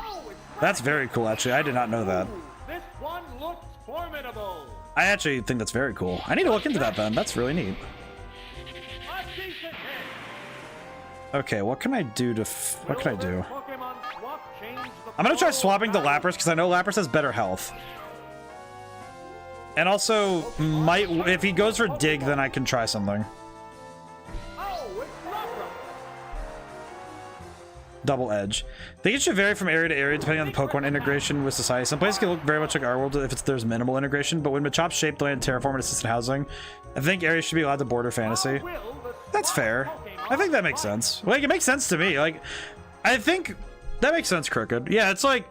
That's very cool, actually. I did not know that. This one looks formidable. I actually think that's very cool. I need to look into that then. That's really neat. Okay, what can I do to... what can I do? Pokemon swap change the I'm gonna try flow swapping to of Lapras because I know Lapras has better health. And also, might if he goes for Dig, then I can try something. Oh, it's Lapras. Double Edge. I think it should vary from area to area depending on the Pokemon integration with society. Some places can look very much like our world if there's minimal integration, but when Machops shaped land, terraform, and assisted housing, I think areas should be allowed to border fantasy. That's fair. I think that makes sense. Like, it makes sense to me. Like, I think that makes sense, Crooked. Yeah, it's like,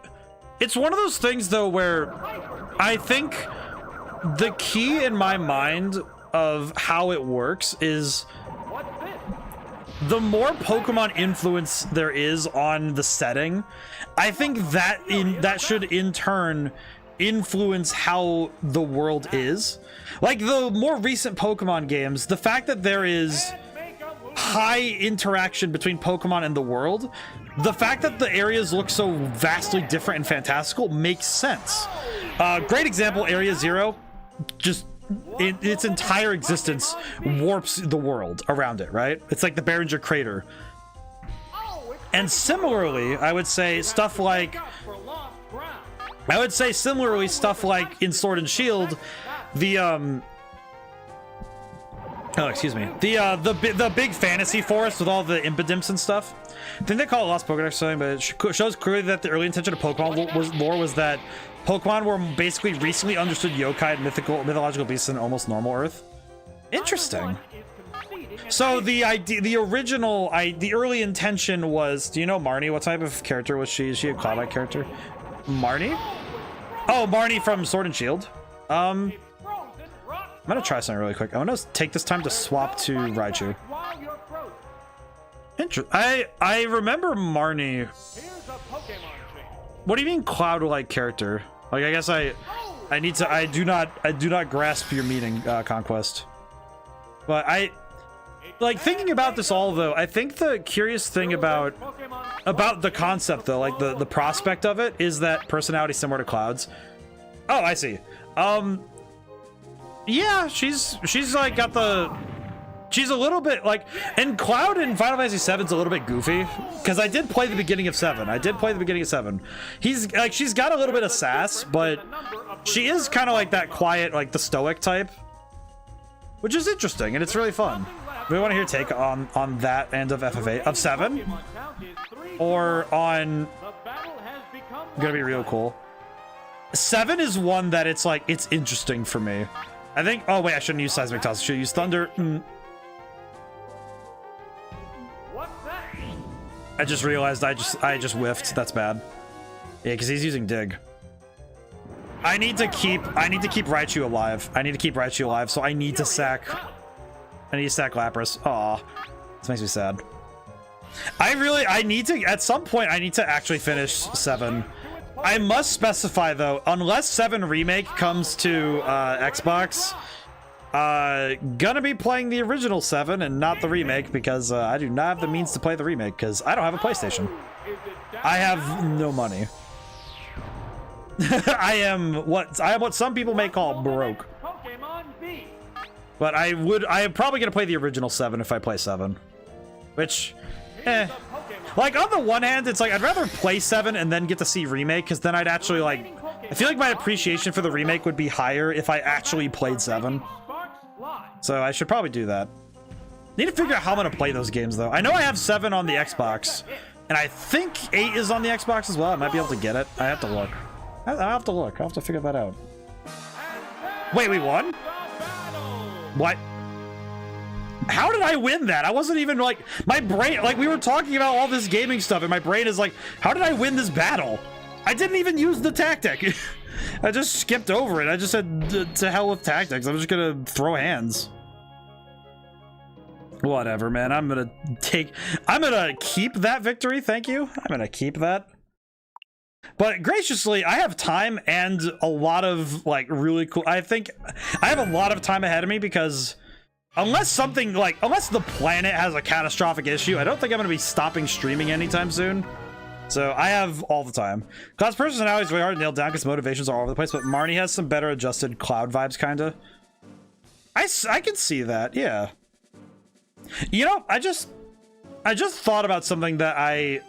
it's one of those things, though, where I think the key in my mind of how it works is the more Pokemon influence there is on the setting, I think that that should in turn influence how the world is. Like the more recent Pokemon games, the fact that there is high interaction between Pokemon and the world, the fact that the areas look so vastly different and fantastical makes sense. Great example, Area Zero, just its entire existence warps the world around it, right? It's like the Behringer Crater. And similarly, I would say stuff like in Sword and Shield, the the big fantasy forest with all the impidimps and stuff. I think they call it Lost Pokédex or something, but it shows clearly that the early intention of Pokemon lore was that Pokemon were basically recently understood yokai and mythological beasts in almost normal Earth. Interesting. So the early intention was, do you know Marnie? What type of character was she? Is she a Cloudite character? Marnie? Oh, Marnie from Sword and Shield. I'm gonna try something really quick. I'm gonna take this time to swap to Raichu. I remember Marnie. What do you mean Cloud-like character? Like, I guess I do not grasp your meaning, Conquest. But like, thinking about this all, though, I think the curious thing about the concept, though, like the prospect of it, is that personality similar to Cloud's. Oh, I see. Yeah, she's like got the... She's a little bit like... And Cloud in Final Fantasy VII is a little bit goofy, because I did play the beginning of 7. He's like, she's got a little bit of sass, but she is kind of like that quiet, like the stoic type, which is interesting, and it's really fun. We want to hear take on that end of FF8 of 7, or on... Gonna be real cool. 7 is one that it's like, it's interesting for me. I think... Oh wait, I shouldn't use Seismic Toss. I should use Thunder. I just realized I just whiffed. That's bad. Yeah, because he's using Dig. I need to keep Raichu alive. So I need to sack Lapras. Aw. This makes me sad. I need to, at some point, I need to actually finish 7. I must specify, though, unless 7 Remake comes to Xbox, gonna be playing the original 7 and not the remake, because I do not have the means to play the remake, because I don't have a PlayStation. I have no money. I am what some people may call broke. But I am probably gonna play the original 7 if I play 7. Which, like, on the one hand, it's like I'd rather play 7 and then get to see remake, because then I'd actually, like, I feel like my appreciation for the remake would be higher if I actually played 7. So I should probably do that. Need to figure out how I'm gonna play those games, though. I know I have 7 on the Xbox, and I think 8 is on the Xbox as well. I might be able to get it. I have to look. I'll have to figure that out. Wait, we won? What? How did I win that? I wasn't even, like, my brain, like, we were talking about all this gaming stuff, and my brain is like, how did I win this battle? I didn't even use the tactic. I just skipped over it. I just said, to hell with tactics. I'm just gonna throw hands. Whatever, man. I'm gonna keep that victory. Thank you. I'm gonna keep that. But graciously, I have time and a lot of, like, really cool... I think I have a lot of time ahead of me, because unless the planet has a catastrophic issue, I don't think I'm gonna be stopping streaming anytime soon. So I have all the time. Cloud's personality is really hard to nail down because motivations are all over the place, but Marnie has some better adjusted Cloud vibes, kinda. I can see that, yeah. You know, I just thought about something that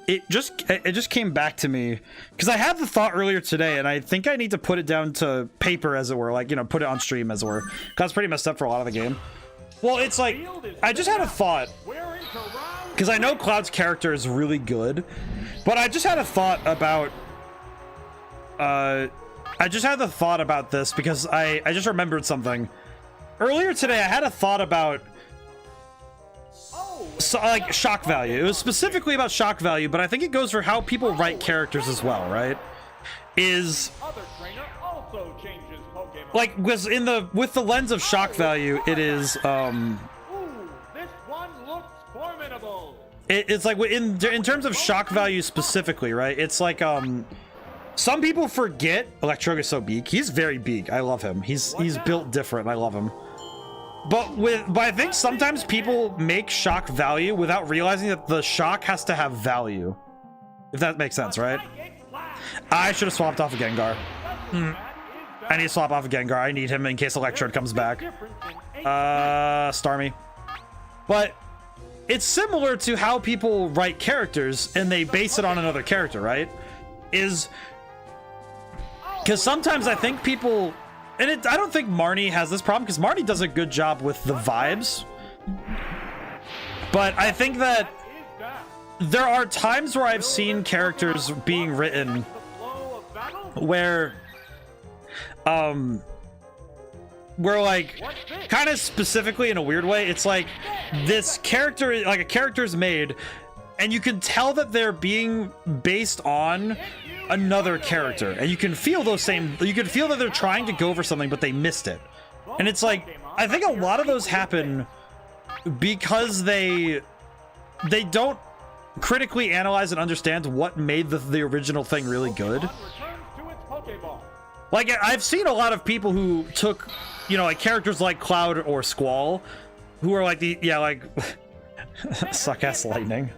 it just came back to me because I had the thought earlier today, and I think I need to put it down to paper, as it were, like, you know, put it on stream, as it were. That's pretty messed up for a lot of the game. Well, it's like I just had a thought because I know Cloud's character is really good, but I just had a thought about this because I just remembered something earlier today. I had a thought about like shock value. It was specifically about shock value, but I think it goes for how people write characters as well, right? Is like with the lens of shock value, it is Ooh, this one looks formidable. it's like in terms of shock value specifically, right? It's like some people forget Electrode is so big. He's very big. I love him. He's built different. I love him. But I think sometimes people make shock value without realizing that the shock has to have value. If that makes sense, right? I should have swapped off a Gengar. I need to swap off a Gengar. I need him in case Electrode comes back. Starmie. But it's similar to how people write characters and they base it on another character, right? Because sometimes I think people... And I don't think Marnie has this problem because Marnie does a good job with the vibes. But I think that there are times where I've seen characters being written where like kind of specifically in a weird way, it's like this character, like a character is made and you can tell that they're being based on another character, and you can feel that they're trying to go for something but they missed it. And it's like, I think a lot of those happen because they don't critically analyze and understand what made the original thing really good. Like, I've seen a lot of people who took, you know, like characters like Cloud or Squall, who are like suck ass Lightning.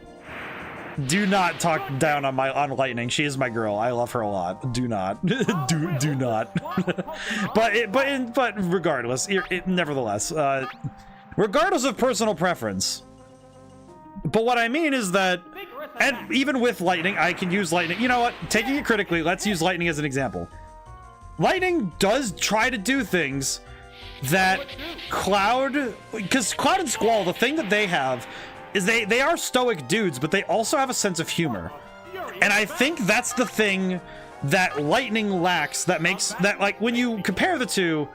Do not talk down on Lightning. She is my girl. I love her a lot. Do not. do not. but regardless, nevertheless, regardless of personal preference. But what I mean is that, and even with Lightning, I can use Lightning. You know what? Taking it critically, let's use Lightning as an example. Lightning does try to do things that Cloud, because Cloud and Squall, the thing that they have is they are stoic dudes, but they also have a sense of humor. And I think that's the thing that Lightning lacks, that makes that, like, when you compare the two,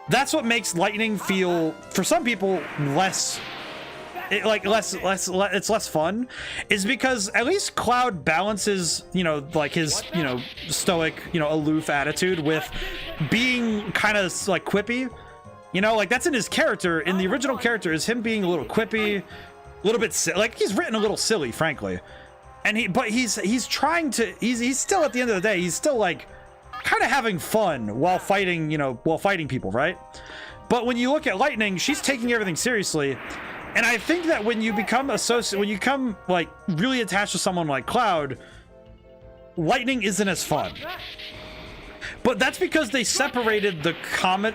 that's what makes Lightning feel, for some people, it's less fun, is because at least Cloud balances, you know, like his, you know, stoic, you know, aloof attitude with being kind of like quippy, you know, like that's in his character. In the original character is him being a little quippy, a little bit like he's written a little silly, frankly. And he's trying to, he's still, at the end of the day, he's still like kind of having fun while fighting, you know, while fighting people, right? But when you look at Lightning, she's taking everything seriously. And I think that when you become like really attached to someone like Cloud, Lightning isn't as fun. But that's because they separated the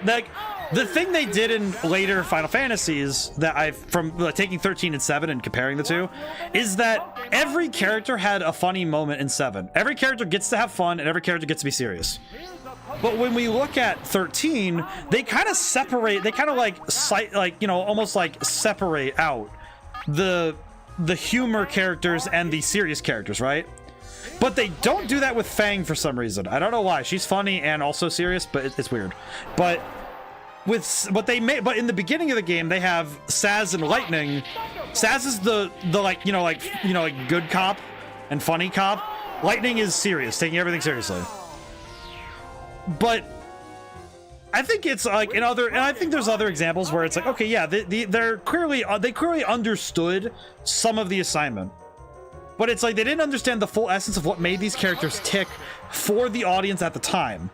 like the thing they did in later Final Fantasies that from taking 13 and 7 and comparing the two, is that every character had a funny moment in 7. Every character gets to have fun and every character gets to be serious. But when we look at 13, they kind of separate, they kind of like you know, almost like separate out the humor characters and the serious characters, right? But they don't do that with Fang for some reason. I don't know why. She's funny and also serious, but it's weird. But but in the beginning of the game, they have Saz and Lightning. Saz is the like good cop and funny cop. Lightning is serious, taking everything seriously. But I think it's like and I think there's other examples where it's like, okay, yeah, they clearly understood some of the assignment, but it's like they didn't understand the full essence of what made these characters tick for the audience at the time.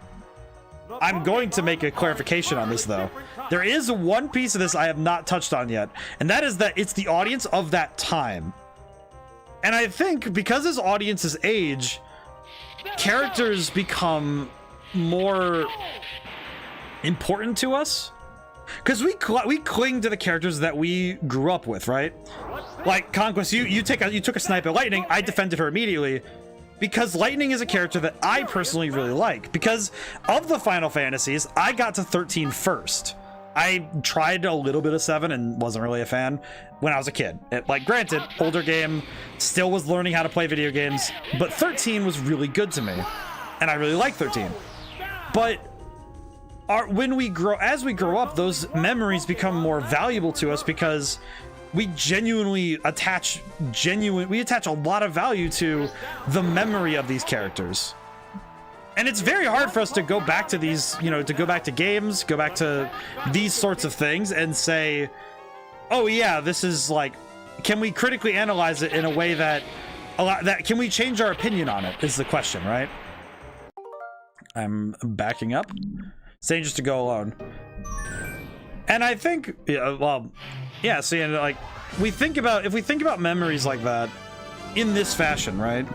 I'm going to make a clarification on this, though. There is one piece of this I have not touched on yet, and that is that it's the audience of that time. And I think because as audiences age, characters become more important to us, because we cling to the characters that we grew up with, right? like Conquest, you took a snipe at Lightning. I defended her immediately because Lightning is a character that I personally really like. Because of the Final Fantasies, I got to 13 first. I tried a little bit of 7 and wasn't really a fan when I was a kid. Like, granted, older game, still was learning how to play video games, but 13 was really good to me, and I really like 13. But as we grow up, those memories become more valuable to us because we genuinely attach a lot of value to the memory of these characters. And it's very hard for us to go back to these, to go back to games, go back to these sorts of things and say, oh yeah, this is like, can we critically analyze it in a way that can we change our opinion on it is the question, right? I'm backing up. It's dangerous to go alone. And I think, yeah, see, and like, if we think about memories like that in this fashion, right?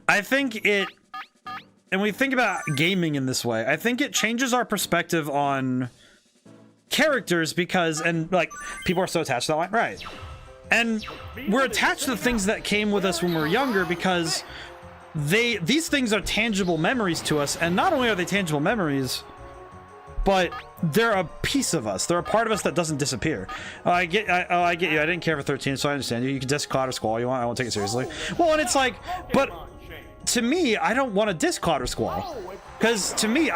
I think and we think about gaming in this way, I think it changes our perspective on characters because, and like, people are so attached to that line, right? And we're attached to the things that came with us when we were younger because these things are tangible memories to us, and not only are they tangible memories, but they're a piece of us. They're a part of us that doesn't disappear. I get you. I didn't care for 13, so I understand you. You can disc Cloud or Squall you want. I won't take it seriously. Well, and it's like, but to me, I don't want to disc Cloud or Squall, because to me,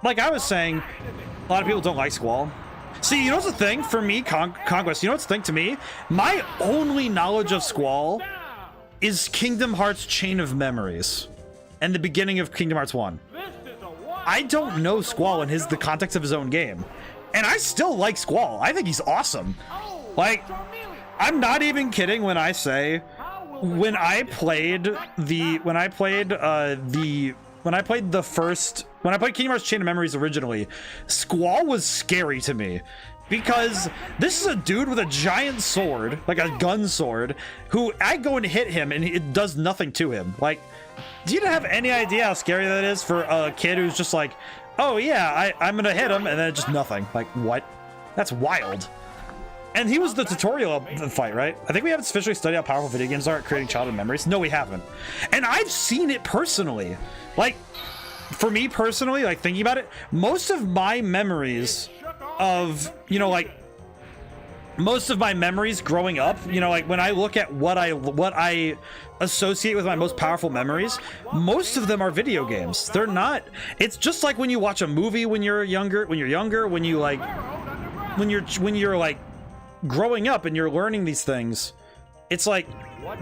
like I was saying, a lot of people don't like Squall. See, you know what's the thing for me, Conquest? You know what's the thing to me? My only knowledge of Squall is Kingdom Hearts Chain of Memories and the beginning of Kingdom Hearts 1. I don't know Squall in the context of his own game, and I still like Squall. I think he's awesome. Like, I'm not even kidding when I say when I played Kingdom Hearts Chain of Memories originally, Squall was scary to me. Because this is a dude with a giant sword, like a gun sword, who I go and hit him and it does nothing to him. Like, do you have any idea how scary that is for a kid who's just like, oh yeah, I'm gonna hit him, and then just nothing. Like, what? That's wild. And he was the tutorial of the fight, right? I think we haven't officially studied how powerful video games are at creating childhood memories. No, we haven't. And I've seen it personally. Like, for me personally, like, thinking about it, most of my memories of, most of my memories growing up, like when I look at what I associate with my most powerful memories, most of them are video games. They're not, it's just like when you watch a movie when you're younger, when you're like growing up and you're learning these things, it's like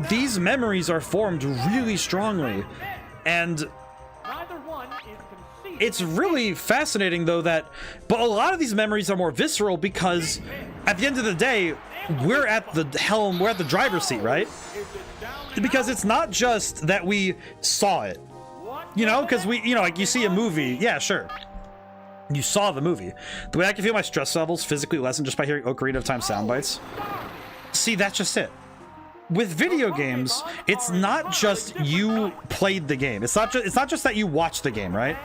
these memories are formed really strongly. And it's really fascinating though but a lot of these memories are more visceral because at the end of the day, we're at the helm, we're at the driver's seat, right? Because it's not just that we saw it, because like you see a movie, yeah, sure. You saw the movie. The way I can feel my stress levels physically lessen just by hearing Ocarina of Time sound bites. See, that's just it. With video games, it's not just you played the game. It's not just that you watched the game, right?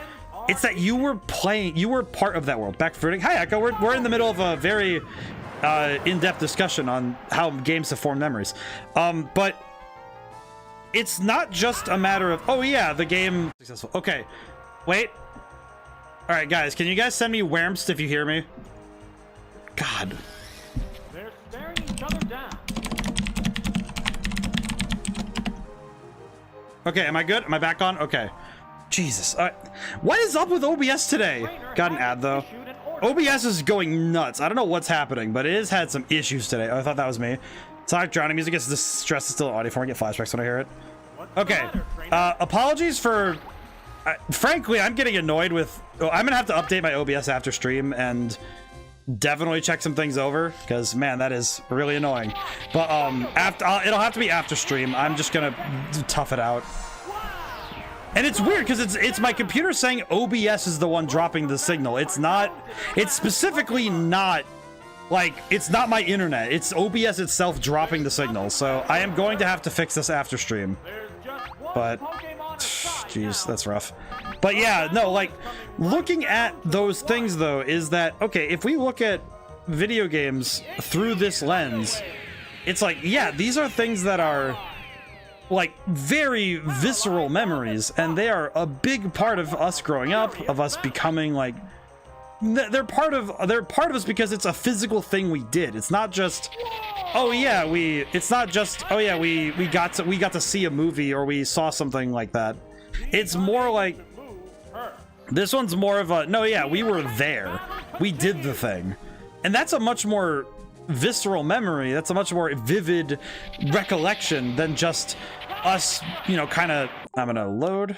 It's that you were part of that world. Back for hi, Echo. We're in the middle of a very in-depth discussion on how games have formed memories. But it's not just a matter of, oh yeah, the game successful. Okay, wait. All right, guys, can you guys send me Whamps if you hear me? God. They're staring each other down. Okay, am I good? Am I back on? Okay. Jesus. What is up with OBS today? Got an ad, though. OBS is going nuts. I don't know what's happening, but it has had some issues today. Oh, I thought that was me. Sonic drowning music gets distress is still audio for me. I get flashbacks when I hear it. Okay. Apologies for... frankly, I'm getting annoyed with... I'm going to have to update my OBS after stream and definitely check some things over because, man, that is really annoying. But it'll have to be after stream. I'm just going to tough it out. And it's weird because it's my computer saying OBS is the one dropping the signal. It's not, it's specifically not, like, it's not my internet. It's OBS itself dropping the signal. So I am going to have to fix this after stream. But, jeez, that's rough. But yeah, no, like, looking at those things, though, is that, okay, if we look at video games through this lens, it's like, yeah, these are things that are like very visceral memories, and they are a big part of us growing up, of us becoming like, they're part of us because it's a physical thing we did. It's not just, oh yeah, we got to see a movie or we saw something like that. It's more like, this one's more of a, no, yeah, we were there, we did the thing. And that's a much more visceral memory. That's a much more vivid recollection than just us, you know, kind of, I'm gonna load.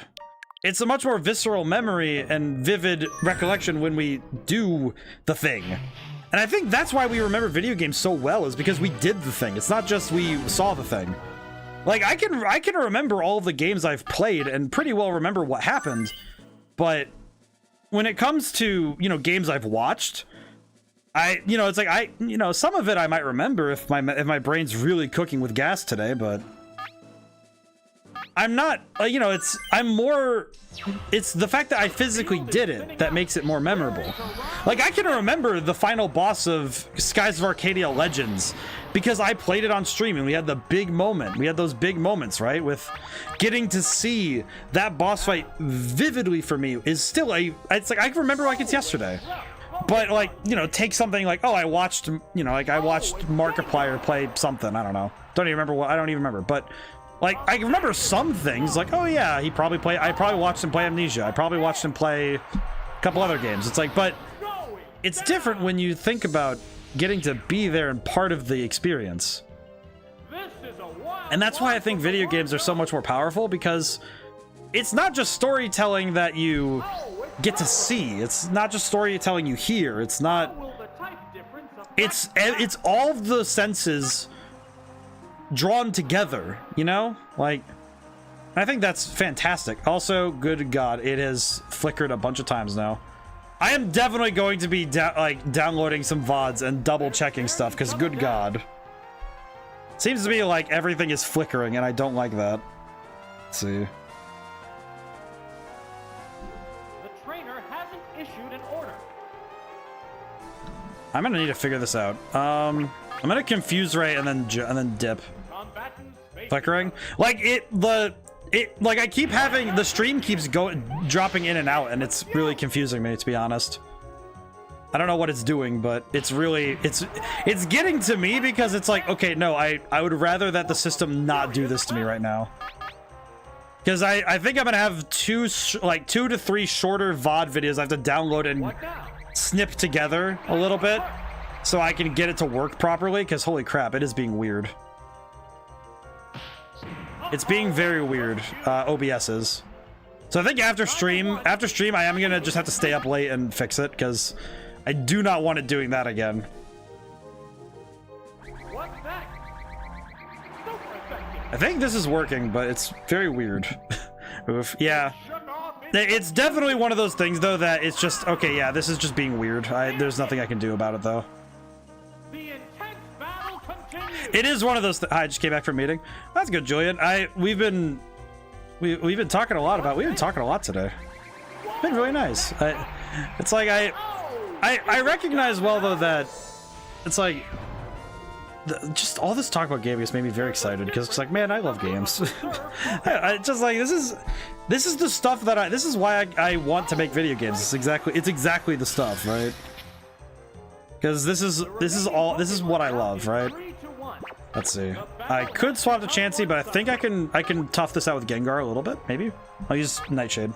It's a much more visceral memory and vivid recollection when we do the thing. And I think that's why we remember video games so well, is because we did the thing. It's not just we saw the thing. Like, I can remember all of the games I've played and pretty well remember what happened, but when it comes to, you know, games I've watched, you know, it's like, you know, some of it I might remember if my brain's really cooking with gas today, but I'm not, you know, it's the fact that I physically did it that makes it more memorable. Like, I can remember the final boss of Skies of Arcadia Legends because I played it on stream and we had the big moment. We had those big moments, right? With getting to see that boss fight vividly for me is still it's like, I can remember like it's yesterday. But like, you know, take something like, oh, I watched Markiplier play something. I don't know. Don't even remember what, I don't even remember. But like, I remember some things like, oh yeah, I probably watched him play Amnesia. I probably watched him play a couple other games. It's like, but it's different when you think about getting to be there and part of the experience. And that's why I think video games are so much more powerful, because it's not just storytelling that you get to see. It's not just storytelling you hear. It's not, it's all of the senses drawn together, you know? Like, I think that's fantastic. Also, good God, it has flickered a bunch of times now. I am definitely going to be downloading some VODs and double checking stuff, because good God. Seems to me like everything is flickering and I don't like that. Let's see. The trainer hasn't issued an order. I'm gonna need to figure this out. I'm gonna confuse Ray and then dip. Flickering? Like like I keep having, the stream keeps dropping in and out, and it's really confusing me, to be honest. I don't know what it's doing, but it's really, it's getting to me, because it's like, okay, no, I would rather that the system not do this to me right now. Because I think I'm gonna have 2 to 3 shorter VOD videos I have to download and snip together a little bit so I can get it to work properly, because holy crap, it is being weird. It's being very weird, OBS is. So I think after stream, I am gonna just have to stay up late and fix it, because I do not want it doing that again. I think this is working, but it's very weird. Oof. Yeah. It's definitely one of those things, though, that it's just, okay, yeah, this is just being weird. There's nothing I can do about it, though. It is one of those. I just came back from a meeting. That's good, Julian. We've been talking a lot today. It's been really nice. It's like I recognize well, though, that it's like just all this talk about gaming has made me very excited, because it's like, man, I love games. I just like, this is the stuff that this is why I want to make video games. It's exactly the stuff, right? Because this is what I love, right? Let's see. I could swap to Chansey, but I think I can tough this out with Gengar a little bit, maybe. I'll use Nightshade.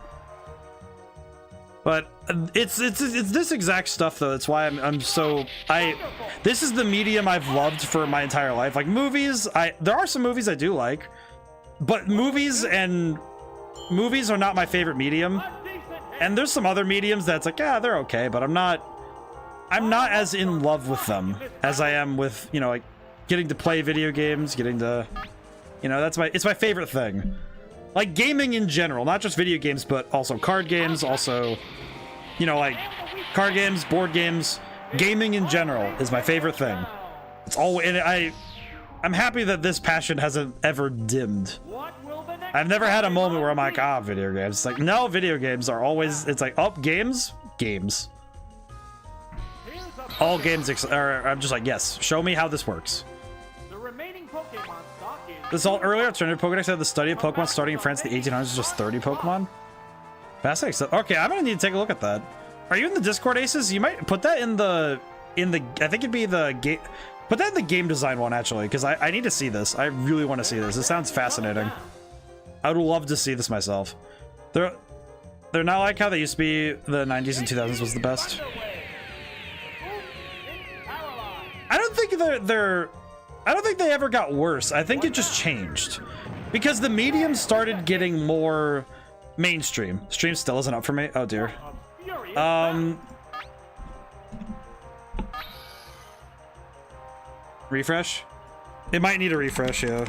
But it's this exact stuff, though. That's why this is the medium I've loved for my entire life. Like movies, there are some movies I do like, but movies are not my favorite medium. And there's some other mediums that's like, yeah, they're okay, but I'm not as in love with them as I am with, you know, like getting to play video games, getting to, you know, it's my favorite thing. Like gaming in general, not just video games, but also card games, also, you know, like card games, board games, gaming in general is my favorite thing. It's always, and I'm happy that this passion hasn't ever dimmed. I've never had a moment where I'm like, video games. It's like, no, video games are always, it's like, games. all games, I'm just like, yes, show me how this works. The remaining Pokemon stock is... This all earlier alternative Pokedex had the study of Pokemon starting in France in the 1800s was just 30 Pokemon. Fascinating stuff. Okay, I'm gonna need to take a look at that. Are you in the Discord, Aces? You might put that in the I think it'd be the game. Put that in the game design one actually, because I need to see this. I really want to see this. It sounds fascinating. I would love to see this myself. They're not like how they used to be. The 90s and 2000s was the best. I don't think I don't think they ever got worse. I think it just changed because the medium started getting more mainstream. Stream still isn't up for me. Oh dear. Refresh? It might need a refresh, yeah.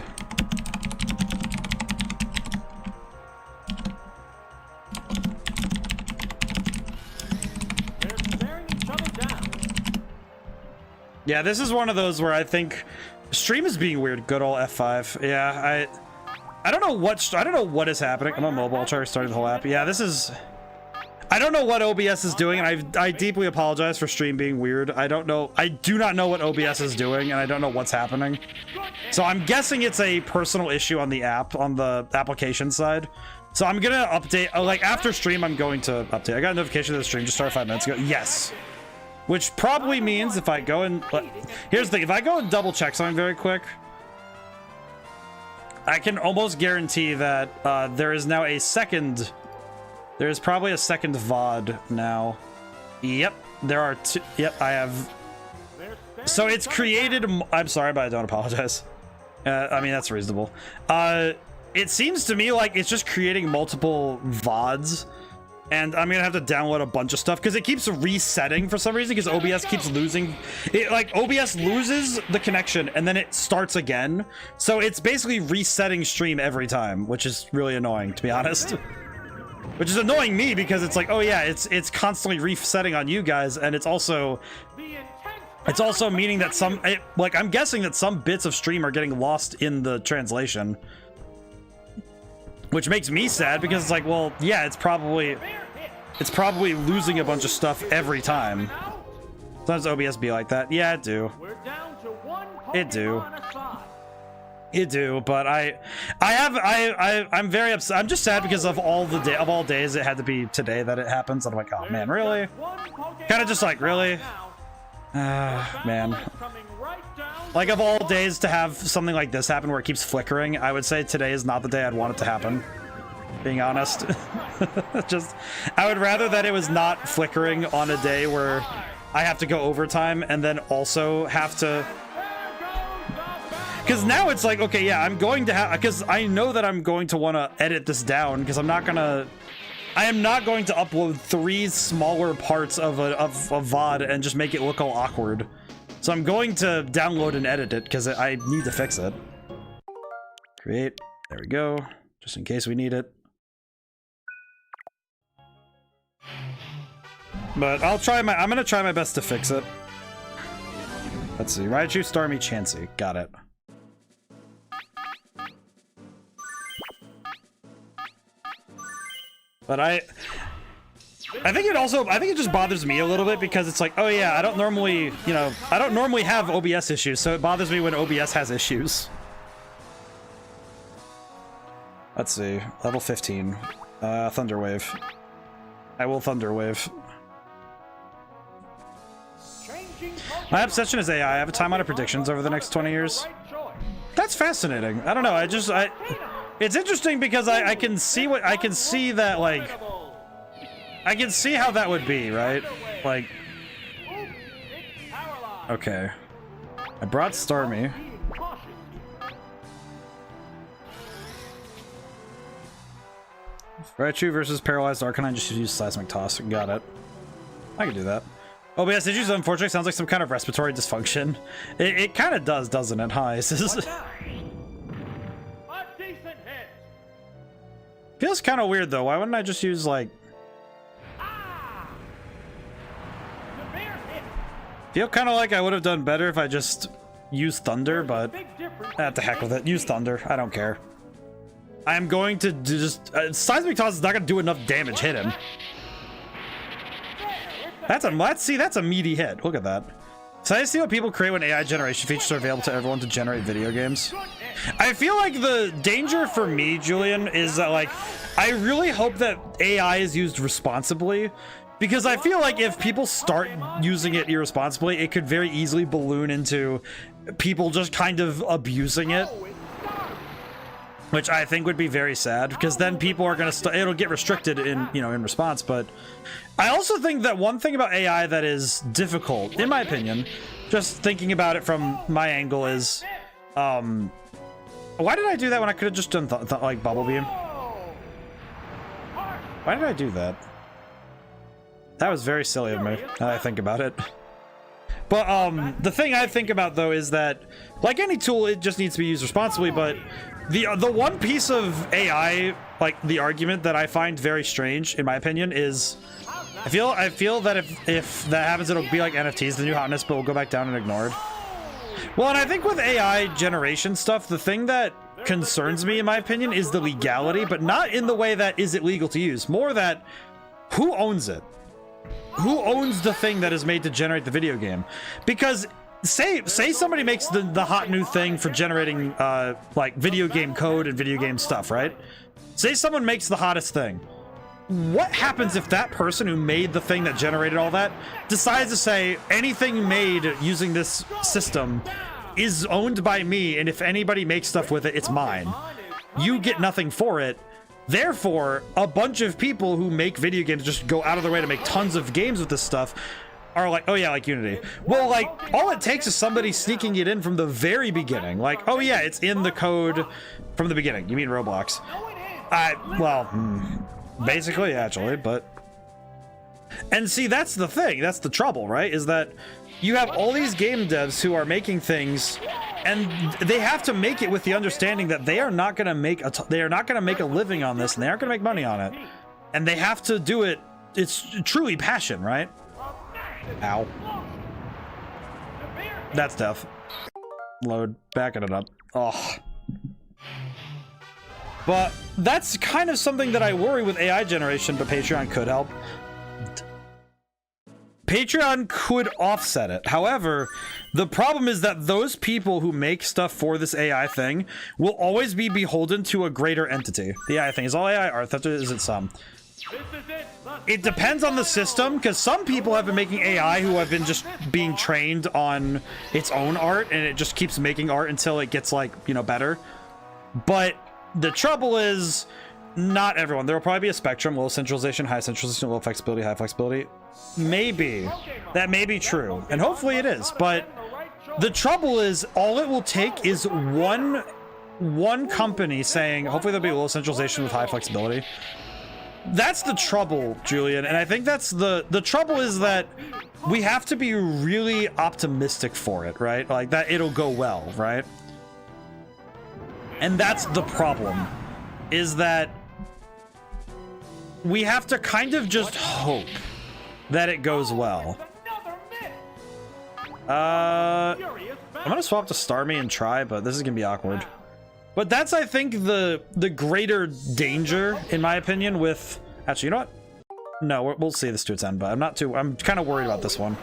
Yeah, this is one of those where I think stream is being weird. Good old F5. Yeah, I don't know what is happening. I'm on mobile. I'll try restarting the whole app. Yeah, this is. I don't know what OBS is doing, and I deeply apologize for stream being weird. I don't know. I do not know what OBS is doing, and I don't know what's happening. So I'm guessing it's a personal issue on the app, on the application side. So I'm gonna update. Like after stream, I'm going to update. I got a notification that the stream just started 5 minutes ago. Yes. Which probably means if I go and here's the thing, if I go and double check something very quick, I can almost guarantee that there is now a second. There's probably a second VOD now. Yep, there are two. Yep, I have. So it's created. I'm sorry, but I don't apologize. I mean, that's reasonable. It seems to me like it's just creating multiple VODs. And I'm gonna have to download a bunch of stuff because it keeps resetting for some reason because OBS keeps losing it. Like OBS loses the connection and then it starts again. So it's basically resetting stream every time, which is really annoying, to be honest. Which is annoying me because it's like, oh yeah, it's constantly resetting on you guys, and it's also meaning that like I'm guessing that some bits of stream are getting lost in the translation. Which makes me sad because it's like, well, yeah, it's probably losing a bunch of stuff every time. Sometimes OBS be like that. Yeah, it do. It do, but I'm very upset. I'm just sad because of all days it had to be today that it happens. I'm like, oh man, really? Kind of just like, really? Man. Like of all days to have something like this happen where it keeps flickering, I would say today is not the day I'd want it to happen. Being honest. I would rather that it was not flickering on a day where I have to go overtime and then also have to... Because now it's like, okay, yeah, I'm going to have... Because I know that I'm going to want to edit this down because I'm not going to... I am not going to upload 3 smaller parts of a VOD and just make it look all awkward. So I'm going to download and edit it because I need to fix it. Create. There we go. Just in case we need it. But I'm going to try my best to fix it. Let's see. Raichu, Starmie, Chansey. Got it. But I think it just bothers me a little bit because it's like, oh yeah, I don't normally have OBS issues, so it bothers me when OBS has issues. Let's see, level 15, Thunder Wave. I will Thunder Wave. My obsession is AI. I have a time out of predictions over the next 20 years. That's fascinating. I don't know. It's interesting because I can see that, like, I can see how that would be, right? Like, okay. I brought Starmie. Raichu versus Paralyzed Arcanine, just use Seismic Toss. Got it. I can do that. OBS issues, unfortunately, sounds like some kind of respiratory dysfunction. It kind of does, doesn't it? Hi. Feels kind of weird though. Why wouldn't I just use like? Feel kind of like I would have done better if I just used Thunder, but the heck with it. Use Thunder. I don't care. I am going to just Seismic Toss is not going to do enough damage. Hit him. That's a meaty hit. Look at that. So I see what people create when AI generation features are available to everyone to generate video games. I feel like the danger for me, Julian, is that like I really hope that AI is used responsibly, because I feel like if people start using it irresponsibly, it could very easily balloon into people just kind of abusing it, which I think would be very sad, because then people are going to it'll get restricted in, you know, in response. But I also think that one thing about AI that is difficult, in my opinion, just thinking about it from my angle, is why did I do that when I could have just done like bubble beam? Why did I do that? That was very silly of me, now that I think about it. But the thing I think about though is that, like any tool, it just needs to be used responsibly. But the one piece of AI, like the argument that I find very strange, in my opinion, is I feel that if that happens, it'll be like NFTs, the new hotness, but will go back down and ignored. Well, and I think with AI generation stuff, the thing that concerns me, in my opinion, is the legality, but not in the way that is it legal to use, more that who owns it? Who owns the thing that is made to generate the video game? Because say somebody makes the hot new thing for generating like video game code and video game stuff, right? Say someone makes the hottest thing. What happens if that person who made the thing that generated all that decides to say anything made using this system is owned by me, and if anybody makes stuff with it, it's mine. You get nothing for it. Therefore, a bunch of people who make video games just go out of their way to make tons of games with this stuff are like, oh yeah, like Unity. Well, like, all it takes is somebody sneaking it in from the very beginning. Like, oh yeah, it's in the code from the beginning. You mean Roblox? Well, basically, actually, but... And see, that's the thing. That's the trouble, right? Is that you have all these game devs who are making things, and they have to make it with the understanding that they are not going to make a living on this, and they aren't going to make money on it, and they have to do it. It's truly passion, right? Ow. That's tough. Load, backing it up. Oh. But that's kind of something that I worry with AI generation, but Patreon could help. Patreon could offset it. However, the problem is that those people who make stuff for this AI thing will always be beholden to a greater entity. The AI thing is all AI art. That is it some. It depends on the system, because some people have been making AI who have been just being trained on its own art, and it just keeps making art until it gets, like, you know, better. But the trouble is, not everyone. There will probably be a spectrum: low centralization, high centralization, low flexibility, high flexibility. Maybe that may be true, and hopefully it is. But the trouble is, all it will take is one company saying, hopefully there'll be low centralization with high flexibility. That's the trouble, Julian, and I think that's the trouble, is that we have to be really optimistic for it, right? Like that it'll go well, right? And that's the problem, is that we have to kind of just hope that it goes well. I'm gonna swap to Starmie and try, but this is gonna be awkward. But that's, I think, the greater danger, in my opinion, with... Actually, you know what? No, we'll see this to its end, but I'm kind of worried about this one.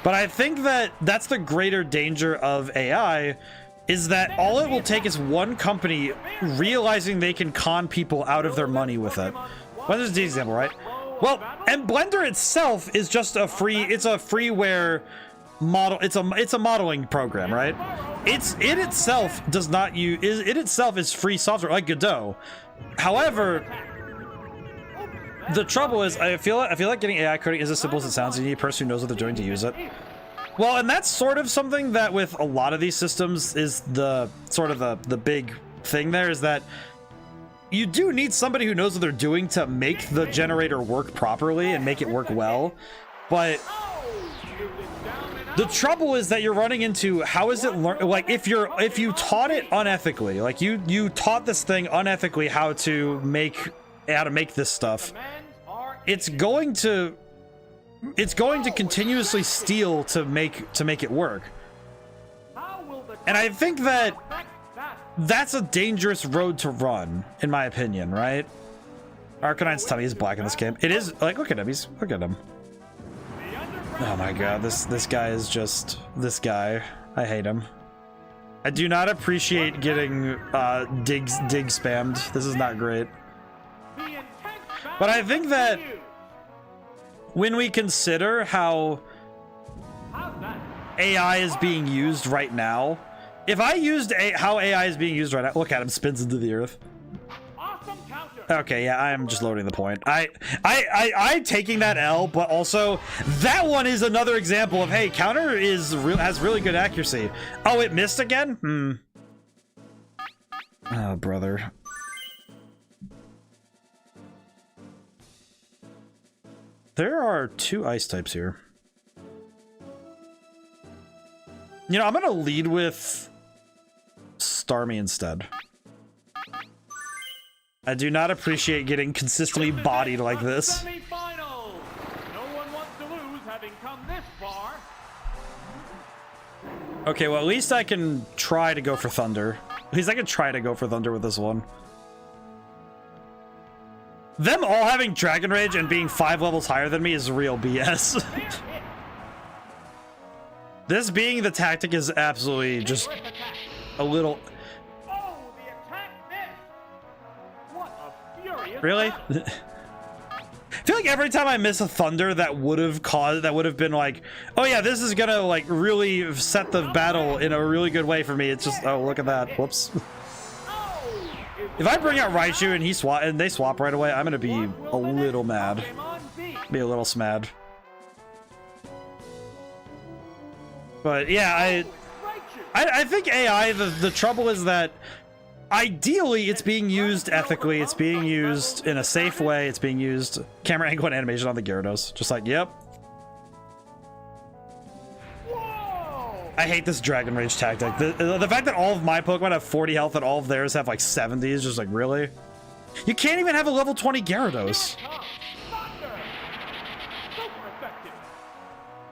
But I think that that's the greater danger of AI, is that all it will take is one company realizing they can con people out of their money with it. Well, this is the example, right? Well, and Blender itself is just a freeware model. It's a modeling program, right? It itself does not use it itself is free software, like Godot. However, the trouble is, I feel like getting AI coding is as simple as it sounds. You need a person who knows what they're doing to use it. Well, and that's sort of something that with a lot of these systems is the sort of the big thing there, is that you do need somebody who knows what they're doing to make the generator work properly and make it work well. But the trouble is that you're running into, how is it like if you taught it unethically, like you taught this thing unethically how to make this stuff, it's going to continuously steal to make it work. And I think that that's a dangerous road to run, in my opinion, right? Arcanine's tummy is black in this game. It is, like, look at him. Look at him. Oh my god, this guy is just this guy. I hate him. I do not appreciate getting dig spammed. This is not great. But I think that when we consider how AI is being used right now, if I used how AI is being used right now, look at him, spins into the earth. Okay, yeah, I am just loading the point. I taking that L, but also that one is another example of, hey, counter has really good accuracy. Oh, it missed again? Oh, brother. There are 2 ice types here. You know, I'm gonna lead with Starmie instead. I do not appreciate getting consistently bodied like this. No one wants to lose, having come this far. Okay, well, at least I can try to go for Thunder. At least I can try to go for Thunder with this one. Them all having Dragon Rage and being 5 levels higher than me is real BS. This being the tactic is absolutely just a little... Oh, the attack missed. What a furious Really? battle. I feel like every time I miss a Thunder that would have been like, oh yeah, this is gonna like really set the battle in a really good way for me. It's just, oh, look at that. Whoops. If I bring out Raichu and they swap right away, I'm gonna be a little mad. Be a little smad. But yeah, I think AI, the trouble is that ideally it's being used ethically, it's being used in a safe way, it's being used camera angle and animation on the Gyarados. Just like, yep. I hate this Dragon Rage tactic. The fact that all of my Pokemon have 40 health and all of theirs have like 70 is just like, really? You can't even have a level 20 Gyarados.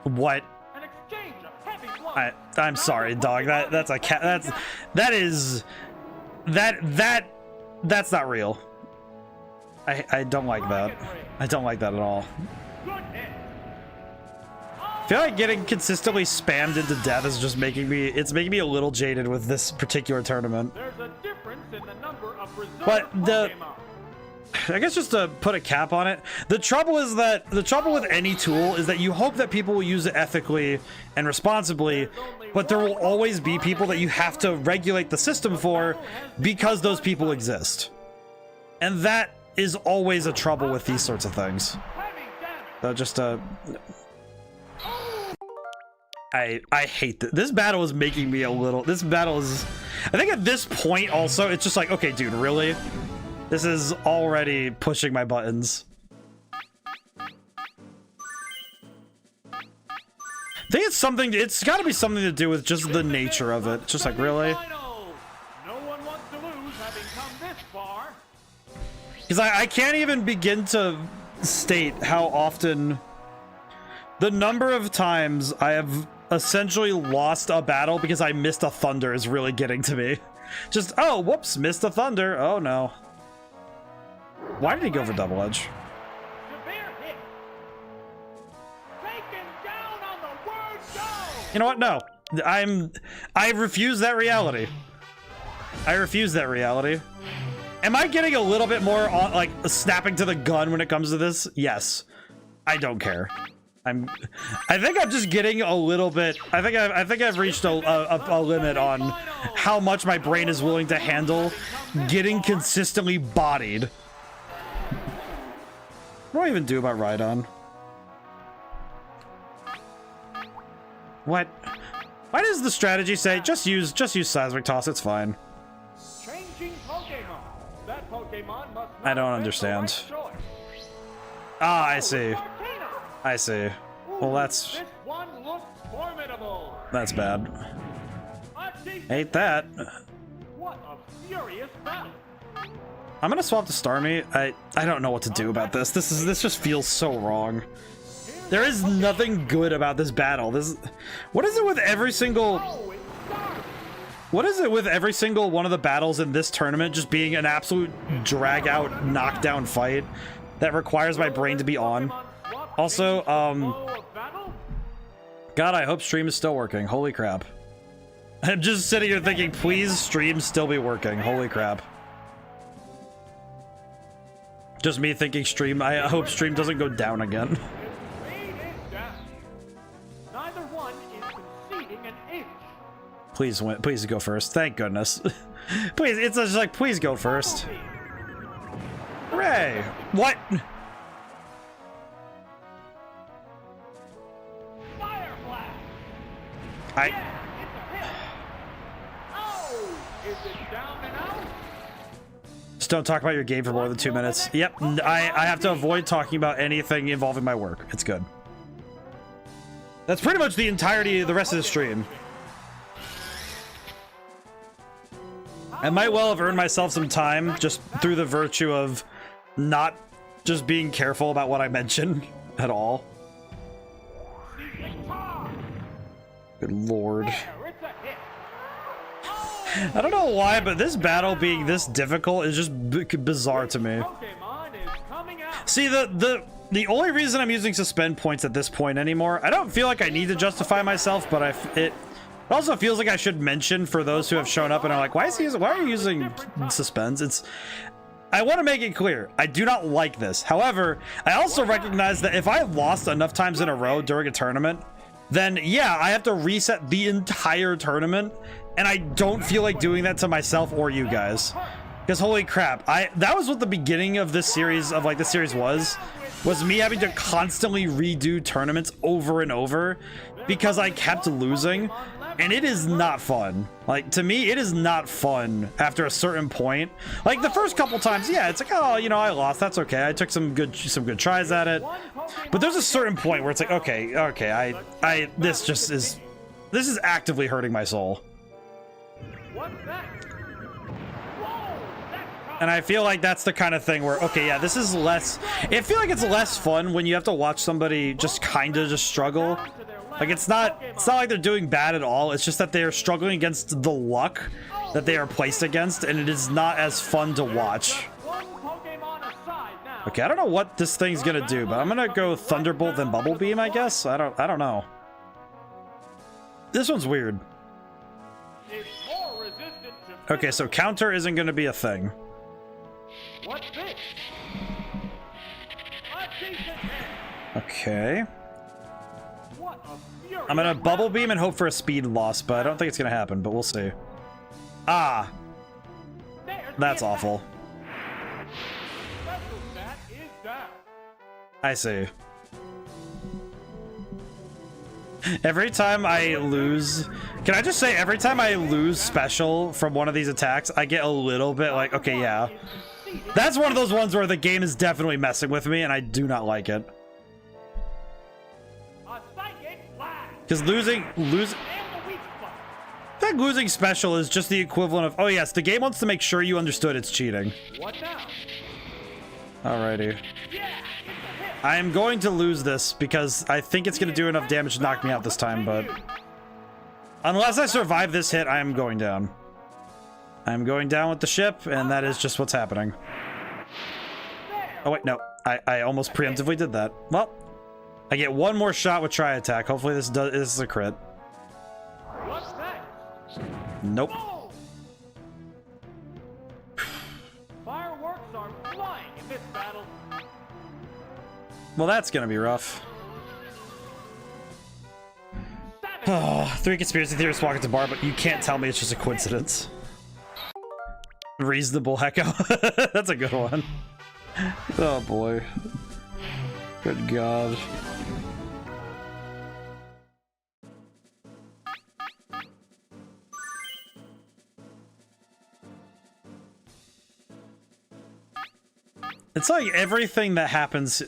What? I'm sorry, dog. That's a cat. That's not real. I don't like that. I don't like that at all. I feel like getting consistently spammed into death is just making me a little jaded with this particular tournament. There's a difference in the number of But I guess just to put a cap on it, the trouble with any tool is that you hope that people will use it ethically and responsibly, but there will always be people that you have to regulate the system for because those people exist. And that is always a trouble with these sorts of things. So I hate that. This battle is making me a little, I think at this point also, it's just like, okay, dude, really? This is already pushing my buttons. I think it's gotta be something to do with just the nature of it. Just like, really? Because I can't even begin to state how often, the number of times I have essentially lost a battle because I missed a Thunder is really getting to me. Just, oh, whoops, missed a Thunder. Oh no. Why did he go for Double Edge? You know what? No. I refuse that reality. I refuse that reality. Am I getting a little bit more on, like, snapping to the gun when it comes to this? Yes. I don't care. I think I'm just getting a little bit. I think I've reached a limit on how much my brain is willing to handle getting consistently bodied. What do I even do about Rhydon? What? Why does the strategy say just use Seismic Toss? It's fine. Changing Pokemon. That Pokemon must I don't understand. Ah, I see. I see. Well, that's that's bad. Hate that. What a furious battle. I'm gonna swap to Starmie. I don't know what to do about this. This just feels so wrong. There is nothing good about this battle. What is it with every single one of the battles in this tournament just being an absolute drag out knockdown fight that requires my brain to be on? Also, God, I hope stream is still working. Holy crap. I'm just sitting here thinking, please stream still be working. Holy crap. Just me thinking stream. I hope stream doesn't go down again. Neither one is conceding an inch. Please win. Please go first. Thank goodness. Please, it's just like, please go first. Hooray! What? Fire blast. I. Yeah, it's a hit. Oh, is it down and out? Just don't talk about your game for more than 2 minutes. Yep, I have to avoid talking about anything involving my work. It's good. That's pretty much the entirety of the rest of the stream. I might well have earned myself some time just through the virtue of not just being careful about what I mention at all. Good lord. I don't know why, but this battle being this difficult is just bizarre to me. See, the only reason I'm using suspend points at this point anymore, I don't feel like I need to justify myself, but it also feels like I should mention for those who have shown up and are like, why are you using suspends? I want to make it clear, I do not like this. However, I also recognize that if I lost enough times in a row during a tournament, then yeah, I have to reset the entire tournament, and I don't feel like doing that to myself or you guys. Because holy crap, that was what the beginning of this series, was me having to constantly redo tournaments over and over because I kept losing, and it is not fun. Like, to me, it is not fun after a certain point. Like, the first couple times, yeah, it's like, oh, you know, I lost, that's okay. I took some good tries at it. But there's a certain point where it's like, okay, this is actively hurting my soul. And I feel like that's the kind of thing where, okay, yeah, this is less, I feel like it's less fun when you have to watch somebody just kind of just struggle. Like, it's not like they're doing bad at all. It's just that they are struggling against the luck that they are placed against, and it is not as fun to watch. Okay, I don't know what this thing's gonna do, but I'm gonna go Thunderbolt then Bubble Beam, I guess. I don't know. This one's weird. Okay, so counter isn't gonna be a thing. What's this? Okay. I'm gonna Bubble Beam and hope for a speed loss, but I don't think it's gonna happen, but we'll see. Ah! That's awful. I see. Every time I lose... Can I just say, every time I lose special from one of these attacks, I get a little bit like, okay, yeah. That's one of those ones where the game is definitely messing with me, and I do not like it. Because losing special is just the equivalent of, oh yes, the game wants to make sure you understood it's cheating. Alrighty. I am going to lose this because I think it's going to do enough damage to knock me out this time, but unless I survive this hit, I am going down. I am going down with the ship, and that is just what's happening. Oh wait, no. I almost preemptively did that. Well, I get one more shot with Tri Attack. Hopefully this is a crit. Nope. Fireworks are flying in this battle. Well, that's gonna be rough. Oh, 3 conspiracy theorists walk into bar, but you can't tell me it's just a coincidence. Reasonable Hecko. That's a good one. Oh boy. Good God. It's like everything that happens,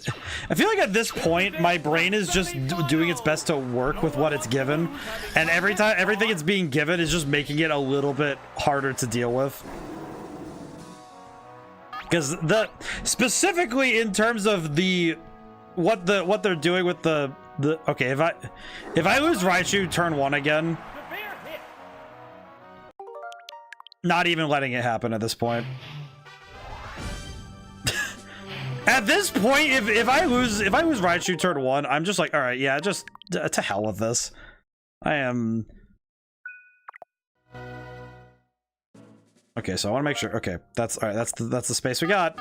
I feel like at this point my brain is just doing its best to work with what it's given, and everything it's being given is just making it a little bit harder to deal with. Because specifically in terms of what they're doing with the okay, if I lose Raichu turn 1 again, not even letting it happen at this point. At this point, if I lose Raichu turn 1, I'm just like, all right, yeah, just to hell with this. I am... Okay, so I want to make sure. Okay, that's all right. That's the space we got.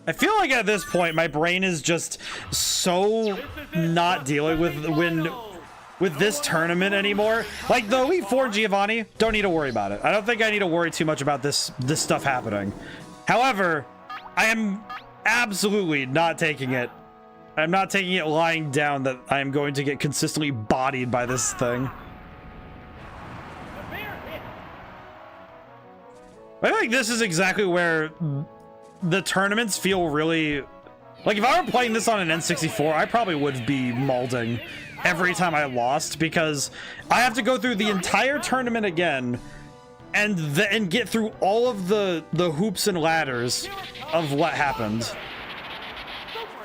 I feel like at this point my brain is just so not dealing with this tournament anymore. Like the Elite Four and Giovanni, don't need to worry about it. I don't think I need to worry too much about this stuff happening. However, I am absolutely not taking it. I'm not taking it lying down that I am going to get consistently bodied by this thing. I feel like this is exactly where the tournaments feel really... Like, if I were playing this on an N64, I probably would be mauling every time I lost, because I have to go through the entire tournament again and get through all of the hoops and ladders of what happened.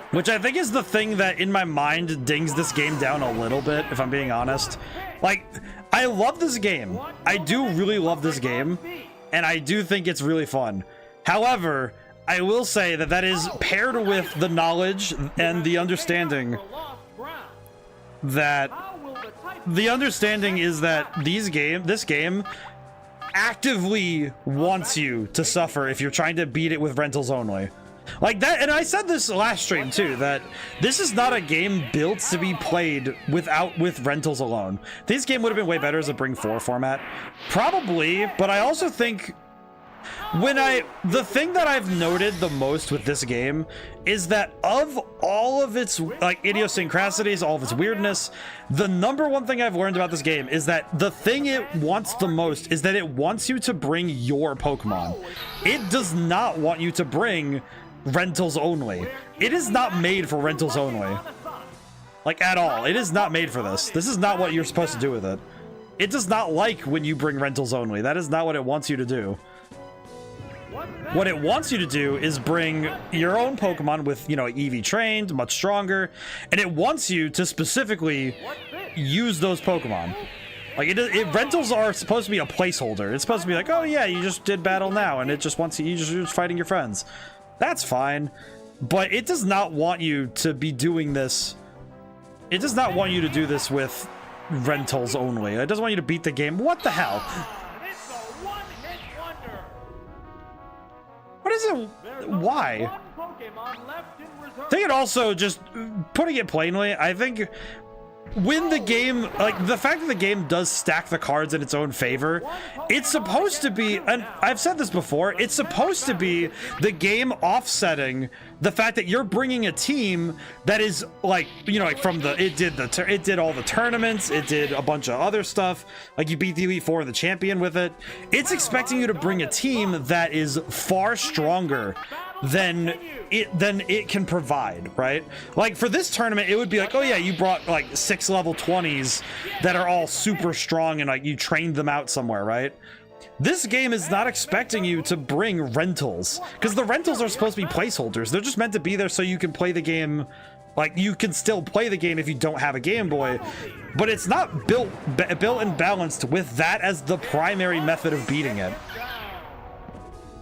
Which I think is the thing that, in my mind, dings this game down a little bit, if I'm being honest. Like, I love this game. I do really love this game. And I do think it's really fun. However, I will say that that is paired with the knowledge and the understanding that this game actively wants you to suffer if you're trying to beat it with rentals only. Like that, and I said this last stream too, that this is not a game built to be played with rentals alone. This game would have been way better as a Bring 4 format. Probably, but I also think the thing that I've noted the most with this game is that of all of its like idiosyncrasies, all of its weirdness, the number one thing I've learned about this game is that the thing it wants the most is that it wants you to bring your Pokemon. It does not want you to bring rentals only. It is not made for rentals only. Like, at all. It is not made for this. This is not what you're supposed to do with it. It does not like when you bring rentals only. That is not what it wants you to do. What it wants you to do is bring your own Pokemon with, you know, EV trained, much stronger, and it wants you to specifically use those Pokemon. Like, rentals are supposed to be a placeholder. It's supposed to be like, oh yeah, you just did battle now, and it just wants you're just fighting your friends. That's fine, but it does not want you to be doing this. It does not want you to do this with rentals only. It doesn't want you to beat the game. What the hell? What is it? Why? I think it also, just putting it plainly, I think when the game, like the fact that the game does stack the cards in its own favor, it's supposed to be, and I've said this before, it's supposed to be the game offsetting the fact that you're bringing a team that is like, you know, like from it did all the tournaments, it did a bunch of other stuff, like you beat the Elite Four and the champion with it. It's expecting you to bring a team that is far stronger than it can provide, right? Like for this tournament, it would be like, oh yeah, you brought like 6 level 20s that are all super strong and like you trained them out somewhere, right? This game is not expecting you to bring rentals, because the rentals are supposed to be placeholders. They're just meant to be there so you can play the game. Like, you can still play the game if you don't have a Game Boy, but it's not built and balanced with that as the primary method of beating it.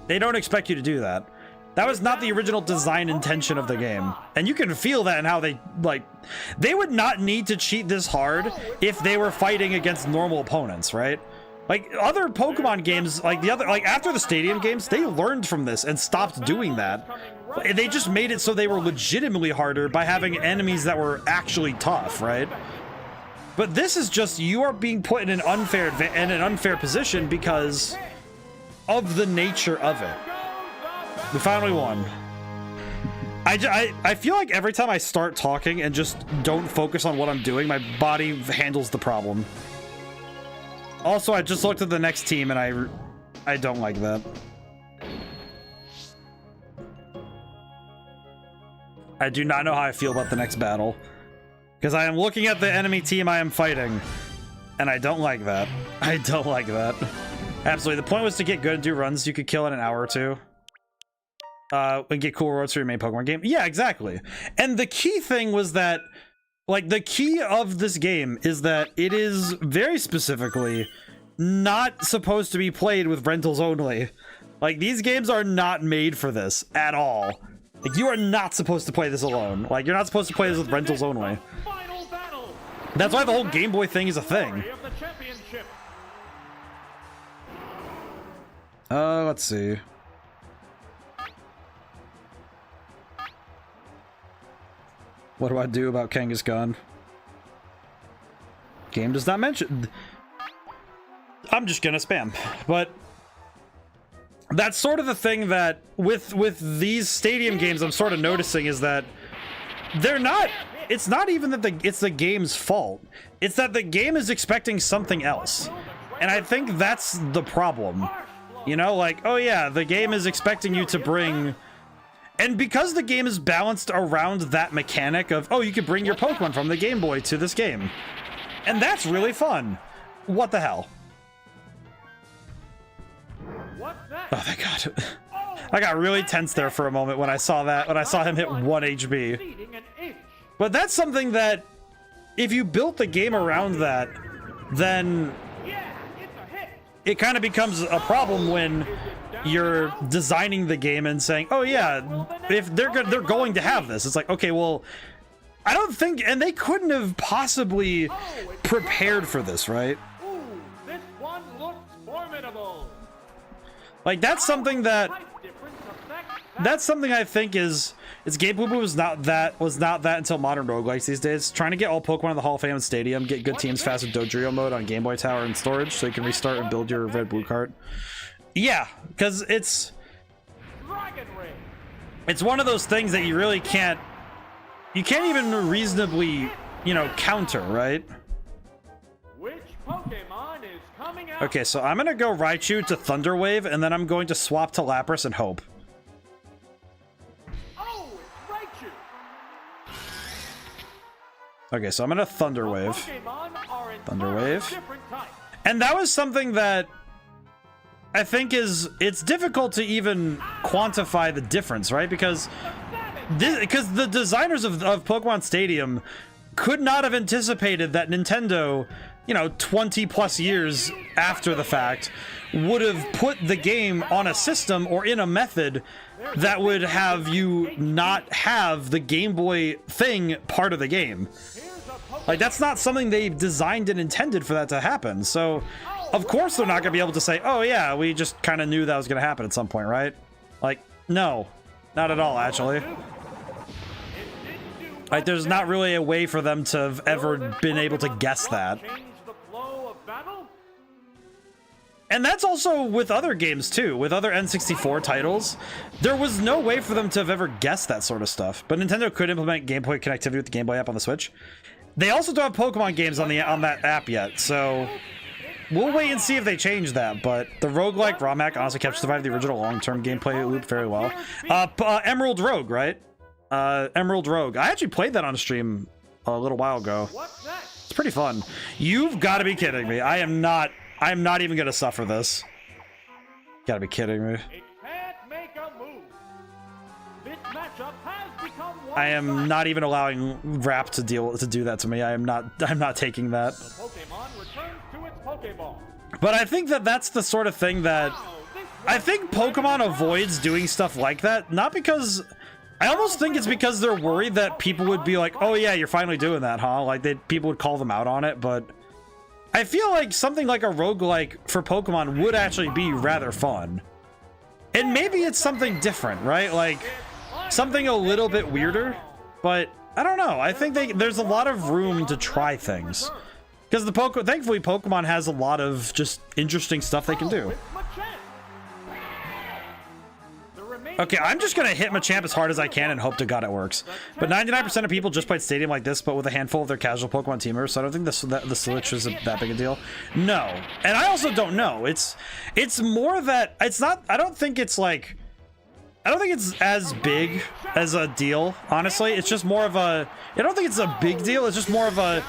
They don't expect you to do that. That was not the original design intention of the game. And you can feel that in how they would not need to cheat this hard if they were fighting against normal opponents, right? Like other Pokemon games, like after the Stadium games, they learned from this and stopped doing that. They just made it so they were legitimately harder by having enemies that were actually tough, right? But this is just, you are being put in an unfair position because of the nature of it. We finally won. I feel like every time I start talking and just don't focus on what I'm doing, my body handles the problem. Also, I just looked at the next team and I don't like that. I do not know how I feel about the next battle, because I am looking at the enemy team I am fighting and I don't like that. I don't like that. Absolutely. The point was to get good and do runs you could kill in an hour or two. And get cool rewards for your main Pokemon game. Yeah, exactly. And the key thing was that, like, the key of this game is that it is very specifically not supposed to be played with rentals only. Like, these games are not made for this at all. Like, you are not supposed to play this alone. Like, you're not supposed to play this with rentals only. Final battle. That's why the whole Game Boy thing is a thing. Of the championship. Let's see. What do I do about Kangaskhan? Game does not mention. I'm just gonna spam, but that's sort of the thing that with these stadium games I'm sort of noticing is that they're not. It's not even that it's the game's fault. It's that the game is expecting something else, and I think that's the problem. You know, like, oh yeah, the game is expecting you to bring. And because the game is balanced around that mechanic of, oh, you can bring your Pokemon from the Game Boy to this game. And that's really fun. What the hell? Oh, thank God. I got really tense there for a moment when I saw that, when I saw him hit 1 HP. But that's something that, if you built the game around that, then it kind of becomes a problem when you're designing the game and saying, oh yeah, if they're going to have this. It's like, okay, well, I don't think, and they couldn't have possibly prepared for this, right? Ooh, this one looks formidable. Like, that's something that I think is, it's Game Boy was not that until modern roguelikes these days. Trying to get all Pokemon in the Hall of Fame and Stadium, get good teams fast with Dodrio mode on Game Boy Tower and storage, so you can restart and build your red-blue cart. Yeah, because it's one of those things that you really can't even reasonably, you know, counter, right? Which Pokemon is coming out? Okay, so I'm gonna go Raichu to Thunder Wave, and then I'm going to swap to Lapras and hope. Oh, it's Raichu. Okay, so I'm gonna Thunder Wave. Thunder Wave. Different type. And that was something that I think it's difficult to even quantify the difference, right? Because the designers of Pokemon Stadium could not have anticipated that Nintendo, you know, 20 plus years after the fact, would have put the game on a system or in a method that would have you not have the Game Boy thing part of the game. Like, that's not something they designed and intended for that to happen. So, of course they're not going to be able to say, oh yeah, we just kind of knew that was going to happen at some point, right? Like, no. Not at all, actually. Like, there's not really a way for them to have ever been able to guess that. And that's also with other games, too. With other N64 titles, there was no way for them to have ever guessed that sort of stuff. But Nintendo could implement Game Boy connectivity with the Game Boy app on the Switch. They also don't have Pokemon games on that app yet, so we'll wait and see if they change that. But the roguelike ROM-hack honestly kept surviving the original long-term gameplay loop very well. Emerald Rogue, right? Emerald Rogue. I actually played that on stream a little while ago. It's pretty fun. You've got to be kidding me. I am not even going to suffer this. Gotta be kidding me. I am not even allowing Rap to do that to me. I'm not taking that. But I think that's the sort of thing that I think Pokemon avoids doing stuff like that. Not because I almost think it's because they're worried that people would be like, "Oh yeah, you're finally doing that, huh?" Like people would call them out on it. But I feel like something like a roguelike for Pokemon would actually be rather fun. And maybe it's something different, right? Like something a little bit weirder, but I don't know. I think there's a lot of room to try things. Because thankfully Pokemon has a lot of just interesting stuff they can do. Okay, I'm just gonna hit Machamp as hard as I can and hope to God it works. But 99% of people just played Stadium like this, but with a handful of their casual Pokemon teamers, so I don't think the Switch is that big a deal. No. And I also don't know. It's more that it's not, I don't think it's as big as a deal, honestly. It's just more of a, I don't think it's a big deal. It's just more of a,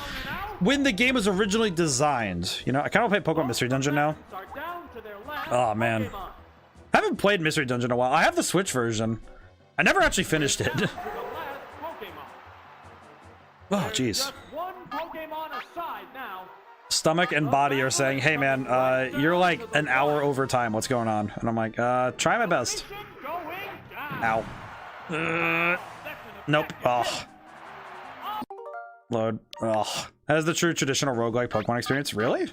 when the game was originally designed. You know, I kind of play Pokemon Mystery Dungeon now. Oh, man. I haven't played Mystery Dungeon in a while. I have the Switch version. I never actually finished it. Oh, jeez. Stomach and body are saying, hey, man, you're like an hour over time. What's going on? And I'm like, try my best. Ow. Nope. Oh. Load. Oh. That is the true traditional roguelike Pokemon experience. Really?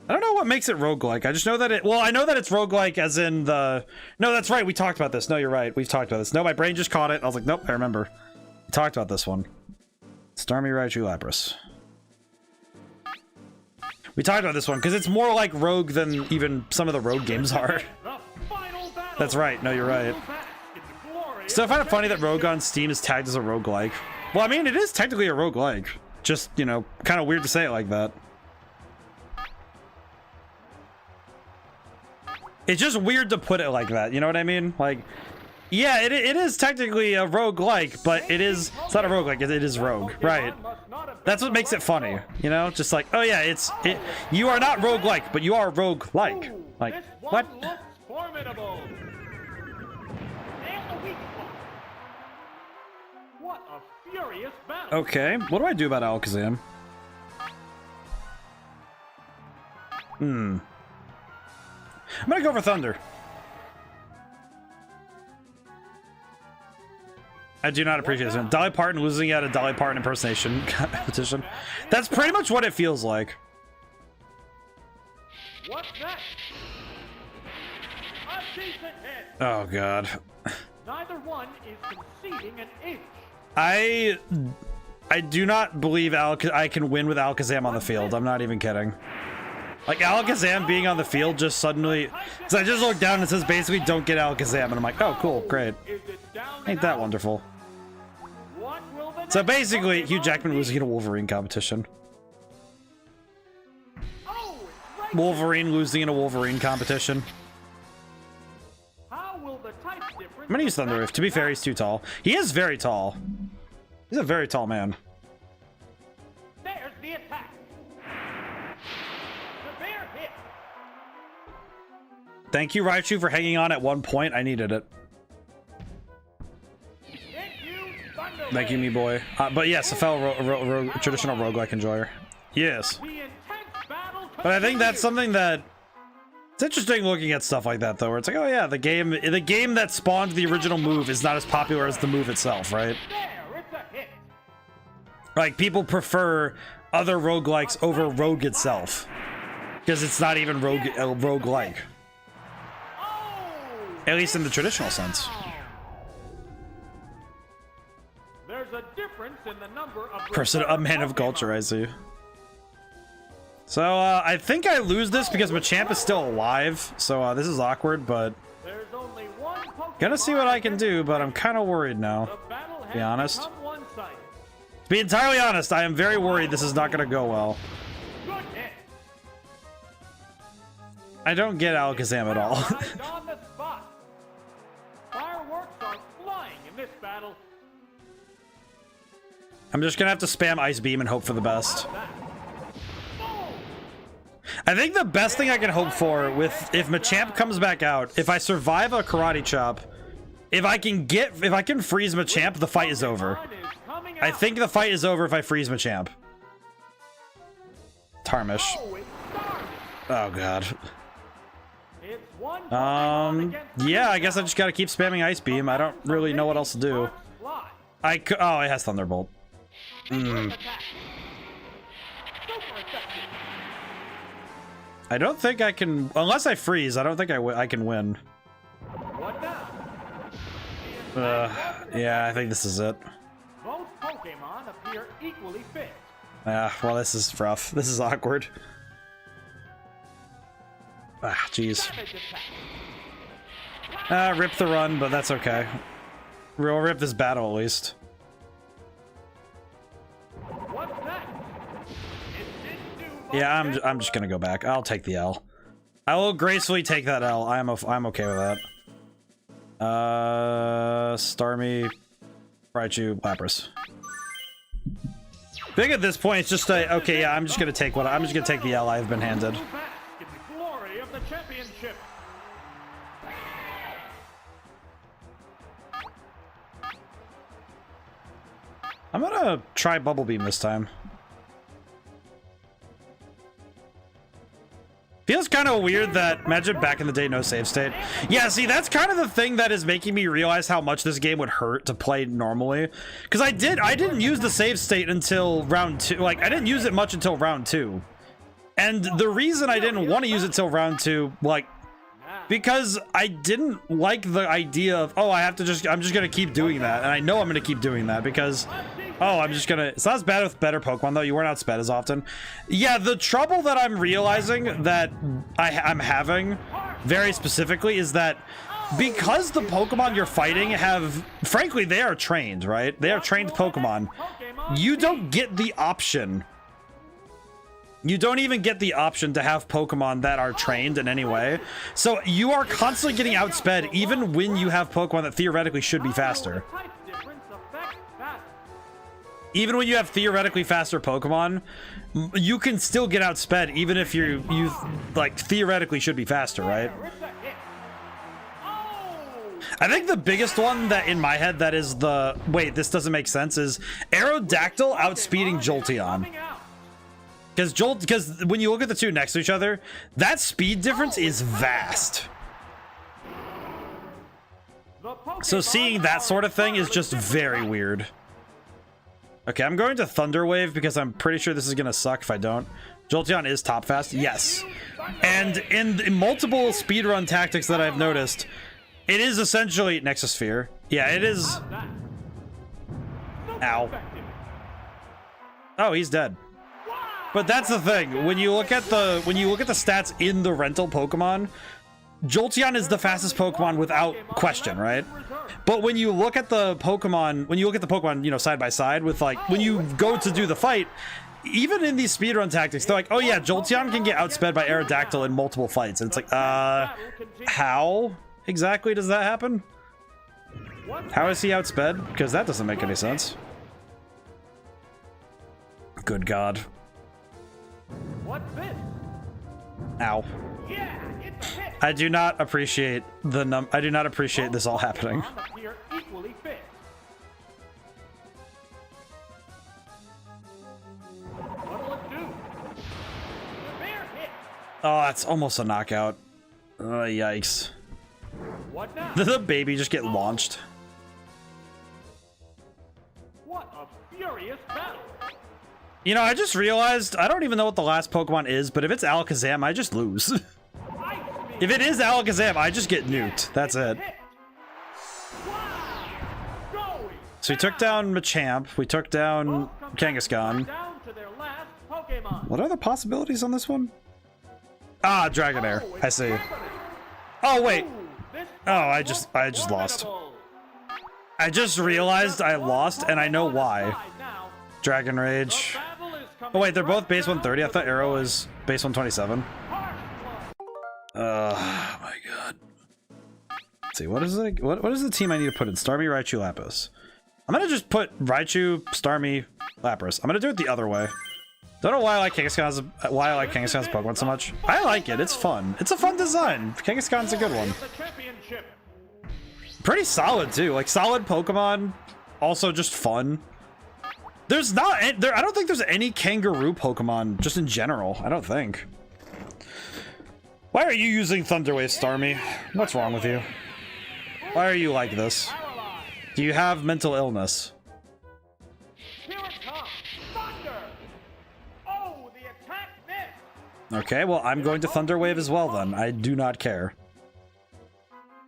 I don't know what makes it roguelike. I just know that I know that it's roguelike as in the... No, that's right. We talked about this. No, you're right. We've talked about this. No, my brain just caught it. I was like, nope, I remember. We talked about this one. Starmie Raichu Lapras. We talked about this one because it's more like Rogue than even some of the Rogue games are. That's right. No, you're right. So I find it funny that Rogue on Steam is tagged as a roguelike. Well, I mean, it is technically a roguelike. Just, you know, kind of weird to say it like that. It's just weird to put it like that, you know what I mean? Like, yeah, it is technically a roguelike, but it's not a roguelike, it is Rogue, right? That's what makes it funny, you know? Just like, oh yeah, you are not roguelike, but you are roguelike. Like, what? What a furious battle. Okay, what do I do about Alakazam? I'm gonna go for Thunder. I do not appreciate this. Dolly Parton losing at a Dolly Parton impersonation competition. That's pretty much what it feels like. What's next? A decent hit. Oh god. Neither one is conceding an inch. I do not believe I can win with Alakazam on the field. I'm not even kidding. Like, Alakazam being on the field just suddenly... So I just looked down and it says basically don't get Alakazam. And I'm like, oh, cool, great. Ain't that wonderful. So basically, Hugh Jackman losing in a Wolverine competition. Wolverine losing in a Wolverine competition. I'm gonna use Thunder Wave. To be fair, he's too tall. He is very tall. He's a very tall man. There's the attack. Severe hit. Thank you, Raichu, for hanging on at one point. I needed it. Thank you, me boy. But yes, a fellow traditional roguelike enjoyer. Yes. But I think that's something that... It's interesting looking at stuff like that, though, where it's like, oh yeah, the game that spawned the original move is not as popular as the move itself, right? Like, people prefer other roguelikes over Rogue itself. Because it's not even roguelike. At least in the traditional sense. There's a difference in the number of Person, a man of culture, I see. So, I think I lose this because Machamp is still alive. So, this is awkward, but... There's only one Pokemon. Gonna see what I can do, but I'm kind of worried now. To be honest. To be entirely honest, I am very worried this is not gonna go well. I don't get Alakazam at all. Fireworks are flying in this battle. I'm just gonna have to spam Ice Beam and hope for the best. I think the best thing I can hope for if Machamp comes back out, if I survive a Karate Chop, if I can freeze Machamp, the fight is over. I think the fight is over if I freeze Machamp. Tarmish. Oh god. Yeah, I guess I just gotta keep spamming Ice Beam. I don't really know what else to do. Oh, it has Thunderbolt. I don't think I can, unless I freeze, I don't think I can win. Yeah, I think this is it. Both Pokemon appear equally fit. Well, this is rough. This is awkward. Jeez. Rip the run, but that's okay. We'll rip this battle at least. Yeah, I'm just gonna go back. I'll take the L. I will gracefully take that L. I'm okay with that. Starmie, Raichu, Lapras. I think at this point it's just a okay. Yeah, I'm just gonna take the L I've been handed. I'm gonna try Bubble Beam this time. Feels kind of weird that, imagine back in the day, no save state. Yeah, see, that's kind of the thing that is making me realize how much this game would hurt to play normally. Because I didn't use the save state until round 2. Like, I didn't use it much until round 2. And the reason I didn't want to use it till round 2, like, because I didn't like the idea of, oh, I'm just gonna keep doing that. And I know I'm gonna keep doing that because, oh, I'm just gonna, it's not as bad with better Pokemon though. You weren't outsped as often. Yeah, the trouble that I'm realizing that I'm having very specifically is that because the Pokemon you're fighting have, frankly, they are trained, right? They are trained Pokemon. You don't get the option. You don't even get the option to have Pokemon that are trained in any way. So you are constantly getting outsped even when you have Pokemon that theoretically should be faster. Even when you have theoretically faster Pokemon, you can still get outsped even if you like theoretically should be faster, right? I think the biggest one that in my head that is the, wait, this doesn't make sense, is Aerodactyl outspeeding Jolteon. Because when you look at the two next to each other, that speed difference is vast. So seeing that sort of thing is just very weird. Okay, I'm going to Thunder Wave because I'm pretty sure this is going to suck if I don't. Jolteon is top fast, yes. And in multiple speedrun tactics that I've noticed, it is essentially Nexus Sphere. Yeah, it is. Ow. Oh, he's dead. But that's the thing. When you look at the stats in the rental Pokemon, Jolteon is the fastest Pokemon without question, right? But when you look at the Pokemon, you know, side by side with, like, when you go to do the fight, even in these speedrun tactics, they're like, oh yeah, Jolteon can get outsped by Aerodactyl in multiple fights. And it's like, how exactly does that happen? How is he outsped? Because that doesn't make any sense. Good God. What's this? Ow. Yeah, it's a hit. I do not appreciate I do not appreciate this all happening. Equally fit. What'll it do? The bear hit. Oh, that's almost a knockout. Yikes. What now? Did the baby just get launched? What a furious battle. You know, I just realized I don't even know what the last Pokemon is, but if it's Alakazam, I just lose. If it is Alakazam, I just get nuked. That's it. So we took down Machamp. We took down Kangaskhan. What are the possibilities on this one? Ah, Dragonair. I see. Oh, wait. Oh, I just lost. I just realized I lost, and I know why. Dragon Rage. Oh wait, they're both base 130. I thought Arrow was base 127. Oh my God. Let's see, what is it? What is the team I need to put in? Starmie, Raichu, Lapras. I'm gonna just put Raichu, Starmie, Lapras. I'm gonna do it the other way. Don't know why I like Kangaskhan's Pokemon so much. I like it. It's fun. It's a fun design. Kangaskhan's a good one. Pretty solid too. Like solid Pokemon. Also just fun. There's not, I don't think there's any kangaroo Pokemon just in general. I don't think. Why are you using Thunder Wave, Starmie? What's wrong with you? Why are you like this? Do you have mental illness? Here it comes. Thunder. Oh, the attack missed. Okay, well, I'm going to Thunder Wave as well then. I do not care.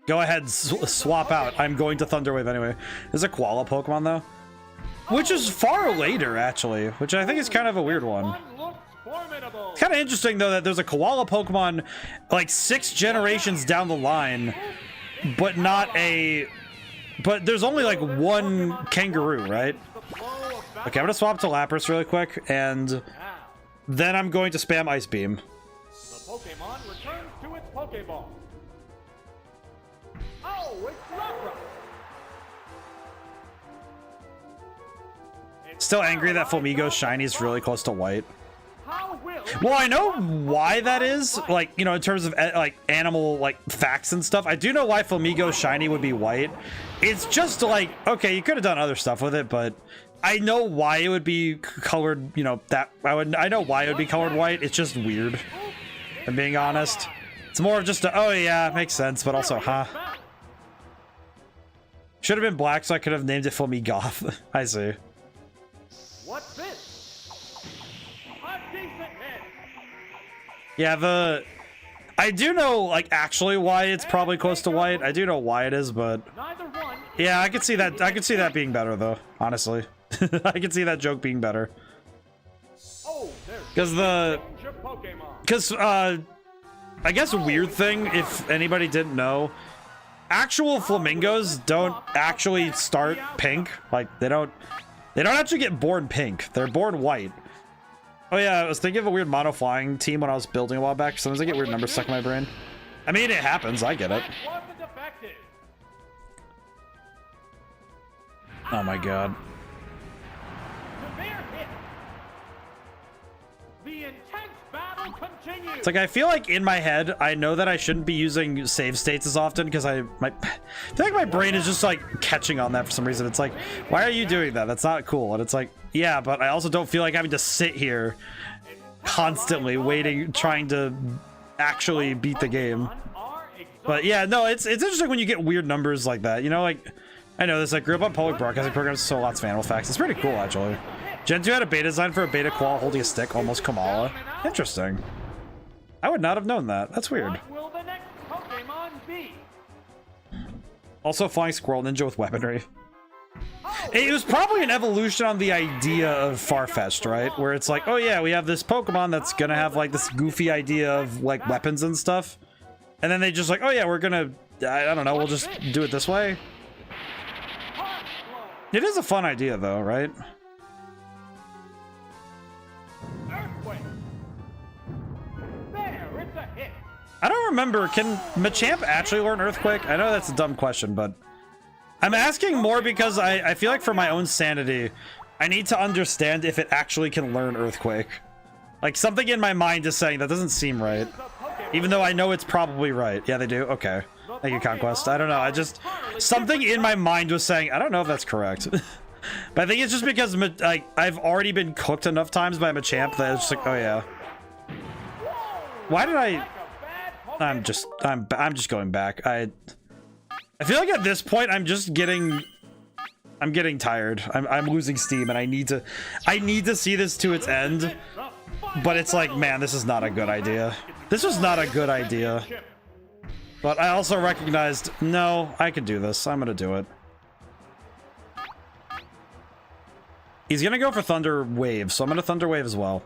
Go ahead, swap out. I'm going to Thunder Wave anyway. There's a Koala Pokemon though. Which is far later, actually, which I think is kind of a weird one. It's kind of interesting, though, that there's a Koala Pokemon like 6 generations down the line, but not a... But there's only like one kangaroo, right? Okay, I'm gonna swap to Lapras really quick, and then I'm going to spam Ice Beam. The Pokemon returns to its Pokeball. Oh, it's Lapras. Still angry that Flamigo's shiny is really close to white. Well, I know why that is, like, you know, in terms of like animal like facts and stuff. I do know why Flamigo's shiny would be white. It's just like, okay, you could have done other stuff with it, but I know why it would be colored, you know, that I know why it would be colored white. It's just weird. I'm being honest. It's more of just a, oh yeah, makes sense, but also, huh? Should have been black so I could have named it Flammy Goth. I see. What's this? A decent hit. Yeah, I do know, like, actually why it's probably close to white. I do know why it is, but... Yeah, I could see that. I could see that being better, though, honestly. I could see that joke being better. Because I guess a weird thing, if anybody didn't know, actual flamingos don't actually start pink. Like, they don't actually get born pink. They're born white. Oh yeah, I was thinking of a weird mono flying team when I was building a while back. Sometimes I get weird numbers stuck in my brain. I mean, it happens. I get it. Oh my god. It's like, I feel like in my head, I know that I shouldn't be using save states as often because I feel like my brain is just like catching on that for some reason. It's like, why are you doing that? That's not cool. And it's like, yeah, but I also don't feel like having to sit here constantly waiting, trying to actually beat the game. But yeah, no, it's interesting when you get weird numbers like that. You know, like, I know this. I grew up on public broadcasting programs, so lots of animal facts. It's pretty cool, actually. Gen 2 had a beta design for a beta qual holding a stick, almost Kamala. Interesting. I would not have known that. That's weird. Also, flying squirrel ninja with weaponry. It was probably an evolution on the idea of Farfetch'd, right? Where it's like, oh yeah, we have this Pokemon that's gonna have like this goofy idea of like weapons and stuff. And then they just like, oh yeah, we're gonna, I don't know, we'll just do it this way. It is a fun idea though, right? I don't remember, can Machamp actually learn Earthquake? I know that's a dumb question, but I'm asking more because I feel like for my own sanity, I need to understand if it actually can learn Earthquake. Like, something in my mind is saying that doesn't seem right. Even though I know it's probably right. Yeah, they do? Okay. Thank you, Conquest. I don't know. Something in my mind was saying, I don't know if that's correct. But I think it's just because, like, I've already been cooked enough times by Machamp that it's just like, oh yeah. Why did I... I'm just going back. I feel like at this point I'm getting tired. I'm losing steam and I need to see this to its end. But it's like, man, this is not a good idea. This was not a good idea. But I also recognized, no, I can do this. I'm gonna do it. He's gonna go for Thunder Wave, so I'm gonna Thunder Wave as well.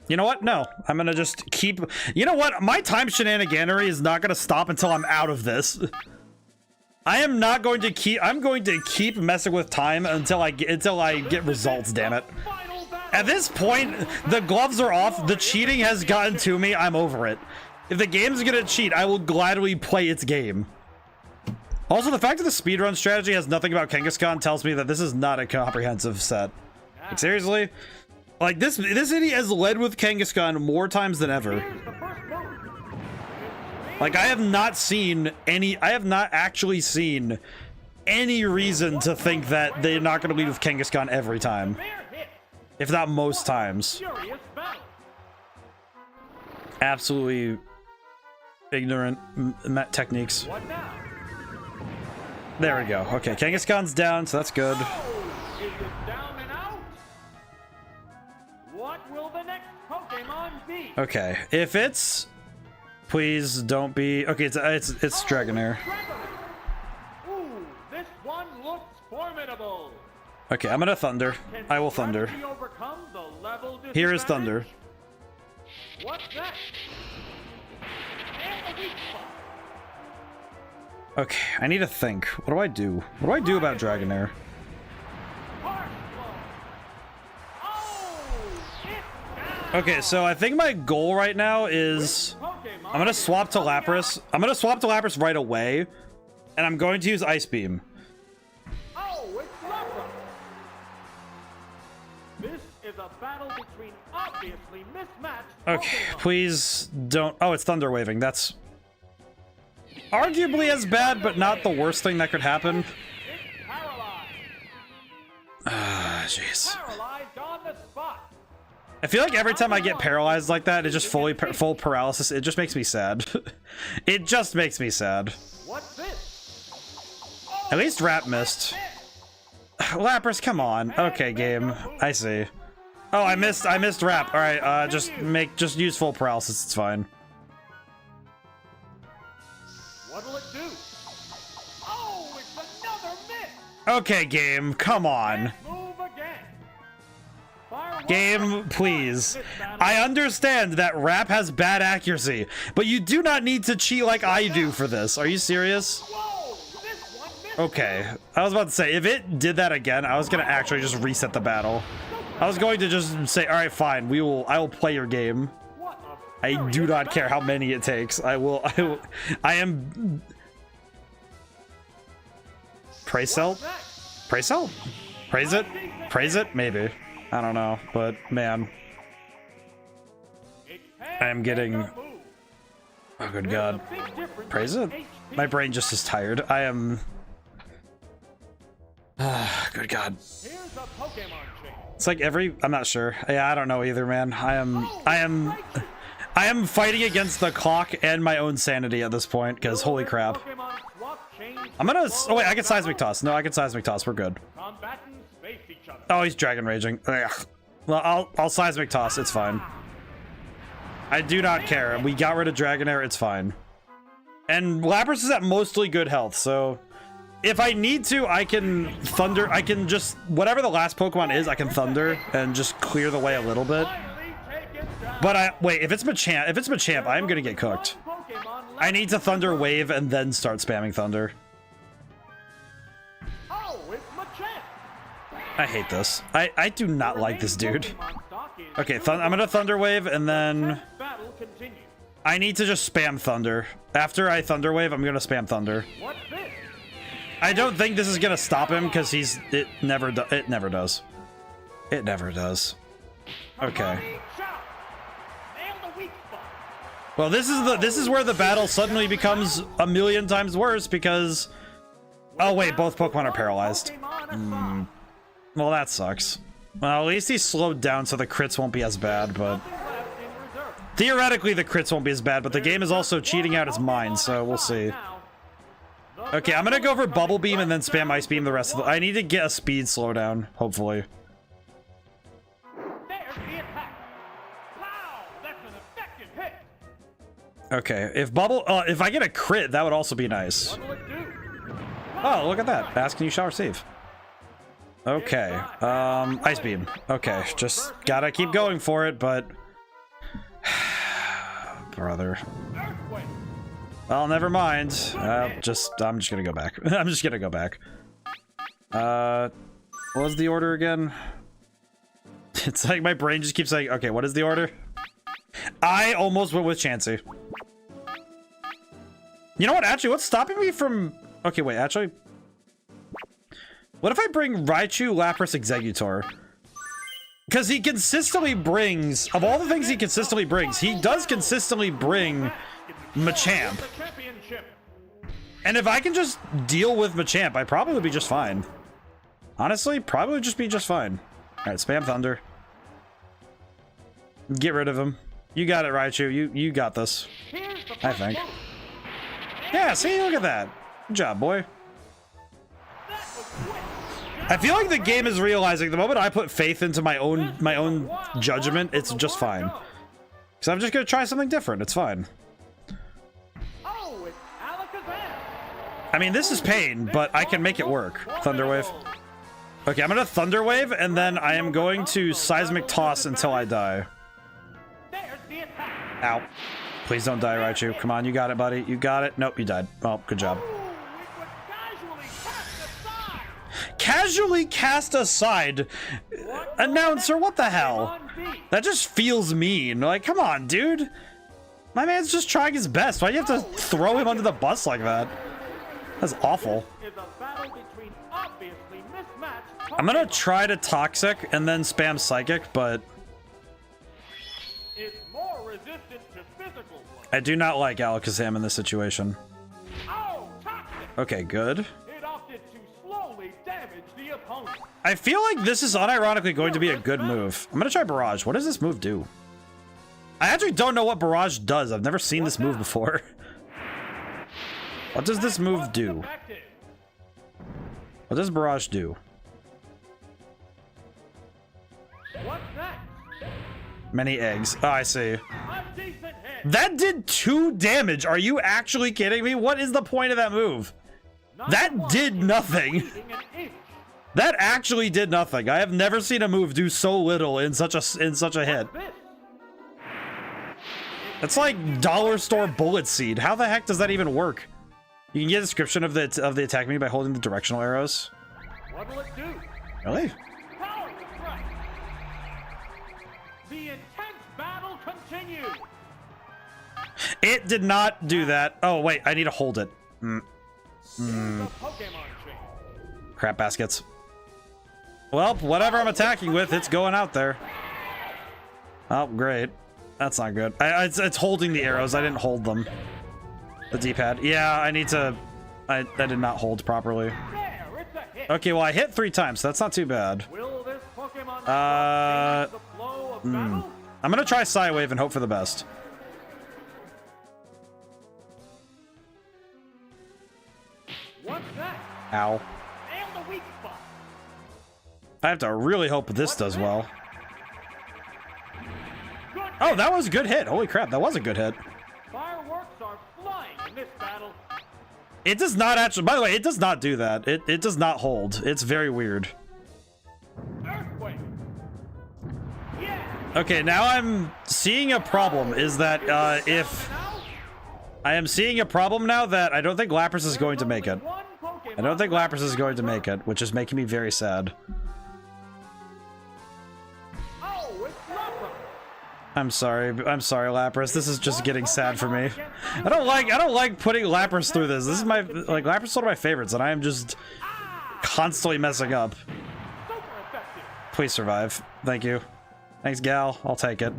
You know what? No, I'm gonna just keep... You know what? My time shenaniganery is not gonna stop until I'm out of this. I'm going to keep messing with time until I get results, damn it. At this point, the gloves are off. The cheating has gotten to me. I'm over it. If the game's gonna cheat, I will gladly play its game. Also, the fact that the speedrun strategy has nothing about Kangaskhan tells me that this is not a comprehensive set. Like, seriously? Like, this idiot has led with Kangaskhan more times than ever. Like, I have not actually seen any reason to think that they're not going to lead with Kangaskhan every time. If not most times. Absolutely ignorant techniques. There we go. Okay, Kangaskhan's down, so that's good. Okay, if it's... Please don't be... Okay, it's Dragonair. Ooh, this one looks formidable. Okay, I'm gonna Thunder. I will Thunder. Here is Thunder. What's that? Okay, I need to think. What do I do? What do I do about Dragonair? Okay, so I think my goal right now is I'm gonna swap to Lapras. I'm gonna swap to Lapras right away, and I'm going to use Ice Beam. Oh, it's Lapras. This is a battle between obviously mismatched. Okay, please don't. Oh, it's Thunder Waving. That's. arguably as bad, but not the worst thing that could happen. It's paralyzed. Ah, jeez. Paralyzed on the spot. I feel like every time I get paralyzed like that, it just full paralysis. It just makes me sad. It just makes me sad. What's this? At least Rap missed. Lapras, come on. Okay, game. I see. Oh, I missed Rap. All right, just use full paralysis. It's fine. What'll it do? Oh, it's another miss. Okay, game. Come on. Move again. Fire Game, please. I understand that Rap has bad accuracy, but you do not need to cheat like I do for this. Are you serious? Whoa, this one missed. Okay. I was about to say, if it did that again, I was going to actually just reset the battle. I was going to just say, all right, fine. I will play your game. What a I do not care how many it takes. I am... Praise Cell? Praise Cell? Praise it? Praise it? Maybe. I don't know, but man. I am getting... Oh, good God. Praise it? My brain just is tired. I am... Good God. Here's a Pokemon chain. It's like I'm not sure. Yeah, I don't know either, man. I am fighting against the clock and my own sanity at this point, because holy crap. I'm gonna... Oh wait, I can Seismic Toss. No, I can Seismic Toss. We're good. Combatants face each other. Oh, he's Dragon Raging. Ugh. Well, I'll Seismic Toss. It's fine. I do not care. We got rid of Dragonair. It's fine. And Lapras is at mostly good health, so... If I need to, I can Thunder. I can just... Whatever the last Pokemon is, I can Thunder and just clear the way a little bit. But wait, if it's Machamp, I am going to get cooked. I need to Thunder Wave and then start spamming Thunder. Oh, it's Machamp. I hate this. I do not like this dude. Okay, I'm going to Thunder Wave and then... Battle continues. I need to just spam Thunder. After I Thunder Wave, I'm going to spam Thunder. What's this? I don't think this is going to stop him because it never does. It never does. It never does. Okay. Well, this is where the battle suddenly becomes a million times worse because... Oh wait, both Pokemon are paralyzed. Well, that sucks. Well, at least he's slowed down so the crits won't be as bad, but... Theoretically, the crits won't be as bad, but the game is also cheating out his mind, so we'll see. Okay, I'm gonna go for Bubble Beam and then spam Ice Beam the rest of the... I need to get a speed slowdown, hopefully. There's the attack. Wow, that's an effective hit. Okay, if I get a crit, that would also be nice. What'll it do? Oh, look at that. Ask and you shall receive. Okay, Ice Beam. Okay, just gotta keep going for it, but... Brother. Earthquake. Well, never mind. I'm just gonna go back. I'm just gonna go back. What was the order again? It's like my brain just keeps saying, okay, what is the order? I almost went with Chansey. You know what? Actually, what's stopping me from... Okay, wait, actually... What if I bring Raichu, Lapras, Exeggutor? Because he consistently brings... Of all the things he consistently brings, he does consistently bring Machamp. And if I can just deal with Machamp, I'd probably be just fine. Honestly, probably just be just fine. Alright, spam Thunder. Get rid of him. You got it, Raichu. You got this. I think. Yeah, see? Look at that. Good job, boy. I feel like the game is realizing the moment I put faith into my own judgment, it's just fine. Because I'm just going to try something different. It's fine. I mean, this is pain, but I can make it work. Thunder Wave. Okay, I'm going to Thunder Wave, and then I am going to Seismic Toss until I die. Ow. Please don't die, Raichu. Come on, you got it, buddy. You got it. Nope, you died. Well, good job. Casually cast aside? Announcer, what the hell? That just feels mean. Like, come on, dude. My man's just trying his best. Why do you have to throw him under the bus like that? That's awful. I'm gonna try to Toxic and then spam Psychic, but... I do not like Alakazam in this situation. Okay, good. It opted to slowly damage the opponent. I feel like this is unironically going to be a good move. I'm gonna try Barrage. What does this move do? I actually don't know what Barrage does. I've never seen this move before. What does this move do? What does Barrage do? What's next? Many eggs. Oh, I see. A decent hit. That did 2 damage. Are you actually kidding me? What is the point of that move? That did nothing. That actually did nothing. I have never seen a move do so little in such a hit. It's like dollar store bullet seed. How the heck does that even work? You can get a description of the attack menu by holding the directional arrows. What will it do? Really? Power strike. The intense battle continues. It did not do that. Oh wait, I need to hold it. The Pokemon chain. Crap baskets. Well, whatever I'm attacking with, it's going out there. Oh, great. That's not good. It's holding the arrows. I didn't hold them. The D-pad. Yeah, I need to... I did not hold properly. There, it's a hit. Okay, well, I hit 3 times, so that's not too bad. Will this Pokemon Uh, change the flow of battle? I'm gonna try Psywave and hope for the best. What's next? Ow. Nail the weak spot. I have to really hope this does well. Good Oh, hit. that was a good hit. Holy crap, that was a good hit. Fireworks are flying in this battle. It does not actually... By the way, it does not do that. It does not hold. It's very weird. Earthquake. Yeah. Okay, now I'm seeing a problem. Is that if... Now, I am seeing a problem now that I don't think Lapras is going to make it. one Pokemon I don't think Lapras is going to make it, which is making me very sad. Oh, it's Lapras. I'm sorry, Lapras. This is just getting sad for me. I don't like putting Lapras through this. This is my Lapras is one of my favorites, and I am just constantly messing up. Super effective. Please survive. Thank you. Thanks, Gal. I'll take it.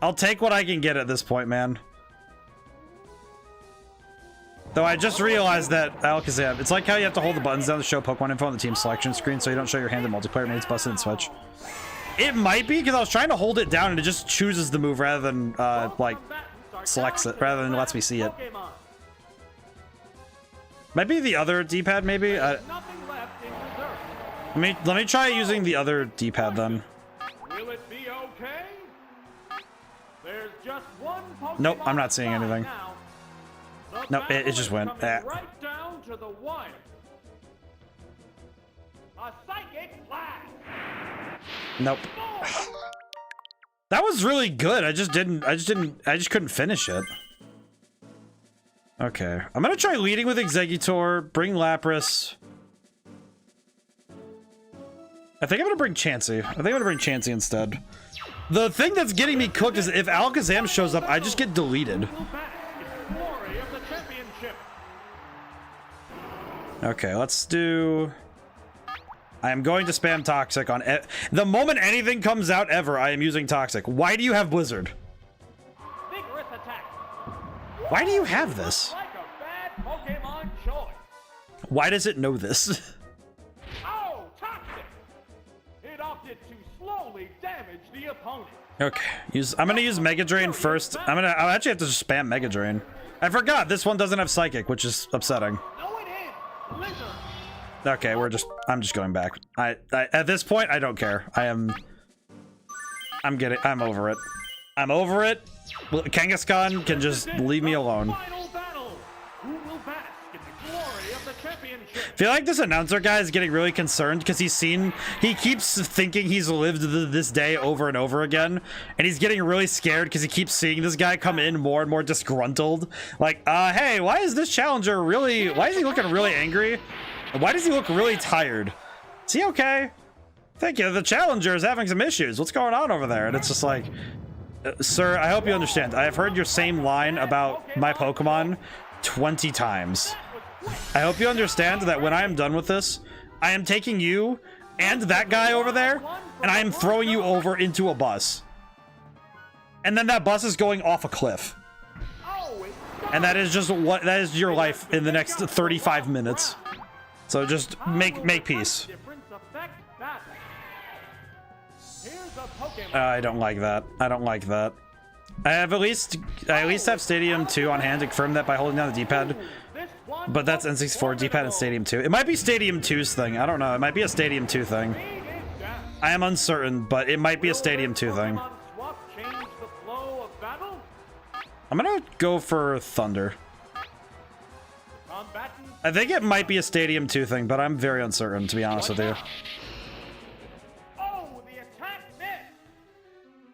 I'll take what I can get at this point, man. Though I just realized that Alakazam, it's like how you have to hold the buttons down to show Pokemon info on the team selection screen so you don't show your hand in multiplayer mates busted and switch. It might be because I was trying to hold it down and it just chooses the move rather than like selects it rather than lets me see it. Pokemon. Might be the other D-pad maybe. Nothing left in reserve. Let me try using the other D-pad then. Will it be okay? There's just one Pokemon Nope, I'm not seeing aside anything. now. The Nope, it battle just is went. coming right down to the wire. A psychic blast. Nope. That was really good. I just couldn't finish it. Okay. I'm gonna try leading with Exeggutor, bring Lapras. I think I'm gonna bring Chansey. I think I'm gonna bring Chansey instead. The thing that's getting me cooked is if Alakazam shows up, I just get deleted. Will bask in the glory of the championship. Okay, let's do... I am going to spam Toxic on... The moment anything comes out ever, I am using Toxic. Why do you have Blizzard? Vigorous attack. Why do you have this? Like a bad Pokemon choice. Why does it know this? Oh, toxic. It opted to slowly damage the opponent. Okay, I'm gonna use Mega Drain first. I'll actually have to just spam Mega Drain. I forgot this one doesn't have Psychic, which is upsetting. No, it is. Lizard. Okay, I'm just going back. I at this point I don't care. I'm over it. I'm over it. Kangaskhan can just leave me alone. Final battle. Who will bask in the glory of the championship? I feel like this announcer guy is getting really concerned because he keeps thinking he's lived this day over and over again, and he's getting really scared because he keeps seeing this guy come in more and more disgruntled. Like, hey, why is this challenger why is he looking really angry? Why does he look really tired? Is he okay? Thank you. The challenger is having some issues. What's going on over there? And it's just like, sir, I hope you understand. I have heard your same line about my Pokemon 20 times. I hope you understand that when I am done with this, I am taking you and that guy over there, and I am throwing you over into a bus. And then that bus is going off a cliff. Oh, it's And that is just what that is your life in the next 35 minutes. So just make peace. I don't like that. I don't like that. I at least have Stadium 2 on hand to confirm that by holding down the D-pad. But that's N64 D-pad and Stadium 2. It might be Stadium 2's thing. I don't know. It might be a Stadium 2 thing. I am uncertain, but it might be a Stadium 2 thing. I'm gonna go for Thunder. I think it might be a Stadium 2 thing, but I'm very uncertain, to be honest with you.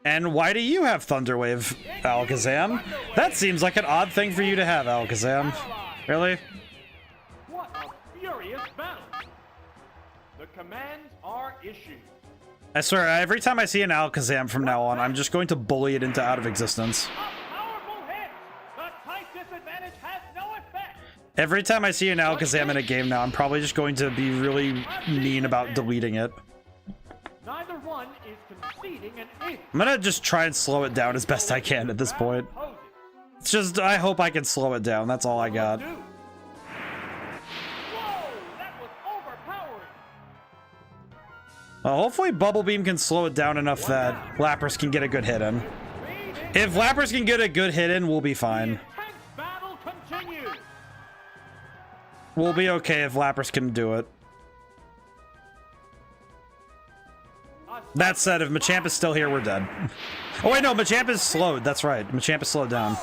And why do you have Thunder Wave, Alakazam? That seems like an odd thing for you to have, Alakazam. Really? What a furious battle. The commands are issued. I swear, every time I see an Alakazam from now on, I'm just going to bully it into out of existence. Every time I see an Alakazam in a game now, I'm probably just going to be really mean about deleting it. Neither one is conceding an eighth. I'm gonna just try and slow it down as best I can at this point. It's just, I hope I can slow it down. That's all I got. Whoa, that was overpowering. Well, hopefully Bubble Beam can slow it down enough that Lapras can get a good hit in. If Lapras can get a good hit in, we'll be fine. Battle continues. We'll be okay if Lapras can do it. That said, if Machamp is still here, we're dead. Oh wait, no, Machamp is slowed. That's right. Machamp is slowed down.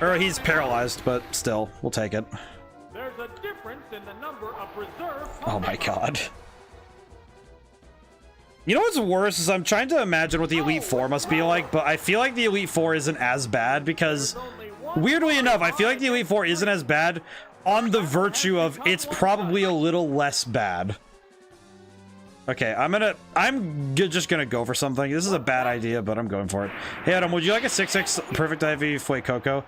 Or he's paralyzed, but still, we'll take it. There's a difference in the number of reserve. Oh my god. You know what's worse is I'm trying to imagine what the Elite Four must be like, but I feel like the Elite Four isn't as bad because, weirdly enough, I feel like the Elite Four isn't as bad on the virtue of it's probably a little less bad. Okay, I'm just gonna go for something. This is a bad idea, but I'm going for it. Hey Adam, would you like a 6-6 Perfect IV Fuecoco?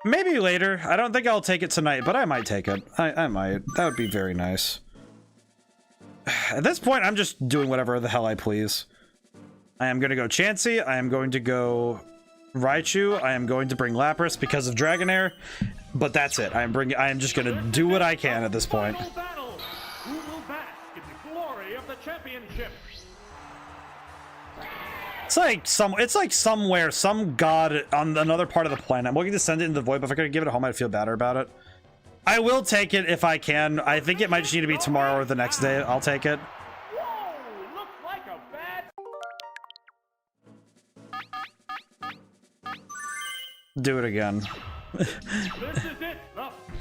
Maybe later. I don't think I'll take it tonight, but I might take it. I might. That would be very nice. At this point, I'm just doing whatever the hell I please. I am gonna go Chansey. I am going to go Raichu. I am going to bring Lapras because of Dragonair, but that's it. I am just gonna do what I can at this point. It's like somewhere, some god on another part of the planet. I'm looking to send it into the void, but if I could give it a home, I'd feel better about it. I will take it if I can. I think it might just need to be tomorrow or the next day. I'll take it. Whoa, looks like a bad... Do it again. This is it.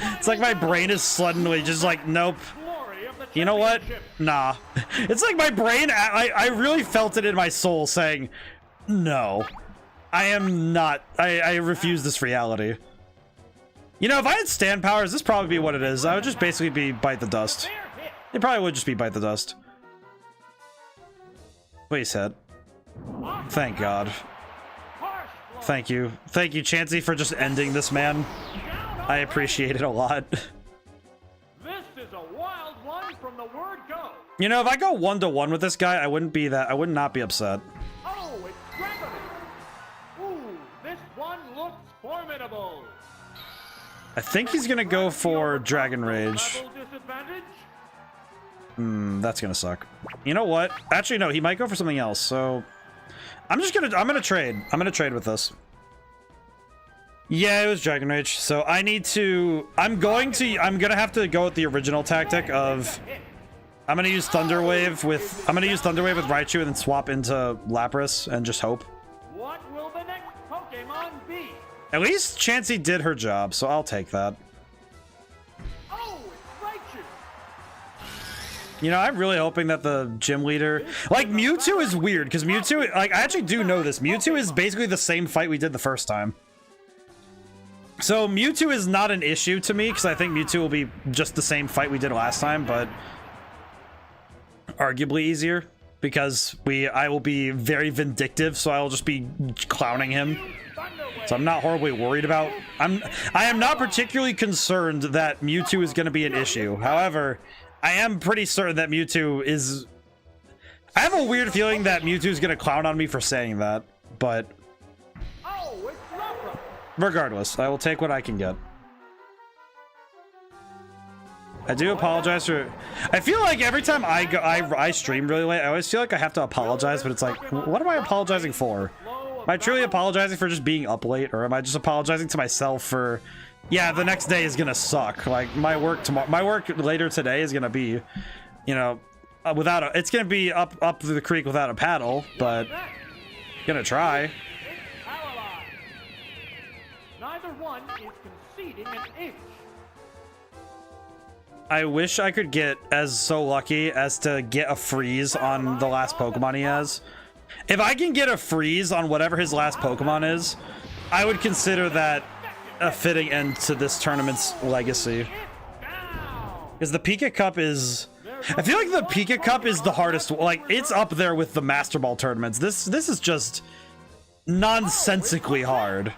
It's like my brain is suddenly just like, nope. You know what? Nah. It's like my brain, I really felt it in my soul saying, no. I am not, I refuse this reality. You know, if I had stand powers, this probably be what it is. I would just basically be Bite the Dust. It probably would just be Bite the Dust. Please hit. Thank God. Thank you. Thank you, Chansey, for just ending this, man. I appreciate it a lot. You know, if I go 1-to-1 with this guy, I would not be upset. Oh, it's Dragonair. Ooh, this one looks formidable. I think he's gonna go for Dragon Rage. That's gonna suck. You know what? Actually, no, he might go for something else, so I'm gonna trade. I'm gonna trade with this. Yeah, it was Dragon Rage, so I'm gonna have to go with the original tactic of I'm gonna use Thunder Wave with Raichu and then swap into Lapras and just hope. What will the next Pokemon be? At least Chansey did her job, so I'll take that. Oh, it's Raichu. You know, I'm really hoping that the gym leader, like Mewtwo is weird because Mewtwo, like I actually do know this. Mewtwo is basically the same fight we did the first time. So Mewtwo is not an issue to me because I think Mewtwo will be just the same fight we did last time, but arguably easier because I will be very vindictive, so I'll just be clowning him. So I'm not horribly worried about. I am not particularly concerned that Mewtwo is going to be an issue. However, I am pretty certain that Mewtwo is. I have a weird feeling that Mewtwo is going to clown on me for saying that, but. Regardless, I will take what I can get. I do apologize for... I feel like every time I stream really late, I always feel like I have to apologize, but it's like, what am I apologizing for? Am I truly apologizing for just being up late, or am I just apologizing to myself for... Yeah, the next day is gonna suck. Like, my work tomorrow... My work later today is gonna be, you know, without a... It's gonna be up the creek without a paddle, but... Gonna try. Neither one is conceding an inch. I wish I could get so lucky as to get a freeze on the last Pokemon he has. If I can get a freeze on whatever his last Pokemon is, I would consider that a fitting end to this tournament's legacy. Because the Pika Cup is... I feel like the Pika Cup is the hardest. Like, it's up there with the Master Ball tournaments. This is just nonsensically hard.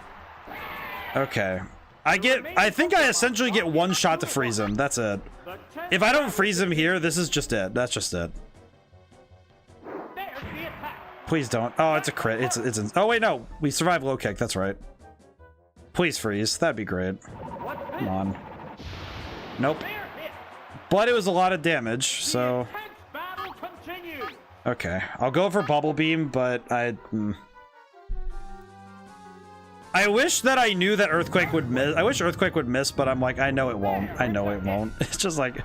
Okay. I think I essentially get one shot to freeze him. That's it. If I don't freeze him here, this is just it. That's just it. Please don't. Oh, it's a crit. It's oh wait, no. We survived low kick. That's right. Please freeze. That'd be great. Come on. Nope. But it was a lot of damage, so... Okay. I'll go for Bubble Beam, but I wish that I knew that Earthquake would miss. I wish Earthquake would miss, but I'm like, I know it won't. I know it won't. It's just like,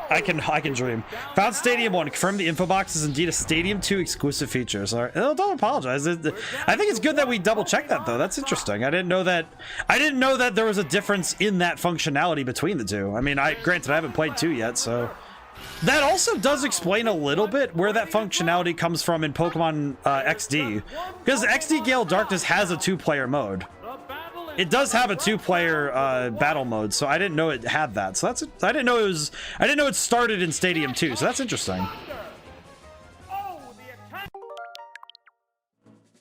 I can dream. Found Stadium 1. Confirmed the info box is indeed a Stadium 2 exclusive feature. So don't apologize. I think it's good that we double checked that though. That's interesting. I didn't know that there was a difference in that functionality between the two. I mean, granted, I haven't played 2 yet, so that also does explain a little bit where that functionality comes from in Pokemon XD, because XD Gale Darkness has a 2-player mode. It does have a 2-player battle mode, so I didn't know it had that. So I didn't know it started in Stadium 2. So that's interesting.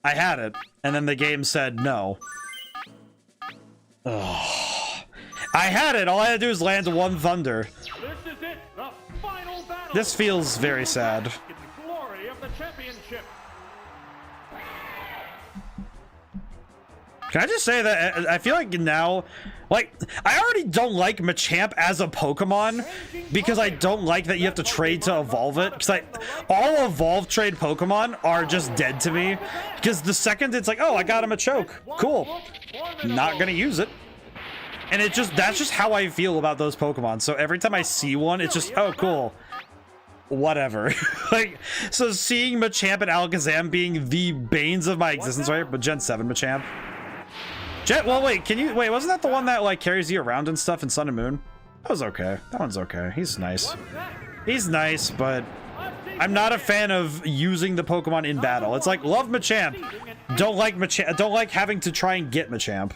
I had it, and then the game said no. Oh. I had it. All I had to do is land 1 Thunder. This feels very sad. Can I just say that I feel like now, like, I already don't like Machamp as a Pokemon because I don't like that you have to trade to evolve it. Because all evolve trade Pokemon are just dead to me. Because the second it's like, oh, I got him a choke. Cool. Not gonna use it. And that's just how I feel about those Pokemon. So every time I see one, it's just, oh, cool. Whatever. Like, so seeing Machamp and Alakazam being the banes of my existence, right? But Gen 7 Machamp. Well, wait, wasn't that the one that, like, carries you around and stuff in Sun and Moon? That was okay. That one's okay. He's nice. He's nice, but I'm not a fan of using the Pokemon in battle. It's like, love Machamp. Don't like having to try and get Machamp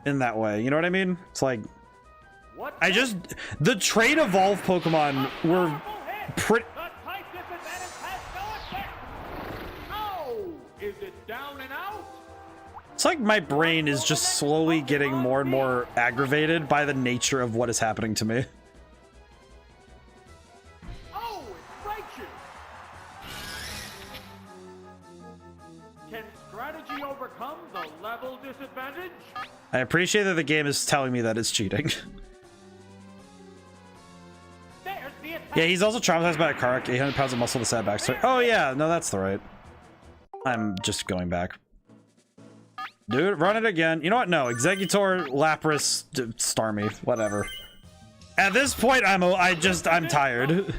in that way. You know what I mean? It's like, the trade evolve Pokemon were pretty... It's like my brain is just slowly getting more and more aggravated by the nature of what is happening to me. Oh, it breaks you. Can strategy overcome the level disadvantage? I appreciate that the game is telling me that it's cheating. Yeah, he's also traumatized by a car wreck, 800 pounds of muscle, the sad backstory. Oh yeah, no, that's the right. I'm just going back. Dude, run it again. You know what? No, Executor, Lapras, Starmie, whatever. At this point, I'm tired.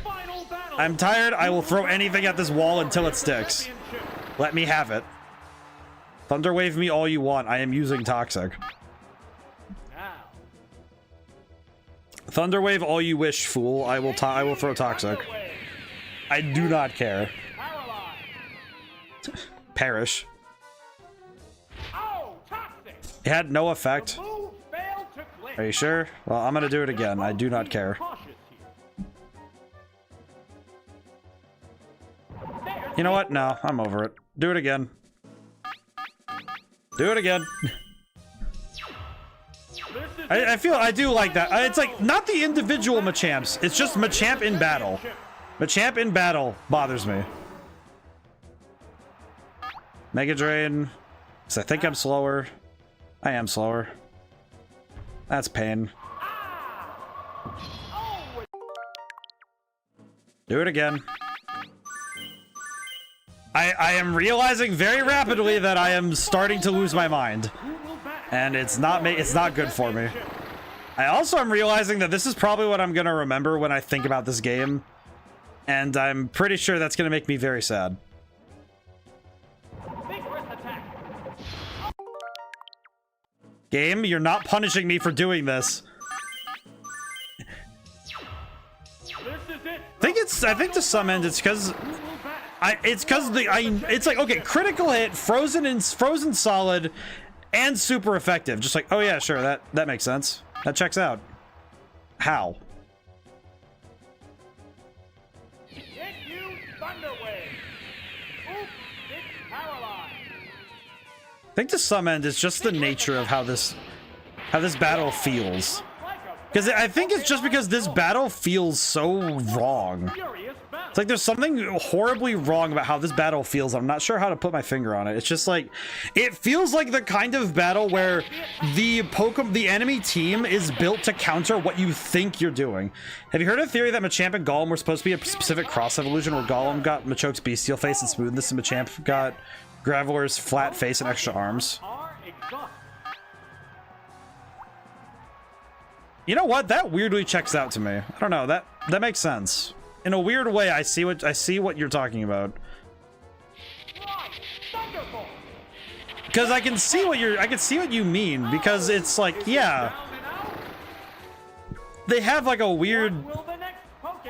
I'm tired. I will throw anything at this wall until it sticks. Let me have it. Thunderwave me all you want. I am using Toxic. Thunderwave all you wish, fool. I will throw Toxic. I do not care. Perish. It had no effect. Are you sure? Well, I'm gonna do it again. I do not care. You know what? No, I'm over it. Do it again. Do it again. I do like that. It's like, not the individual Machamps. It's just Machamp in battle. Machamp in battle bothers me. Mega Drain. Because I think I'm slower. I am slower. That's pain. Do it again. I am realizing very rapidly that I am starting to lose my mind. And it's not good for me. I also am realizing that this is probably what I'm gonna remember when I think about this game. And I'm pretty sure that's gonna make me very sad. Game, you're not punishing me for doing this. I think to some end it's because it's like, okay, critical hit, frozen solid, and super effective. Just like, oh yeah, sure, that makes sense. That checks out. How? I think to some end it's just the nature of how this battle feels. Because I think it's just because this battle feels so wrong. It's like there's something horribly wrong about how this battle feels. I'm not sure how to put my finger on it. It's just like, it feels like the kind of battle where the enemy team is built to counter what you think you're doing. Have you heard of the theory that Machamp and Golem were supposed to be a specific cross evolution, where Golem got Machoke's bestial face and smoothness, and Machamp got Graveler's flat face and extra arms? You know what? That weirdly checks out to me. I don't know. That makes sense. In a weird way, I see what you're talking about. Because I can see what you mean, because it's like, yeah. They have like a weird,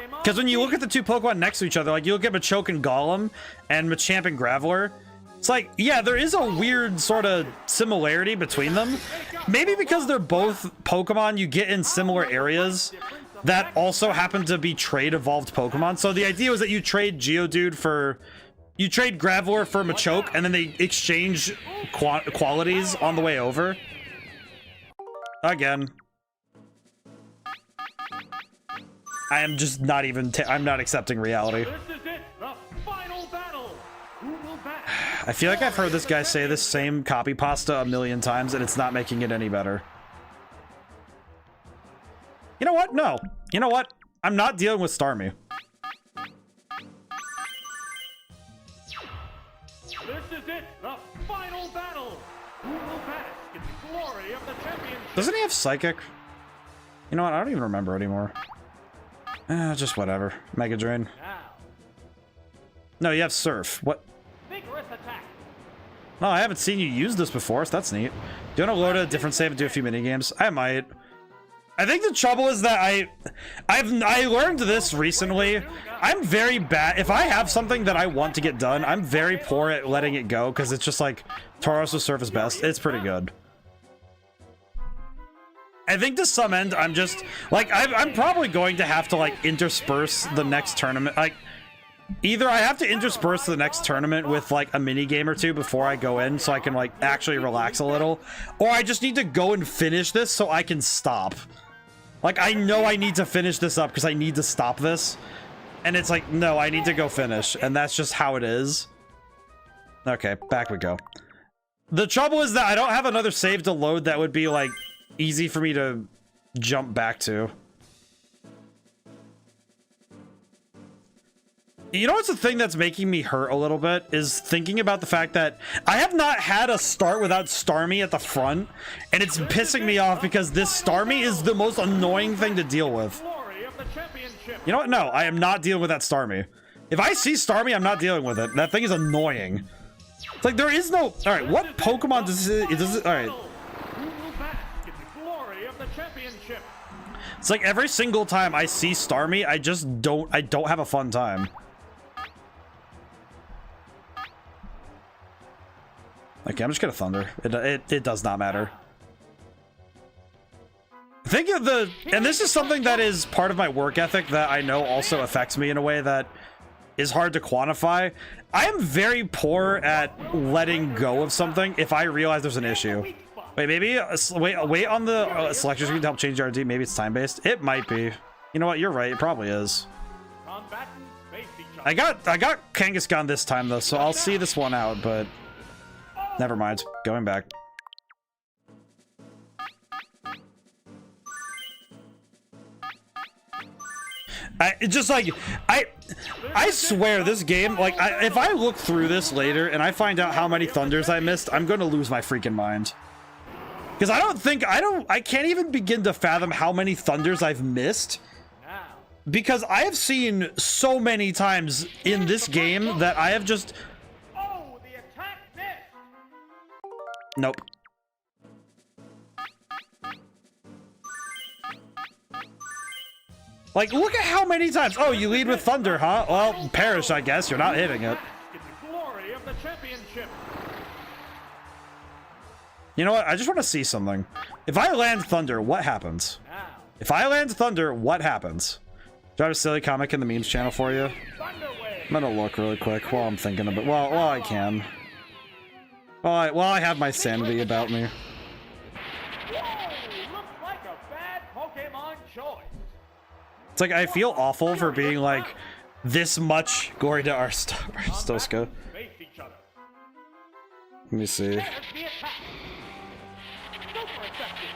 because when you look at the two Pokemon next to each other, like you look at Machoke and Golem and Machamp and Graveler, it's like, yeah, there is a weird sort of similarity between them. Maybe because they're both Pokemon you get in similar areas that also happen to be trade evolved Pokemon. So the idea was that you trade Geodude you trade Graveler for Machoke, and then they exchange qualities on the way over. Again. I am just not even, I'm not accepting reality. I feel like I've heard this guy say this same copy pasta a million times, and it's not making it any better. You know what? No. You know what? I'm not dealing with Starmie. This is it, the final battle. Who will bask in the glory of the championship? Doesn't he have Psychic? You know what? I don't even remember anymore. Just whatever. Mega Drain. No, you have Surf. What? Vigorous attack. No, I haven't seen you use this before, so that's neat. Do you want to load a different save and do a few mini games? I might. I think the trouble is that I learned this recently. I'm very bad. If I have something that I want to get done, I'm very poor at letting it go, because it's just like Tauros' Surf is best. It's pretty good. I think to some end, I'm just like, I'm probably going to have to like intersperse the next tournament. Like, either I have to intersperse the next tournament with like a mini game or two before I go in, so I can like actually relax a little, or I just need to go and finish this so I can stop. Like, I know I need to finish this up because I need to stop this, and it's like, no, I need to go finish, and that's just how it is. Okay, back we go. The trouble is that I don't have another save to load that would be like easy for me to jump back to. You know what's the thing that's making me hurt a little bit is thinking about the fact that I have not had a start without Starmie at the front, and it's pissing me off because this Starmie is the most annoying thing to deal with. You know what? No, I am not dealing with that Starmie. If I see Starmie, I'm not dealing with it. That thing is annoying. It's like there is no... All right, what Pokemon does it... All right. It's like every single time I see Starmie, I don't have a fun time. Okay, I'm just gonna Thunder. It does not matter. Think of the... And this is something that is part of my work ethic that I know also affects me in a way that is hard to quantify. I am very poor at letting go of something if I realize there's an issue. Wait, maybe... wait on the selection screen to help change RD. Maybe it's time-based. It might be. You know what? You're right. It probably is. I got Kangaskhan this time, though, so I'll see this one out, but... Never mind. Going back. It's just like I swear this game, like if I look through this later and I find out how many thunders I missed, I'm gonna lose my freaking mind. Because I can't even begin to fathom how many thunders I've missed. Because I have seen so many times in this game that I have just... Oh, the attack missed. Nope. Like, look at how many times. Oh, you lead with thunder, huh? Well, perish, I guess. You're not hitting it. In the glory of the championship. You know what? I just want to see something. If I land thunder, what happens? Now, If I land thunder, what happens? Do I have a silly comic in the memes channel for you? I'm gonna look really quick while I'm thinking about. Well, I can. Well, I have my sanity about me. whoa, looks like a bad Pokemon choice. It's like I feel awful for being like this much glory to Arstoska. Face each other. Let me see. There's the attack. Super effective.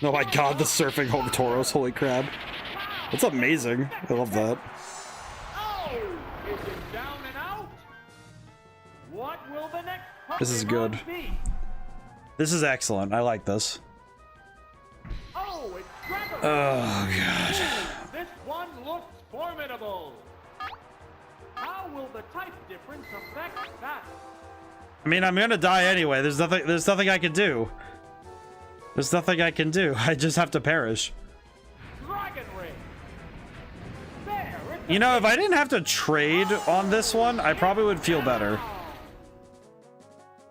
Oh my god, the surfing Hogatauros, holy crap. That's amazing. I love that. Oh, is it down and out? What will the next Pokemon This is good. be? This is excellent. I like this. Oh, it's Dragon. Oh god. This one looks formidable. How will the type difference affect that? I mean, I'm gonna die anyway. There's nothing I can do. There's nothing I can do. I just have to perish. Dragon Ring. There, it's You know, if I didn't have to trade on this one, I probably would feel better.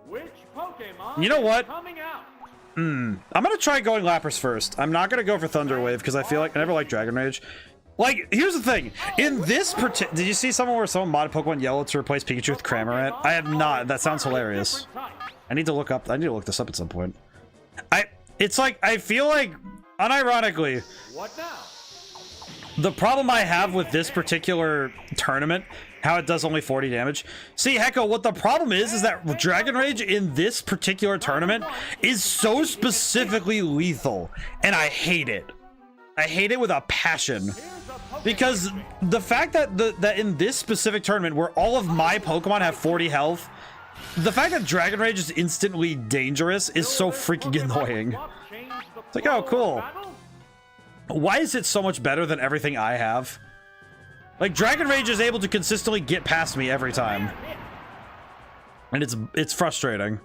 Which Pokemon You know what? is coming out? I'm gonna try going Lapras first. I'm not gonna go for Thunder Wave because I feel like I never liked Dragon Rage. Like, here's the thing. In this did you see someone where someone modded Pokemon Yellow to replace Pikachu with Cramorant? I have not. That sounds hilarious. I need to look this up at some point. It's like, I feel like, unironically, What now? the problem I have with this particular tournament, how it does only 40 damage. See, Hecko, what the problem is that Dragon Rage in this particular tournament is so specifically lethal, and I hate it. I hate it with a passion. Because the fact that that in this specific tournament where all of my Pokemon have 40 health, the fact that Dragon Rage is instantly dangerous is so freaking annoying. It's like, oh, cool. Why is it so much better than everything I have? Like, Dragon Rage is able to consistently get past me every time. And it's frustrating.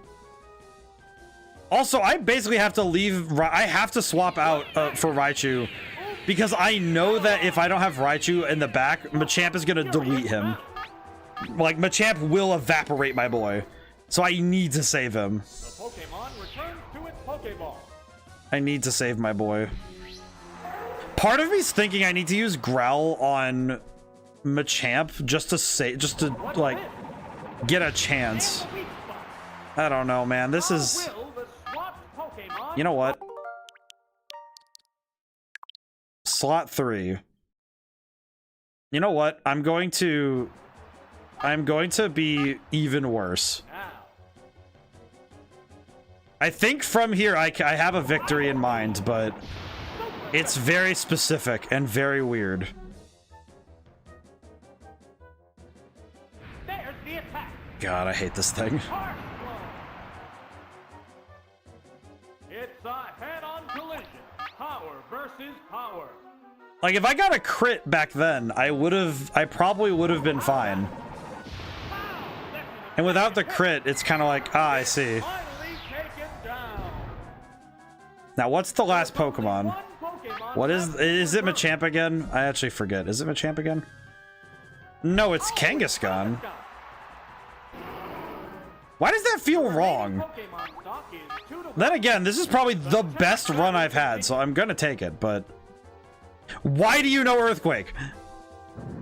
Also, I basically have to leave. I have to swap out for Raichu. Because I know that if I don't have Raichu in the back, Machamp is going to delete him. Like, Machamp will evaporate my boy. So I need to save him. The Pokemon returns to its Pokeball. I need to save my boy. Part of me's thinking I need to use Growl on Machamp just to like get a chance. I don't know, man. This is, you know what? Slot 3. You know what? I'm going to be even worse. I think from here I have a victory in mind, but it's very specific and very weird. There's the attack. God, I hate this thing. It's a head-on collision. Power versus power. Like, if I got a crit back then, I probably would have been fine. And without the crit, it's kind of like, I see. Now, what's the last Pokemon? What is it Machamp again? I actually forget. Is it Machamp again? No, it's Kangaskhan. Why does that feel wrong? Then again, this is probably the best run I've had, so I'm gonna take it, but... Why do you know Earthquake?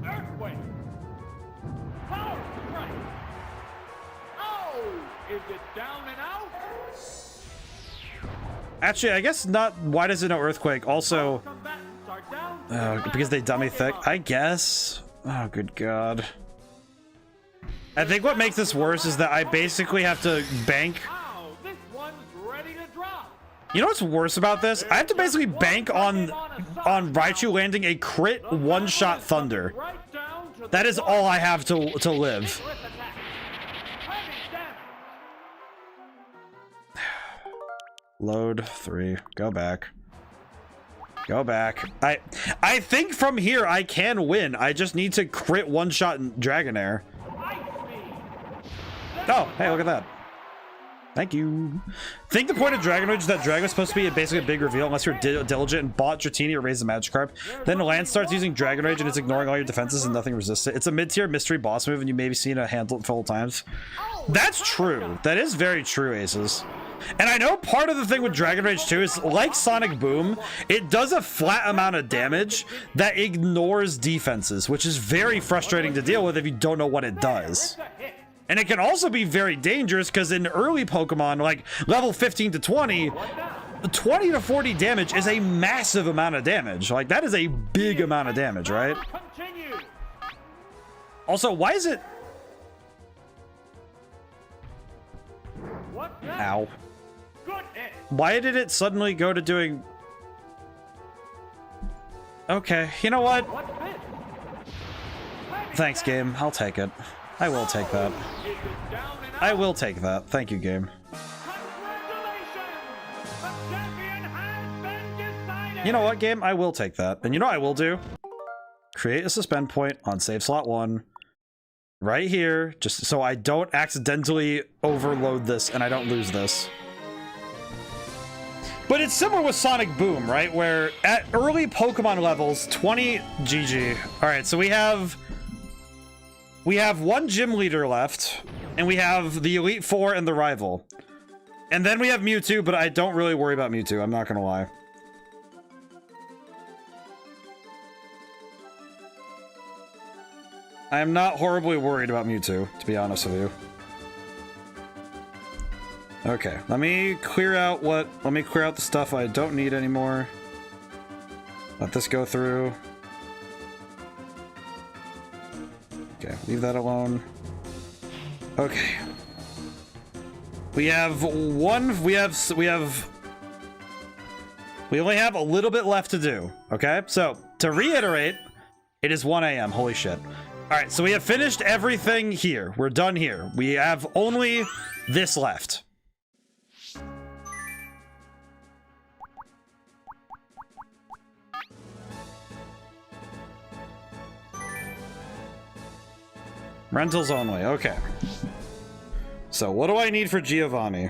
Earthquake. Power strike. Oh, is it down and out? Actually, I guess not. Why does it know Earthquake? Also, because they dummy thick. I guess. Oh, good God. I think what makes this worse is that I basically have to bank. This one's ready to drop. You know what's worse about this? I have to basically bank on Raichu landing a crit one-shot Thunder. That is all I have to live. Load 3. Go back. Go back. I think from here I can win. I just need to crit one-shot Dragonair. Oh, hey, look at that. Thank you. I think the point of Dragon Rage is that Dragon is supposed to be basically a big reveal unless you're diligent and bought Dratini or raised a Magikarp. Then Lance starts using Dragon Rage and it's ignoring all your defenses and nothing resists it. It's a mid-tier mystery boss move and you maybe seen it handled full times. That's true. That is very true, Aces. And I know part of the thing with Dragon Rage 2 is, like Sonic Boom, it does a flat amount of damage that ignores defenses, which is very frustrating to deal with if you don't know what it does. And it can also be very dangerous because in early Pokemon, like level 15 to 20, 20 to 40 damage is a massive amount of damage. Like, that is a big amount of damage, right? Also, why is it... Ow. Why did it suddenly go to doing... Okay, you know what? Thanks, game. I'll take it. I will take that. I will take that. Thank you, game. You know what, game? I will take that. And you know what I will do? Create a suspend point on save slot 1. Right here. Just so I don't accidentally overload this and I don't lose this. But it's similar with Sonic Boom, right? Where at early Pokemon levels, 20... GG. Alright, so we have one gym leader left, and we have the Elite Four and the rival. And then we have Mewtwo, but I don't really worry about Mewtwo, I'm not gonna lie. I am not horribly worried about Mewtwo, to be honest with you. Okay, let me clear out the stuff I don't need anymore. Let this go through. Okay, leave that alone. Okay. We only have a little bit left to do, okay? So, to reiterate, it is 1 AM, holy shit. Alright, so we have finished everything here. We're done here. We have only this left. Rentals only, okay. So what do I need for Giovanni?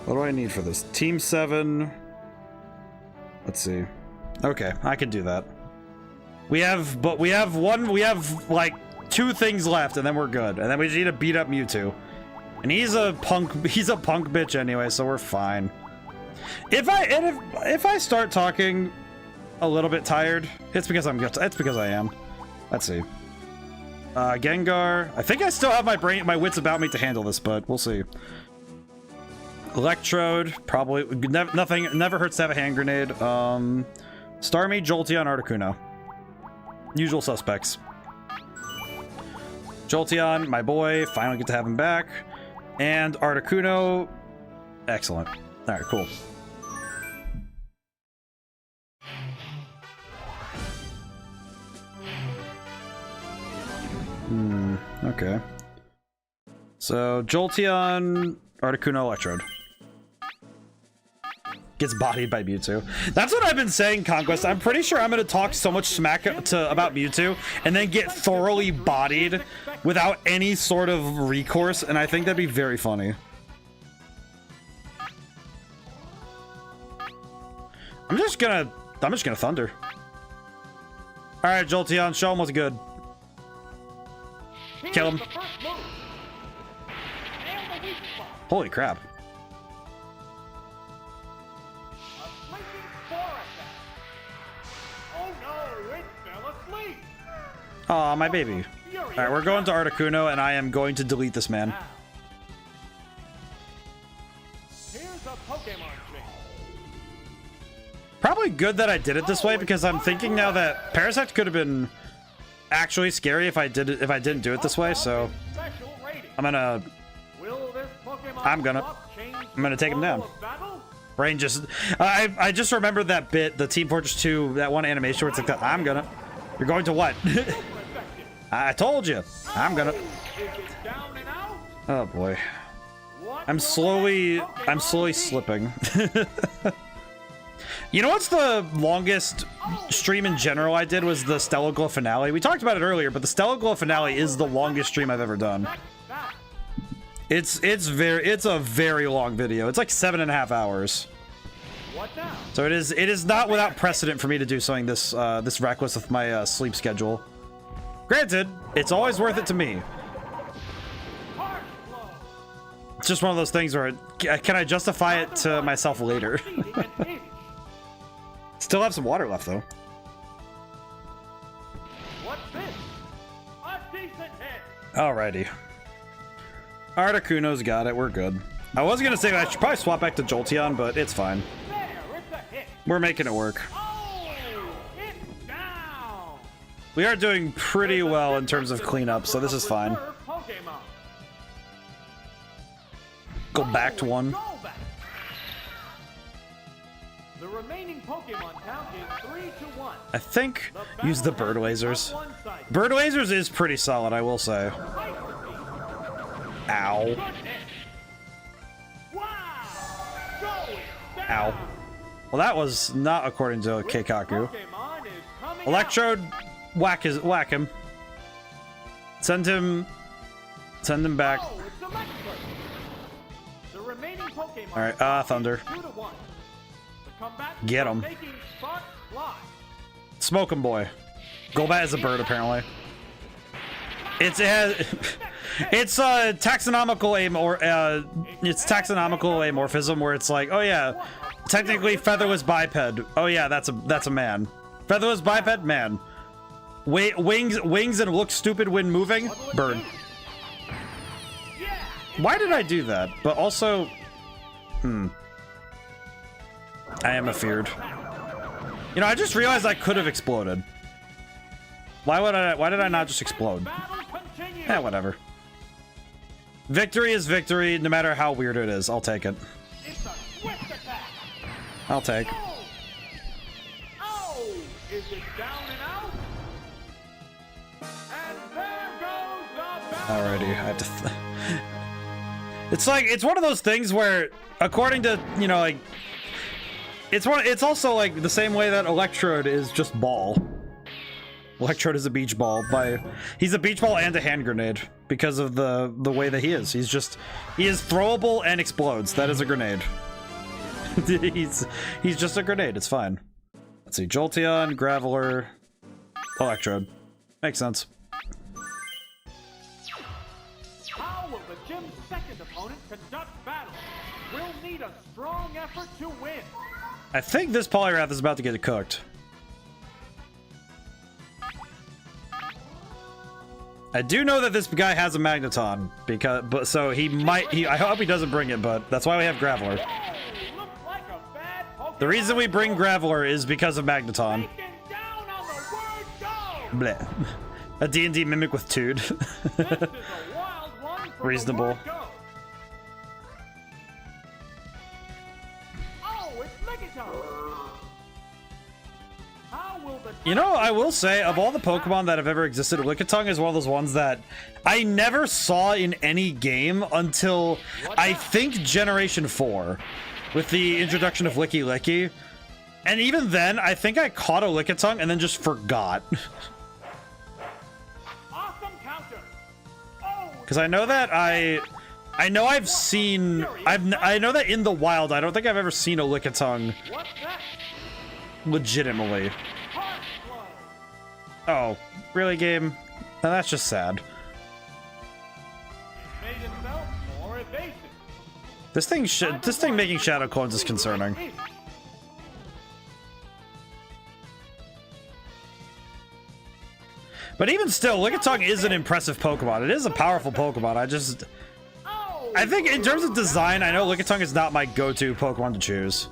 What do I need for this? Team 7. Let's see. Okay, I can do that. We have like 2 things left and then we're good. And then we just need to beat up Mewtwo. And he's a punk bitch anyway, so we're fine. If I start talking a little bit tired, it's because I am. Let's see. Gengar. I think I still have my wits about me to handle this, but we'll see. Electrode. Probably. Never hurts to have a hand grenade. Starmie, Jolteon, Articuno. Usual suspects. Jolteon, my boy. Finally get to have him back. And Articuno. Excellent. Alright, cool. Okay. So, Jolteon, Articuno, Electrode. Gets bodied by Mewtwo. That's what I've been saying, Conquest. I'm pretty sure I'm going to talk so much smack about Mewtwo and then get thoroughly bodied without any sort of recourse, and I think that'd be very funny. I'm just gonna Thunder. Alright, Jolteon, show him what's good. Kill him. Holy crap. Aw, my baby. Alright, we're going to Articuno, and I am going to delete this man. Probably good that I did it this way, because I'm thinking now that Parasect could have been actually scary if I didn't do it this way, so I'm gonna I'm gonna take him down. Of battle? Brain just... I just remembered that bit, the Team Fortress 2, that one animation where it's like, I'm gonna... You're going to what? I told you. I'm gonna... Is it down and out? Oh boy. What I'm will slowly that Pokémon be? slipping. You know what's the longest stream in general I did was the Stellar Glow finale. We talked about it earlier, but the Stellar Glow finale is the longest stream I've ever done. It's a very long video. It's like 7.5 hours. What now? So it is not without precedent for me to do something this this reckless with my sleep schedule. Granted, it's always worth it to me. Harsh blow. It's just one of those things where can I justify it to myself later? Still have some water left though. What's this? A decent hit. Alrighty. Articuno's got it. We're good. I was gonna say that I should probably swap back to Jolteon, but it's fine. There, it's a hit. We're making it work. Oh, it's down. We are doing pretty well in terms of cleanup, so this is fine. Pokemon. Go back to one. Go back. The remaining Pokemon count is 3-1. I think use the bird lasers. One side. Bird lasers is pretty solid, I will say. Ow. Good hit. Wow. Going down. Ow. Well, that was not according to Keikaku. Pokemon is coming Electrode, whack him. Send him back. out. Oh, it's electric. The remaining Pokemon. All right, Thunder. 2-1. The combatants Get are 'em. making Spark fly. Smoke him, boy. Golbat is a bird, apparently. It's taxonomical amorphism where it's like, oh yeah, technically featherless biped. Oh yeah, that's a man. Featherless biped, man. Wings and look stupid when moving, bird. Yeah. Why did I do that? But also, I am afeared. You know, I just realized I could have exploded. Why did I not just explode? Battle continues. Eh, whatever. Victory is victory, no matter how weird it is. I'll take it. It's a swift attack. I'll take. Oh. Oh. Is it down and out? And there goes the battle. Alrighty, I have to. It's one of those things where, according to like, it's also like the same way that Electrode is just ball. Electrode is a beach ball he's a beach ball and a hand grenade because of the way that he is. He is throwable and explodes. That is a grenade. he's just a grenade. It's fine. Let's see, Jolteon, Graveler, Electrode. Makes sense. How will the gym's second opponent conduct battle? We'll need a strong effort to win. I think this Poliwrath is about to get cooked. I do know that this guy has a Magneton so he might. I hope he doesn't bring it, but that's why we have Graveler. Oh, looks like a bad Pokemon. The reason we bring Graveler is because of Magneton. Taken down on the word go. Bleh. A D&D mimic with Tude. This is a wild one from Reasonable. the word go. Oh, it's Megaton. How will the You know, I will say, of all the Pokemon that have ever existed, Lickitung is one of those ones that I never saw in any game until, I think, Generation 4, with the introduction of Licky Licky. And even then, I think I caught a Lickitung and then just forgot. awesome counter? Oh, Because I know that I know I've seen, I know that in the wild, I don't think I've ever seen a Lickitung what's that? legitimately. Harsh blow. Oh, really, game? Now that's just sad. Made himself more evasive. This thing making shadow clones is concerning. But even still, Lickitung is an impressive Pokemon. It is a powerful Pokemon. Oh, I think in terms of design, I know Lickitung is not my go-to Pokemon to choose.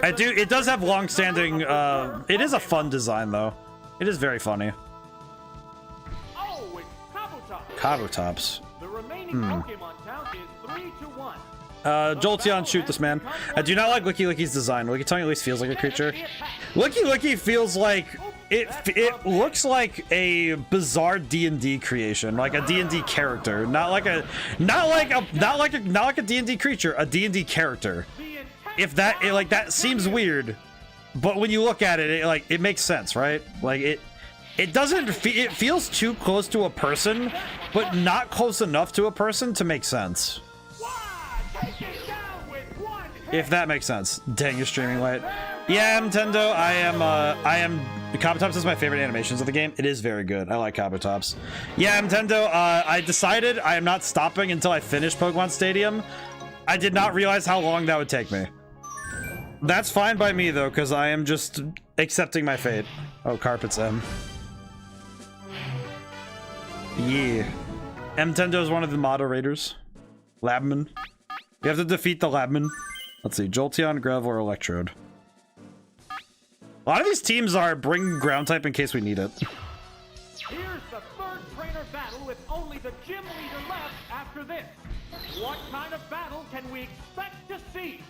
It does have long-standing, it is a fun design, though. It is very funny. oh, it's Kabutops. Kabutops. The remaining Pokemon count is 3-1. Jolteon, shoot this man. I do not like Licky Licky's design. Licky Tongue at least feels like a creature. Licky Licky feels like it looks like a bizarre D&D creation, like a D&D character, not like a D&D creature, a D&D character. If that like that seems weird, but when you look at it, it makes sense, right? Like it doesn't it feels too close to a person, but not close enough to a person to make sense. If that makes sense. Dang, you're streaming late. Yeah, Nintendo, I am Kabutops is my favorite animations of the game. It is very good. I like Kabutops. Yeah, Nintendo, I decided I am not stopping until I finish Pokémon Stadium. I did not realize how long that would take me. That's fine by me though, because I am just accepting my fate. Oh, Carpet's M. Yeah. Nintendo is one of the moderators. Labman. You have to defeat the Labman. Let's see, Jolteon, Gravel, or Electrode. A lot of these teams are bring ground type in case we need it. Here's the third trainer battle with only the gym leader left after this. What kind of battle can we expect to see?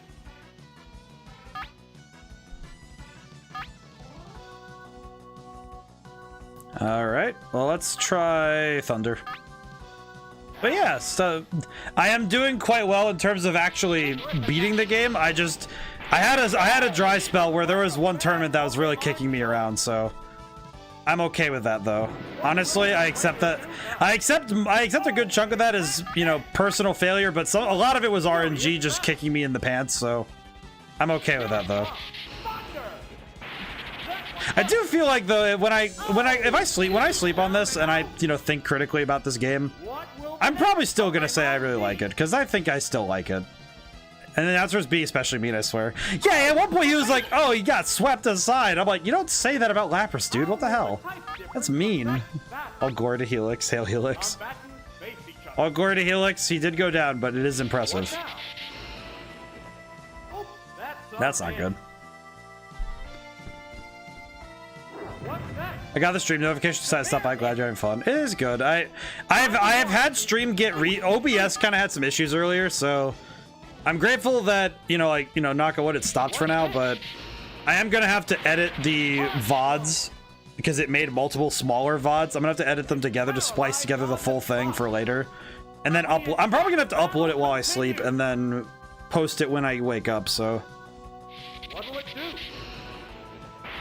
All right, well, let's try Thunder. But yeah, so I am doing quite well in terms of actually beating the game. I had a dry spell where there was one tournament that was really kicking me around, so I'm okay with that though. Honestly, I accept that. I accept a good chunk of that as, you know, personal failure, but a lot of it was RNG just kicking me in the pants, so I'm okay with that though. I do feel like though when I sleep on this and I, you know, think critically about this game, I'm probably still gonna say I really like it because I think I still like it. And the answer is B, especially mean, I swear. Yeah, at one point he was like, oh, he got swept aside. I'm like, you don't say that about Lapras, dude. What the hell? That's mean. All glory to Helix. Hail Helix. All glory to Helix. He did go down, but it is impressive. That's not good. I got the stream notification decided to stop by. Glad you're having fun. It is good. I have had stream get OBS kind of had some issues earlier, so I'm grateful that, you know, like, you know, knock on wood, it stopped for now, but I am gonna have to edit the VODs because it made multiple smaller VODs. I'm gonna have to edit them together to splice together the full thing for later, and then upload. I'm probably gonna have to upload it while I sleep and then post it when I wake up. So What'll it do?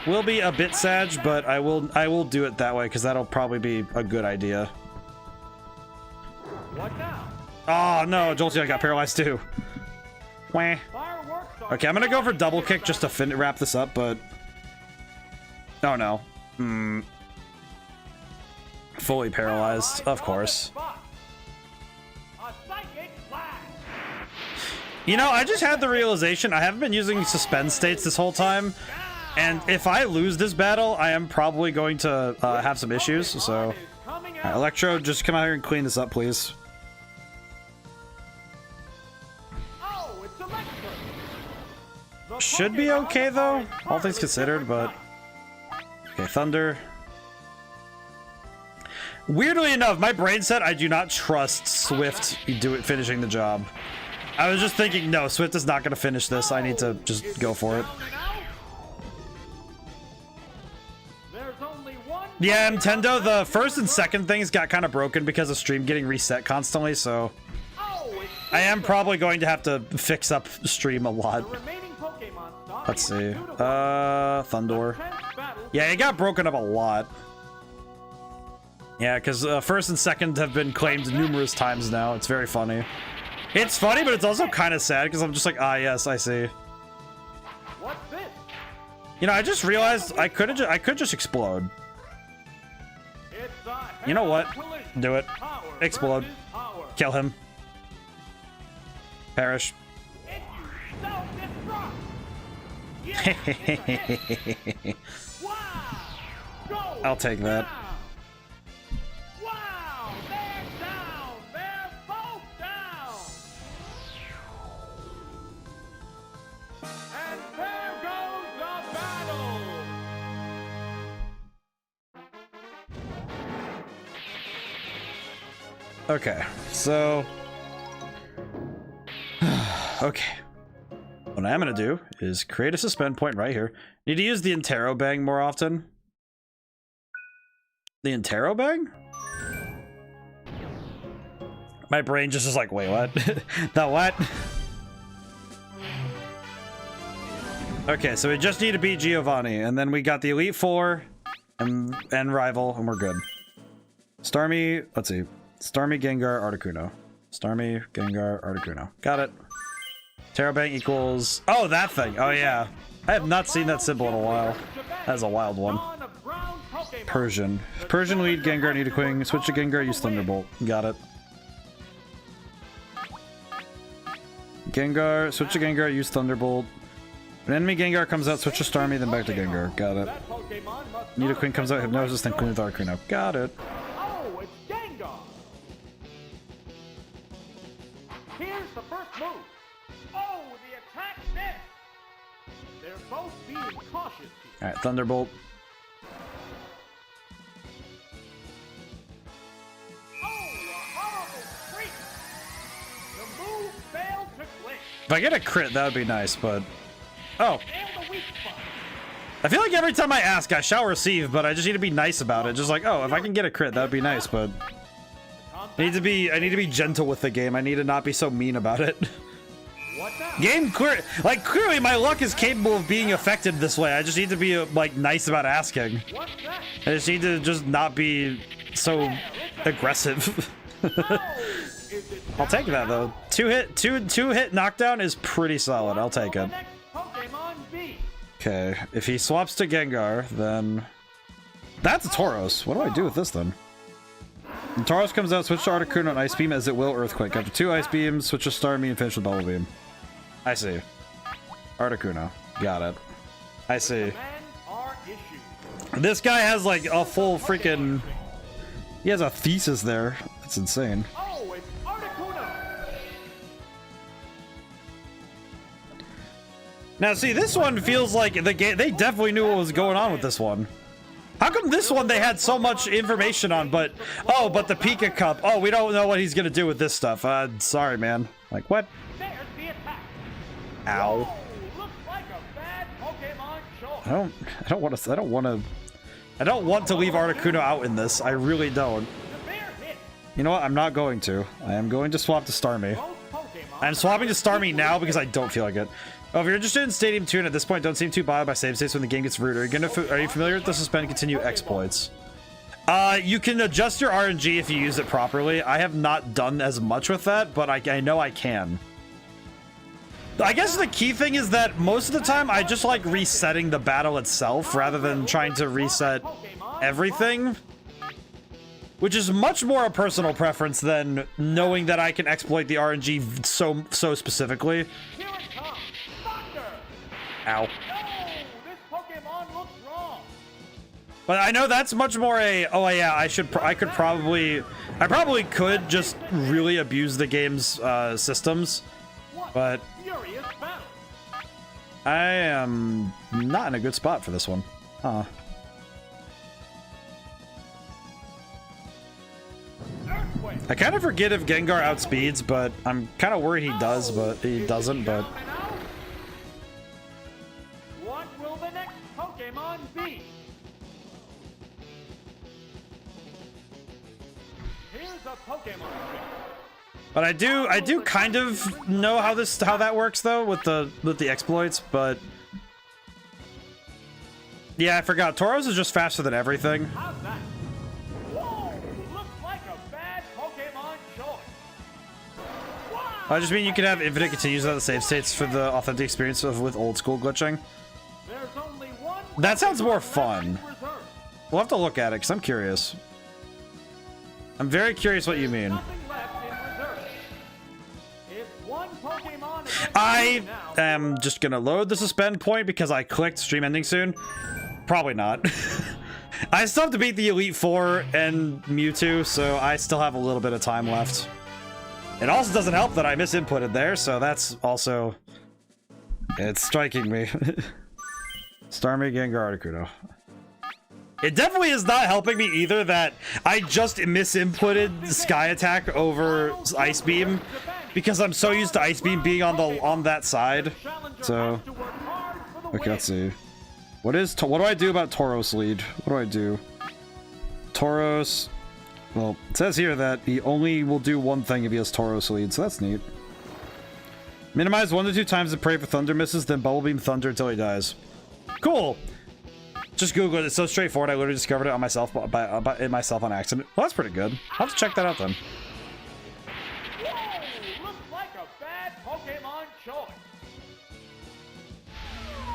will be a bit sad, but I will do it that way because that'll probably be a good idea. What now? Oh no, Jolteon got paralyzed too. Wah. Okay, I'm gonna go for double kick just to wrap this up, but oh no. Fully paralyzed, of course. You know, I just had the realization I haven't been using suspend states this whole time, and if I lose this battle, I am probably going to have some issues. So, all right, Electrode, just come out here and clean this up, please. Should be okay though, all things considered, but okay, Thunder. Weirdly enough, my brain said I do not trust Swift finishing the job. I was just thinking, no, Swift is not going to finish this. I need to just go for it. Yeah, Nintendo, the first and second things got kind of broken because of stream getting reset constantly, so I am probably going to have to fix up stream a lot. Let's see. Thundor. Yeah, it got broken up a lot. Yeah, because first and second have been claimed numerous times now. It's very funny. It's funny, but it's also kind of sad because I'm just like, ah, yes, I see. You know, I just realized I could just explode. You know what? Do it. Explode. Kill him. Perish. I'll take that. Wow, they're down. They're both down. And there goes the battle. Okay, so Okay. What I'm gonna do is create a suspend point right here. Need to use the Interrobang more often. The Interrobang? My brain just is like, wait, what? The what? Okay, so we just need to beat Giovanni, and then we got the Elite Four and Rival, and we're good. Starmie, let's see. Starmie, Gengar, Articuno. Starmie, Gengar, Articuno. Got it. Terrabang equals... Oh, that thing. Oh, yeah. I have not seen that symbol in a while. That's a wild one. Persian. Persian lead, Gengar, Nidoqueen. Switch to Gengar, use Thunderbolt. Got it. Gengar, switch to Gengar, use Thunderbolt. When enemy Gengar comes out, switch to Starmie, then back to Gengar. Got it. Nidoqueen comes out, Hypnosis, then Queen with Articuno. Got it. Oh, it's Gengar! Here's the first move. Oh, the attack missed! They're both being cautious here. Alright, Thunderbolt. Oh, a horrible freak! The move failed to click. If I get a crit, that would be nice, but... Oh. And the weak spot. I feel like every time I ask, I shall receive, but I just need to be nice about it. Just like, oh, if I can get a crit, that would be nice, but... I need to be gentle with the game. I need to not be so mean about it. What now? Game clear, like clearly my luck is capable of being affected this way. I just need to be like nice about asking. What's that? I just need to just not be so aggressive. I'll take that though. Two hit knockdown is pretty solid. I'll take it. Okay, if he swaps to Gengar, then that's a Tauros. What do I do with this then? When Tauros comes out, switch to Articuno and Ice Beam as it will Earthquake. After 2 Ice Beams, switch to Starmie and finish with Bubble Beam. I see. Articuno. Got it. I see. This guy has like a full freaking... He has a thesis there. That's insane. Oh, it's Articuno. Now see, this one feels like the game... They definitely knew what was going on with this one. How come this one they had so much information on, but... Oh, but the Pika Cup. Oh, we don't know what he's gonna do with this stuff. Sorry, man. Like, what? There's the attack. Ow. Whoa, looks like a bad Pokemon choice. I don't want to leave Articuno out in this. I really don't. The bear hit. You know what? I'm not going to. I am going to swap to Starmie. Both Pokemon I'm swapping to Starmie now because I don't feel like it. Oh, if you're interested in Stadium 2 and at this point don't seem too bothered by save states when the game gets rude, are you familiar with the suspend continue exploits? You can adjust your RNG if you use it properly. I have not done as much with that, but I know I can. I guess the key thing is that most of the time I just like resetting the battle itself rather than trying to reset everything. Which is much more a personal preference than knowing that I can exploit the RNG so specifically. Here it comes. Thunder. Ow. No, this Pokemon looks wrong. But I know that's much more a, oh yeah, I probably could just really abuse the game's systems, but Furious battle. I am not in a good spot for this one. Huh. Earthquake. I kind of forget if Gengar outspeeds, but I'm kind of worried he does, but he doesn't, but... Down and out. What will the next Pokemon be? Here's a Pokemon trick. But I do kind of know how that works though with the exploits, but yeah, I forgot. Tauros is just faster than everything. How's that? Whoa, looks like a bad Pokemon choice. Wow. I just mean you can have infinite continues out of the save states for the authentic experience with old school glitching. There's only one. That sounds more Pokemon fun. left in reserve. We'll have to look at it because I'm curious. I'm very curious what you mean. Nothing left in reserve. It's one Pokemon against I you now. am just gonna load the suspend point because I clicked stream ending soon. Probably not. I still have to beat the Elite Four and Mewtwo, so I still have a little bit of time left. It also doesn't help that I misinputted there, so that's also... It's striking me. Starmie, Gengar, Articuno. It definitely is not helping me either that I just misinputted Sky Attack over Ice Beam, because I'm so used to Ice Beam being on that side. So, okay, let's see. What do I do about Tauros lead? What do I do? Tauros. Well, it says here that he only will do one thing if he has Tauros lead, so that's neat. Minimize 1 to 2 times to pray for thunder misses, then bubble beam thunder until he dies. Cool. Just Google it. It's so straightforward. I literally discovered it on myself myself on accident. Well, that's pretty good. I'll have to check that out then. Whoa, looks like a bad Pokemon choice.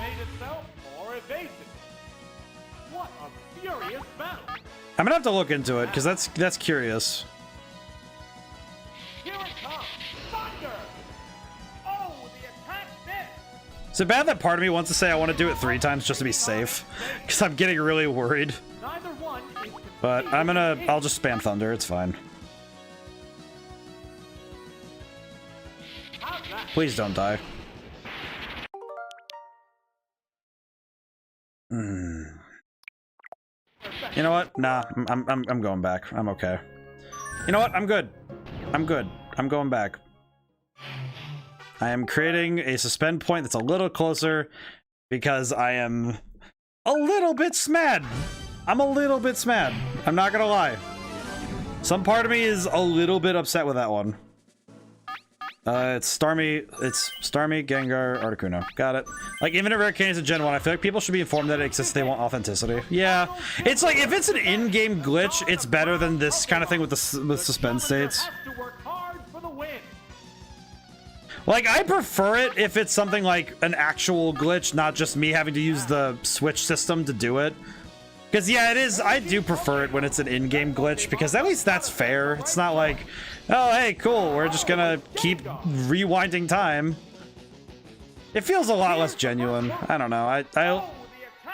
Made itself more evasive. What a furious battle. I'm gonna have to look into it because that's curious. Here it comes. Thunder. Oh, the attack missed. Is it bad that part of me wants to say I want to do it 3 times just to be safe? Because I'm getting really worried. Neither one is But I'll just spam thunder. It's fine. How's that? Please don't die. You know what? Nah, I'm going back. I'm okay. You know what? I'm good. I'm good. I'm going back. I am creating a suspend point that's a little closer because I am a little bit smad. I'm a little bit smad. I'm not gonna lie. Some part of me is a little bit upset with that one. It's Starmie, Gengar, Articuno. Got it. Like, Infinite Rare Candies in Gen 1, I feel like people should be informed that it exists if they want authenticity. Yeah. It's like, if it's an in-game glitch, it's better than this kind of thing with suspend states. Has to work hard for the win. Like, I prefer it if it's something like an actual glitch, not just me having to use the Switch system to do it. Because, yeah, it is. I do prefer it when it's an in-game glitch, because at least that's fair. It's not like, oh, hey, cool, we're just gonna keep rewinding time. It feels a lot less genuine. I don't know. I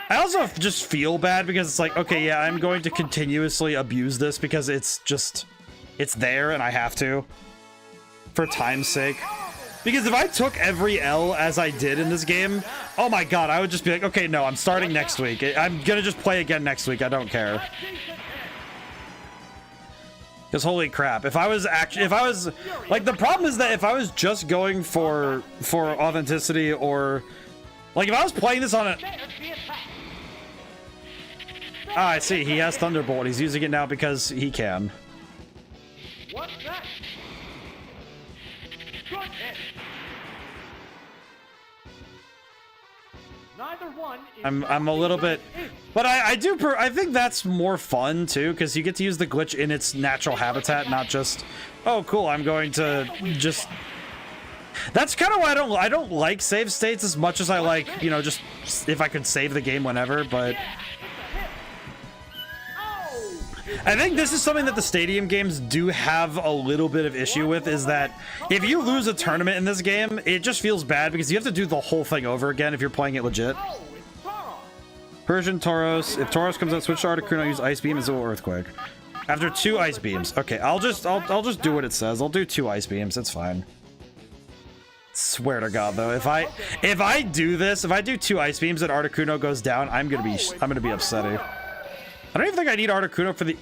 also just feel bad because it's like, okay, yeah, I'm going to continuously abuse this because it's there and I have to. For time's sake. Because if I took every L as I did in this game, oh my god, I would just be like, okay, no, I'm starting next week. I'm gonna just play again next week. I don't care. Because holy crap, if I was like, the problem is that if I was just going for authenticity, or like if I was playing this on a, I see, he has Thunderbolt. He's using it now because he can. What's that? Good hit. Neither one is I'm a little bit, but I think that's more fun too, because you get to use the glitch in its natural habitat, not just, oh cool, I'm going to just. That's kind of why I don't like save states as much as I like, you know, just if I could save the game whenever. But I think this is something that the Stadium games do have a little bit of issue with, is that if you lose a tournament in this game, it just feels bad because you have to do the whole thing over again if you're playing it legit. Persian Tauros. If Tauros comes out, switch to Articuno, use Ice Beam and Zero Earthquake. After 2 Ice Beams. Okay, I'll just do what it says. I'll do 2 Ice Beams. It's fine. Swear to God, though, if I do this, if I do 2 Ice Beams and Articuno goes down, I'm gonna be upsetty. I don't even think I need Articuno for the...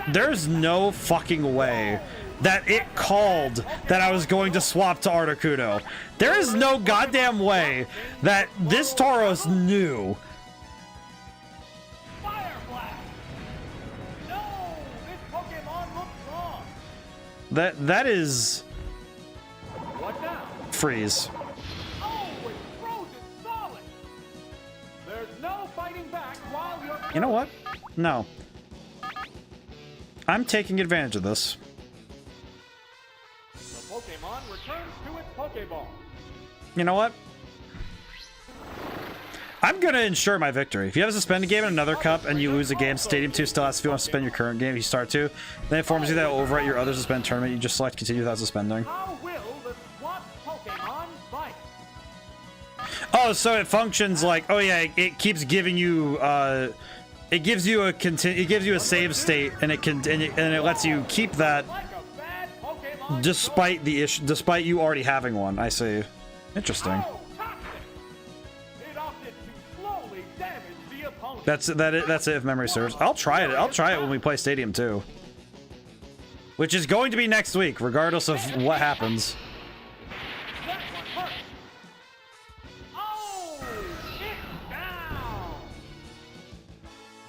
There's no fucking way that it called that I was going to swap to Articuno. There is no goddamn way that this Tauros knew. Fire Blast! No! This Pokemon looks wrong! That is... What now? Freeze. Oh, it's frozen solid! There's no fighting back while you're... You know what? No. I'm taking advantage of this. The Pokemon returns to its Pokeball. You know what? I'm gonna ensure my victory. If you have a suspended game in another cup and you lose a game, Stadium 2 still asks if you want to suspend your current game if you start to. Then it informs you that will overwrite your other suspend tournament. You just select continue without suspending. How will the swapped Pokemon fight? Oh, so it functions like, oh yeah, it keeps giving you it gives you a save state, and it lets you keep that Like a bad Pokemon despite the issue, despite you already having one. I see. Interesting. Oh, toxic! It opted to slowly damage the opponent. That's it if memory serves. I'll try it. I'll try it when we play Stadium 2. which is going to be next week, regardless of what happens. That one hurt. Oh, it's down.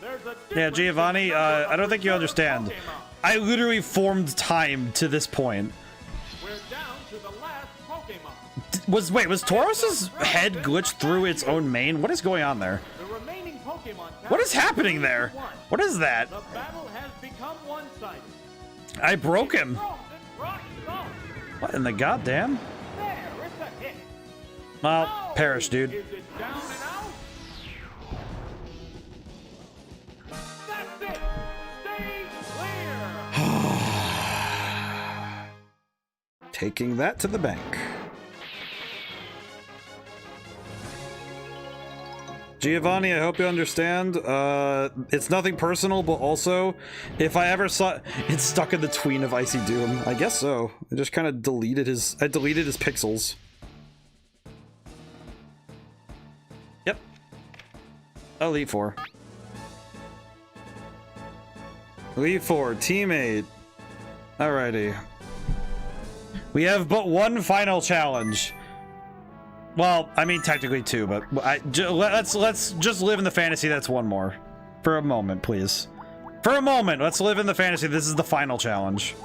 There's a Yeah, difference Giovanni, in number I don't think you of understand. Pokemon. I literally formed time to this point. We're down to the last Pokemon. Was Taurus's head glitched through its own main? What is going on there? The remaining Pokemon. What is happening there? What is that? The battle has become one-sided. I broke him. Frozen rock solid. What in the goddamn? There, it's a hit. Well, Oh, perish, dude. Is it down and out? That's it. Stay clear. Taking that to the bank. Giovanni, I hope you understand. It's nothing personal, but also, if I ever saw it's stuck in the tween of Icy Doom. I guess so. I just kind of deleted his. I deleted his pixels. Yep. Elite Four. Elite Four, teammate. Alrighty. We have but one final challenge. Well, I mean technically two, but let's just live in the fantasy that's one more. For a moment, please. For a moment, let's live in the fantasy. This is the final challenge.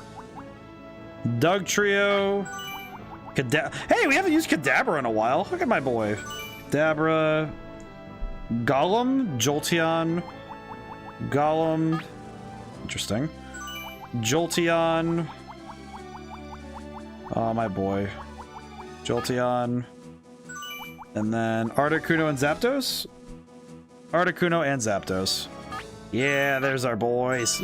Doug Trio. Hey, we haven't used Kadabra in a while. Look at my boy. Kadabra. Golem. Jolteon. Golem. Interesting. Jolteon. Oh, my boy. Jolteon. And then Articuno and Zapdos? Articuno and Zapdos. Yeah, there's our boys.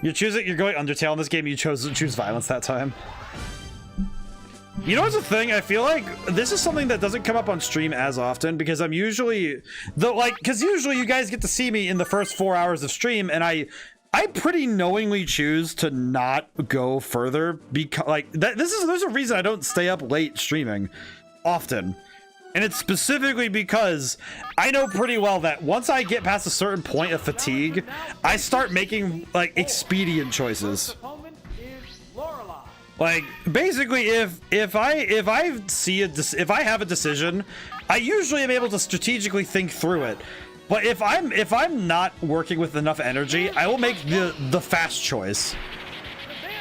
You're going Undertale in this game, you choose violence that time. You know what's the thing? I feel like this is something that doesn't come up on stream as often because I'm usually because usually you guys get to see me in the first 4 hours of stream and I pretty knowingly choose to not go further because there's a reason I don't stay up late streaming often. And it's specifically because I know pretty well that once I get past a certain point of fatigue, I start making like expedient choices. Like basically, if I have a decision, I usually am able to strategically think through it. But if I'm not working with enough energy, I will make the fast choice,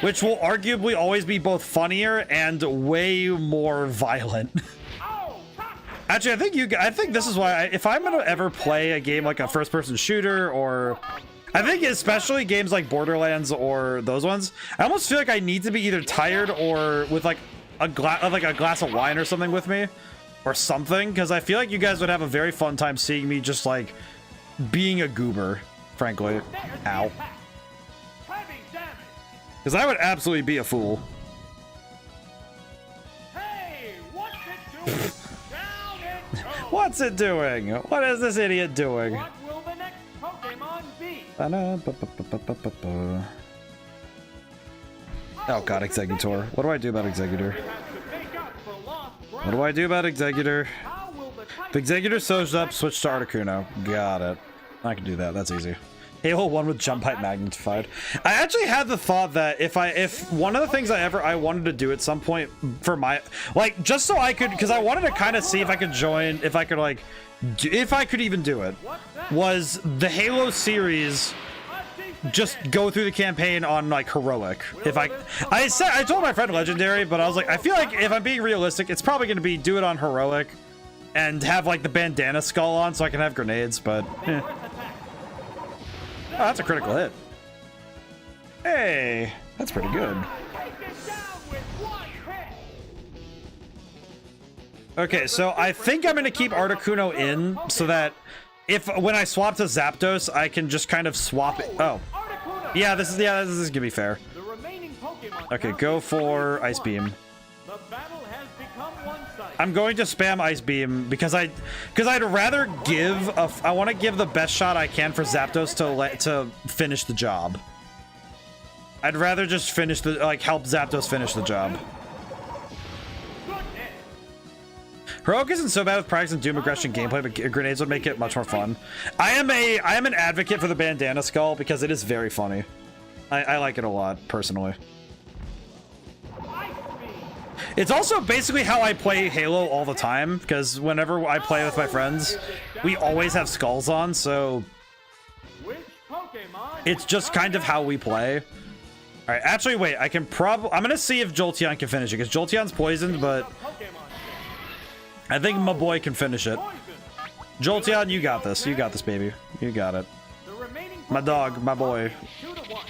which will arguably always be both funnier and way more violent. Actually, I think this is why if I'm gonna ever play a game like a first-person shooter, or I think especially games like Borderlands or those ones, I almost feel like I need to be either tired or with like a glass of wine or something with me, or something, because I feel like you guys would have a very fun time seeing me just like being a goober, frankly. Ow. Because I would absolutely be a fool. Hey, what's it doing? What's it doing? What is this idiot doing? What will the next Pokemon be? Oh god, Executor. What do I do about Executor? What do I do about Executor? If Executor shows up, switch to Articuno. Got it. I can do that. That's easy. Halo 1 with jump height magnified. I actually had the thought that if one of the things I wanted to do at some point for my just so I could, because I wanted to kind of see if I could join, if I could even do it, was the Halo series just go through the campaign on like heroic. I told my friend Legendary, but I was like, I feel like if I'm being realistic, it's probably going to be do it on heroic and have like the bandana skull on so I can have grenades, but Oh, that's a critical hit. Hey, that's pretty good. Okay, so I think I'm gonna keep Articuno in so that when I swap to Zapdos, I can just kind of swap it. Oh, yeah, this is gonna be fair. Okay, go for Ice Beam. I'm going to spam Ice Beam because I'd rather I want to give the best shot I can for Zapdos to finish the job. I'd rather just finish help Zapdos finish the job. Heroic isn't so bad with practicing Doom aggression gameplay, but grenades would make it much more fun. I am an advocate for the bandana skull because it is very funny. I like it a lot, personally. Ice Beam. It's also basically how I play Halo all the time, because whenever I play with my friends, we always have skulls on, so Which Pokemon it's just kind of how we play. Alright, actually, wait, I can I'm gonna see if Jolteon can finish it, because Jolteon's poisoned, but I think my boy can finish it. Jolteon, you got this. You got this, baby. You got it. My dog, my boy. 2 to 1.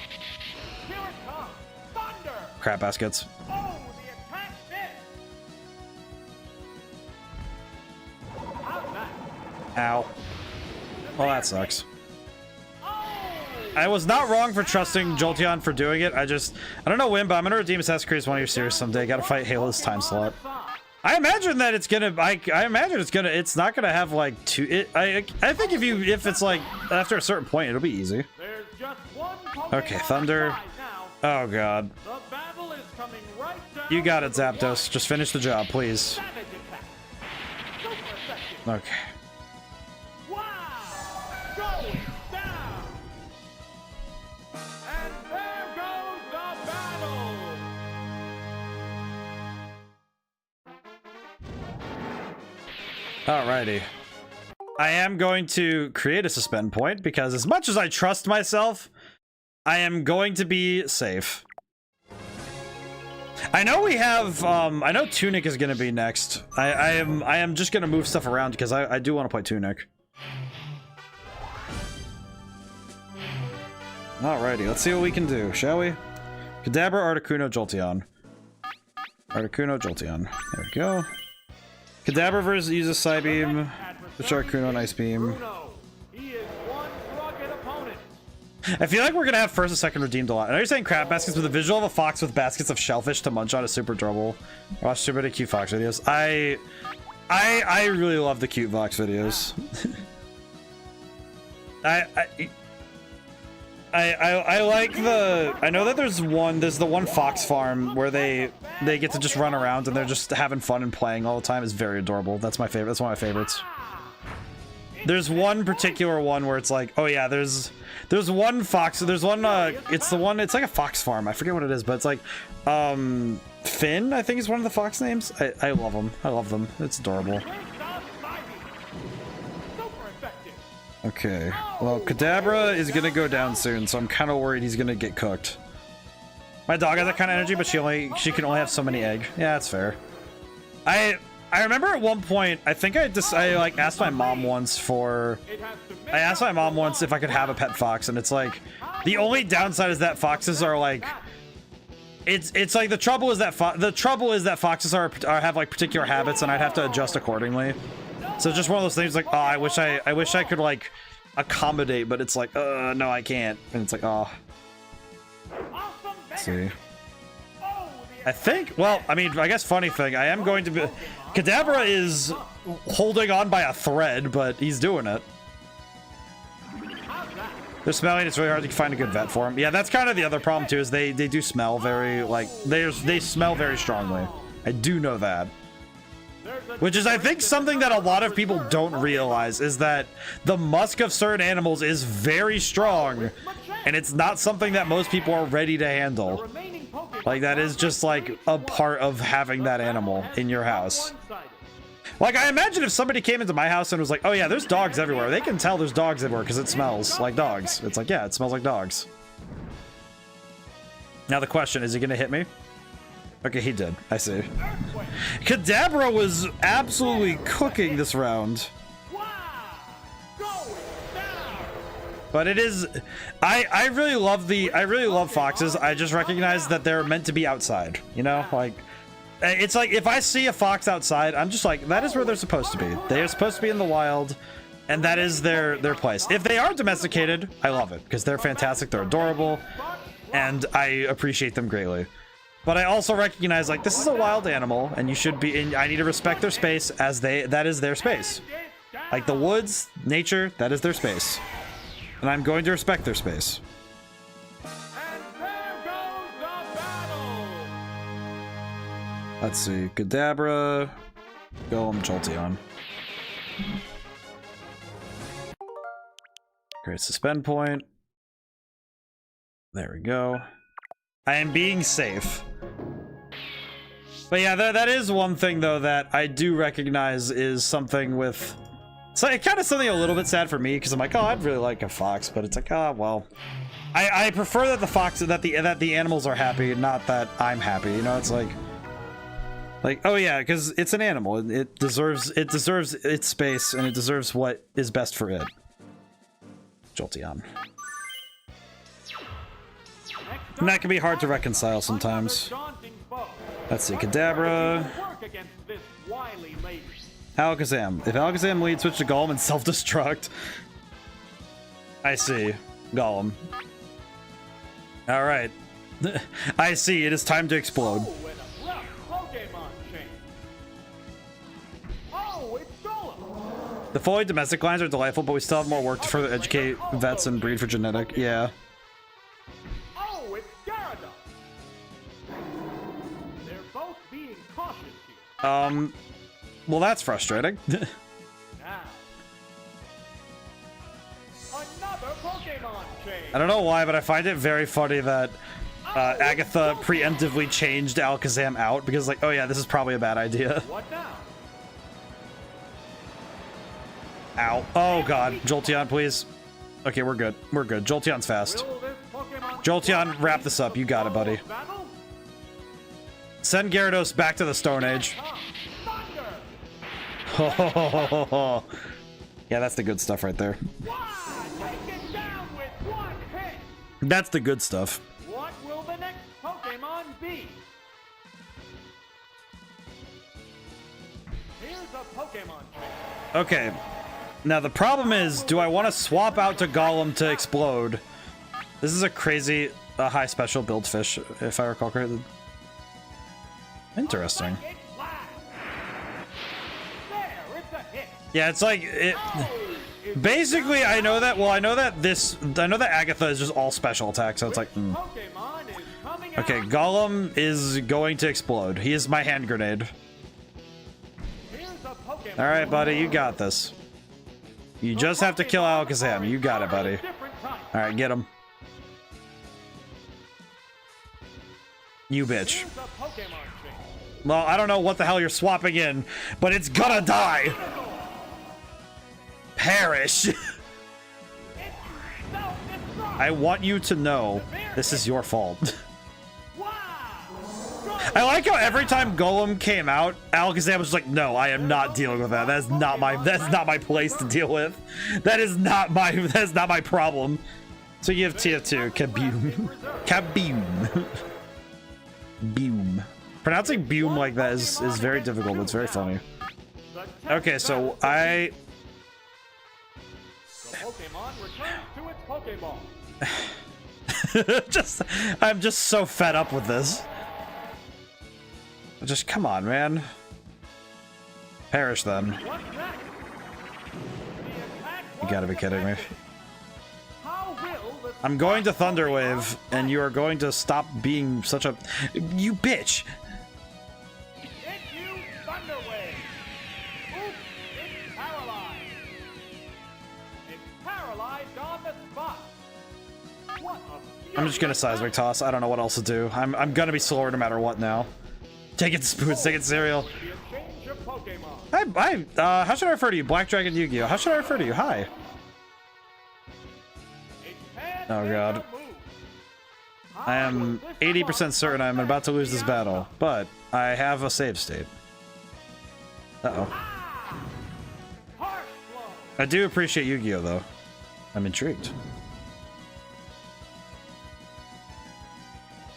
Here it comes. Thunder. Crap baskets. Oh, the attack missed. How's that? Ow. Well, that sucks. Oh. I was not wrong for trusting Jolteon for doing it. I don't know when, but I'm gonna redeem Assassin's Creed as one of your series someday. Gotta fight Halo's time slot. I imagine that it's gonna. I imagine it's gonna. It's not gonna have like two. I think if it's like after a certain point, it'll be easy. There's just one Okay, Thunder. Oh god. The battle is coming right down. You got it, Zapdos. Just finish the job, please. Savage attack. Super effective. Okay. Wow! Going down! And there goes the battle! Alrighty. I am going to create a suspend point because as much as I trust myself, I am going to be safe. I know we have, I know Tunic is going to be next. I am just going to move stuff around because I do want to play Tunic. Alrighty, let's see what we can do, shall we? Kadabra, Articuno, Jolteon. Articuno, Jolteon. There we go. Kadabra uses Psybeam, which Articuno and Ice Beam. Bruno, he is one rugged opponent. I feel like we're gonna have first and second redeemed a lot. I know you're saying crab baskets, but the visual of a fox with baskets of shellfish to munch on is super adorable. I watch super many cute fox videos. I really love the cute fox videos. I like the. I know that there's the one fox farm where they get to just run around and they're just having fun and playing all the time. It's very adorable. That's my favorite. That's one of my favorites. There's one particular one where it's like, oh yeah, there's one fox. There's one. It's the one. It's like a fox farm. I forget what it is, but it's like, Finn, I think is one of the fox names. I love them. I love them. It's adorable. Okay, well, Kadabra is gonna go down soon, so I'm kind of worried he's gonna get cooked. My dog has that kind of energy, but she can only have so many eggs. Yeah, that's fair. I remember at one point, I think I like asked my mom once if I could have a pet fox, and it's like the only downside is that foxes are like it's like the trouble is that foxes have like particular habits, and I'd have to adjust accordingly. So just one of those things like, oh, I wish I could like accommodate, but it's like, no, I can't. And it's like, oh. Let's see. I think, well, I mean, I guess funny thing, I am going to be, Kadabra is holding on by a thread, but he's doing it. They're smelling, it's really hard to find a good vet for him. Yeah, that's kind of the other problem too, is they do smell very, like, they smell very strongly. I do know that. Which is, I think, something that a lot of people don't realize, is that the musk of certain animals is very strong, and it's not something that most people are ready to handle. Like, that is just, like, a part of having that animal in your house. Like, I imagine if somebody came into my house and was like, oh yeah, there's dogs everywhere. They can tell there's dogs everywhere because it smells like dogs. It's like, yeah, it smells like dogs. Now the question, is he going to hit me? Okay, he did. I see. Kadabra was absolutely cooking this round. But it is, I really love foxes. I just recognize that they're meant to be outside, you know? Like, it's like if I see a fox outside, I'm just like, that is where they're supposed to be. They are supposed to be in the wild, and that is their place. If they are domesticated, I love it because they're fantastic, they're adorable, and I appreciate them greatly. But I also recognize, like, this is a wild animal, and you should be in, I need to respect their space as that is their space. Like the woods, nature, that is their space. And I'm going to respect their space. Let's see, Kadabra, Golem, Jolteon. Great suspend point. There we go. I am being safe. But yeah, that is one thing though that I do recognize is something with. So it kind of something a little bit sad for me because I'm like, oh, I'd really like a fox, but it's like, oh well. I prefer that the fox that the animals are happy, not that I'm happy. You know, it's like oh yeah, because it's an animal. It deserves its space and it deserves what is best for it. Jolteon. And that can be hard to reconcile sometimes. Let's see, Kadabra. Alakazam. If Alakazam leads, switch to Golem and self-destruct. I see. Golem. Alright. I see, it is time to explode. The fully domestic lines are delightful, but we still have more work to further educate vets and breed for genetic. Yeah. Oh, it's Gyarados. They're both being cautious here. Well, that's frustrating. Now, another Pokemon change. I don't know why, but I find it very funny that Agatha preemptively changed Alakazam out because, like, oh yeah, this is probably a bad idea. What now? Ow. Oh god. Jolteon, please. Okay, we're good. We're good. Jolteon's fast. Jolteon, wrap this up. You got it, buddy. Send Gyarados back to the Stone Age. Yeah, that's the good stuff right there. That's the good stuff. What will the next Pokemon be? Here's a Pokemon change. Okay. Now the problem is, do I want to swap out to Golem to explode? This is a crazy high special build fish, if I recall correctly. Interesting. Yeah, it's like it. Basically, I know that. Well, I know that Agatha is just all special attack, so it's like. Okay, Golem is going to explode. He is my hand grenade. All right, buddy, you got this. You just have to kill Alakazam. You got it, buddy. All right, get him. You bitch. Well, I don't know what the hell you're swapping in, but it's gonna die. Perish. I want you to know this is your fault. I like how every time Golem came out, Alakazam was like, "No, I am not dealing with that. That's not my place to deal with. That is not my problem." So you have TF2, Kaboom. Kaboom. Boom. Pronouncing boom like that is very difficult, but it's very funny. Okay, so The Pokemon returns to its Pokeball. I'm just so fed up with this. Just come on, man. Perish then. You gotta be kidding me. I'm going to Thunder Wave, and you are going to stop being such a... You bitch! I'm just gonna Seismic Toss. I don't know what else to do. I'm gonna be slower no matter what now. Take it, Spoons. Take it, Cereal. Hi, how should I refer to you? Black Dragon Yu-Gi-Oh! How should I refer to you? Hi. Oh god. I am 80% certain I'm about to lose this battle, but I have a save state. Uh-oh. I do appreciate Yu-Gi-Oh! Though. I'm intrigued.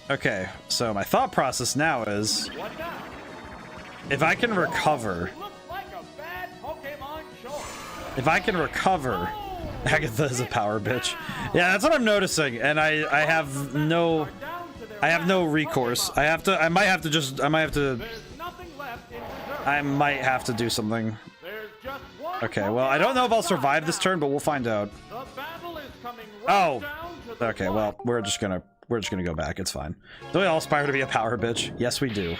Okay, so my thought process now is, if I can recover, Agatha is a power bitch. Yeah, that's what I'm noticing, and I have no recourse. I might have to do something. Okay, well, I don't know if I'll survive this turn, but we'll find out. Oh, okay, well, we're just gonna go back. It's fine. Do we all aspire to be a power bitch? Yes, we do.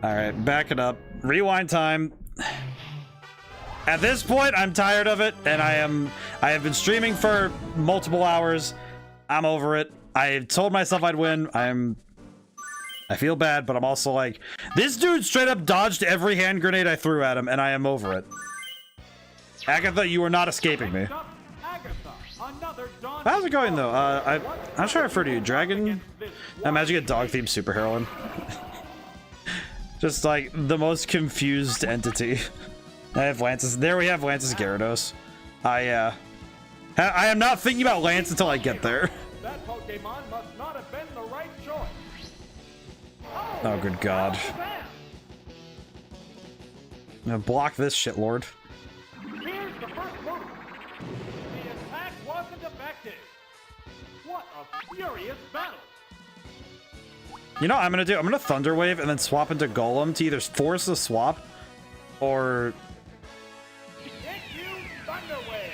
All right, back it up. Rewind time. At this point, I'm tired of it, and I have been streaming for multiple hours. I'm over it. I told myself I'd win. I feel bad, but I'm also like, this dude straight up dodged every hand grenade I threw at him, and I am over it. Agatha, you are not escaping me. How's it going, though? I'm sure I refer to you. Dragon? I imagine a dog-themed superheroine. Just, like, the most confused entity. I have Lance's. There we have Lance's Gyarados. I am not thinking about Lance until I get there. That Pokemon must not have been the right choice. Oh, good God. Now block this shit, Lord. Here's the first move. The attack wasn't effective. What a furious battle. You know what I'm gonna do? I'm gonna Thunder Wave and then swap into Golem to either force the swap or... Get you, Thunder Wave.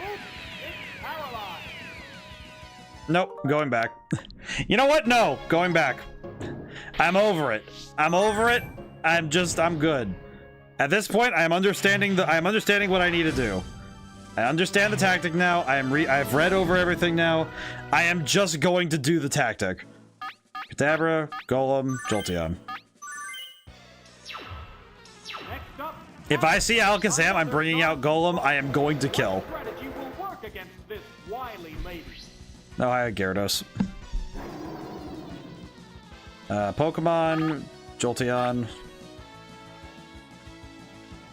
Oops, it's paralyzed. Nope, going back. You know what? No, going back. I'm over it. I'm over it. I'm good. At this point, I'm understanding what I need to do. I understand the tactic now. I've read over everything now. I am just going to do the tactic. Kadabra, Golem, Jolteon. If I see Alakazam, I'm bringing out Golem. I am going to kill. Strategy will work against this wily lady. No, I had Gyarados. Pokemon, Jolteon.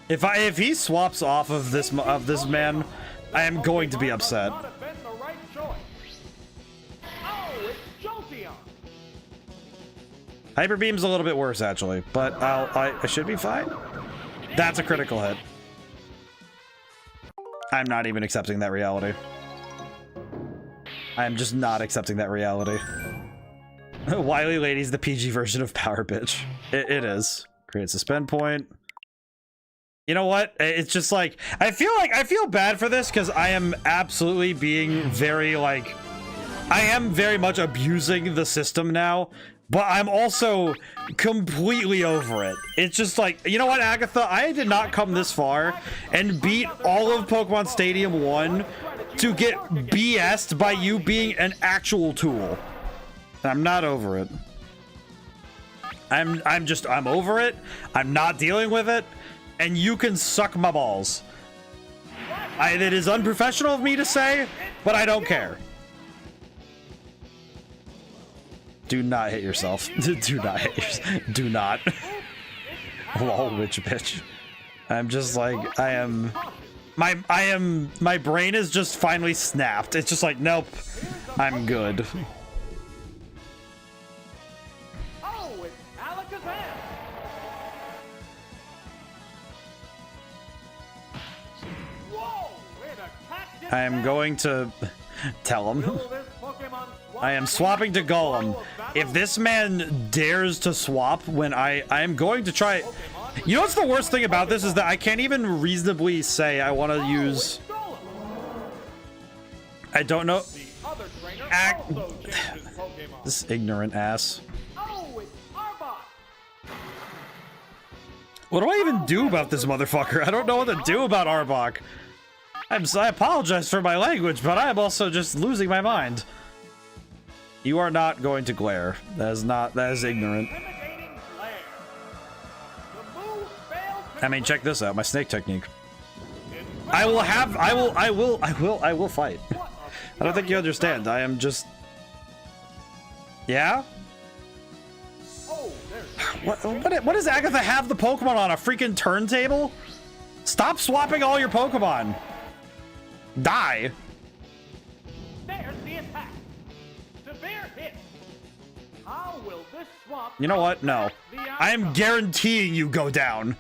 If he swaps off of this man, I am going to be upset. Hyper Beam's a little bit worse actually, but I should be fine. That's a critical hit. I'm not even accepting that reality. I am just not accepting that reality. Wily Lady's the PG version of Power Bitch. It is. Create suspend point. You know what? It's just like I feel bad for this because I am absolutely being very like I am very much abusing the system now, but I'm also completely over it. It's just like, you know what, Agatha? I did not come this far and beat all of Pokémon Stadium 1 to get BS'd by you being an actual tool. I'm not over it. I'm over it. I'm not dealing with it. And you can suck my balls. It is unprofessional of me to say, but I don't care. Do not hit yourself. Do not hit yourself. Do not. Lol, witch bitch. I'm just like, my brain is just finally snapped. It's just like, nope, I'm good. I am going to tell him. I am swapping to Golem. If this man dares to swap when I am going to try. You know what's the worst thing about this is that I can't even reasonably say I want to use. I don't know. This ignorant ass. What do I even do about this motherfucker? I don't know what to do about Arbok. I apologize for my language, but I am also just losing my mind. You are not going to glare. That is ignorant. I mean, check this out, my snake technique. I will fight. I don't think you understand. I am just... Yeah? What does Agatha have the Pokemon on? A freaking turntable? Stop swapping all your Pokemon. Die. There's the attack. Severe hit. How will this swap? You know what? No. I am guaranteeing you go down.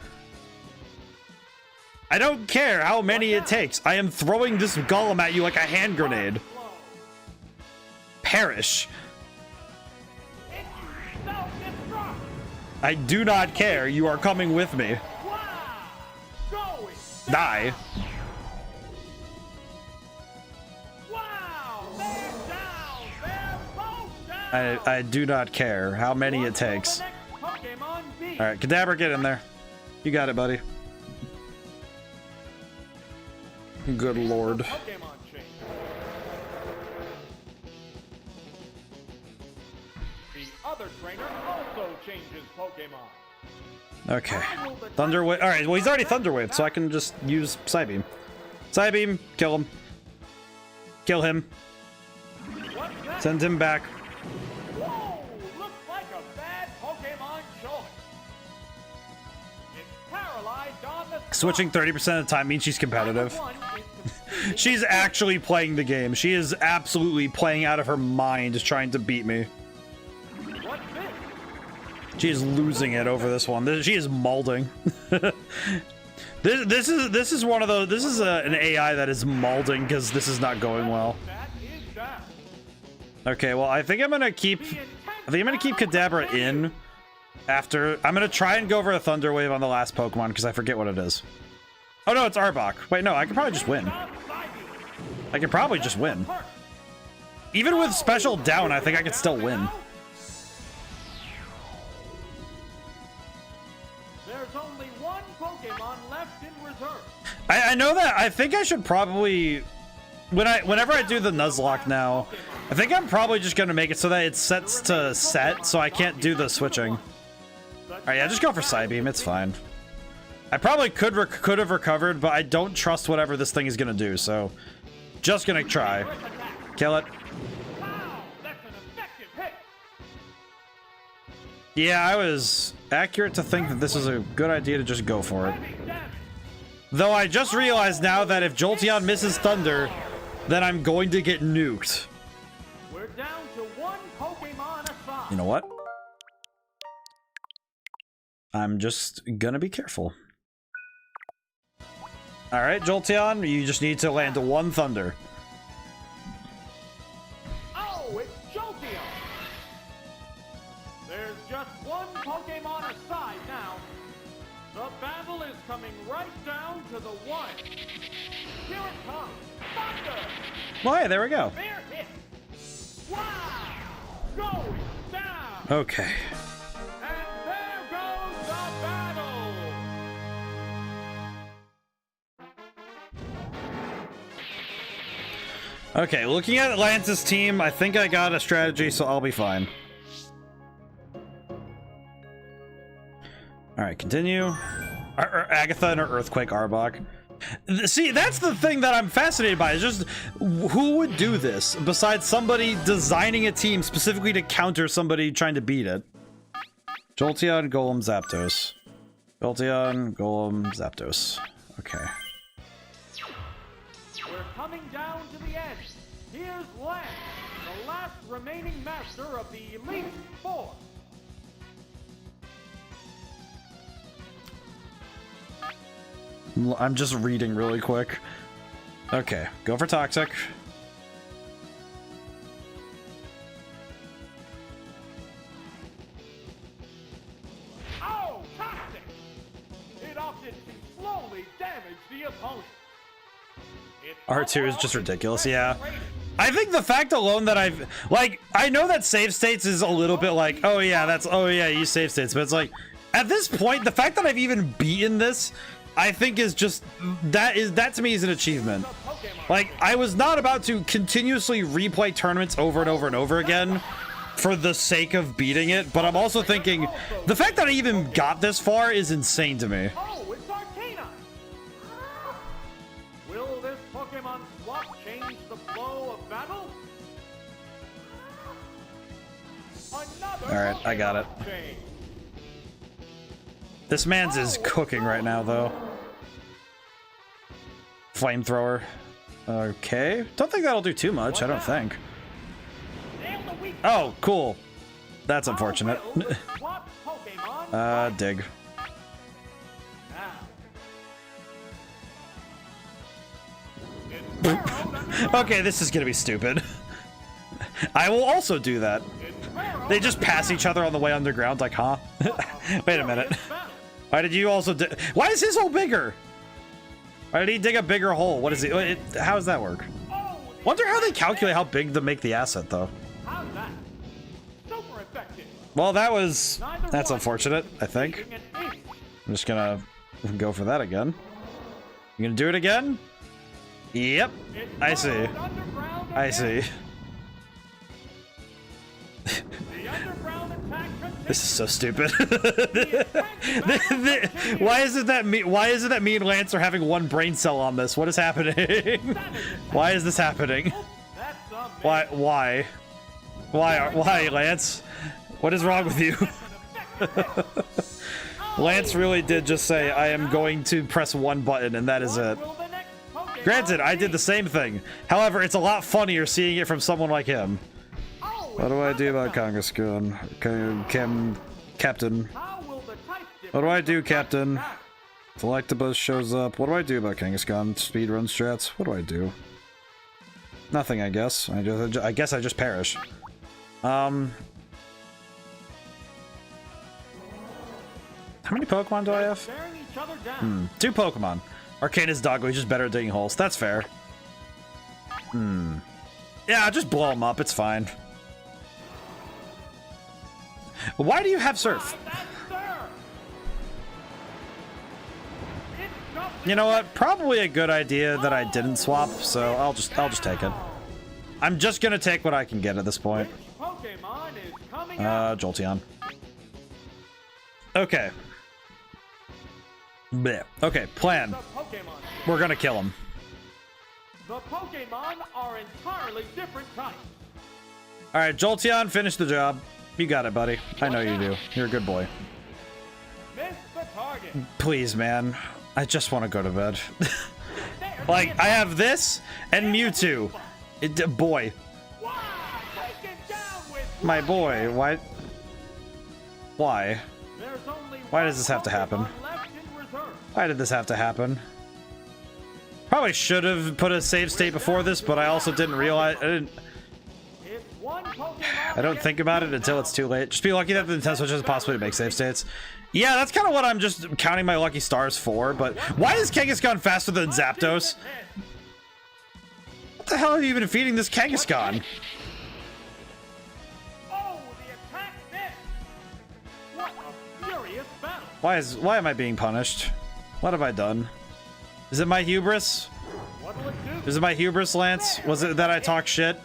I don't care how many it takes. I am throwing this Golem at you like a hand grenade. Perish. I do not care. You are coming with me. Die. I do not care how many it takes. Alright, Kadabra, get in there. You got it, buddy. Good lord. other trainer also changes Pokemon. Okay. Thunder Wave. Alright, well, he's already Thunder Wave, so I can just use Psybeam. Psybeam, kill him. Kill him. Send him back. Whoa! Looks like a bad Pokemon choice. It's paralyzed on the Switching 30% of the time means she's competitive. One is She's actually playing the game. She is absolutely playing out of her mind trying to beat me. What's this? She is losing it over this one. She is malding. This is one of those. This is an AI that is malding because this is not going well. That is that. Okay, well, I think I'm gonna keep Kadabra in after. I'm gonna try and go for a Thunder Wave on the last Pokemon because I forget what it is. Oh no, it's Arbok. Wait, no, I can probably just win. I can probably just win. Even with special down, I think I could still win. There's only one Pokemon left in reserve. I know that. I think I should probably whenever I do the Nuzlocke now, I think I'm probably just gonna make it so that it sets to set, so I can't do the switching. All right, yeah, just go for Psybeam. It's fine. I probably could have recovered, but I don't trust whatever this thing is gonna do, so just gonna try. Kill it. Wow, that's an effective hit. Yeah, I was accurate to think that this is a good idea to just go for it. Heavy damage. Though I just realized now that if Jolteon misses Thunder, then I'm going to get nuked. We're down to one Pokemon aside. You know what? I'm just gonna be careful. Alright, Jolteon, you just need to land one Thunder. Oh, it's Jolteon. There's just one Pokemon aside now. The battle is coming right down to the one. Here it comes. Thunder. Well, hey, there we go. Fair hit. Wow. Going down. Okay. And there goes the battle. Okay, looking at Atlantis' team, I think I got a strategy, so I'll be fine. Alright, continue. Agatha and her Earthquake Arbok. See, that's the thing that I'm fascinated by, is just who would do this besides somebody designing a team specifically to counter somebody trying to beat it. Jolteon, Golem, Zapdos. Jolteon, Golem, Zapdos. Okay. We're coming down to the end. Here's Lance, the last remaining master of the Elite Four. I'm just reading really quick. Okay, go for Toxic. Oh, Toxic! It opted to slowly damage the opponent. R2 is just ridiculous, yeah. I think the fact alone that I've, like, I know that save states is a little bit like, oh yeah, you save states, but it's like, at this point, the fact that I've even beaten this, I think is just, that to me is an achievement. Like, I was not about to continuously replay tournaments over and over and over again for the sake of beating it, but I'm also thinking, the fact that I even got this far is insane to me. Oh, it's Arcanine! Will this Pokemon swap change the flow of battle? Another Alright, I got it. Pokemon change. This man's is cooking right now, though. Flamethrower. Okay. Don't think that'll do too much, I don't think. Nail the weak Oh, cool. That's unfortunate. How will this swap Pokemon Dig. now? It's burrowed under- Okay, this is gonna be stupid. I will also do that. it's burrowed They just pass each other on the way underground, like, huh? Wait a minute. furious battle. Why did you also why is his hole bigger? Why did he dig a bigger hole? What is he? How does that work? Oh, Wonder how they calculate how big to make the asset, though. how's that? Super effective. Well, that's unfortunate, I think. Being an ace. I'm just gonna go for that again. You gonna do it again? Yep. It's I see. burrowed underground I again. see. The underground This is so stupid. Why is it that me? Why is it that me and Lance are having one brain cell on this? What is happening? Why is this happening? Why, Lance? What is wrong with you? Lance really did just say, I am going to press one button, and that is it. Granted, I did the same thing. However, it's a lot funnier seeing it from someone like him. What do I do about Kangaskhan? Captain. What do I do, Captain? If Electabuzz shows up, what do I do about Kangaskhan? Speedrun strats? What do I do? Nothing, I guess. I guess I just perish. How many Pokemon do I have? 2 Pokemon. Arcanus Doggo, he's just better at digging holes. That's fair. Yeah, just blow him up. It's fine. Why do you have Surf? You know what? Probably a good idea that I didn't swap, so I'll just take it. I'm just gonna take what I can get at this point. Jolteon. Okay. Bleh. Okay, plan. We're gonna kill him. The Pokemon are entirely different types. Alright, Jolteon, finish the job. You got it, buddy. I know you do. You're a good boy. Miss the target. Please, man. I just want to go to bed. Like, I have this and Mewtwo. Boy. My boy, why? Why? Why does this have to happen? Why did this have to happen? Probably should have put a save state before this, but I also didn't realize. I don't think about it until it's too late. Just be lucky that the Nintendo Switch has a possibility to make save states. Yeah, that's kind of what I'm just counting my lucky stars for, but why is Kangaskhan faster than Zapdos? What the hell are you even defeating this Kangaskhan? Why am I being punished? What have I done? Is it my hubris? Is it my hubris, Lance? Was it that I talk shit?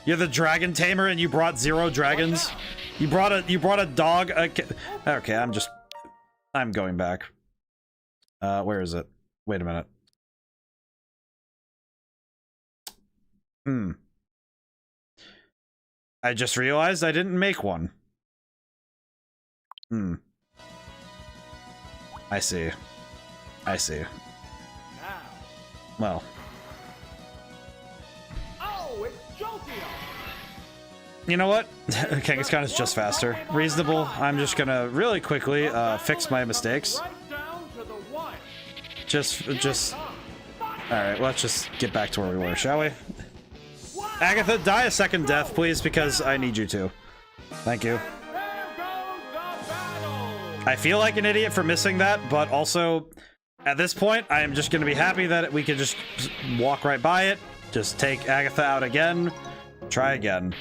You're the dragon tamer and you brought 0 dragons? You brought a dog. Okay, I'm going back. Where is it? Wait a minute. I just realized I didn't make one. I see. I see. Well. Oh, it's Jolteon. You know what? Kangaskhan is just faster. Reasonable. I'm just gonna really quickly fix my mistakes. Just. Alright, let's just get back to where we were, shall we? Agatha, die a second death, please, because I need you to. Thank you. I feel like an idiot for missing that, but also, at this point, I am just going to be happy that we can just walk right by it. Just take Agatha out again. Try again.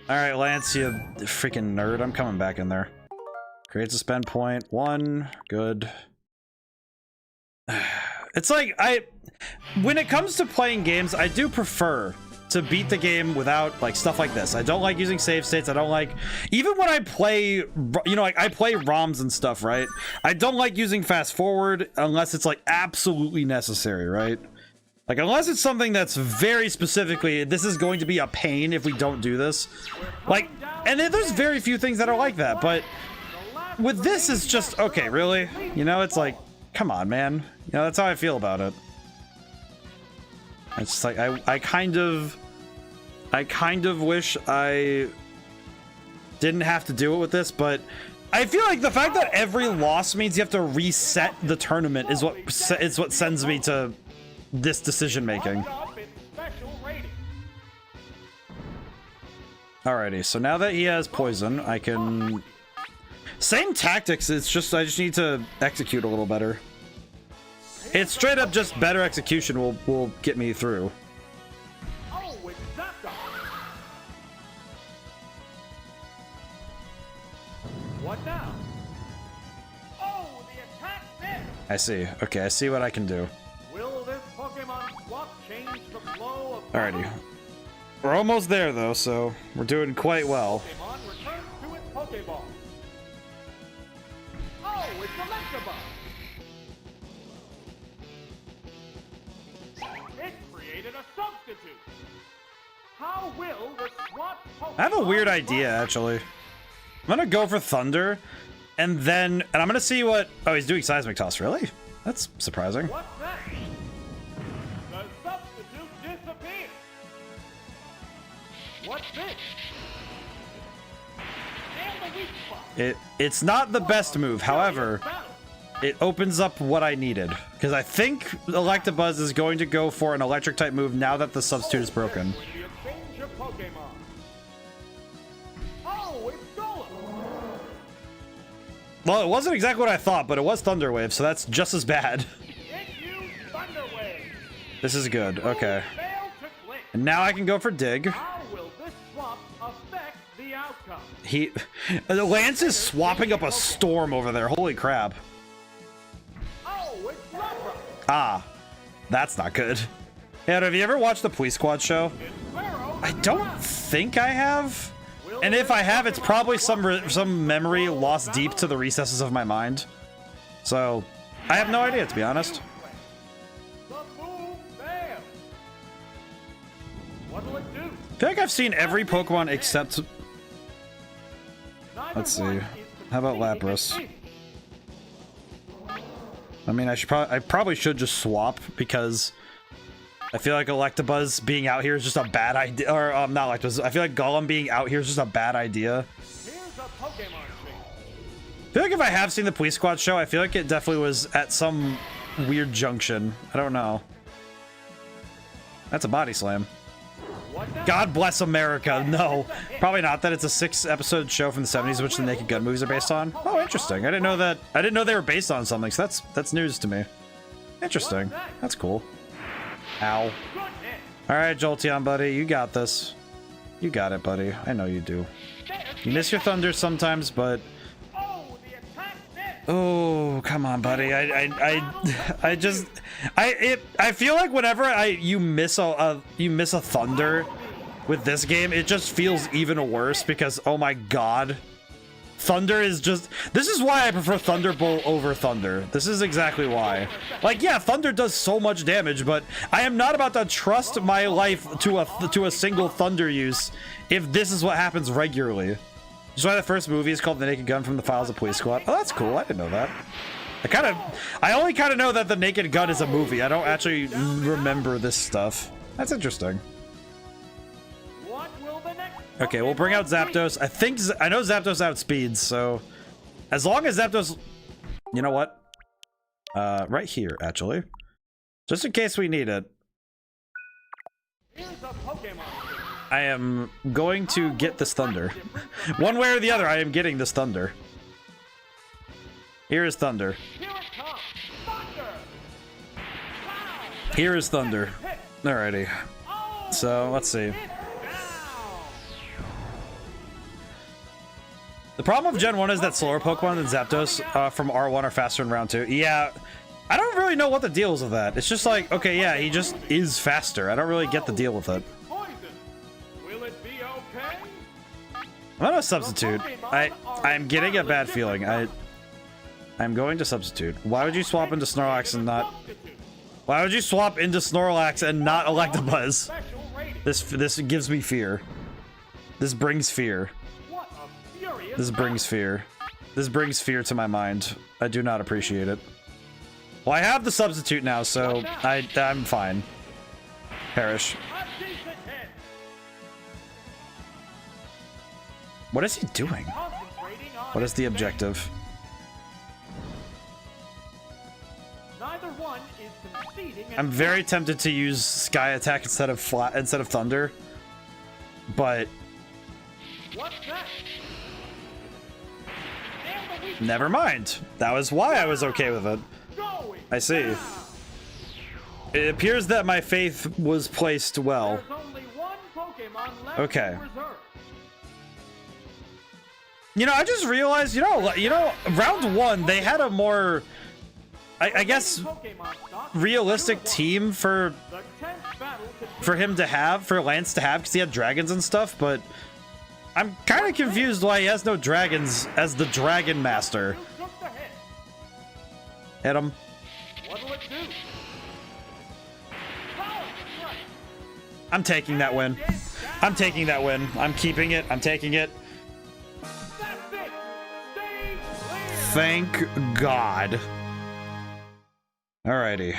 Alright, Lance, you freaking nerd. I'm coming back in there. Create a spend point. 1. Good. It's like, when it comes to playing games, I do prefer to beat the game without like stuff like this. I don't like using save states. I don't like, even when I play, you know, like I play ROMs and stuff, right? I don't like using fast forward unless it's like absolutely necessary, right? Like unless it's something that's very specifically, this is going to be a pain if we don't do this. Like, and then there's very few things that are like that, but with this it's just, okay, really? You know, it's like, come on, man. You know, that's how I feel about it. It's just like I kind of wish I didn't have to do it with this, but I feel like the fact that every loss means you have to reset the tournament is what sends me to this decision making. Alrighty, so now that he has poison, I can same tactics. It's just I just need to execute a little better. It's straight up just better execution will get me through. Oh, it's that guy. What now? Oh, the attack missed. I see. Okay, I see what I can do. Will this Pokemon swap change the flow of Alrighty. We're almost there though, so we're doing quite well. Pokemon returns to its Pokeball. Electabuzz. It created a substitute. How will the swap Pokemon I have a weird idea, actually. I'm gonna go for Thunder, and I'm gonna see what. Oh, he's doing Seismic Toss. Really? That's surprising. What's next? The substitute disappears. What's this? And the weak spot. It's not the best move. However, it opens up what I needed, because I think Electabuzz is going to go for an electric type move now that the substitute is broken. With the exchange of Pokemon. Oh, it's Eidola. Well, it wasn't exactly what I thought, but it was Thunder Wave, so that's just as bad. It used Thunder Wave. This is good. Okay. Failed to click. And now I can go for Dig. How will this swap affect the outcome? Lance is swapping up a storm over there. Holy crap. Oh, it's Lapra. Ah, that's not good. Yeah, have you ever watched the Police Squad show? It's Pharaoh. I don't think I have. And if I have, it's probably some memory lost deep to the recesses of my mind. So, I have no idea, to be honest. The move failed. What'll it do? I feel like I've seen every Pokemon except... Neither Let's see. one is How about completing Lapras? its I mean, I probably should just swap, because I feel like Electabuzz being out here is just a bad idea. Or, not Electabuzz. I feel like Golem being out here is just a bad idea. Here's a Pokemon tree. I feel like if I have seen the Police Squad show, I feel like it definitely was at some weird junction. I don't know. That's a body slam. What now? God bless America. No, probably not. That it's a 6-episode show from the 70s, which the Naked Gun movies are based on. Oh, interesting. I didn't know that. I didn't know they were based on something. So that's news to me. Interesting. That's cool. Ow. Good hit. All right, Jolteon, buddy, you got this. You got it, buddy. I know you do. You miss your thunder sometimes, but Oh, the attack missed. oh, come on, buddy. I feel like whenever you miss a thunder with this game, it just feels even worse, because oh my god, Thunder is just... This is why I prefer Thunderbolt over Thunder. This is exactly why. Like, yeah, Thunder does so much damage, but I am not about to trust my life to a single Thunder use if this is what happens regularly. That's why the first movie is called The Naked Gun from the Files of Police Squad. Oh, that's cool. I didn't know that. I only kind of know that The Naked Gun is a movie. I don't actually remember this stuff. That's interesting. What will the next Okay, we'll bring out Zapdos. I know Zapdos outspeeds, so as long as Zapdos, you know what? Right here, actually, just in case we need it. Here's a Pokemon. I am going to get this Thunder. One way or the other, I am getting this Thunder. Here is Thunder. Here it comes. Thunder. Wow, Here is Thunder. Alrighty. oh, So, let's see. it's down. The problem with Gen 1 is that slower Pokemon than Zapdos from R1 are faster in round 2. Yeah, I don't really know what the deal is with that. It's just like, okay, yeah, he just is faster. I don't really get the deal with it. Poison. Will it be okay? I'm gonna substitute. I'm getting a bad feeling. I'm going to substitute. Why would you swap into Snorlax and not... Why would you swap into Snorlax and not Electabuzz? Special rating. This gives me fear. This brings fear. What a furious This brings fear. This brings fear to my mind. I do not appreciate it. Well, I have the substitute now, so I'm fine. Perish. a decent hit. What is he doing? Concentrating on What is the its objective? Neither one is conceding. I'm very tempted to use Sky Attack instead of Thunder, but What's next? And the weak never mind. That was why I was okay with it. going I see. down. It appears that my faith was placed well. There's only one Pokemon left Okay. in reserve. You know, I just realized, you know, round 1 they had a more, I guess, Pokemon stock realistic available. team for The 10th battle for Lance to have, because he had dragons and stuff, but I'm kind of confused why he has no dragons as the Dragon Master. took the hit. Hit him. What'll it do? Power strike. I'm taking that win. I'm taking that win. I'm keeping it. I'm taking it. That's it. Stay clear. Thank God. Alrighty.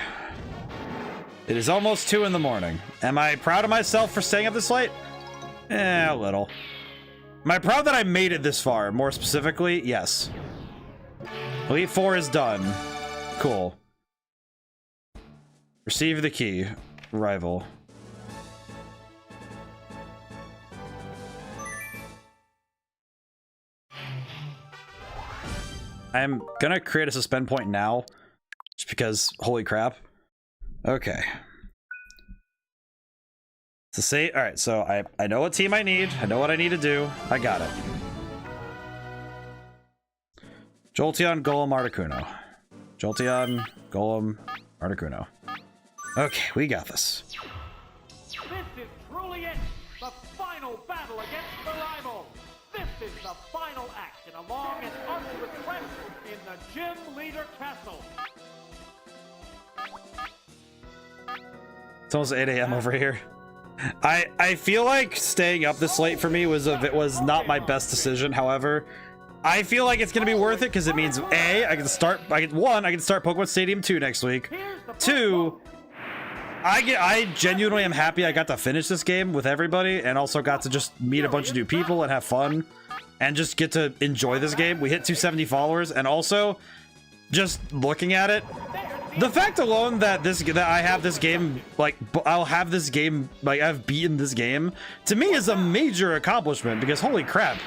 It is almost 2 in the morning. Am I proud of myself for staying up this late? A little. Am I proud that I made it this far? More specifically, yes. Elite 4 is done. Cool. Receive the key. Rival. I'm gonna create a suspend point now. Just because, holy crap. Okay. To say, all right, so I know what team I need. I know what I need to do. I got it. Jolteon, Golem, Articuno. Jolteon, Golem, Articuno. Okay, we got this. This is truly it. The final battle against the rival. This is the final act in a long and arduous quest in the Gym Leader Castle. It's almost 8 a.m. over here. I feel like staying up this late for me was not my best decision. However, I feel like it's gonna be worth it because it means A, I can start Pokemon Stadium 2 next week. 2, I genuinely am happy I got to finish this game with everybody and also got to just meet a bunch of new people and have fun and just get to enjoy this game. We hit 270 followers, and also just looking at it, the fact alone that I have this game, like, I've beaten this game, to me is a major accomplishment because holy crap.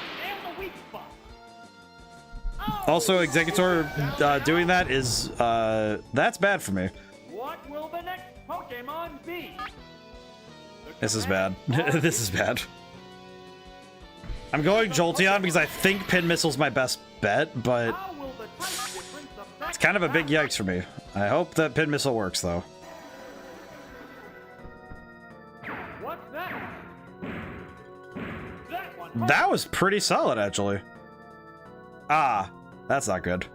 Also, Executor doing that is, that's bad for me. What will the next Pokemon be? This is bad. This is bad. I'm going Jolteon because I think Pin Missile's my best bet, but it's kind of a big yikes for me. I hope that Pin Missile works, though. What's that? That was pretty solid, actually. Ah, that's not good.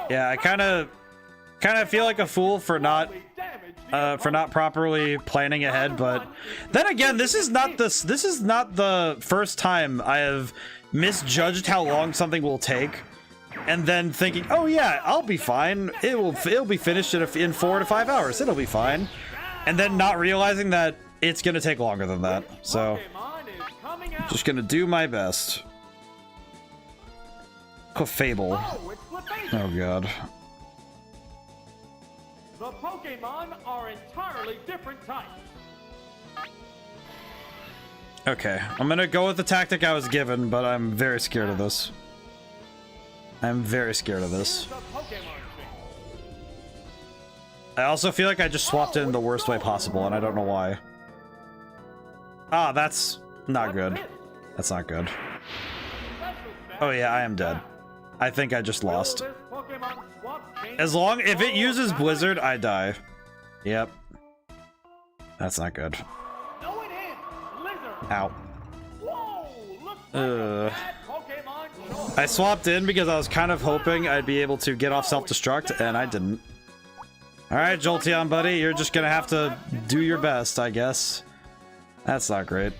Yeah, I kind of feel like a fool for not properly planning ahead, but then again, this is not the first time I have misjudged how long something will take. And then thinking, oh yeah, I'll be fine. It'll be finished in 4 to 5 hours. It'll be fine. And then not realizing that it's gonna take longer than that. So, just gonna do my best. Fable. Oh god. The Pokemon are entirely different types. Okay, I'm gonna go with the tactic I was given, but I'm very scared of this. I'm very scared of this. I also feel like I just swapped in the worst way possible, and I don't know why. Ah, that's not good. That's not good. Oh yeah, I am dead. I think I just lost. If it uses Blizzard, I die. Yep. That's not good. Ow. I swapped in because I was kind of hoping I'd be able to get off self-destruct, and I didn't. Alright, Jolteon, buddy, you're just gonna have to do your best, I guess. That's not great.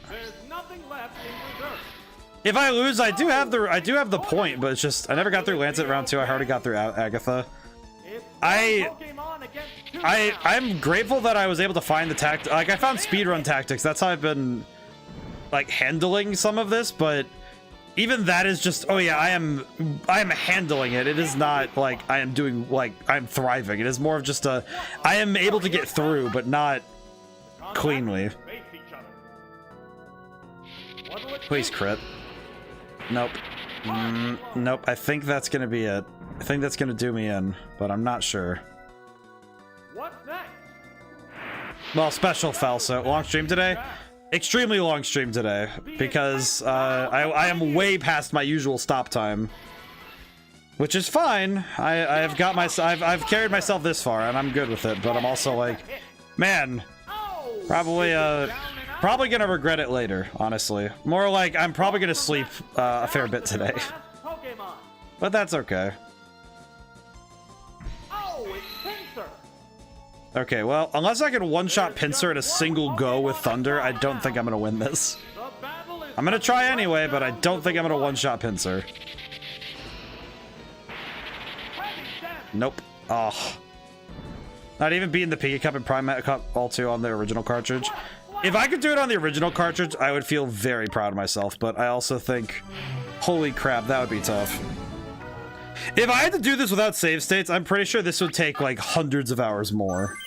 If I lose, I do have the point, but it's just I never got through Lancet round 2. I already got through Agatha. I'm grateful that I was able to find the tactic. Like, I found speedrun tactics. That's how I've been like handling some of this, but even that is just, oh yeah, I am handling it. It is not like I am doing, like, I'm thriving. It is more of just I am able to get through, but not cleanly. Please crit. Nope. Nope. I think that's gonna be it. I think that's gonna do me in, but I'm not sure. What's next? Well, special fell, so long stream today. Extremely long stream today because I am way past my usual stop time, which is fine. I've carried myself this far and I'm good with it, but I'm also like, man, probably gonna regret it later, honestly. More like I'm probably gonna sleep a fair bit today, but that's okay. Okay, well, unless I can one-shot Pinsir at a single go with Thunder, I don't think I'm gonna win this. I'm gonna try anyway, but I don't think I'm gonna one-shot Pinsir. Nope. Oh. Not even beating the Pika Cup and Prime Cup all two on the original cartridge. If I could do it on the original cartridge, I would feel very proud of myself, but I also think, holy crap, that would be tough. If I had to do this without save states, I'm pretty sure this would take like hundreds of hours more.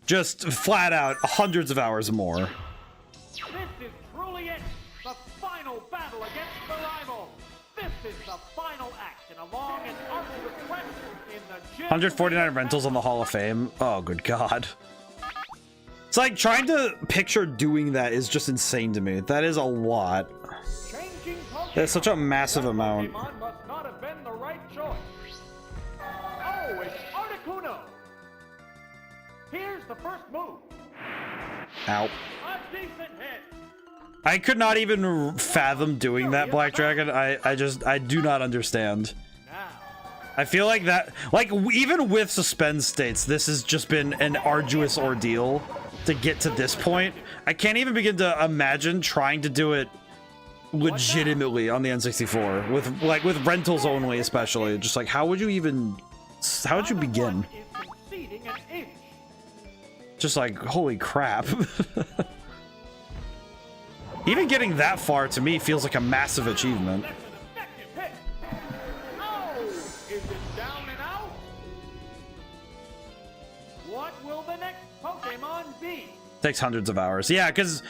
Just flat out, hundreds of hours more. This is truly it, the final battle against the rival. This is the final act in a long and arduous quest in the gym. 149 rentals on the Hall of Fame. Oh, good God. It's like trying to picture doing that is just insane to me. That is a lot. That's such a massive amount. Pokemon must not have been the right choice. Oh, it's Articuno. Here's the first move. Ow. A decent hit. I could not even fathom doing that, Black Dragon. I do not understand. Now, I feel like that, like, even with suspend states, this has just been an arduous ordeal to get to this point. I can't even begin to imagine trying to do it legitimately on the N64 with rentals only, especially. Just like, how would you begin? Just like, holy crap. Even getting that far to me feels like a massive achievement. oh, is it down and out? What will the next Pokemon be? Takes hundreds of hours. Yeah, because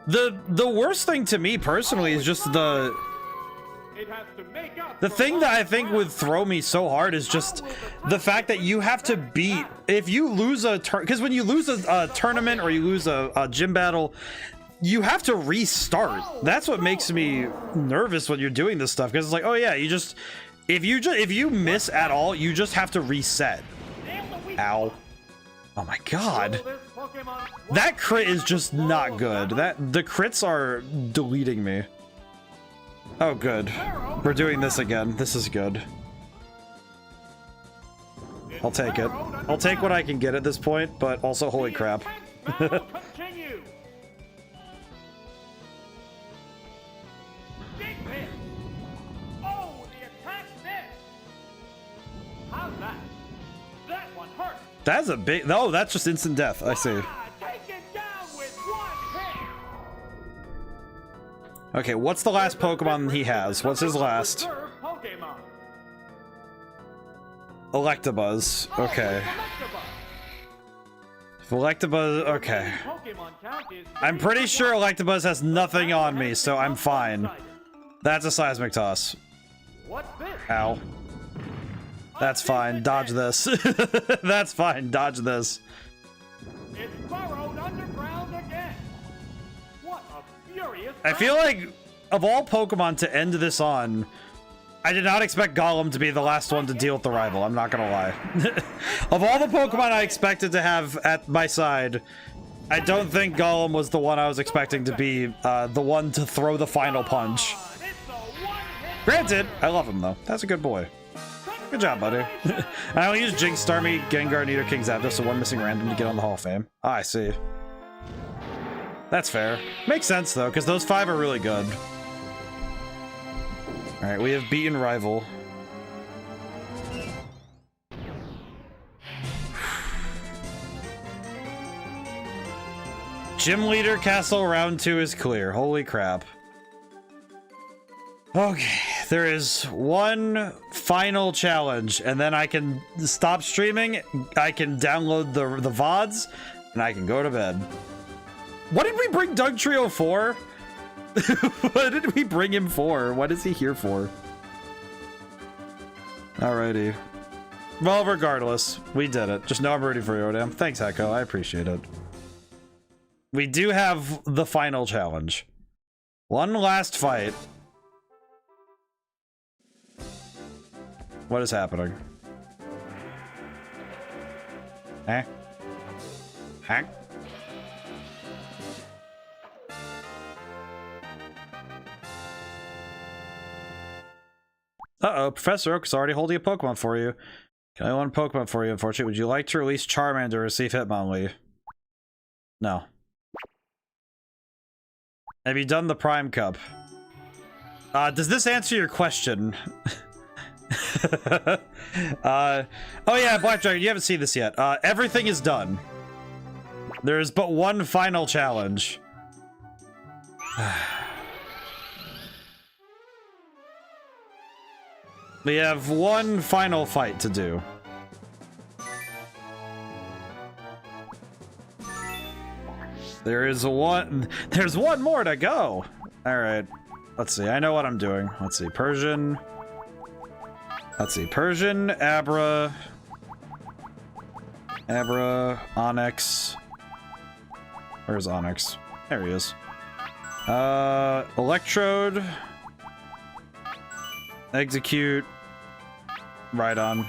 the worst thing to me personally is just the thing that I think would throw me so hard is just the fact that you have to beat, if you lose a turn, because when you lose a tournament or you lose a gym battle, you have to restart. That's what makes me nervous when you're doing this stuff, because it's like, oh yeah, you just, if you miss at all, you just have to reset. Ow. Oh my God. That crit is just not good. The crits are deleting me. Oh, good. We're doing this again. This is good. I'll take it. I'll take what I can get at this point, but also, holy crap. That's a big... Oh, that's just instant death. I see. Okay, what's the last Pokemon he has? What's his last? Electabuzz. Okay. Electabuzz... Okay. I'm pretty sure Electabuzz has nothing on me, so I'm fine. That's a Seismic Toss. Ow. That's fine. Dodge this. That's fine. Dodge this. It's burrowed underground again. What a furious... I feel like, of all Pokemon to end this on, I did not expect Golem to be the last one to deal with the rival. I'm not gonna lie. Of all the Pokemon I expected to have at my side, I don't think Golem was the one I was expecting to be the one to throw the final punch. Granted, I love him though. That's a good boy. Good job, buddy. I only use Jynx, Starmie, Gengar, Nidoking, Zapdos, so one missing random to get on the Hall of Fame. Ah, I see. That's fair. Makes sense, though, because those 5 are really good. Alright, we have beaten Rival. Gym Leader Castle Round 2 is clear. Holy crap. Okay, there is one final challenge, and then I can stop streaming, I can download the VODs, and I can go to bed. What did we bring Dugtrio for? What did we bring him for? What is he here for? Alrighty. Well, regardless, we did it. Just know I'm ready for you, ODaM. Thanks, Echo. I appreciate it. We do have the final challenge. One last fight. What is happening? Eh? Hack? Uh-oh, Professor Oak's already holding a Pokemon for you. Can I one Pokemon for you, unfortunately? Would you like to release Charmander or receive Hitmonlee? No. Have you done the Prime Cup? Does this answer your question? Oh yeah, Black Dragon, you haven't seen this yet. Everything is done. There's but one final challenge. We have one final fight to do. There's one more to go. All right, let's see. I know what I'm doing. Let's see. Persian. Let's see. Persian, Abra, Onyx. Where's Onyx? There he is. Electrode. Execute. Rhydon.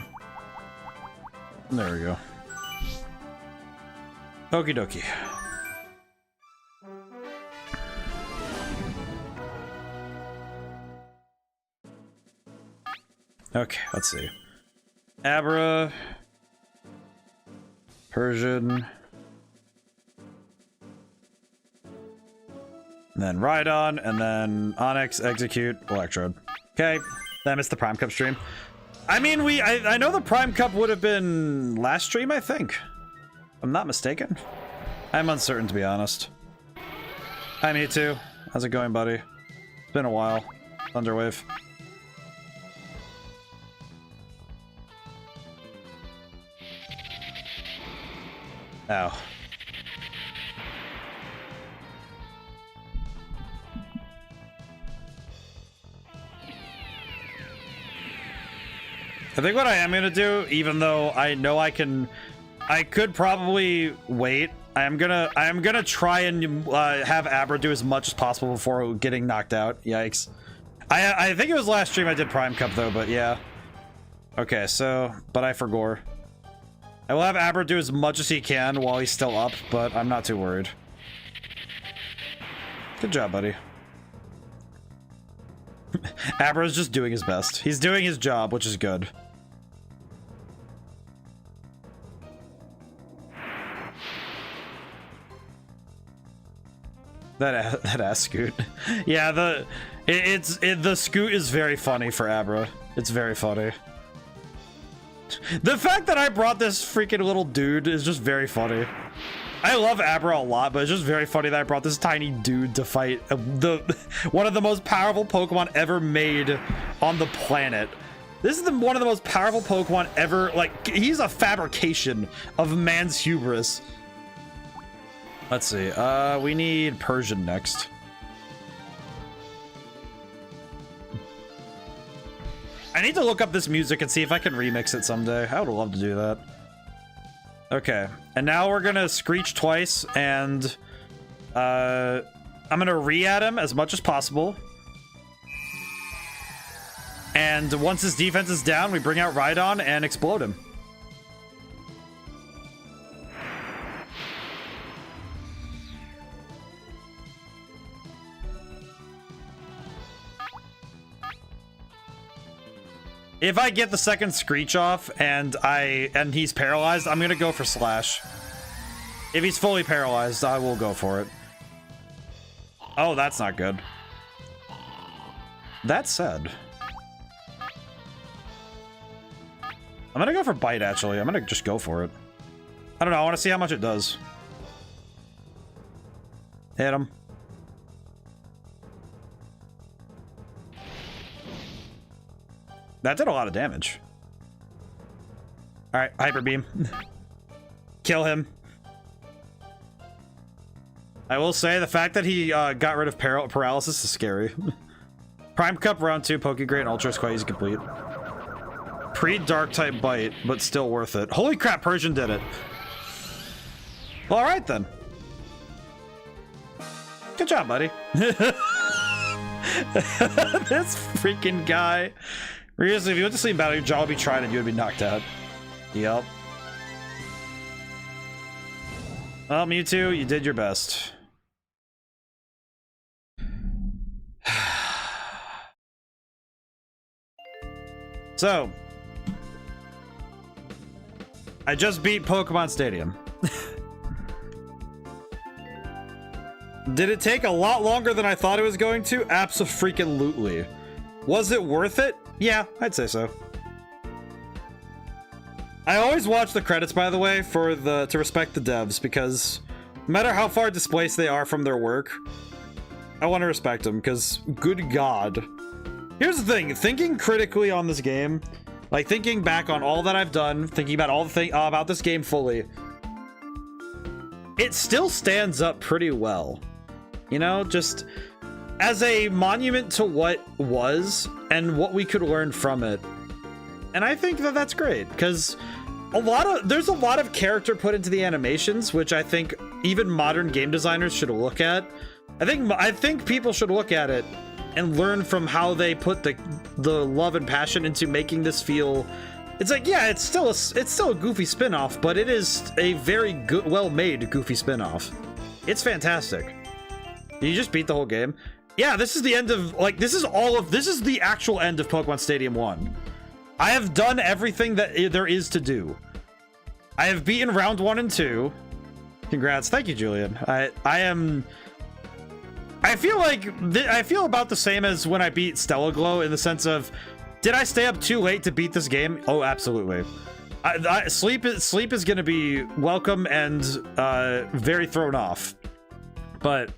There we go. Okie dokie. Okay, let's see. Abra. Persian. And then Rhydon, and then Onyx, Execute, Electrode. Okay, I missed the Prime Cup stream. I mean, I know the Prime Cup would have been last stream, I think. I'm not mistaken. I'm uncertain, to be honest. Hi, me too. How's it going, buddy? It's been a while. Thunderwave. Ow. I think what I am gonna do, even though I know I could probably wait. I am gonna try and have Abra do as much as possible before getting knocked out. Yikes! I think it was last stream I did Prime Cup though, but yeah. Okay, so but I forgot. I will have Abra do as much as he can while he's still up, but I'm not too worried. Good job, buddy. Abra's just doing his best. He's doing his job, which is good. That ass scoot. Yeah, the scoot is very funny for Abra. It's very funny. The fact that I brought this freaking little dude is just very funny. I love Abra a lot, but it's just very funny that I brought this tiny dude to fight one of the most powerful Pokemon ever made on the planet. This is one of the most powerful Pokemon ever. Like, he's a fabrication of man's hubris. Let's see. We need Persian next. I need to look up this music and see if I can remix it someday. I would love to do that. Okay, and now we're gonna Screech twice, and I'm gonna re-add him as much as possible. And once his defense is down, we bring out Rhydon and explode him. If I get the second Screech off and he's paralyzed, I'm gonna go for Slash. If he's fully paralyzed, I will go for it. Oh, that's not good. That said, I'm gonna go for Bite, actually. I'm gonna just go for it. I don't know, I want to see how much it does. Hit him. That did a lot of damage. Alright, Hyper Beam. Kill him. I will say, the fact that he got rid of paralysis is scary. Prime Cup round 2, Pokegrade and Ultra is quite easy to complete. Pre-Dark type Bite, but still worth it. Holy crap, Persian did it. Well, alright then. Good job, buddy. This freaking guy. Seriously, if you went to sleep battle, your jaw would be trying and you would be knocked out. Yep. Well, Mewtwo, you did your best. So, I just beat Pokémon Stadium. Did it take a lot longer than I thought it was going to? Abso-freaking-lutely. Was it worth it? Yeah, I'd say so. I always watch the credits, by the way, to respect the devs, because no matter how far displaced they are from their work, I want to respect them, because good God. Here's the thing, thinking critically on this game, like thinking back on all that I've done, thinking about all the things about this game fully, it still stands up pretty well. You know, just as a monument to what was and what we could learn from it. And I think that that's great, because there's a lot of character put into the animations, which I think even modern game designers should look at. I think people should look at it and learn from how they put the love and passion into making this feel. It's like, yeah, it's still a goofy spin-off, but it is a very good, well-made goofy spin-off. It's fantastic. You just beat the whole game. Yeah, this is the end of, like, this is the actual end of Pokemon Stadium 1. I have done everything that there is to do. I have beaten round 1 and 2. Congrats. Thank you, Julian. I feel about the same as when I beat Stella Glow, in the sense of, did I stay up too late to beat this game? Oh, absolutely. Sleep is going to be welcome and very thrown off. But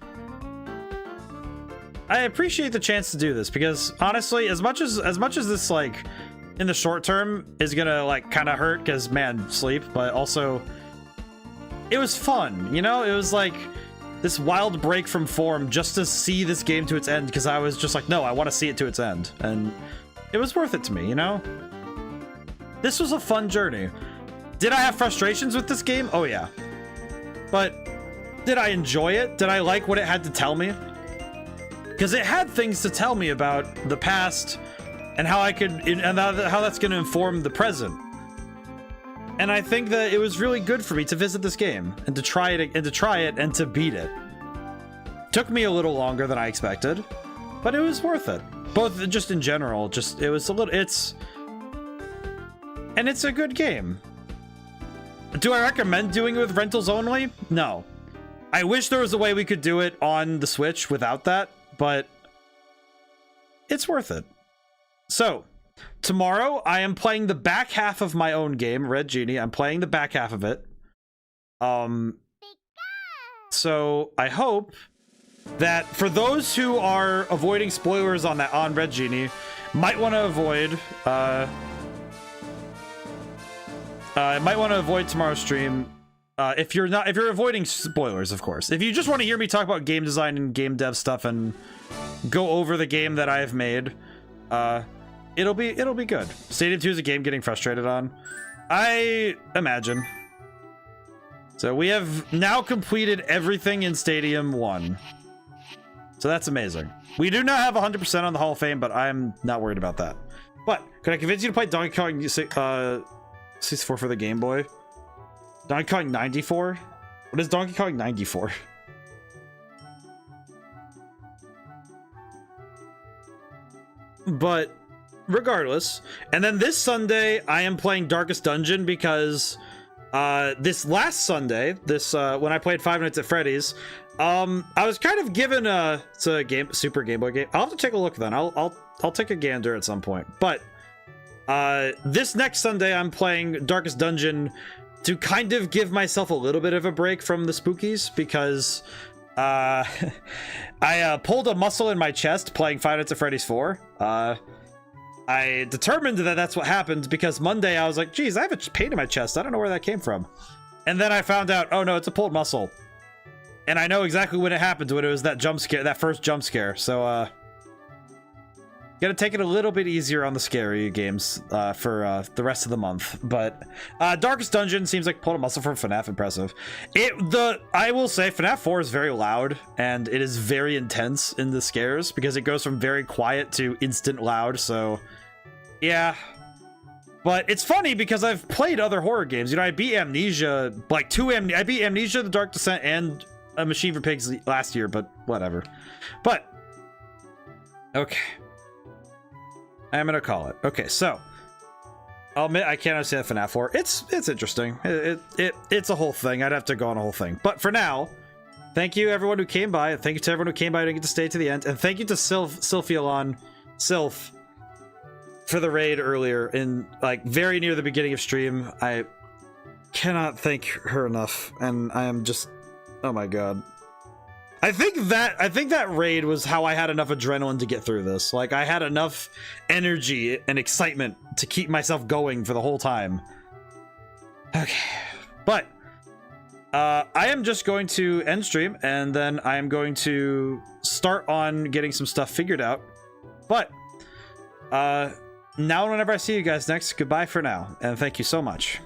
I appreciate the chance to do this, because honestly, as much as this, like, in the short term is gonna, like, kind of hurt, because, man, sleep, but also it was fun, you know? It was like this wild break from form just to see this game to its end, because I was just like, no, I want to see it to its end, and it was worth it to me, you know? This was a fun journey. Did I have frustrations with this game? Oh yeah. But did I enjoy it? Did I like what it had to tell me? Because it had things to tell me about the past and how how that's going to inform the present. And I think that it was really good for me to visit this game and to try it and to beat it. Took me a little longer than I expected, but it was worth it. Both just in general, it's a good game. Do I recommend doing it with rentals only? No. I wish there was a way we could do it on the Switch without that, but it's worth it. So, tomorrow I am playing the back half of my own game, Red Genie. I'm playing the back half of it. So I hope that for those who are avoiding spoilers on Red Genie, might want to avoid tomorrow's stream. If you're avoiding spoilers, of course. If you just want to hear me talk about game design and game dev stuff and go over the game that I have made, it'll be good. Stadium 2 is a game getting frustrated on, I imagine. So we have now completed everything in Stadium 1. So that's amazing. We do not have 100% on the Hall of Fame, but I'm not worried about that. But could I convince you to play Donkey Kong 64 for the Game Boy? Donkey Kong 94? What is Donkey Kong 94? But regardless, and then this Sunday I am playing Darkest Dungeon, because this last Sunday, when I played Five Nights at Freddy's, I was kind of given it's a Super Game Boy game. I'll have to take a look then. I'll take a gander at some point. But this next Sunday I'm playing Darkest Dungeon to kind of give myself a little bit of a break from the spookies, because I pulled a muscle in my chest playing Five Nights at Freddy's 4. I determined that that's what happened, because Monday I was like, geez, I have a pain in my chest. I don't know where that came from. And then I found out, oh no, it's a pulled muscle. And I know exactly when it happened, when it was that jump scare, that first jump scare. So, gotta take it a little bit easier on the scary games for the rest of the month. But Darkest Dungeon seems like pulled a muscle from FNAF. Impressive. I will say FNAF 4 is very loud, and it is very intense in the scares, because it goes from very quiet to instant loud. So yeah, but it's funny because I've played other horror games. You know, I beat Amnesia, like I beat Amnesia, The Dark Descent, and A Machine for Pigs last year, but whatever. But okay, I'm gonna call it. Okay, so I'll admit I can't understand FNAF 4. It's interesting. It's a whole thing. I'd have to go on a whole thing. But for now, thank you everyone who came by. Thank you to everyone who came by and didn't get to stay to the end. And thank you to Sylph for the raid earlier in like very near the beginning of stream. I cannot thank her enough, and I am just, oh my god. I think that raid was how I had enough adrenaline to get through this. Like, I had enough energy and excitement to keep myself going for the whole time. Okay, but I am just going to end stream, and then I am going to start on getting some stuff figured out. But now whenever I see you guys next, goodbye for now, and thank you so much.